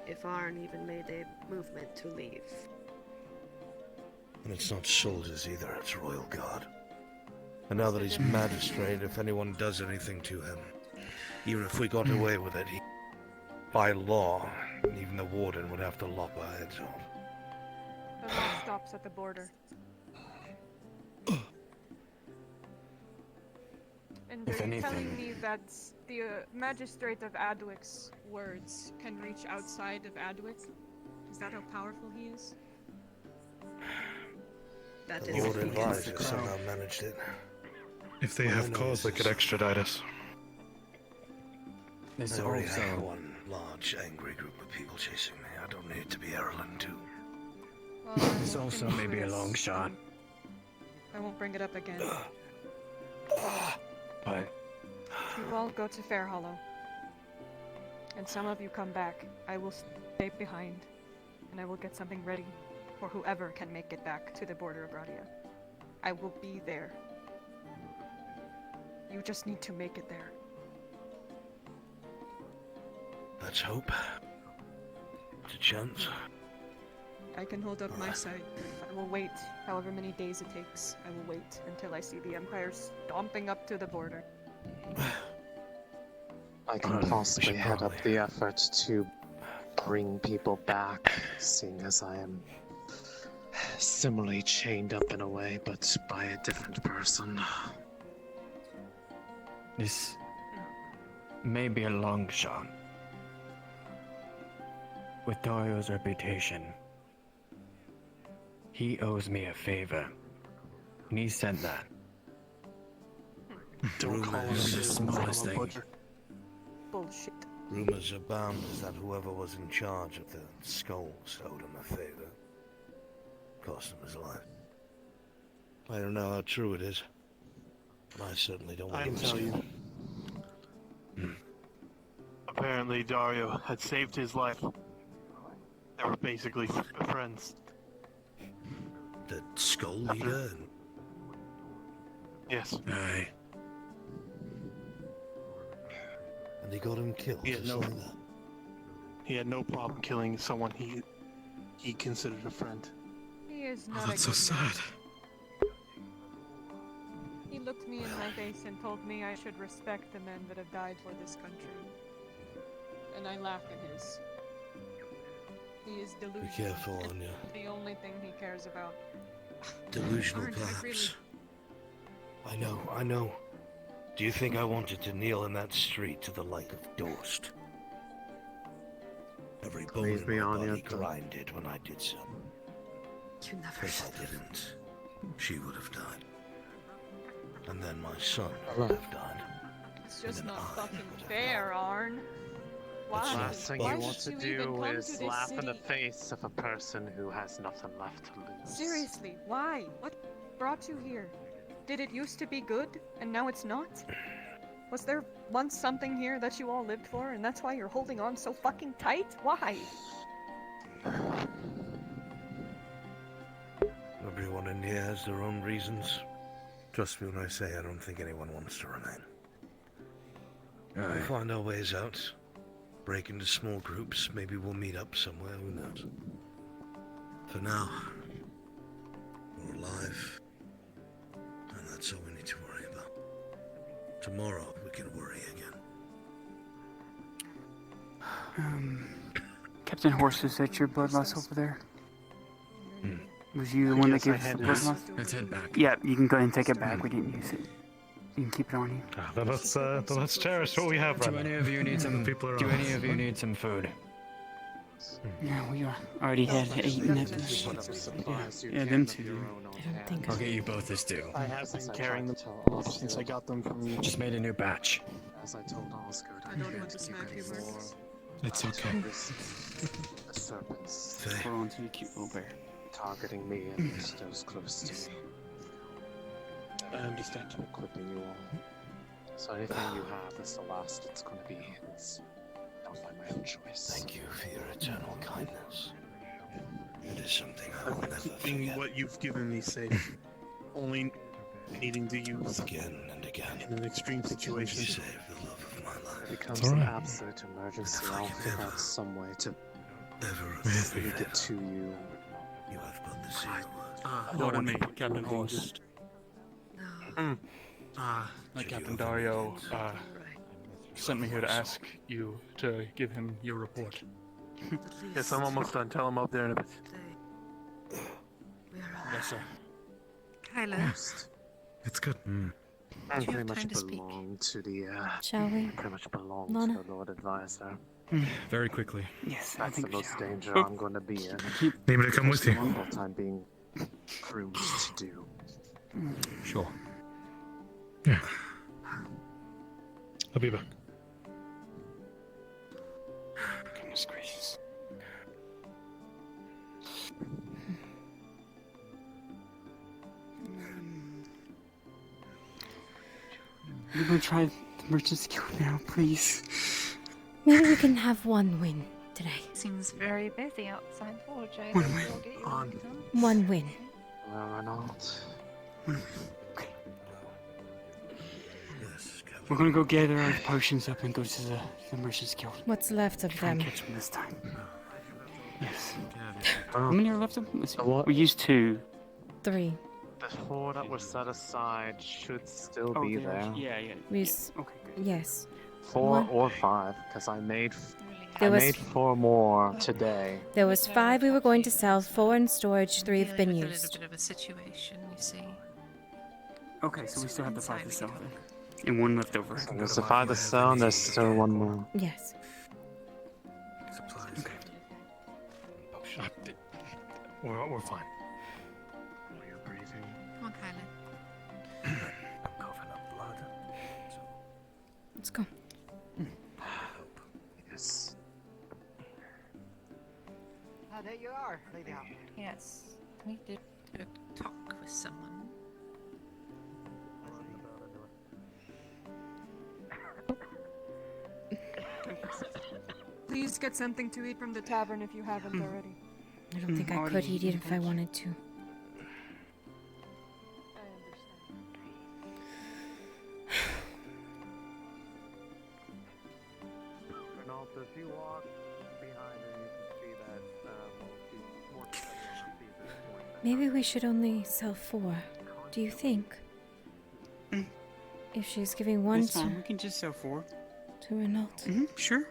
If Arn even made a movement to leave. And it's not soldiers either, it's Royal Guard. And now that he's magistrate, if anyone does anything to him, even if we got away with it, by law, even the warden would have to lop our heads off. The law stops at the border. And If are you anything- telling me that the magistrate of Adwic's words can reach outside of Adwic? Is that how powerful he is? That The is Lord against advised the us somehow crown. managed it. If they All I have know cause, is they could this. extradite us. There's I already also have one large, angry group of people chasing me. I don't need to be Erlen too. Well, This also may be a long shot, I won't bring it up again. but You all go to Fair Hollow. And some of you come back. I will stay behind. And I will get something ready for whoever can make it back to the border of Gradia. I will be there. You just need to make it there. Let's hope. It's a chance. I can hold up my side. I will wait however many days it takes. I will wait until I see the Empire stomping up to the border. I can possibly head up the effort to bring people back, seeing as I am similarly chained up in a way, but by a different person. this may be a long shot. With Dario's reputation, he owes me a favor, and he said that. Don't call him Rumors- the smallest thing. Bullshit. Rumors abound that whoever was in charge of the skulls owed him a favor. Cost him his life. I don't know how true it is, but I certainly don't want I can to tell see you. it. Apparently, Dario had saved his life. They were basically friends. The skull leader and Yes. Aye. he got him killed. He had just no- like that. He had no problem killing someone he considered a friend. He is Oh, not that's a so good man. sad. He looked me in my face and told me I should respect the men that have died for this country. And I laugh at his. He is delusional. Be careful, and Anya. The only thing he cares about. Delusional, Arn, I perhaps. really- I know. Do you think I wanted to kneel in that street to the like of Dorst? Every bone Please in be my on body it. grinded when I did so. You never If said I didn't, she would have died. And then my son Hello. would have died. It's just And then not I fucking would have fair, Arn. Why? not Last thing Why you want did to you do even come is to this laugh in the city? face of a person who has nothing left to lose. Seriously, why? What brought you here? Did it used to be good, and now it's not? Was there once something here that you all lived for, and that's why you're holding on so fucking tight? Why? Everyone in here has their own reasons. Trust me when I say I don't think anyone wants to remain. We'll find our ways out. Break into small groups. Maybe we'll meet up somewhere. Who knows? For now, we're alive. And that's all we need to worry about. Tomorrow, we can worry again. Captain Horst, is that your blood loss over there? Was you the one that Yes, I gave us the had blood it. loss? Let's head back. Yeah, you can go ahead and take it back. We didn't use it. You can keep it on you. Then let's cherish what we have right Do now. any of you need some? People Do around. any of you need some food? Yeah, we already had eaten it. Yeah, them two. I'll get you both this too. I have been carrying them since I got them from you. Just made a new batch. As I told Osgood, I don't want to smack you, Marcus. It's okay. The serpents Hold on to your cute little bear. targeting me and those close to me. I understand. Equipping you all. So anything you have is the last it's gonna be. It's not by my own choice. Thank you for your eternal kindness. It is something I will never Keeping forget. what you've given me safe. Only needing to use again and again in an extreme situation. You saved the love of my life. It becomes It's all an right. absolute emergency. I'll figure out some way to Never leak it to you. You have but the seal. Pardon me, Captain Horst. Captain Dario sent me here to ask you to give him your report. Yes, I'm almost done. Tell him up there in a bit. Yes, sir. Kyler. It's good. I Do you pretty have much time to speak? belong to the, Shall we? I pretty much belong Lana? to the Lord Advisor. Very quickly. Yes, That's the most danger Oh. I'm going to be in. Need me to come with you? What I'm being groomed to do. Sure. Yeah. I'll be back. Goodness gracious. We're gonna try the merchant's guild now, please. Maybe we can have one win today. Seems very busy outside Forge. I One hope win. you'll get your work done. One win. Well, Renault. We're gonna go gather our potions up and go to the merchant's guild. What's left of Try and them? catch them this time. Yes. How many are left of them? Let's see. We used 2. 3. The 4 that were set aside should still Oh, be they are- there. yeah. Okay, yes. 4 One- or 5, because I made There was- made 4 more today. There was 5 we were going to sell, 4 in storage, 3 have been Dealing with used. a little bit of a situation, you see. Okay, so we still have the 5 to sell then. And 1 left over. So there's the 5 to sell, and there's still 1 more. Yes. We're fine. You're breathing. Come on, Kyler. I'm coughing up blood. Let's go. Yes. Ah, there you are, Lady Hop. Yes, we did talk with someone. Please get something to eat from the tavern if you haven't already. I don't think I could eat it if I wanted to. Renault, if you walk behind her, you can see that she's more Maybe we should only sell 4. Do you think? If she's giving 1 That's to, fine. We can just sell 4. to Renault. Sure.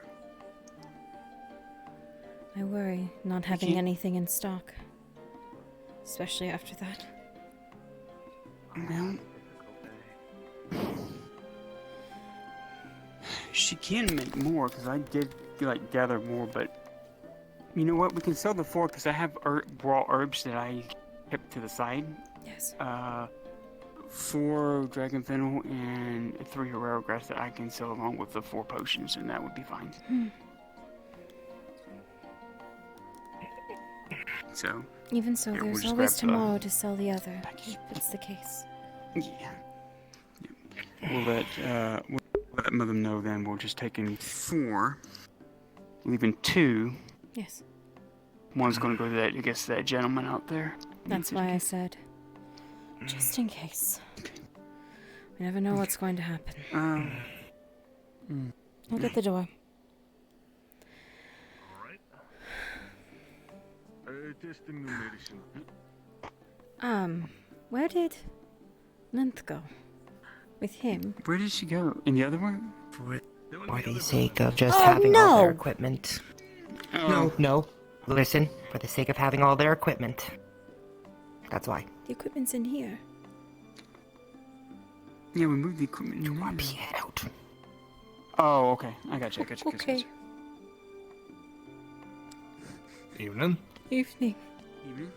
I worry not having can't- anything in stock. Especially after that. Well, she can make more because I did gather more, but you know what? We can sell the 4 because I have raw herbs that I kept to the side. Yes. 4 dragon fennel and 3 arrow grass that I can sell along with the 4 potions, and that would be fine. So. Even so, here, we'll there's just always grab the- tomorrow to sell the other, if it's the case. Yeah. We'll let Mother know then. We'll just take in 4, leaving 2. Yes. One's gonna go to that, I guess, that gentleman out there. That's why I said, just in case. We never know what's going to happen. Look at the door. Testing the medicine. Where did Linth go? With him? Where did she go? In the other one? For the sake of just Oh, having all their no! equipment. Oh. No. Listen, for the sake of having all their equipment. That's why. The equipment's in here. Yeah, we moved the equipment. You want to out. Oh, okay. I got you. Okay. Evening. Evening. Evening.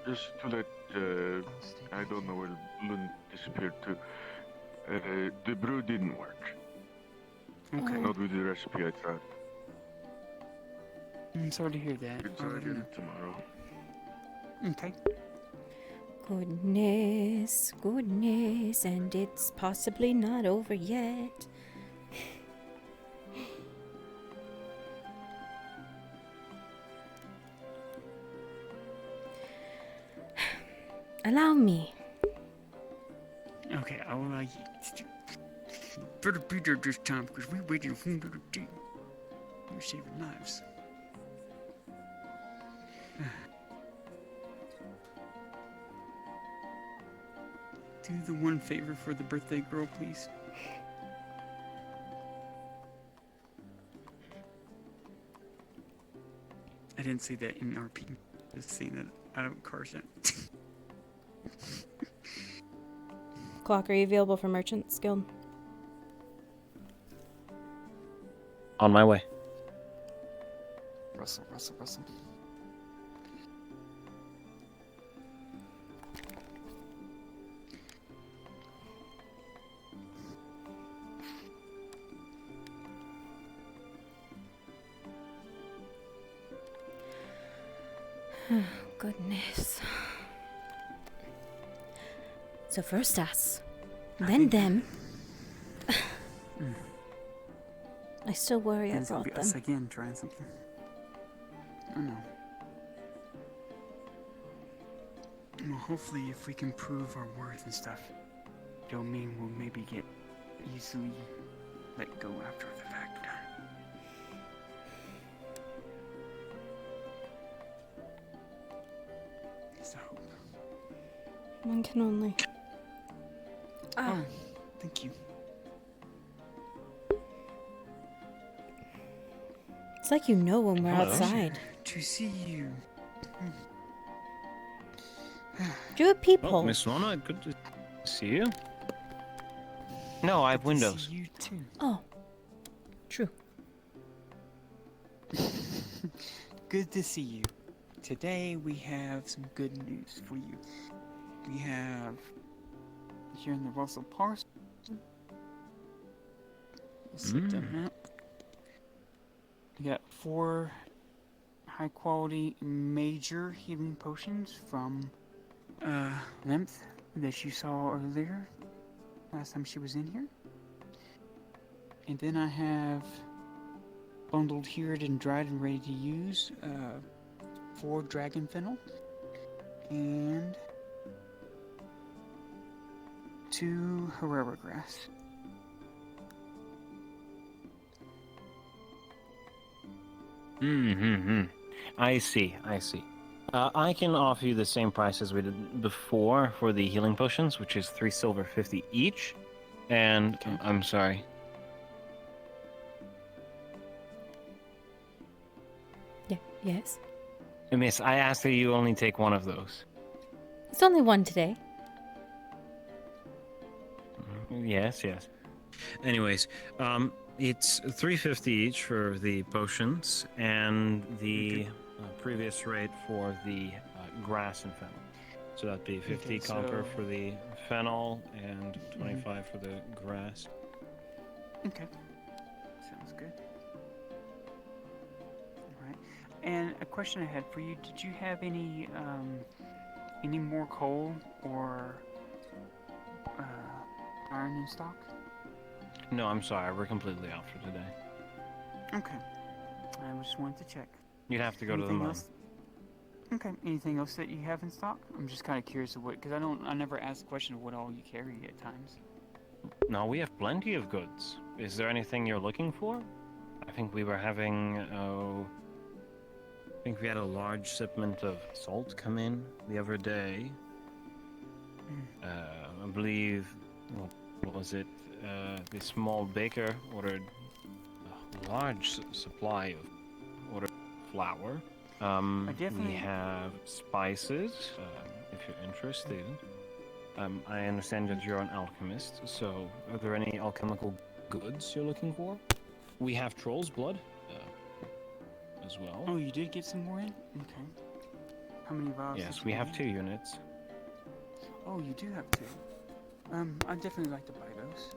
Just to let, I don't know where Lund disappeared to. The brew didn't work. Okay. Not with the recipe I tried. I'm sorry to hear that. We'll try again tomorrow. Okay. Goodness, goodness, and it's possibly not over yet. Allow me. Okay, I'll allow you to better be there this time because we waited for another day. You're saving lives. Do the one favor for the birthday girl, please. I didn't say that in RP. Just saying that out of Carson. Clock, are you available for Merchants Guild? On my way. Russell. Oh, goodness. So first us, then them. I still worry I It's gonna brought be us them. again trying something. I know. Well, hopefully, if we can prove our worth and stuff, it'll mean we'll maybe get easily let go after the fact. So. One can only. Oh, thank you. It's like you know when we're Hello. outside. To see you. Do a peephole. Oh, Miss Lorna, good to see you. No, I have windows. You too. Oh, true. Good to see you. Today we have some good news for you. We have here in the Russell Parcel. Sit down now. We got 4 high quality major healing potions from Lymph that you saw earlier, last time she was in here. And then I have bundled here and dried and ready to use 4 dragon fennel and 2 Herrera grass. I see. I can offer you the same price as we did before for the healing potions, which is 3 silver 50 each. And I'm sorry. Yeah. Yes. Miss, I asked that you only take one of those. It's only one today. Yes. Anyways, it's 350 each for the potions, and the previous rate for the grass and fennel. So that'd be 50 copper for the fennel and 25 for the grass. Okay. Sounds good. Alright. And a question I had for you, did you have any more coal or iron in stock? No, I'm sorry, we're completely out for today. Okay. I just wanted to check. You'd have to go to the Anything mine. else? Okay. Anything else that you have in stock? I'm just kind of curious of what, because I never asked the question of what all you carry at times. No, we have plenty of goods. Is there anything you're looking for? I think we were having, I think we had a large shipment of salt come in the other day. I believe, what was it? The small baker ordered a large supply of ordered flour. We have spices, if you're interested. I understand that you're an alchemist, so are there any alchemical goods you're looking for? We have troll's blood as well. Oh, you did get some more in? Okay. How many vials? did Yes, you we get have in? 2 units. Oh, you do have 2. I'd definitely like to buy those.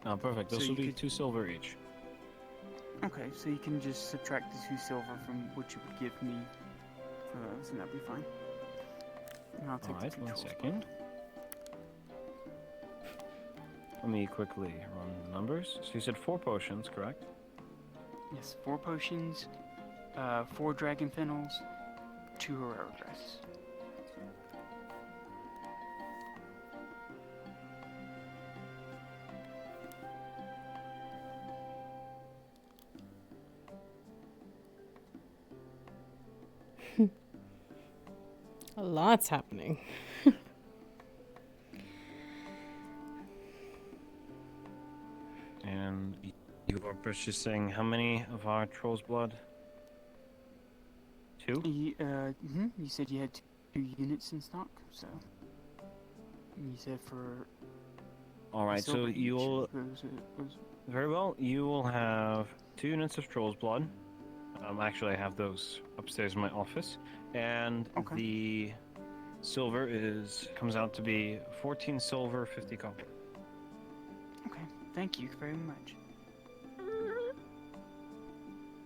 Oh, perfect. Those So will you be could- 2 silver each. Okay, so you can just subtract the 2 silver from what you would give me for those, and that'd be fine. And I'll take Alright, the 2 1 trolls second. Let me quickly run the numbers. So you said 4 potions, correct? Yes, 4 potions, 4 dragon fennels, 2 Herrera dresses. A lot's happening. And you are purchasing how many of our troll's blood? 2? You said you had 2 units in stock, so. You said for. Alright, so silver each, you'll. was- Very well, you will have 2 units of troll's blood. Actually, I have those upstairs in my office. And the silver comes out to be 14 silver, 50 copper. Okay, thank you very much.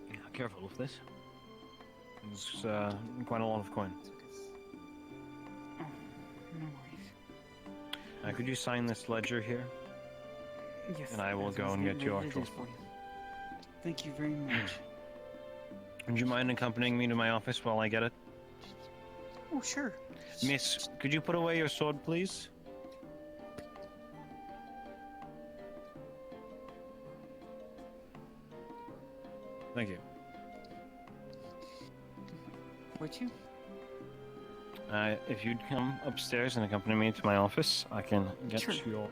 Yeah, careful with this. It's quite a lot of coin. Oh, no worries. Could you sign this ledger here? Yes. And I will as go was and get you our it is troll's for blood. you. Thank you very much. Would you mind accompanying me to my office while I get it? Oh, sure. Miss, could you put away your sword, please? Thank you. Would you? If you'd come upstairs and accompany me to my office, I can get Sure. your...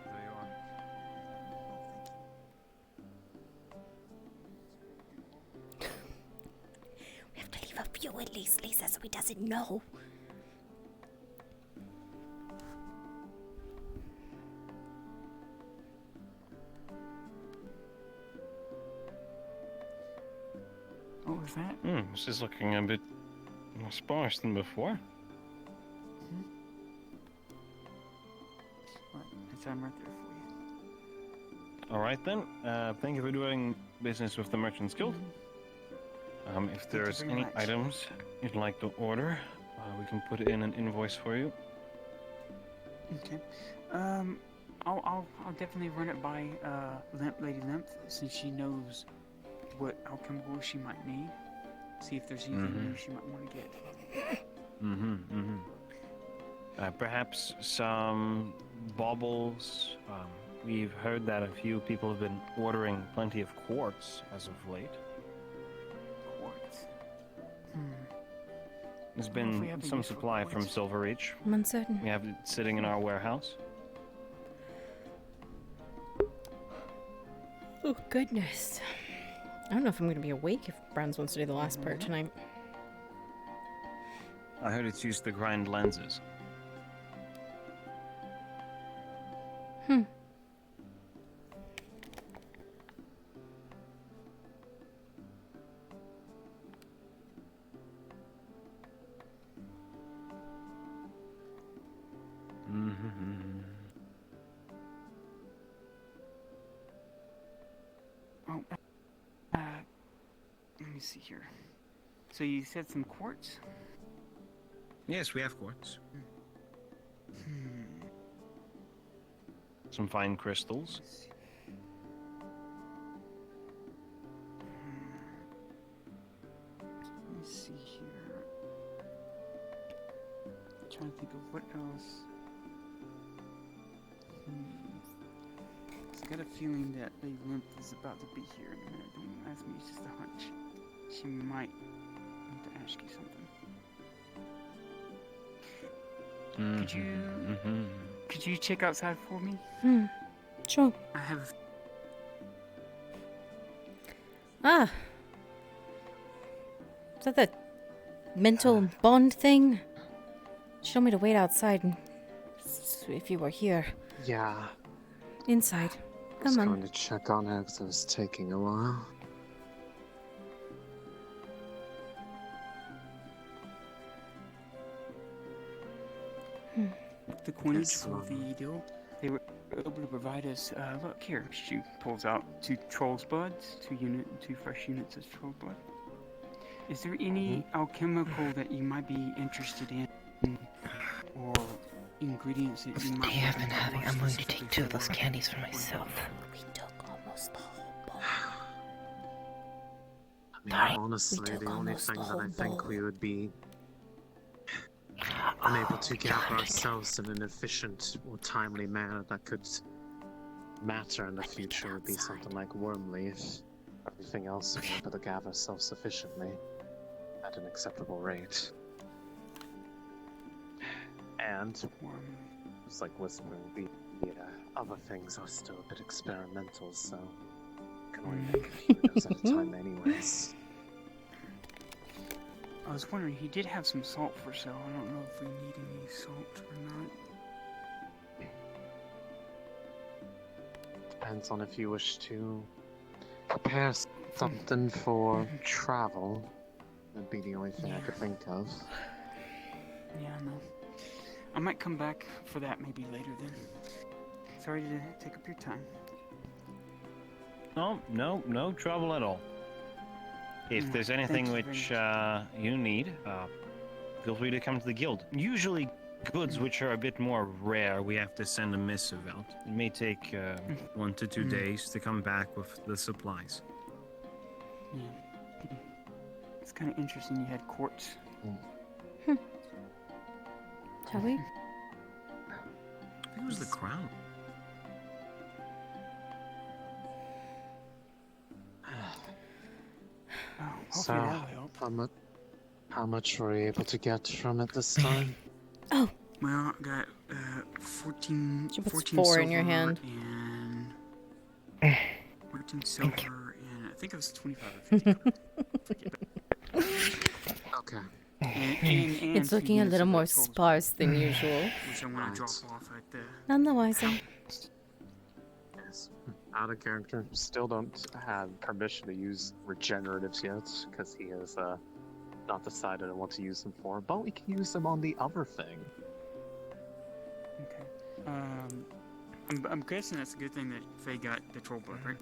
There you are. We have to leave a few at least, Lisa, so he doesn't know. What was that? This is looking a bit more sparse than before. It's right there for you. Alright then, thank you for doing business with the Merchants Guild. If there's very any much. items you'd like to order, we can put in an invoice for you. Okay. I'll definitely run it by Lady Limp, since she knows what alchemical she might need. See if there's anything new she might want to get. Perhaps some baubles. We've heard that a few people have been ordering plenty of quartz as of late. Quartz. There's if we been have a some use for supply from quartz. Silver Reach. I'm uncertain. We have it sitting in our warehouse. Oh, goodness. I don't know if I'm going to be awake if Browns wants to do the last part tonight. I heard it's used to grind lenses. Oh, let me see here. So you said some quartz? Yes, we have quartz. Some fine crystals. Let me see here. I'm trying to think of what else. I've got a feeling that Lady Limp is about to be here in a minute. Don't ask me, it's just a hunch. She might want to ask you something. Could you check outside for me? Sure. I have. Ah. Is that the mental bond thing? She told me to wait outside and if you were here. Yeah. Inside. I was Come going on. to check on her because it was taking a while. The coinage for the deal, they were able to provide us. Look here, she pulls out 2 troll's bloods, 2 fresh units of troll blood. Is there any alchemical that you might be interested in, or ingredients that you might? They have been having. I'm going to take 2 of those candies for myself. We took almost the whole bowl. I mean, Alright, honestly, we took the only almost the thing that whole I think bowl. we would be unable to gather ourselves in an efficient or timely manner that could matter in the future would be something like worm leaf. Everything else we're able to gather self-sufficiently at an acceptable rate. And it's like whispering, the other things are still a bit experimental, so can only make a few of those at a time anyways. I was wondering, he did have some salt for sale. I don't know if we need any salt or not. Depends on if you wish to prepare something for travel. That'd be the only thing I could think of. Yeah, no. I might come back for that maybe later then. Sorry to take up your time. No trouble at all. If there's anything Thank you which very you need, feel free to come to the guild. Usually goods which are a bit more rare, we have to send a missive out. It may take 1 to 2 days to come back with the supplies. Yeah. It's kind of interesting you had quartz. Shall we? I think it was the crown. So, how much were you able to get from it this time? Oh. Well, I got 14. She puts 14 4 in your silver hand. And 14 silver, and I think it was 25 or 50. Okay. And It's looking a little more sparse than usual. Which I want to drop off at the. Nonetheless, Yes. Out of character. Still don't have permission to use regeneratives yet, because he has not decided on what to use them for, but we can use them on the other thing. Okay. I'm guessing that's a good thing that Faye got the troll blood, right?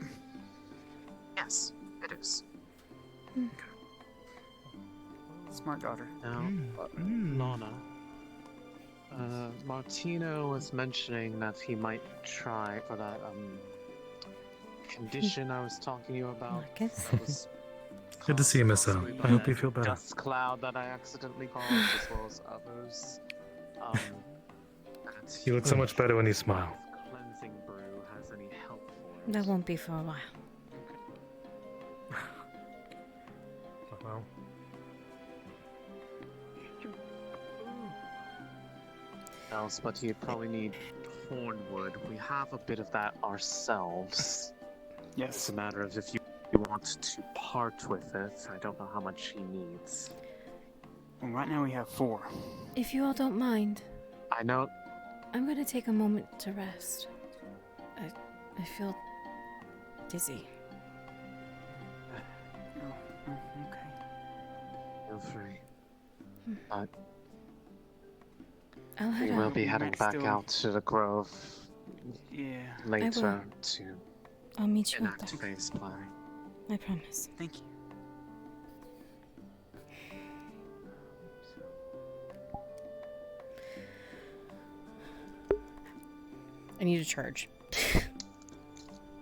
Yes, it is. Smart daughter. Now, Nana. Martino was mentioning that he might try for that condition I was talking to you about. That was Good to see you, Miss L. I hope you feel better. dust cloud that I accidentally caused, as well as others. You look so much better when you smile. Cleansing brew has any help for it. that won't be for a while. Well, else, but you probably need hornwood. We have a bit of that ourselves. Yes. It's a matter of if you want to part with it. I don't know how much he needs. Well, right now we have 4. If you all don't mind, I know. I'm gonna take a moment to rest. I feel dizzy. Okay. Feel free. But I'll head we will out. be heading back out to the grove Yeah. later to I'll meet you out enact there. phase planning. I promise. Thank you. I need to charge.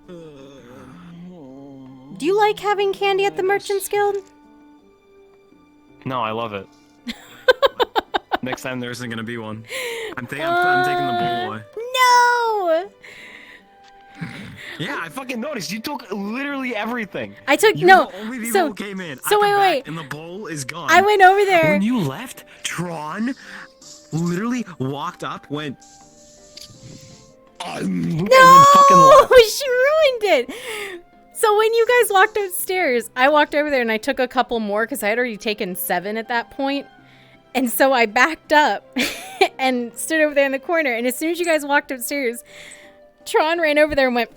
Do you like having candy at the Merchants Guild? No, I love it. Next time there isn't gonna be one. I'm taking the bowl away. No! Yeah, I fucking noticed. You took literally everything. I took You no. were the only people So who came in. So I come wait. back And the bowl is gone. I went over there. When you left, Tron literally walked up, went. And then fucking No, left. she ruined it. So when you guys walked upstairs, I walked over there and I took a couple more because I had already taken 7 at that point. And so I backed up and stood over there in the corner. And as soon as you guys walked upstairs, Tron ran over there and went.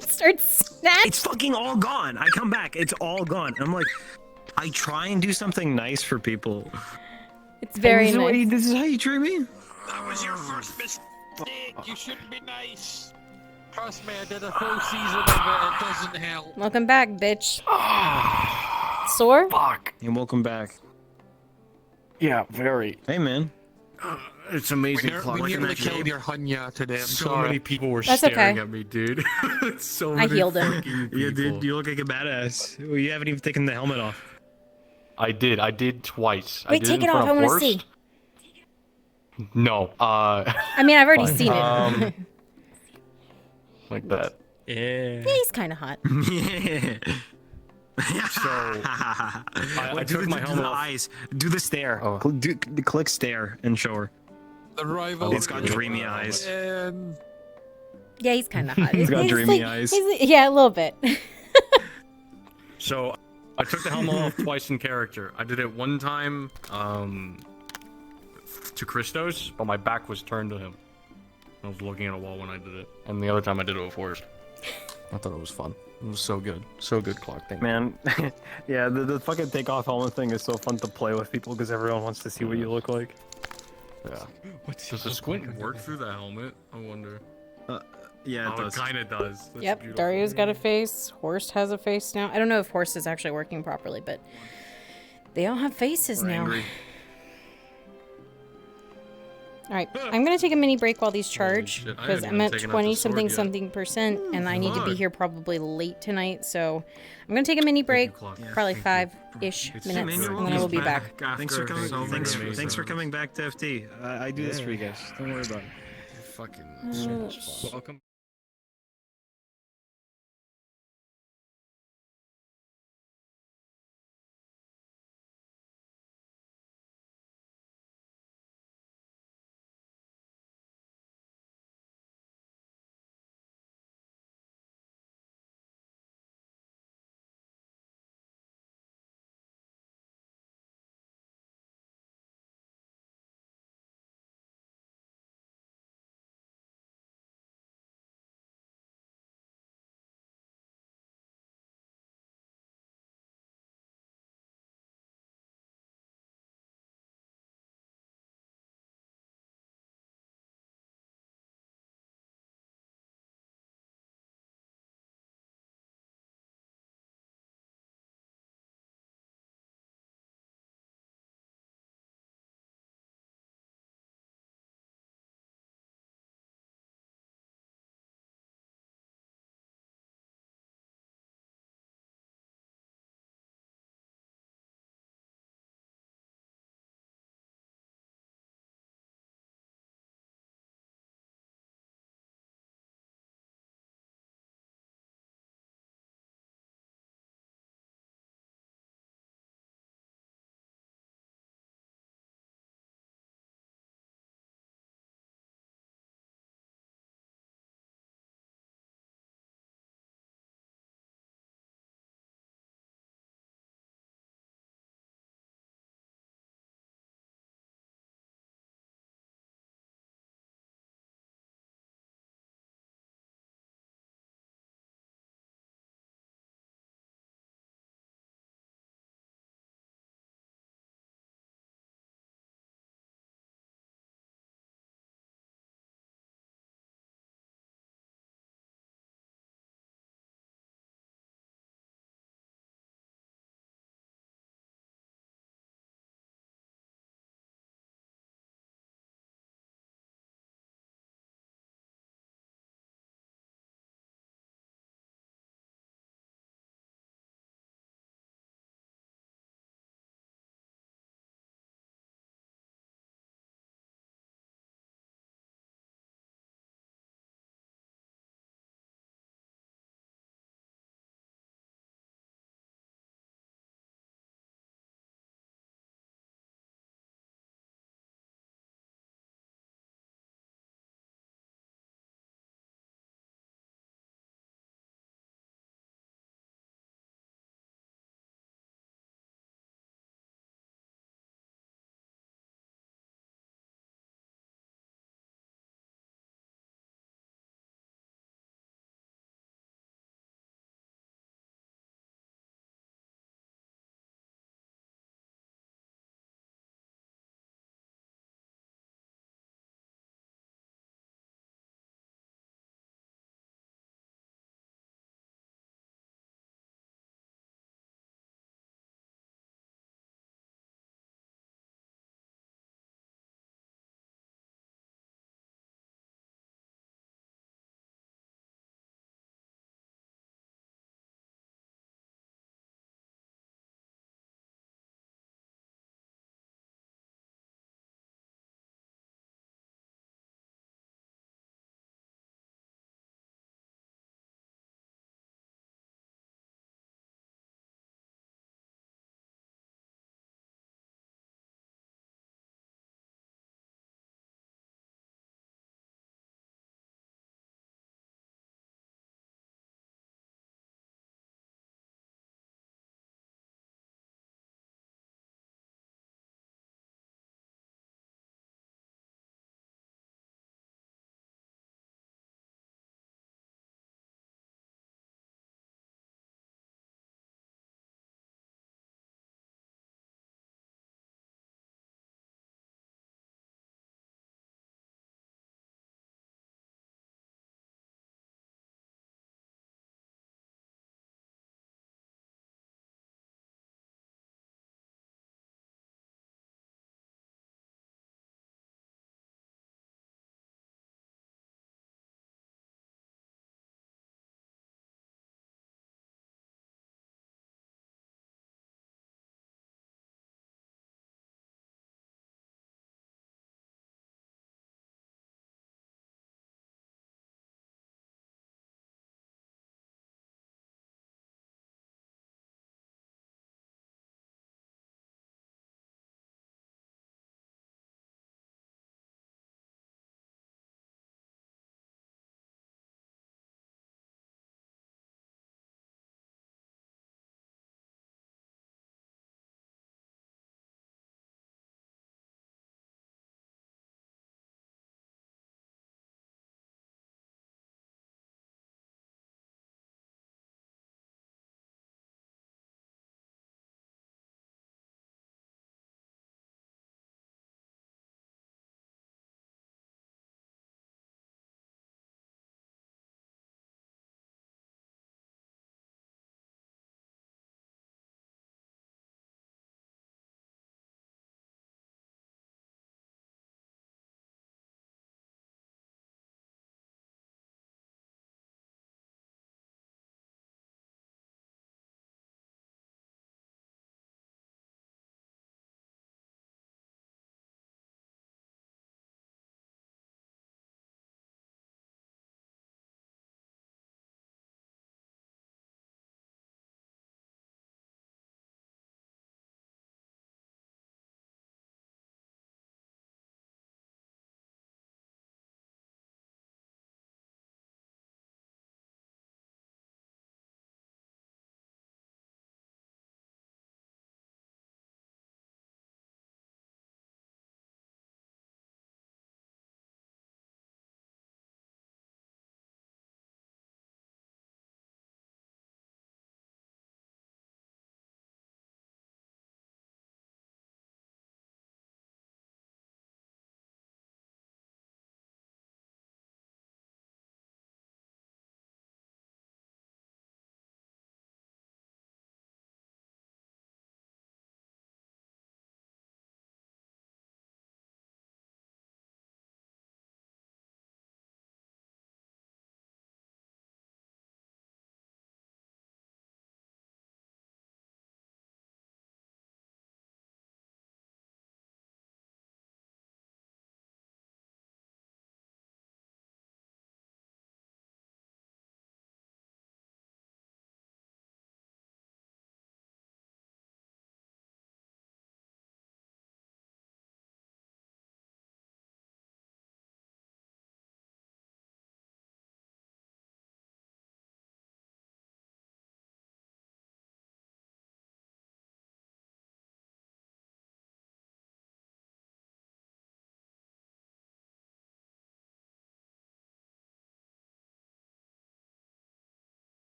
Started snatching. It's fucking all gone. I come back, it's all gone. I'm like, I try and do something nice for people. It's very nice. This is how you treat me? That was your first mistake. You shouldn't be nice. Trust me, I did a full season of it. It doesn't help. Welcome back, bitch. Sore? Fuck. And welcome back. Yeah, very. Hey, man. It's amazing. We nearly killed your Hunya today. I'm So sorry. many people were That's staring okay. at me, dude. So I many healed him. freaking Yeah, dude, people. you look like a badass. Well, you haven't even taken the helmet off. I did twice. I Wait, did take in it off. front I of want to Horst. see. No. I mean, I've already Fine. seen it. Like that. Yeah. Yeah, he's kind of hot. Yeah. So I Do took the- my do helmet the off. eyes. Do the stare. Oh. Click stare and show her. The rival. It's got dreamy eyes. Yeah, he's kind of hot. He's got dreamy like- eyes. yeah, a little bit. So I took the helmet off twice in character. I did it one time to Christos, but my back was turned to him. I was looking at a wall when I did it. And the other time I did it with Forrest. I thought it was fun. It was so good. So good, Clark. Thank you. Man, yeah, the fucking take off helmet thing is so fun to play with people because everyone wants to see what you look like. Yeah. Does the squint work through the helmet? I wonder. Yeah, it kind of does. That's Yep, beautiful. Dario's got a face. Horst has a face now. I don't know if Horst is actually working properly, but they all have faces We're now. angry. All right, I'm gonna take a mini break while these charge shit, I because haven't I'm even at taken out the 20 sword something yet. something percent, and I need to be fuck. here probably late tonight. So I'm gonna take a mini break, Clark. Yeah, probably thank 5-ish It's- minutes, Man, you're and then I will be back. Thanks for coming. so Thanks, amazing. thanks for coming back to FT. I do this for you guys. Don't worry about it. Fucking so much fun. Welcome.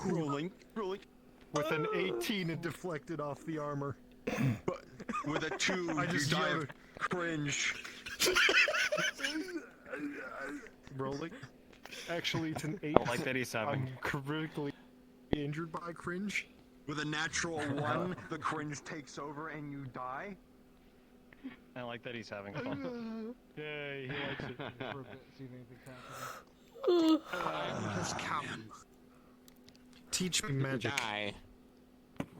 Rolling. With an 18, it deflected off the armor. But with a 2, I you just die yelled of cringe. Rolling. Actually, it's an 8. I like that he's having. I'm critically injured by cringe. With a natural 1, the cringe takes over and you die. I like that he's having fun. Yay, he likes it. For a bit, see if anything's happening. Just come. Teach me magic. Die.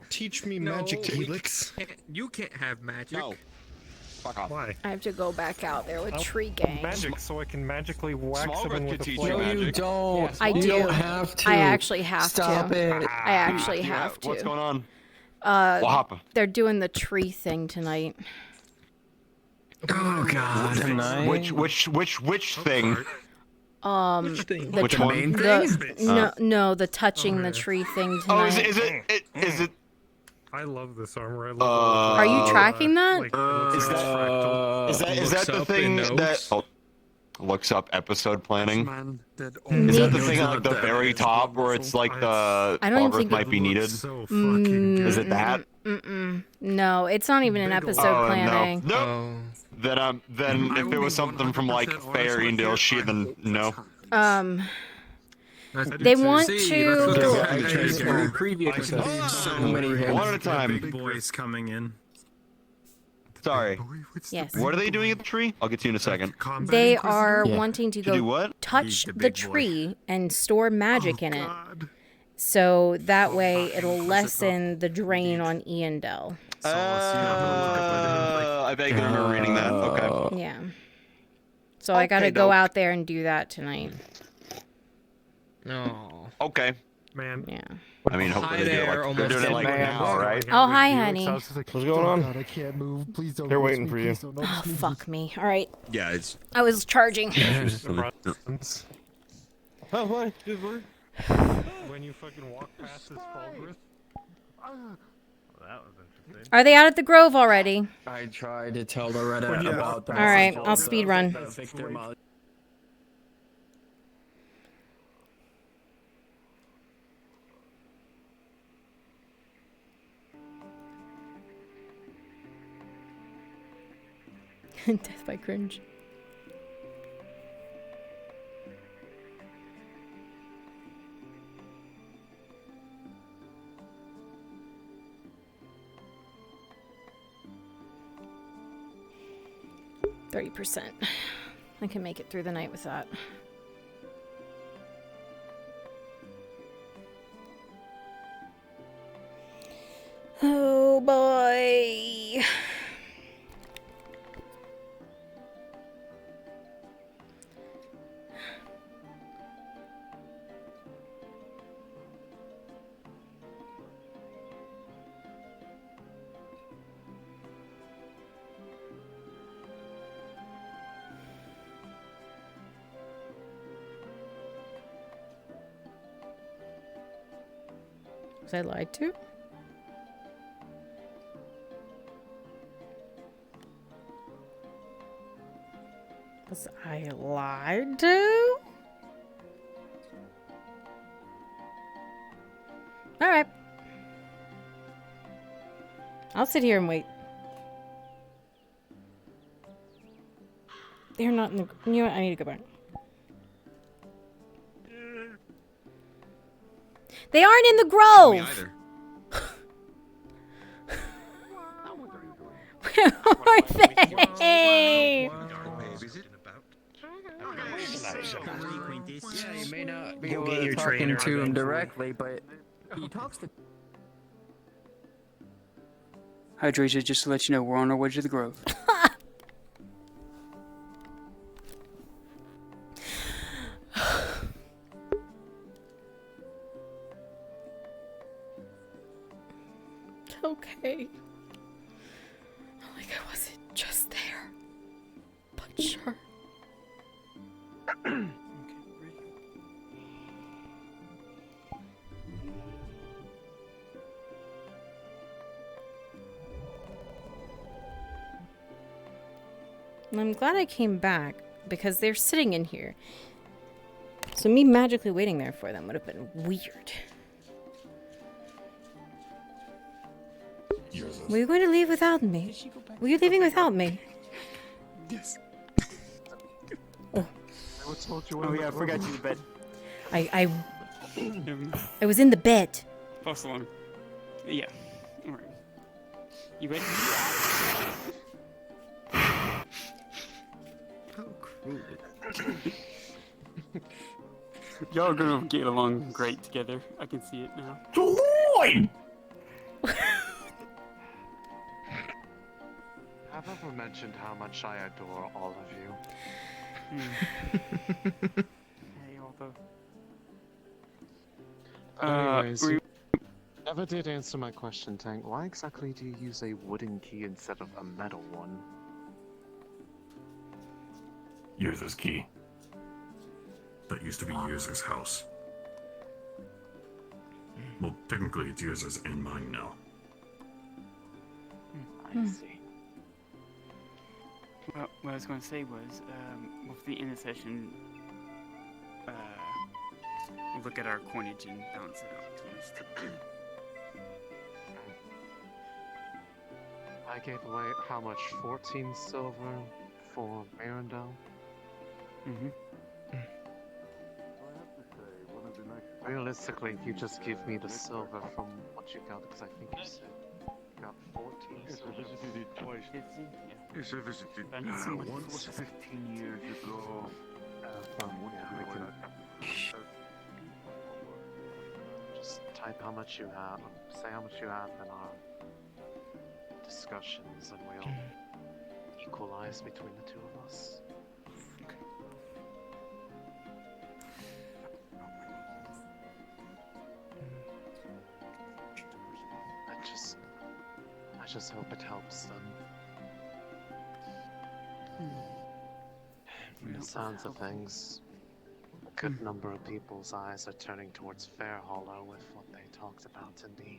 Teach me No, magic, we Helix. You can't have magic. No. Fuck off. Why? I have to go back out there with I Tree want Gang. Magic, so I can magically whack someone with a teach flame. you magic. Don't. I You do. don't have to. I actually have Stop to. it. I actually have to. What's going on? What happened? They're doing the tree thing tonight. Oh God! Tonight? Which thing? The Which one? No, the touching the tree thing Oh, tonight. is it? I love this armor. I love Are you tracking that? Is that the thing that looks up episode planning? Man, Is that the thing at like the very top where it's like the I don't even progress think might be needed? Is it that? No, it's not even an episode planning. No. Then if it was something from like Fairyndale shit, then no. They want to. One at a time. Big boys coming in. Sorry. Yes. What are they doing at the tree? I'll get to you in a second. They are wanting to To do go what? touch the tree and store magic in it. So that way it'll lessen the drain on Iandel. I vaguely remember reading that. Okay. Yeah. So I gotta go dope. out there and do that tonight. No. Okay. Man. Yeah. I mean, hopefully they do it like, they're doing it like now, right? Oh, hi, honey. What's going on? I can't move. Please don't. They're notice waiting me. for you. Please don't notice Oh, me. fuck me. All right. Yeah, it's. I was charging. Oh, what? When you fucking walk past this Falgrith. That was interesting. Are they out at the Grove already? I tried to tell Loretta about that. All right, I'll speed run. Victor 'Death by cringe. %. I can make it through the night with that. Oh boy. Was I lied to? Was I lied to? All right. I'll sit here and wait. They're not in the... You know what? I need to go back. They aren't in the grove! Where are they? Yeah, you may not be Go able get to your talking trainer to him eventually. directly, but he talks to. Hydrasia, just to let you know, we're on our way to the Grove. Okay. Like I wasn't just there. But sure. And I'm glad I came back because they're sitting in here. So me magically waiting there for them would have been weird. Were you going to leave without me? Were you leaving without me? Yes. Oh. Oh yeah, I forgot you in bed. I was in the bed. Pass along. Yeah. All right. You ready? How cruel. Y'all are gonna get along great together. I can see it now. Lloyd! Have I ever mentioned how much I adore all of you? Hey, although. Anyways, you never did answer my question, Tank. Why exactly do you use a wooden key instead of a metal one? Yurza's key. That used to be Yurza's house. Well, technically it's Yurza's and mine now. I see. Well, what I was going to say was, with the intercession, we'll look at our coinage and balance it out. I gave away how much? 14 silver for Arendelle? Mm-hmm. Realistically, if you just give me the silver from what you got, because I think you said you got 14 Yes, silver. I visited it twice. 15? Yes, I visited once 15 years ago. Just type how much you have, say how much you have in our discussions, and we'll equalize between the two of us. I just hope it helps them. From the sounds of things, a good number of people's eyes are turning towards Fair Hollow with what they talked about in the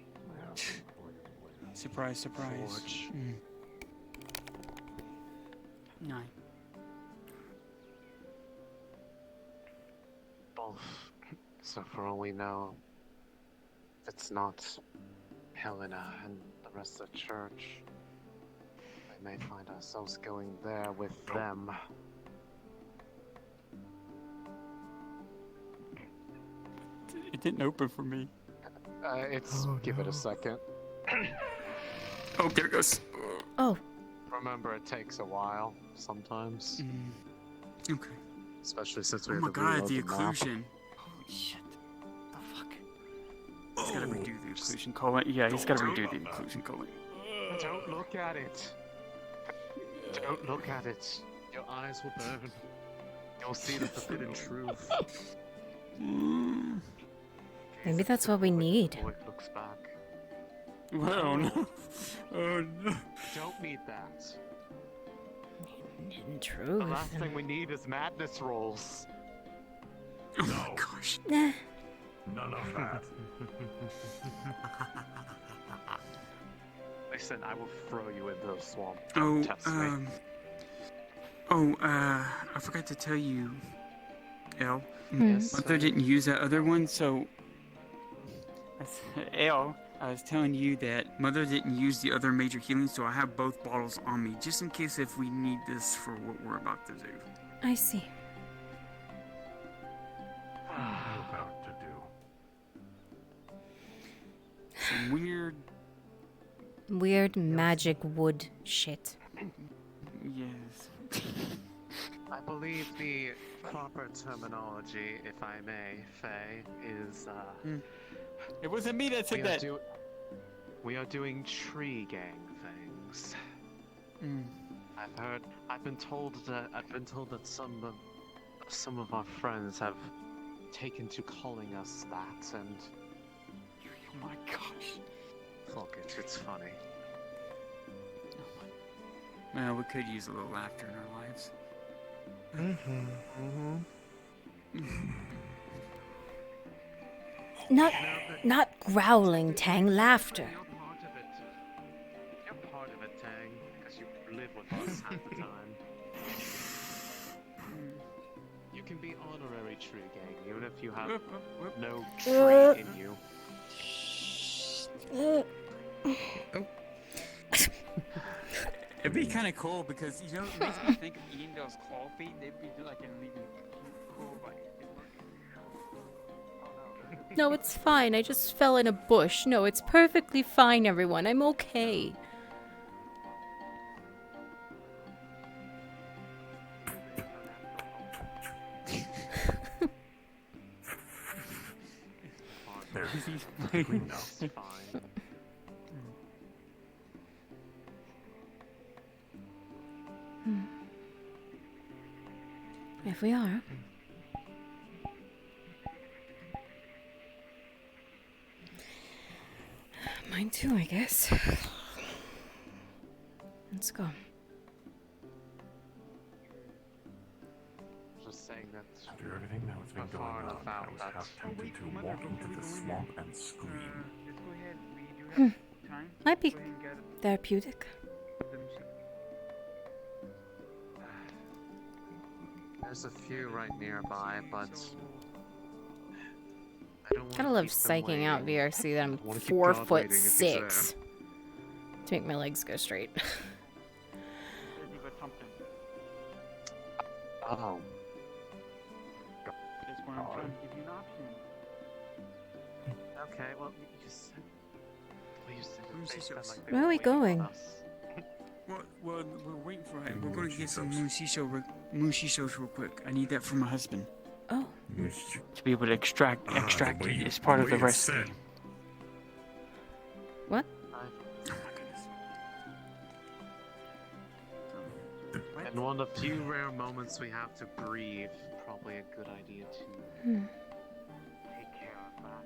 Surprise, surprise. forge. 9. Both. So for all we know, if it's not Helena and the rest of the church, we may find ourselves going there with them. It didn't open for me. Give it a second. Oh, there it goes. Oh. Remember, it takes a while sometimes. Okay. Especially since we Oh have my to god, reload the the map. occlusion. Holy shit. The fuck? He's gotta redo the occlusion colon. Yeah, he's gotta redo the occlusion colon. Don't look at it. Don't look at it. Your eyes will burn. You'll see the forbidden truth. Maybe that's what we need. Boy looks back. Oh no. Oh no. Don't need that. In truth. The last thing we need is madness rolls. Oh my gosh. Nah. None of that. Listen, I will throw you into the swamp. Oh, Test me. I forgot to tell you, El. Yes, Mother didn't use that other one, so. El, I was telling you that Mother didn't use the other major healing, so I have both bottles on me, just in case if we need this for what we're about to do. I see. What are you about to do? Some Weird magic wood shit. Yes. I believe the proper terminology, if I may, Faye, is It wasn't me that said that. We are doing tree gang things. I've been told that some of our friends have taken to calling us that, and oh my gosh. Fuck it, it's funny. Well, we could use a little laughter in our lives. Not growling, Tang, laughter. You're part of it, Tang, because you live with us half the time. You can be honorary tree gang, even if you have no tree in you. It'd be kind of cool because it makes me think of Iandale's claw feet. They'd be like an even cool No, it's fine. I just fell in a bush. No, it's perfectly fine, everyone. I'm okay. There. He's Clean now. Fine. If we are. Mine too, I guess. Let's go. Just saying that. After everything that was been going on, I was half tempted to walk into the swamp and scream. Let's go ahead. We do have time. Might be Go ahead and get therapeutic. There's a few right nearby, but I don't Kind of love psyching out VRC that I'm 4'6" to make my legs go straight. Oh. That's why I'm trying to give you an option. Okay, well, you just said. Well, you said Where are we going? Well, we're waiting for it. We're going to get some mushisos real quick. I need that for my husband. Oh. To be able to extract it as part of the recipe. What? In one of the few rare moments we have to breathe, probably a good idea to take care of that.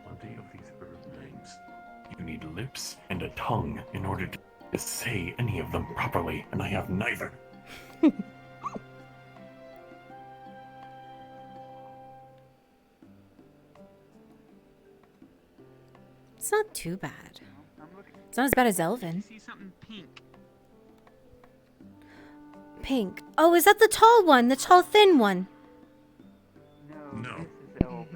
Plenty of these herb names. You need lips and a tongue in order to say any of them properly, and I have neither. It's not too bad. It's not as bad as Elvin. See something pink. Pink. Oh, is that the tall one? The tall, thin one? No. No.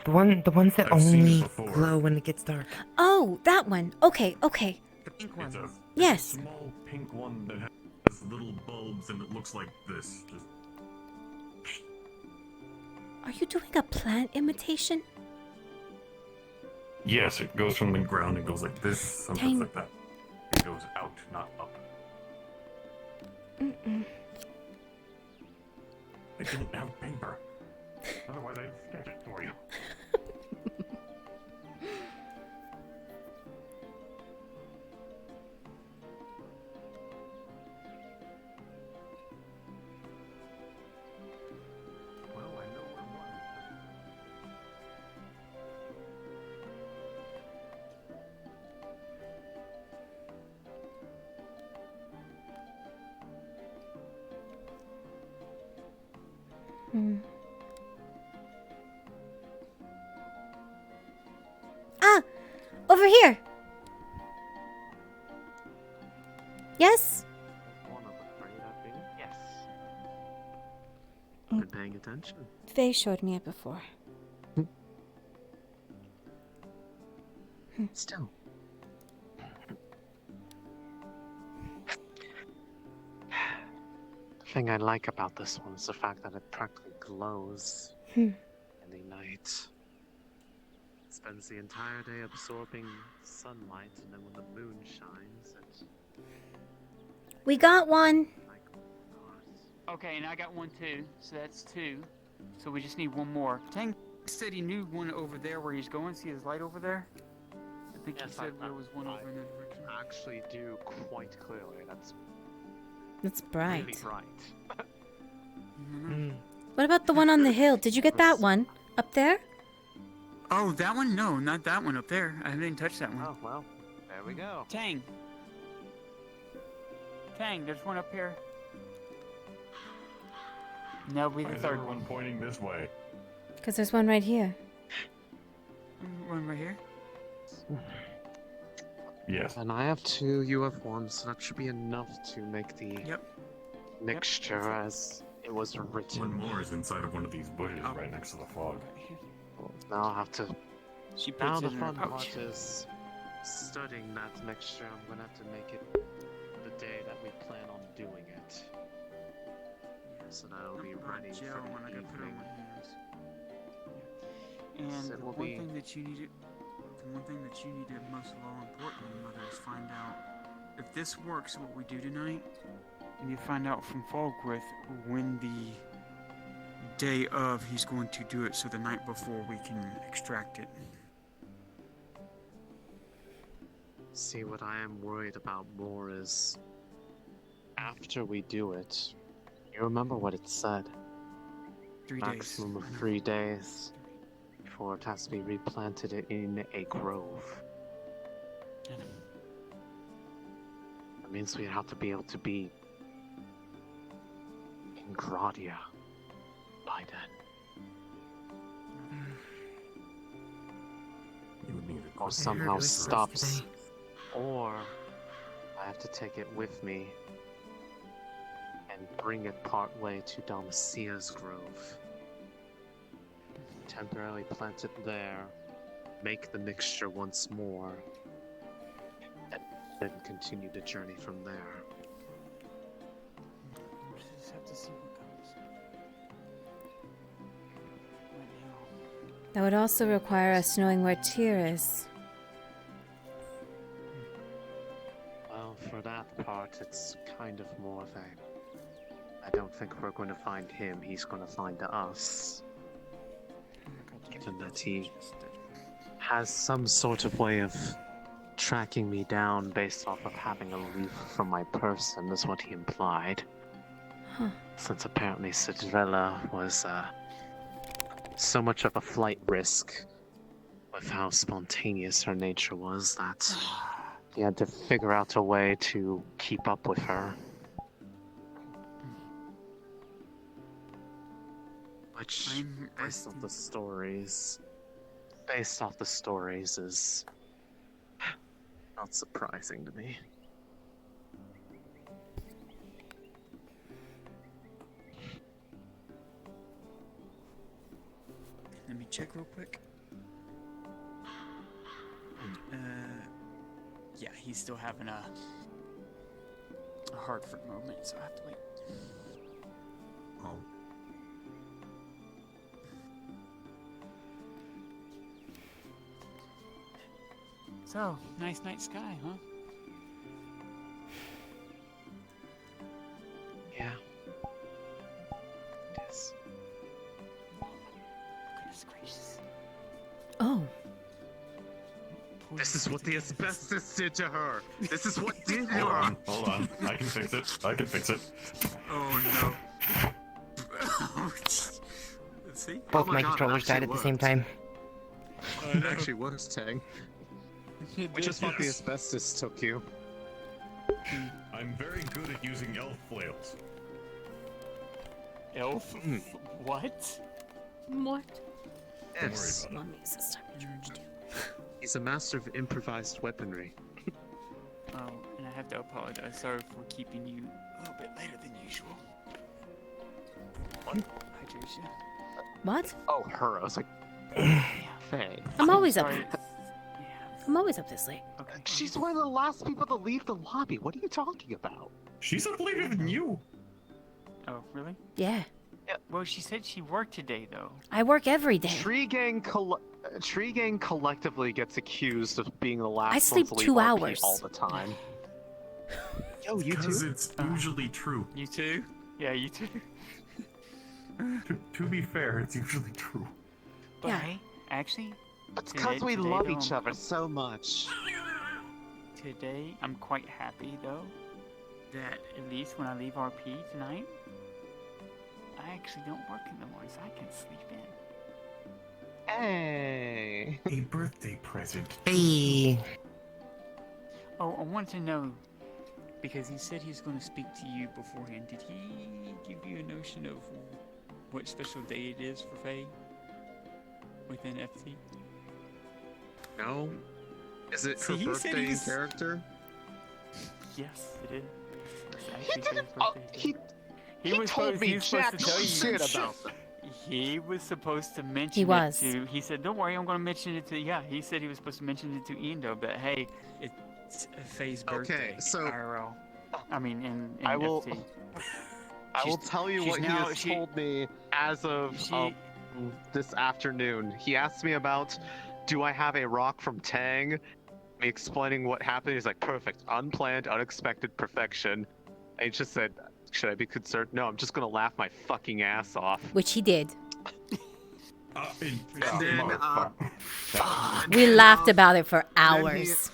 The ones that I've seen it only before. glow when it gets dark. Oh, that one. Okay. The pink one. It's a Yes. small pink one that has little bulbs and it looks like this. Just Are you doing a plant imitation? yes, it goes from the ground. It goes like this, sometimes Dang. like that. It goes out, not up. Mm-mm. I didn't have paper. Otherwise, I'd sketch it for you. Well, I know where one Ah! Over here! Yes? Yes. Been paying attention. Faye showed me it before. Still. The thing I like about this one is the fact that it practically glows in the night. It spends the entire day absorbing sunlight, and then when the moon shines, it. We got one. Okay, and I got one too, so that's two. So we just need one more. Tang said he knew one over there where he's going. See his light over there? I think he said there was one over in that direction. I actually do quite clearly. That's That's bright. really bright. What about the one on the hill? Did you get that one? Up there? Oh, that one? No, not that one up there. I haven't even touched that one. Oh, well, there we go. Tang. Tang, there's one up here. And that'll be Why the is third everyone one. pointing this way? Because there's one right here. One right here? Yes. And I have two, you have one, so that should be enough to make the mixture as it was written. One more is inside of one of these bushes right next to the fog. Now I'll have to She Now puts the it in her fun pouch. part is studying that mixture. I'm gonna have to make it the day that we plan on doing it. So that it'll be ready for Gel when I the can put it on evening. my hands. Yes, And it the will one be- thing that you need to, most of all importantly, Mother, is find out if this works. What we do tonight, and you find out from Falkworth when the day of he's going to do it, so the night before we can extract it. See, what I am worried about more is after we do it. You remember what it said? 3 days. Maximum of 3 days before it has to be replanted in a grove. That means we have to be able to be in Gradia by then. You would need Or somehow stops. Or I have to take it with me and bring it partway to Dalmasia's Grove. Temporarily plant it there, make the mixture once more, and then continue the journey from there. We just have to see what comes. Right now. That would also require us knowing where Tyr is. Well, for that part, it's kind of more of a... I don't think we're going to find him, he's going to find us. Given that he has some sort of way of tracking me down based off of having a leaf from my person, is what he implied. Huh. Since apparently Cinderella was so much of a flight risk with how spontaneous her nature was that he had to figure out a way to keep up with her. Which, based off the stories, is not surprising to me. Let me check real quick. Yeah, he's still having a Hartford moment, so I have to wait. Oh. So, nice night sky, huh? Yeah. It is. Goodness gracious. Oh. This is what the asbestos did to her. This is what did to Hold her. on, hold on. I can fix it. I can fix it. Oh no. See? Both Oh my God, controllers it died actually at the same worked. time. It actually works, Tang. We just thought the asbestos took you. I'm very good at using elf flails. Elf? What? What? Yes. Mom uses this time to charge too. He's a master of improvised weaponry. Oh, and I have to apologize. Sorry for keeping you a little bit later than usual. What? Hi, Tricia. What? Oh, her. I was like, Faye. I'm always up. Sorry. I'm always up this late. Okay. She's one of the last people to leave the lobby. What are you talking about? She's up later than you. Oh, really? Yeah. Well, she said she worked today, though. I work every day. Tree Gang collectively gets accused of being the last I sleep ones to 2 leave RP hours. all the time. Yo, you Because too? it's usually true. You too? Yeah, you too. To be fair, it's usually true. But Yeah. hey, actually, It's because we today, love though, each other so much. Today, I'm quite happy, though, that at least when I leave RP tonight, I actually don't work in the morning, so I can sleep in. Hey. A birthday present. Hey. Oh, I want to know, because he said he was going to speak to you beforehand. Did he give you a notion of what special day it is for Faye within FT? No? Is it See, her he said birthday in he's- character? Yes, it is. It's He actually didn't. Faye's birthday. He was told supposed- me he was supposed jack to tell you. shit about that. He was supposed to mention He was. it to. He said, "Don't worry, I'm going to mention it to." Yeah, he said he was supposed to mention it to Indo, but hey, it's Faye's birthday. Okay, so IRL. I mean, in I will. FT. I will She's- tell you she's what now- he has she- told me as of this afternoon. He asked me about, do I have a rock from Tang? Me explaining what happened. He's like, perfect, unplanned, unexpected perfection. And he just said, should I be concerned? No, I'm just gonna laugh my fucking ass off. Which he did. And then, We laughed about it for and then hours.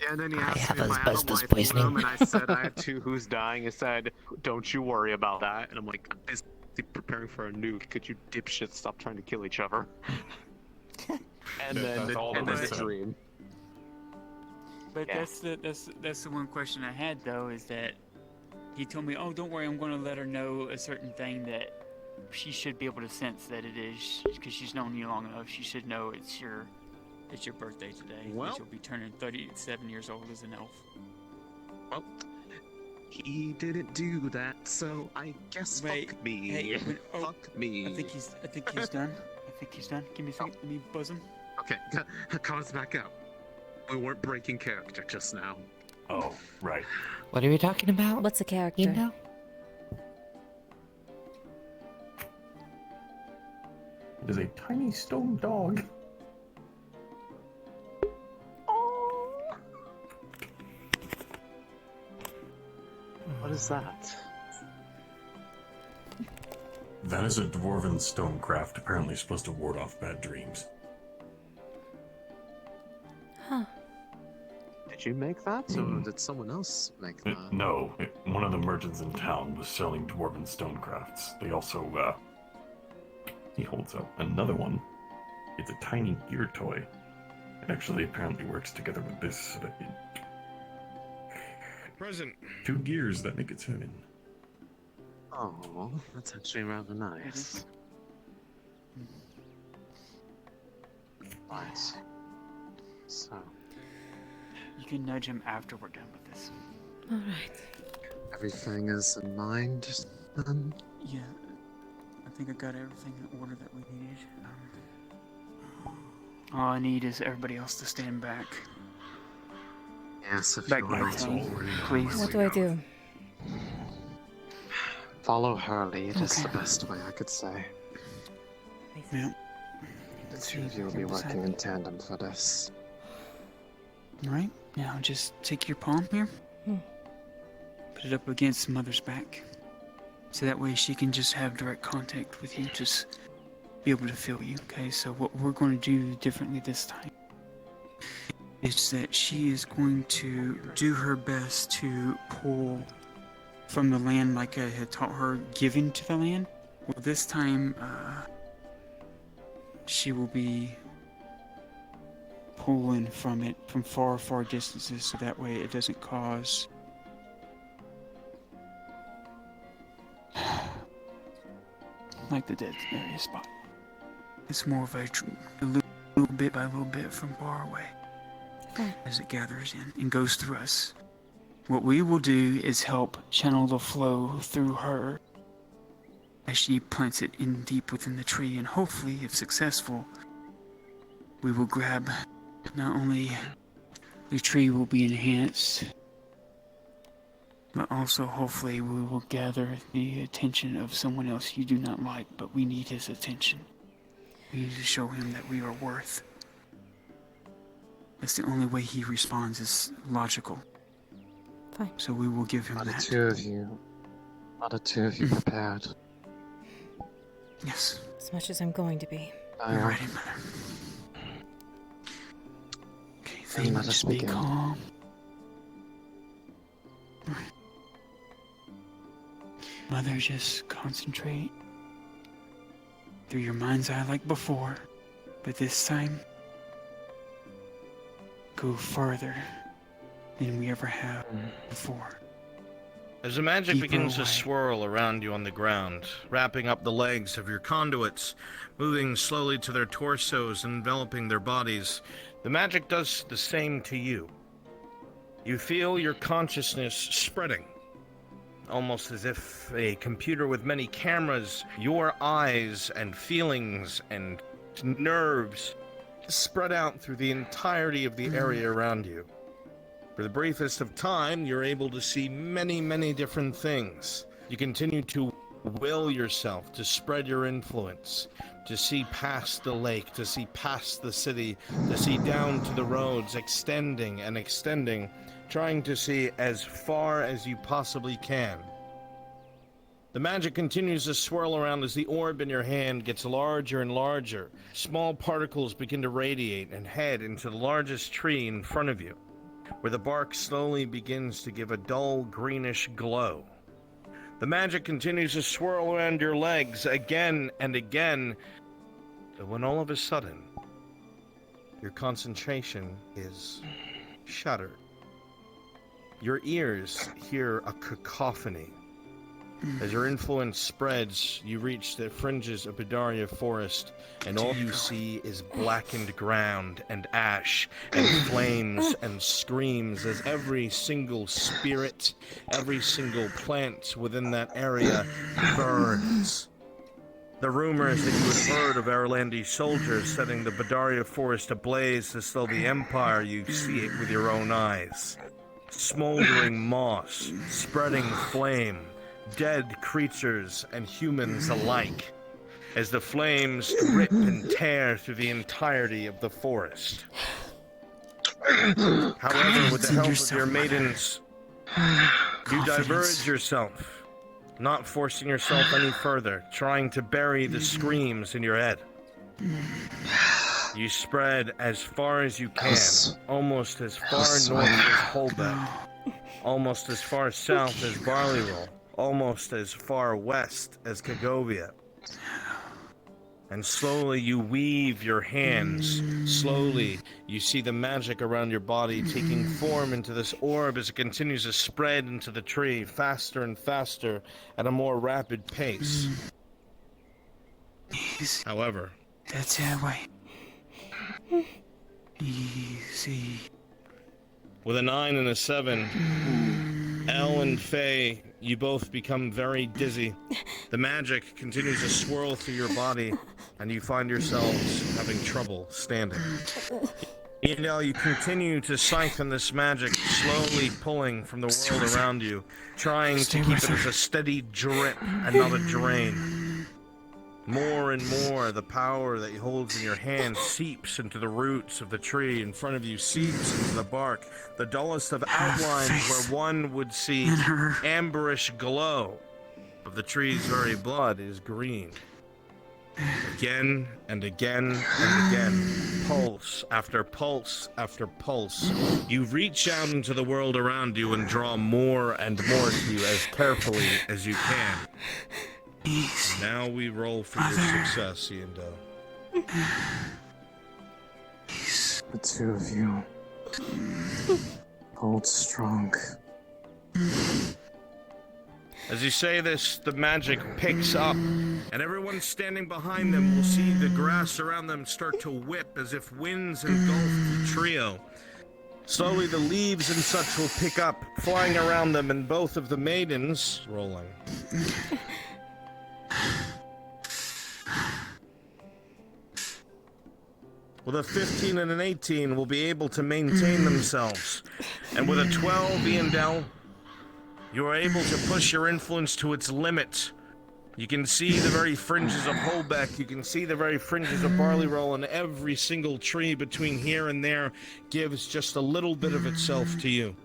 And then he I asked have me if I had a asbestos wife with poisoning. him, and I said I had two who's dying. He said, don't you worry about that. And I'm like, I'm busy preparing for a nuke. Could you dipshits stop trying to kill each other? And then the dream. But Yeah. that's the one question I had though, is that he told me, "Oh, don't worry, I'm going to let her know a certain thing that she should be able to sense that it is, because she's known you long enough. She should know it's your birthday today. Well- You'll be turning 37 years old as an elf." Well, he didn't do that, so I guess Wait, fuck me. hey, Fuck me. I think he's done. I think he's done. Give me a second. Let me buzz him. Okay, calm back out. We weren't breaking character just now. Oh, right. What are we talking about? What's a character? You know? It is a tiny stone dog. What is that? That is a dwarven stonecraft, apparently supposed to ward off bad dreams. Huh. Did you make that, or did someone else make that? No, one of the merchants in town was selling dwarven stonecrafts. They also, he holds up another one. It's a tiny gear toy. It actually apparently works together with this so that it... Present. 2 gears that make it 7. Oh, that's actually rather nice. Right. So, You can nudge him after we're done with this. All right. everything is in mind, then? Yeah, I think I got everything in order that we needed. All I need is everybody else to stand back. Yes, if Back you're by right. please. What do I do? Follow her lead is the Okay. best way I could say. Yeah. The two of you will be working in tandem for this. Alright, now just take your palm here. Put it up against Mother's back. So that way she can just have direct contact with you, just be able to feel you, okay? So what we're going to do differently this time is that she is going to do her best to pull from the land like I had taught her giving to the land. Well, this time, she will be pulling from it from far, far distances, so that way it doesn't cause like the dead area spot. It's more of a little bit by little bit from far away as it gathers in and goes through us. What we will do is help channel the flow through her as she plants it in deep within the tree, and hopefully, if successful, we will grab not only the tree will be enhanced, but also hopefully we will gather the attention of someone else you do not like, but we need his attention. We need to show him that we are worth. That's the only way he responds is logical. Fine. So we will give him Are the that. two of you prepared? Yes. As much as I'm going to be. You're ready, Mother. Okay, Then Thane, let us just be begin. calm. Alright. Mother, just concentrate through your mind's eye like before, but this time, go further than we ever have before. As the magic Deeper begins to away. swirl around you on the ground, wrapping up the legs of your conduits, moving slowly to their torsos, enveloping their bodies, the magic does the same to you. You feel your consciousness spreading, almost as if a computer with many cameras, your eyes and feelings and nerves spread out through the entirety of the area around you. For the briefest of time, you're able to see many, many different things. You continue to will yourself to spread your influence, to see past the lake, to see past the city, to see down to the roads, extending and extending, trying to see as far as you possibly can. The magic continues to swirl around as the orb in your hand gets larger and larger. Small particles begin to radiate and head into the largest tree in front of you, where the bark slowly begins to give a dull greenish glow. The magic continues to swirl around your legs again and again, but when all of a sudden, your concentration is shattered. Your ears hear a cacophony. As your influence spreads, you reach the fringes of Bedaria Forest, and all you see is blackened ground and ash and flames and screams as every single spirit, every single plant within that area burns. The rumors that you had heard of Erlandi soldiers setting the Bedaria Forest ablaze to slow the Empire, you see it with your own eyes. Smoldering moss, spreading flame, dead creatures and humans alike, as the flames rip and tear through the entirety of the forest. However, with the help of your maidens, you diverge yourself, not forcing yourself any further, trying to bury the screams in your head. You spread as far as you can, almost as far north as Holbeck, almost as far south as Barleyroll, almost as far west as Kagovia. And slowly you weave your hands. Slowly you see the magic around your body taking form into this orb as it continues to spread into the tree faster and faster at a more rapid pace. However, That's it, wait. Easy. with a 9 and a 7, Elle and Faye, you both become very dizzy. The magic continues to swirl through your body, and you find yourselves having trouble standing. Edel, you continue to siphon this magic, slowly pulling from the world around you, trying to keep it as a steady drip and not a drain. More and more, the power that he holds in your hand seeps into the roots of the tree in front of you, seeps into the bark. The dullest of outlines where one would see amberish glow of the tree's very blood is green. Again and again and again, pulse after pulse after pulse, you reach out into the world around you and draw more and more to you as carefully as you can. Now we roll for your success, Iando. The two of you hold strong. As you say this, the magic picks up, and everyone standing behind them will see the grass around them start to whip as if winds engulf the trio. Slowly the leaves and such will pick up, flying around them, and both of the maidens rolling. With a 15 and an 18, will be able to maintain themselves. And with a 12, Iandel, you are able to push your influence to its limit. You can see the very fringes of Holbeck, you can see the very fringes of Barleyroll, and every single tree between here and there gives just a little bit of itself to you.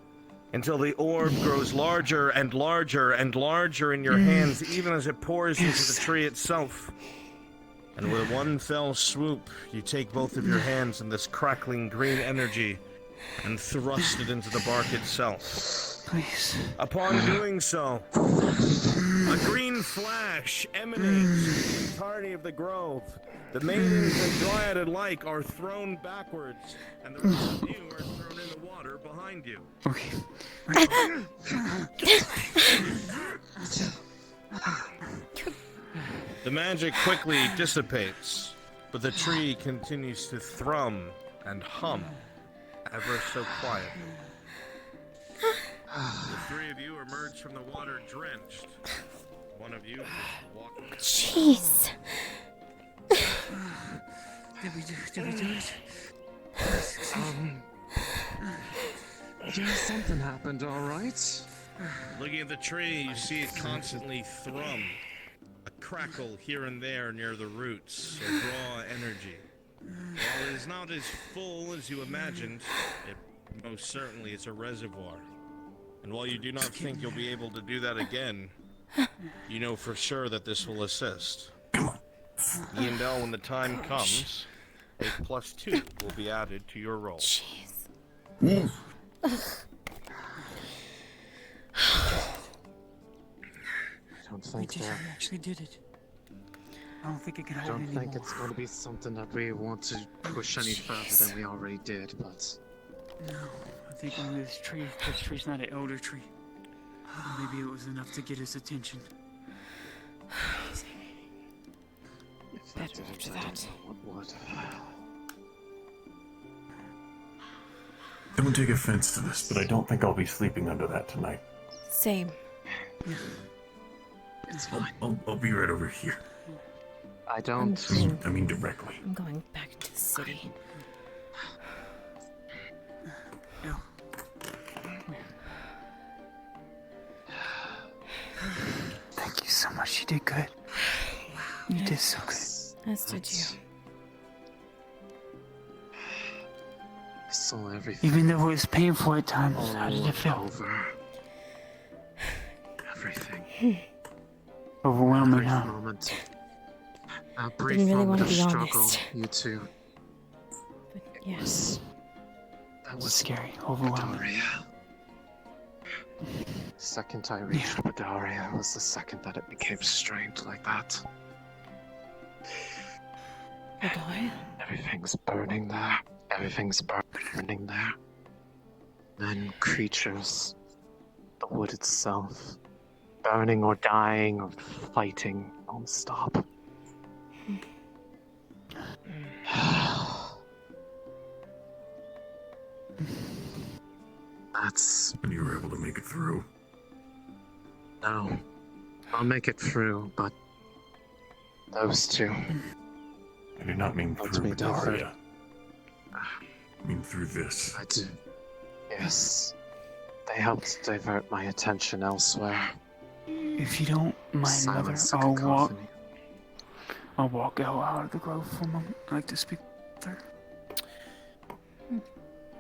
Until the orb grows larger and larger and larger in your hands, even as it pours into the tree itself. And with one fell swoop, you take both of your hands in this crackling green energy and thrust it into the bark itself. Please. Upon doing so, a green flash emanates from the entirety of the grove. The maidens and Dryad alike are thrown backwards, and the rest of you are thrown in the water behind you. Okay. The magic quickly dissipates, but the tree continues to thrum and hum ever so quietly. The three of you emerge from the water drenched. One of you just walking. Jeez. Did we do it? Yeah, something happened, alright. Looking at the tree, you see it constantly thrum. A crackle here and there near the roots, a raw energy. While it is not as full as you imagined, it most certainly is a reservoir. And while you do not think you'll be able to do that again, you know for sure that this will assist. Yandel, when the time comes, a +2 will be added to your roll. Jeez. I don't think We actually did it. I don't think it can I hold don't anymore. think it's going to be something that we want to push any further than we already did, but... No, I think only this tree's not an elder tree. Maybe it was enough to get his attention. If that did it, I don't know what would. Don't take offense to this, but I don't think I'll be sleeping under that tonight. Same. It's fine. I'll be right over here. I don't... I mean directly. I'm going back to the city. No. Thank you so much. You did good. You did so good. As did you. I saw everything. Even though it was painful at times, how did it feel? Over. Everything. Overwhelming, Brief huh? moment. A brief Didn't really moment want of to be struggle, honest. you two. Yes. That was scary, overwhelming. Badaria. The second I reached Badaria was the second that it became strained like that. Badaria? Everything's burning there. Everything's burning there. Then creatures, the wood itself, burning or dying or fighting non-stop. That's... And you were able to make it through. No. I'll make it through, but... those two... I do not mean Let through me divert. Badaria. I mean through this. I do. Yes. They helped divert my attention elsewhere. If you don't mind, Mother, Silence the I'll cacophony. walk out of the grove for a moment. I'd like to speak with her.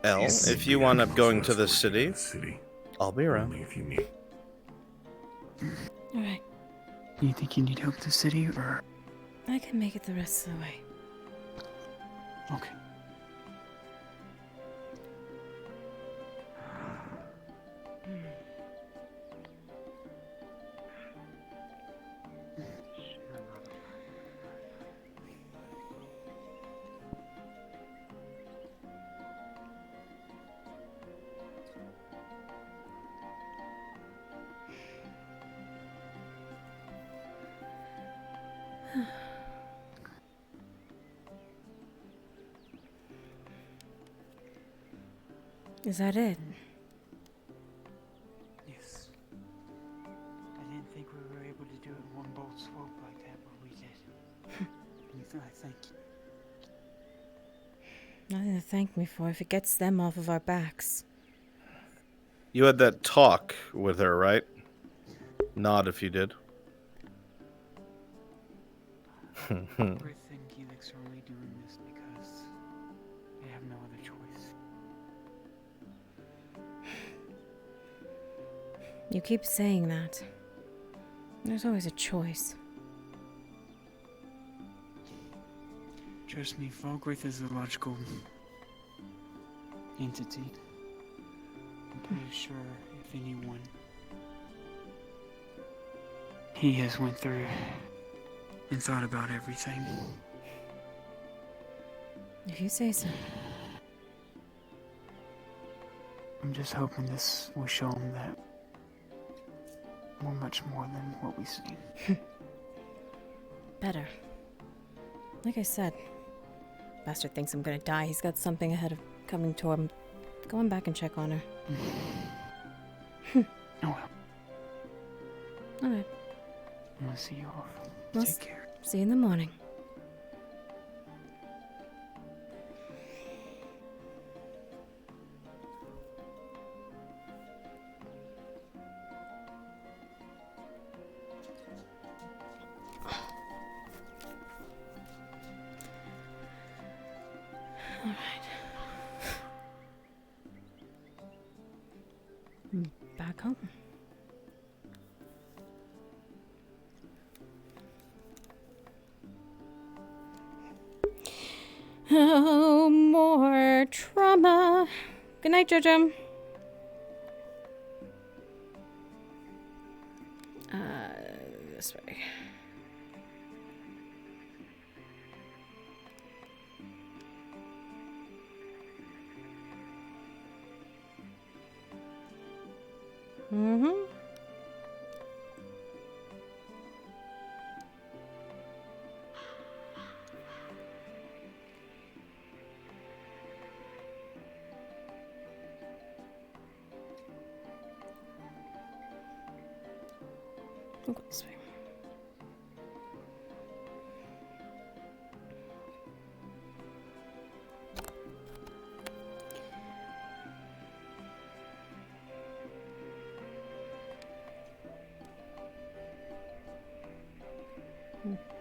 Elle, Yes. if you wind up going to the city, I'll be around. Only if you need. Alright. Do you think you need help with the city, or... I can make it the rest of the way. Okay. Is that it? Yes. I didn't think we were able to do it in one bolt swoop like that, but we did. I thank you. Nothing to thank me for if it gets them off of our backs. You had that talk with her, right? Nod if you did. Everything Helix are only doing this because they have no other choice. You keep saying that. There's always a choice. Trust me, Falgraith is a logical entity. I'm pretty sure if anyone he has went through and thought about everything. If you say so. I'm just hoping this will show him that we're much more than what we seem. Better. Like I said, Bastard thinks I'm gonna die. He's got something ahead of coming toward him. Going back and check on her. Oh well. Alright. I'm gonna see you off. Well, Take care. See you in the morning. Back home. Oh, more trauma. Good night, Jojo. This way. Mm-hmm. We'll go this way.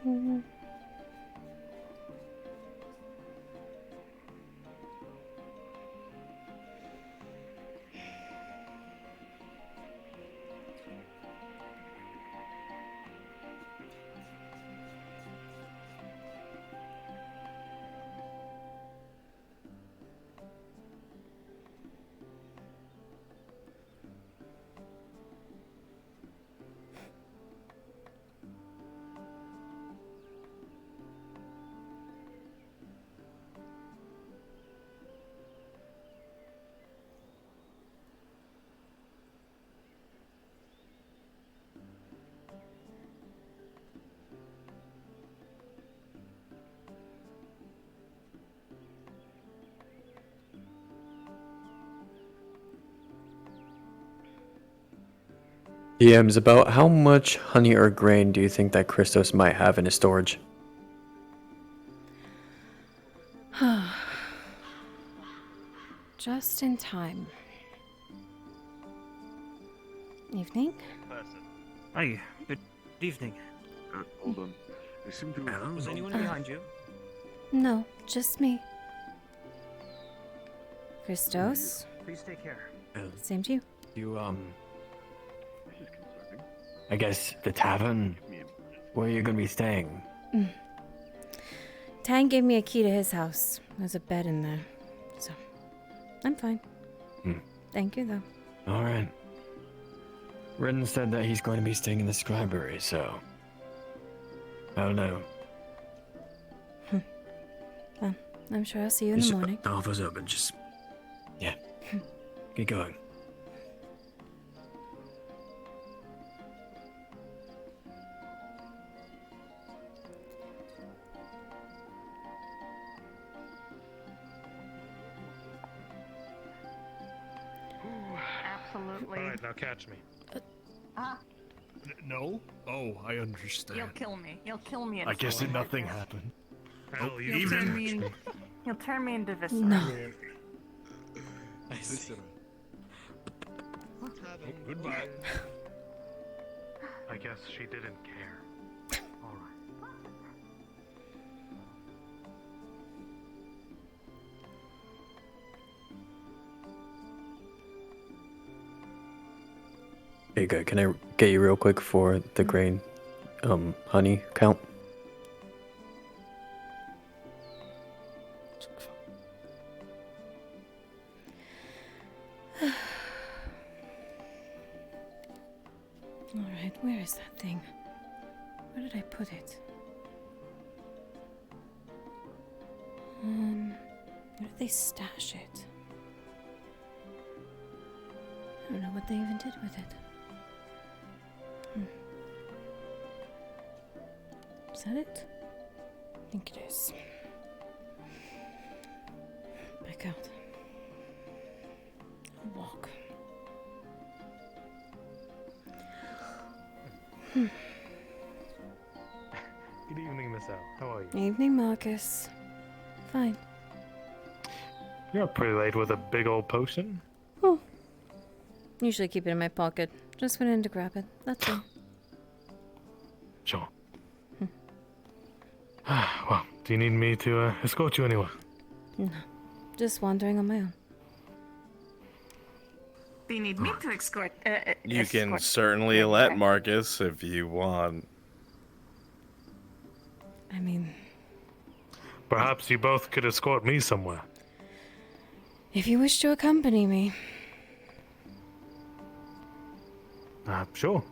Mm-hmm. DMs, about how much honey or grain do you think that Christos might have in his storage? Just in time. Evening? Hi, good evening. Hold on. I seem to. Was anyone behind you? No, just me. Christos? Please take care. Same to you. You, I guess the tavern? Where are you gonna be staying? Tang gave me a key to his house. There's a bed in there. So, I'm fine. Thank you, though. Alright. Redden said that he's going to be staying in the Scribery, so... I don't know. Well, I'm sure I'll see you in the morning. The offer's open, just... Yeah. Get going. Absolutely. Alright, now catch me. No? Oh, I understand. You'll kill me. You'll kill me. I guess that nothing happened. Hell, you You'll turn me even. You'll turn me into viscera. No. I see. Goodbye. I guess she didn't care. Alright. Hey, good. Can I get you real quick for the grain, honey count? Alright, where is that thing? Where did I put it? Where did they stash it? I don't know what they even did with it. Is that it? I think it is. Back out. I'll walk. Good evening, Miss L. How are you? Evening, Marcus. Fine. You're up pretty late with a big old potion. Oh. Usually keep it in my pocket. Just went in to grab it. That's all. Sure. Well, do you need me to escort you anywhere? No. Just wandering on my own. Do you need me to escort? You can escort certainly you let anywhere? Marcus if you want. I mean, Perhaps you both could escort me somewhere. if you wish to accompany me. Sure.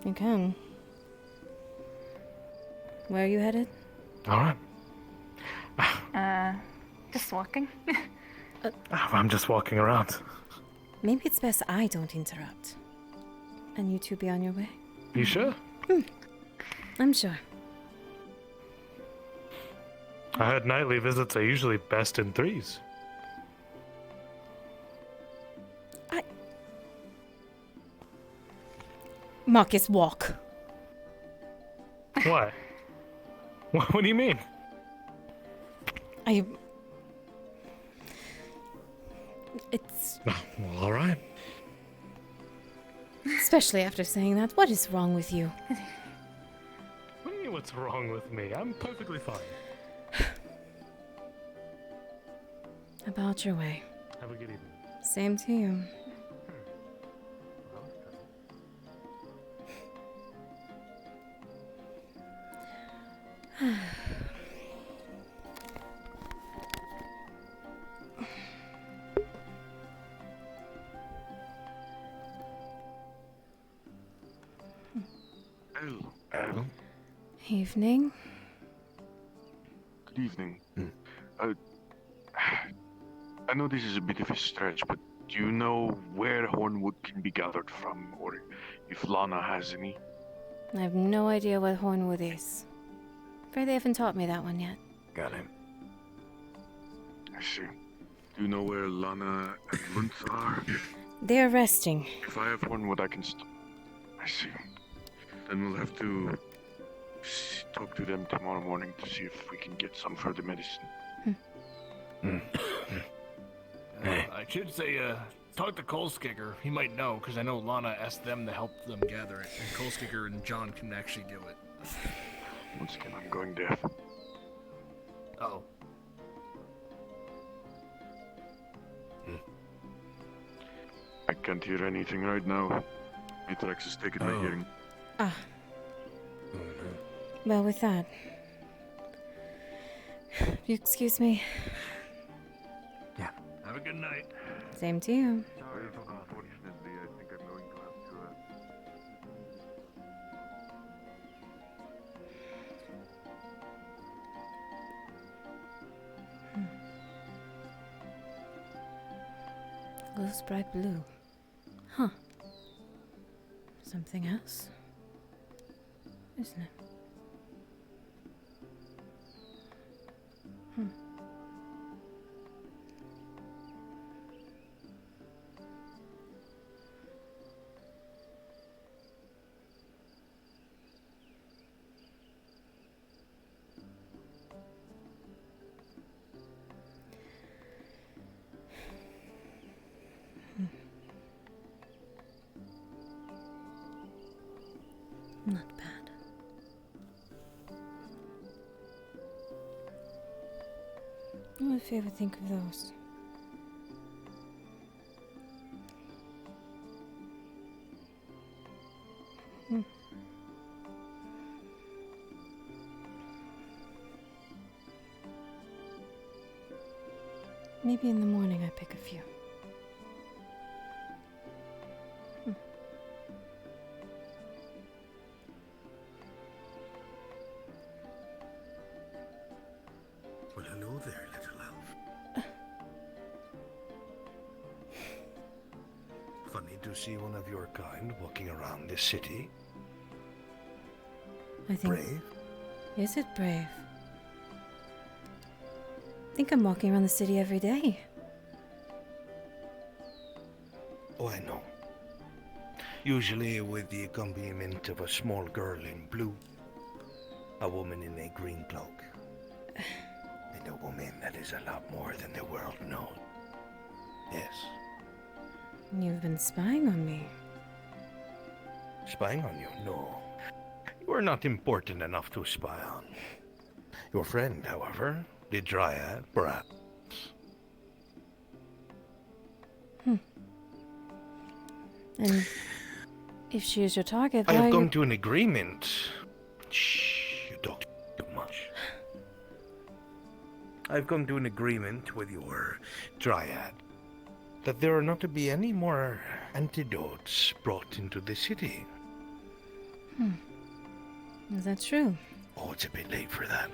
You can. Where are you headed? All right. Just walking. I'm just walking around. Maybe it's best I don't interrupt. And you two be on your way. You sure? I'm sure. I heard nightly visits are usually best in threes. Marcus, walk. What? What do you mean? It's... Well, all right. Especially after saying that. What is wrong with you? What do you mean what's wrong with me? I'm perfectly fine. About your way. Have a good evening. Same to you. Hello. Evening. Good evening. I know this is a bit of a stretch, but do you know where Hornwood can be gathered from, or if Lana has any? I have no idea what Hornwood is. Afraid they haven't taught me that one yet. Got him. I see. Do you know where Lana and Muntz are? They're resting. If I have Hornwood, I can I see. Then we'll have to talk to them tomorrow morning to see if we can get some further medicine. I should say, talk to Coalskicker. He might know, because I know Lana asked them to help them gather it, and Coalskicker and John can actually do it. Once again, I'm going deaf. Oh. I can't hear anything right now. Matrax is taking my hearing. Ah. Well, with that. You excuse me. Have a good night. Same to you. Unfortunately, I think I'm going to have to... Glows bright blue. Huh. Something else? Isn't it? Not bad. Oh, if you ever think of those. Maybe in the morning I pick a few. Well, hello there, little elf. Funny to see one of your kind walking around this city. I think. Brave? Is it brave? I think I'm walking around the city every day. Oh, I know. Usually with the accompaniment of a small girl in blue, a woman in a green cloak, and a woman that is a lot more than the world knows. Yes. You've been spying on me. Spying on you? No. You are not important enough to spy on. Your friend, however, the Dryad, perhaps. And if she is your target, I why have are come you... to an agreement. Shh, you talk too much. I've come to an agreement with your Dryad that there are not to be any more antidotes brought into the city. Is that true? Oh, it's a bit late for that.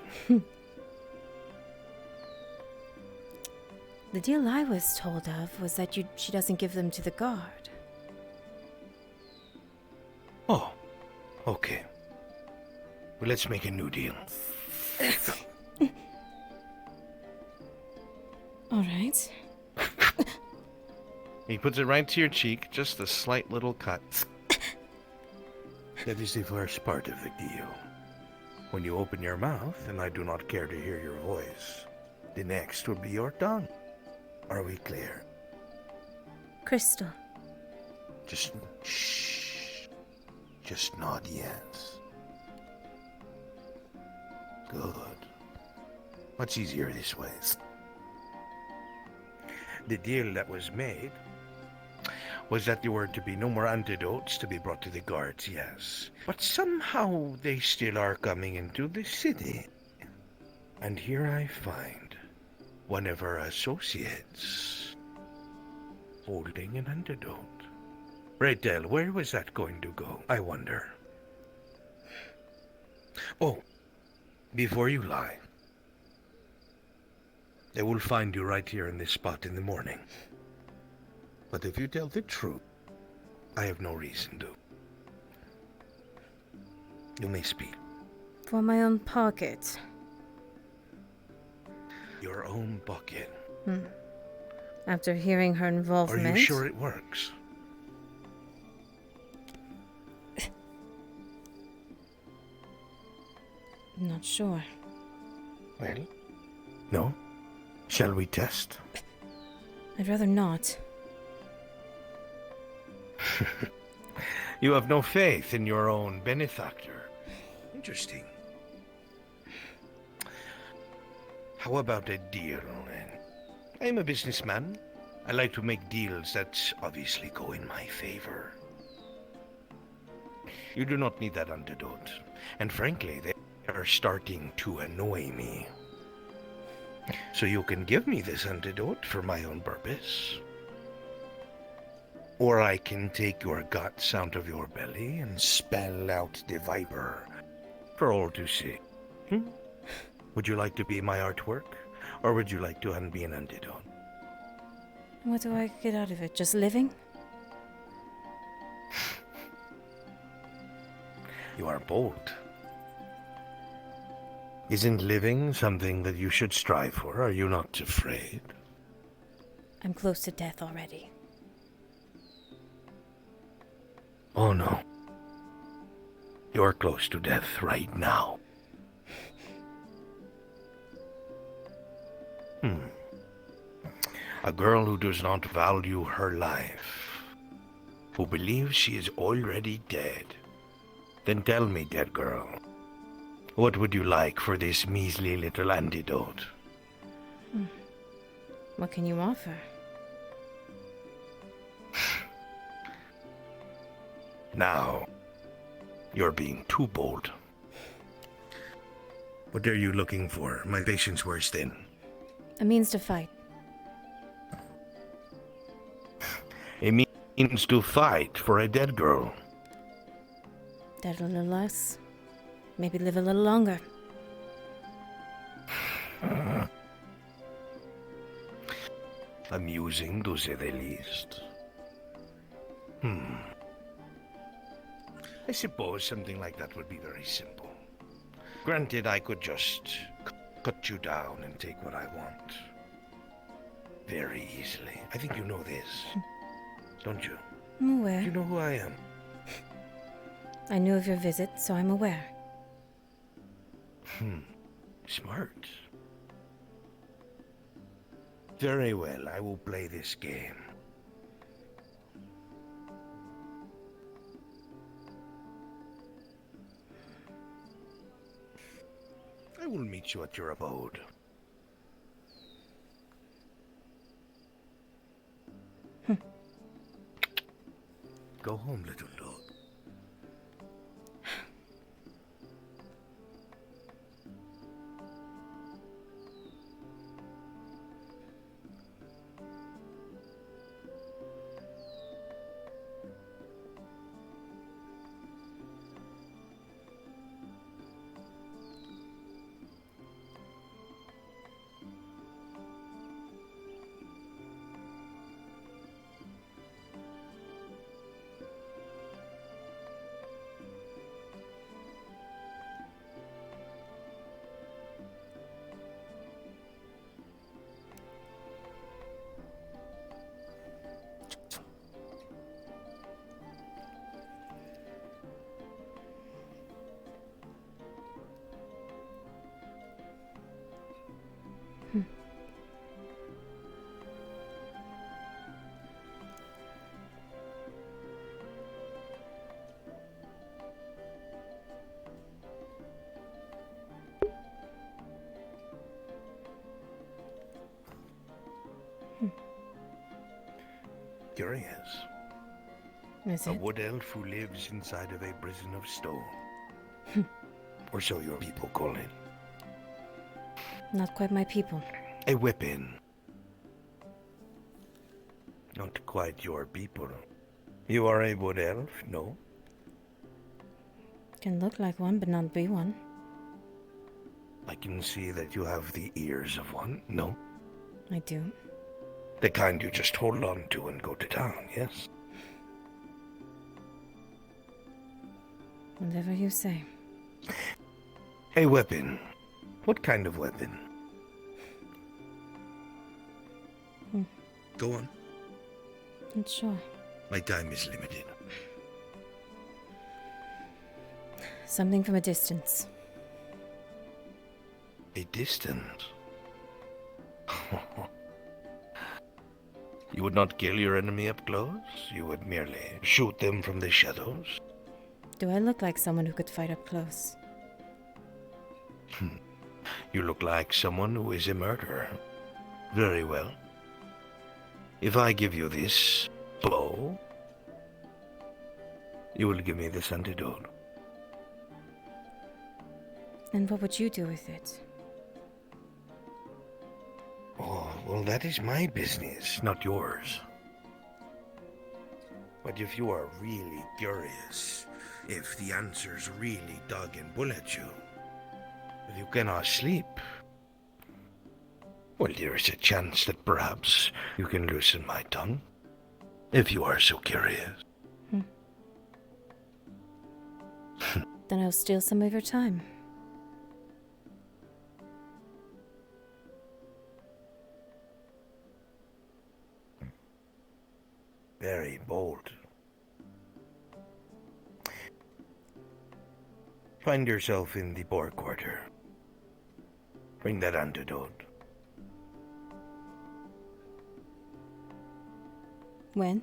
The deal I was told of was that she doesn't give them to the guard. Oh, okay. Well, let's make a new deal. All right. He puts it right to your cheek, just a slight little cut. That is the first part of the deal. When you open your mouth and I do not care to hear your voice, the next will be your tongue. Are we clear? Crystal. Just shh. Just nod yes. Good. Much easier this way. The deal that was made was that there were to be no more antidotes to be brought to the guards, yes. But somehow they still are coming into the city. And here I find one of our associates holding an antidote. Raytel, where was that going to go, I wonder? Oh, before you lie, they will find you right here in this spot in the morning. But if you tell the truth, I have no reason to. You may speak. For my own pocket. Your own bucket. After hearing her Are involvement... you sure it works? Not sure. Well, no? Shall we test? I'd rather not. You have no faith in your own benefactor. Interesting. How about a deal, then? I am a businessman. I like to make deals that obviously go in my favor. You do not need that antidote. And frankly, they are starting to annoy me. So you can give me this antidote for my own purpose. Or I can take your guts out of your belly and spell out the viper for all to see. Would you like to be my artwork? Or would you like to hand me an antidote? What do I get out of it? Just living? You are bold. Isn't living something that you should strive for? Are you not afraid? I'm close to death already. Oh no. You're close to death right now. A girl who does not value her life, who believes she is already dead. Then tell me, dead girl, what would you like for this measly little antidote? What can you offer? Now, you're being too bold. What are you looking for? My patience wears thin. A means to fight. A means to fight for a dead girl. Dead a little less. Maybe live a little longer. Amusing, to say the least. I suppose something like that would be very simple. Granted, I could just cut you down and take what I want. Very easily. I think you know this. Don't you? I'm aware. You know who I am. I knew of your visit, so I'm aware. Smart. Very well, I will play this game. I will meet you at your abode. Go home, little dog. Curious. Is A it? wood elf who lives inside of a prison of stone. Or so your people call it. Not quite my people. A whip-in. Not quite your people. You are a wood elf, no? Can look like one, but not be one. I can see that you have the ears of one, no? I do. The kind you just hold on to and go to town, yes? Whatever you say. A weapon. What kind of weapon? Go on. Not sure. My time is limited. Something from a distance. A distance? You would not kill your enemy up close? You would merely shoot them from the shadows? Do I look like someone who could fight up close? You look like someone who is a murderer. Very well. If I give you this blow, you will give me this antidote. And what would you do with it? Oh, well, that is my business, not yours. But if you are really curious, if the answers really dug and pull at you, if you cannot sleep, well, there is a chance that perhaps you can loosen my tongue, if you are so curious. Then I'll steal some of your time. Very bold. Find yourself in the Boar Quarter. Bring that antidote. When?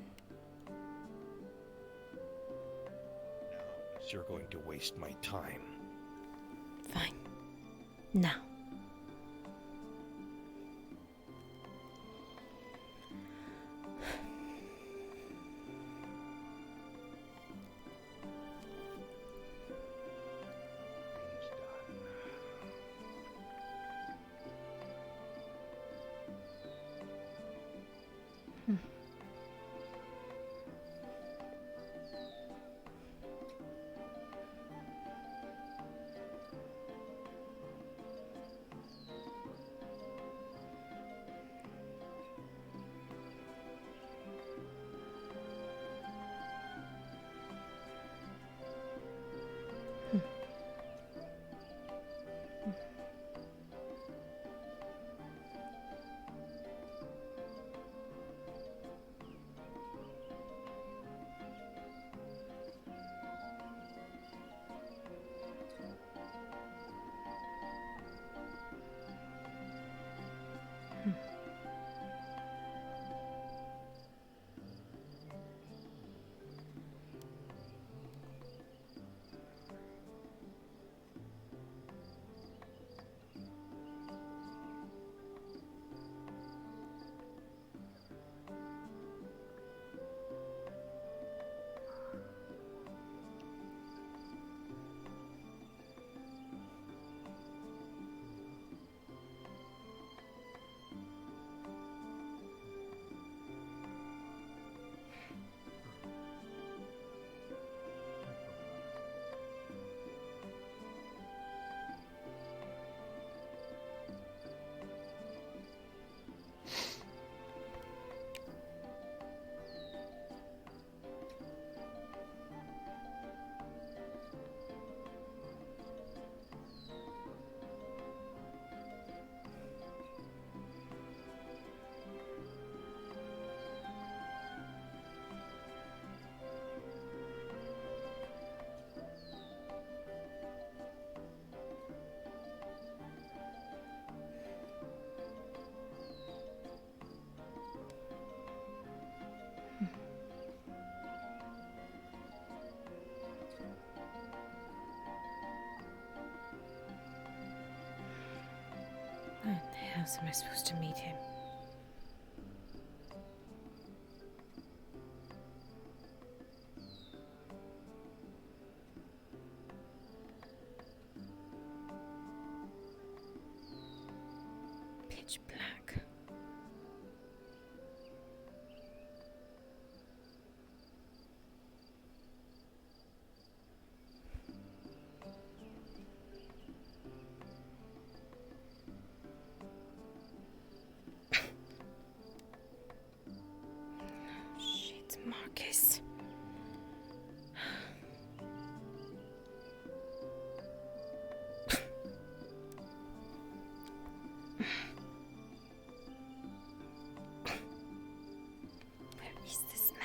You're going to waste my time. Fine. Now. else am I supposed to meet him? Pitch black. Shit, Marcus. Where is this man?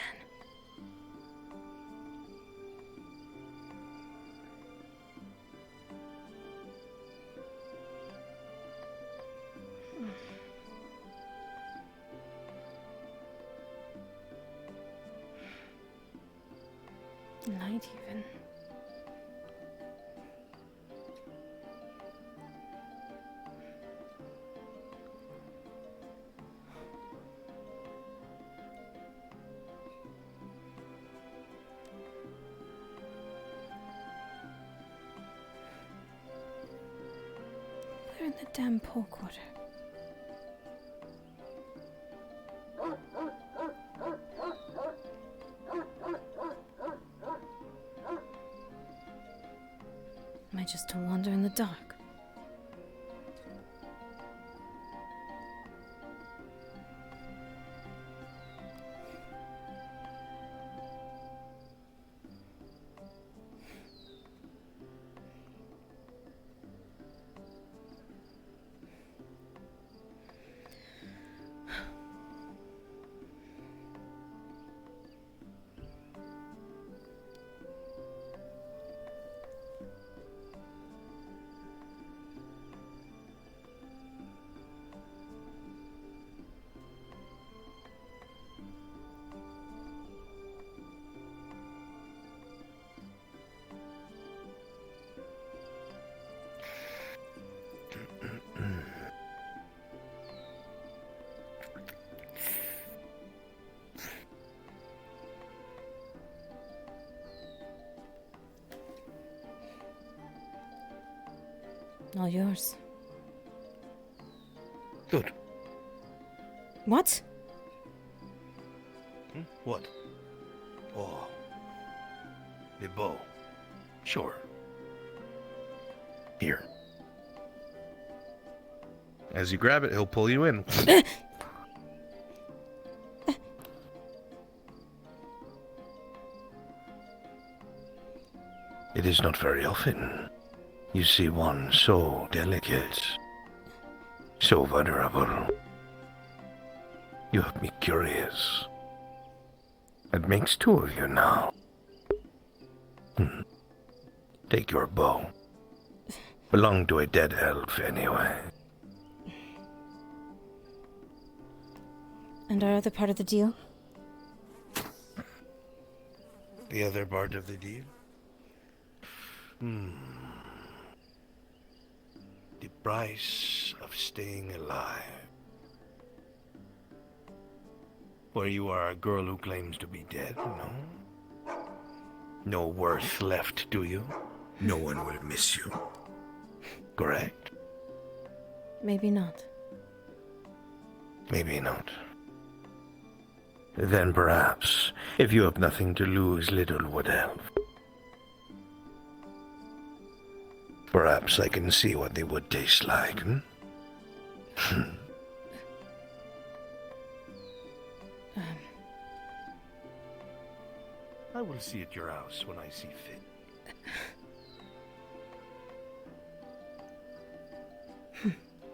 Light even. We're in the damn pork water. Am I just to wander in the dark? All yours. Good. What? What? Oh. The bow. Sure. Here. As you grab it, he'll pull you in. It is not very often you see one so delicate, so vulnerable. You have me curious. It makes two of you now. Take your bow. Belonged to a dead elf anyway. And our other part of the deal? The other part of the deal? The price of staying alive. Where you are a girl who claims to be dead, no? No worth left, do you? No one will miss you. Correct? Maybe not. Maybe not. Then perhaps, if you have nothing to lose, little wood elf, perhaps I can see what they would taste like, I will see at your house when I see fit.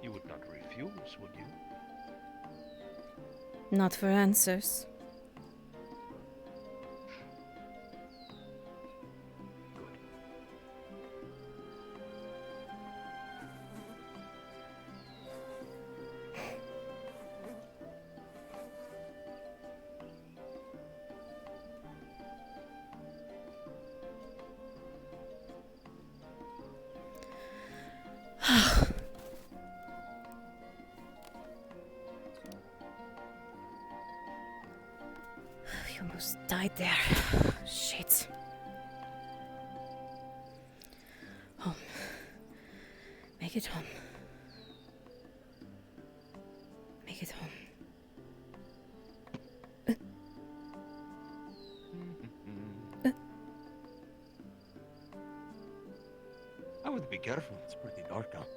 You would not refuse, would you? Not for answers. he almost died there. Shit. Home. Make it home. Make it home. I would be careful. It's pretty dark out.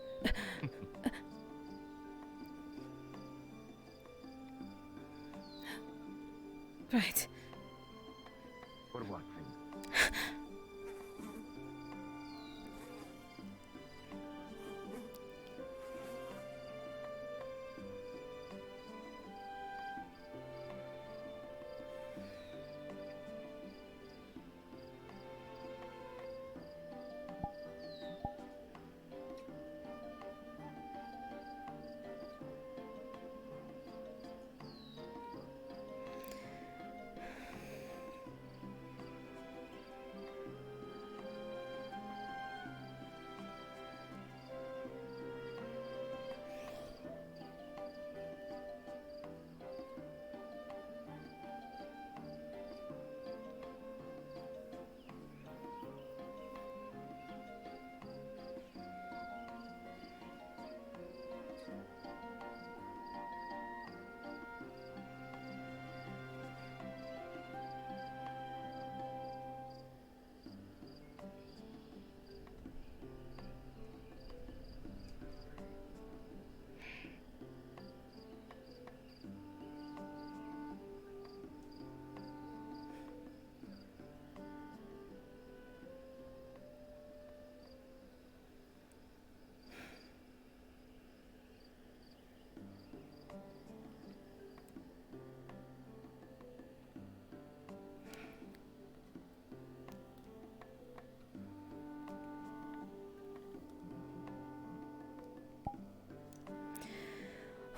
Right. Good luck, friend.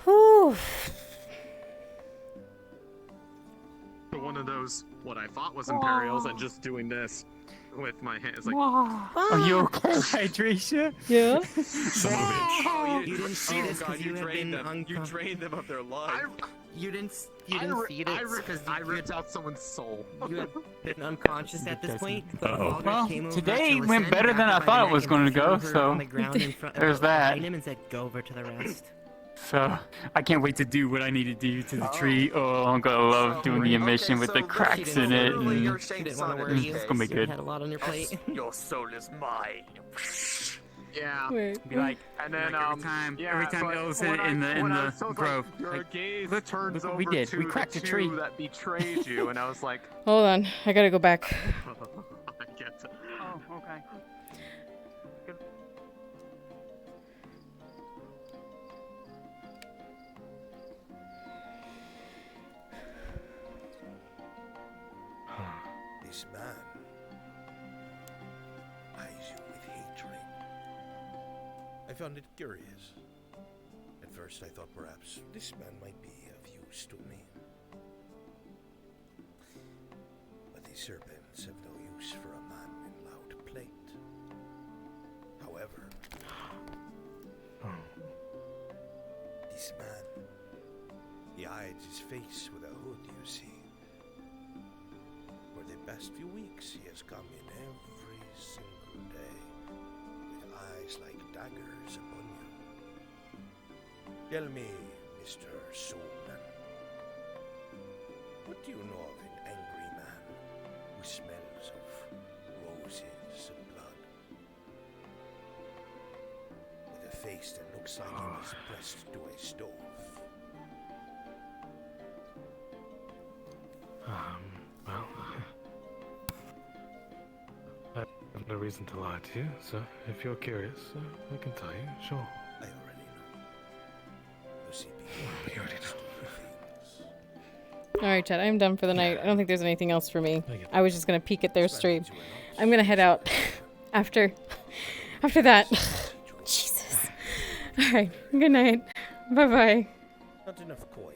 Whew. One of those, what I thought was Imperials, and just doing this with my hands, like. Are you okay, Hydration? Yeah. Oh, you didn't see this God, because you have been you drained them of their life. You didn't see this because I ripped out someone's soul. you have been unconscious at this point. But Volgar Well, came over today to went Listen, better than I grabbed her by thought the it was neck going to and go, threw her so on the ground in front of there's that. behind him and said, "Go over to the rest." So I can't wait to do what I need to do to the tree. Oh, I'm gonna love doing the emission with the cracks in it, and She didn't want to worry you. it's gonna be You good. had a lot on your plate. Your soul is mine. Yeah. Wait. Be like, And then every time but Elle's when in I- the when I was so grove, your like, gaze look turns what we over did. to We cracked the a tree. two that betrayed you, and I was like, Hold on. I gotta go back. I get it. Oh, okay. This man eyes you with hatred. I found it curious. At first I thought perhaps this man might be of use to me. But these serpents have no use for a man in loud plate. However, this man, he hides his face with a hood, you see. For the past few weeks, he has come in every single day, with eyes like daggers upon you. Tell me, Mr. Soulman, what do you know of an angry man who smells of roses and blood? With a face that looks like it was pressed to a stove. Well, I have no reason to lie to you, so if you're curious, I can tell you, sure. I already know. You see people You already All right, Chad. I'm done for the night. I don't think there's anything else for me. I was just gonna peek at their stream. I'm gonna head out after that. Jesus. All right. Good night. Bye bye. Not enough coin.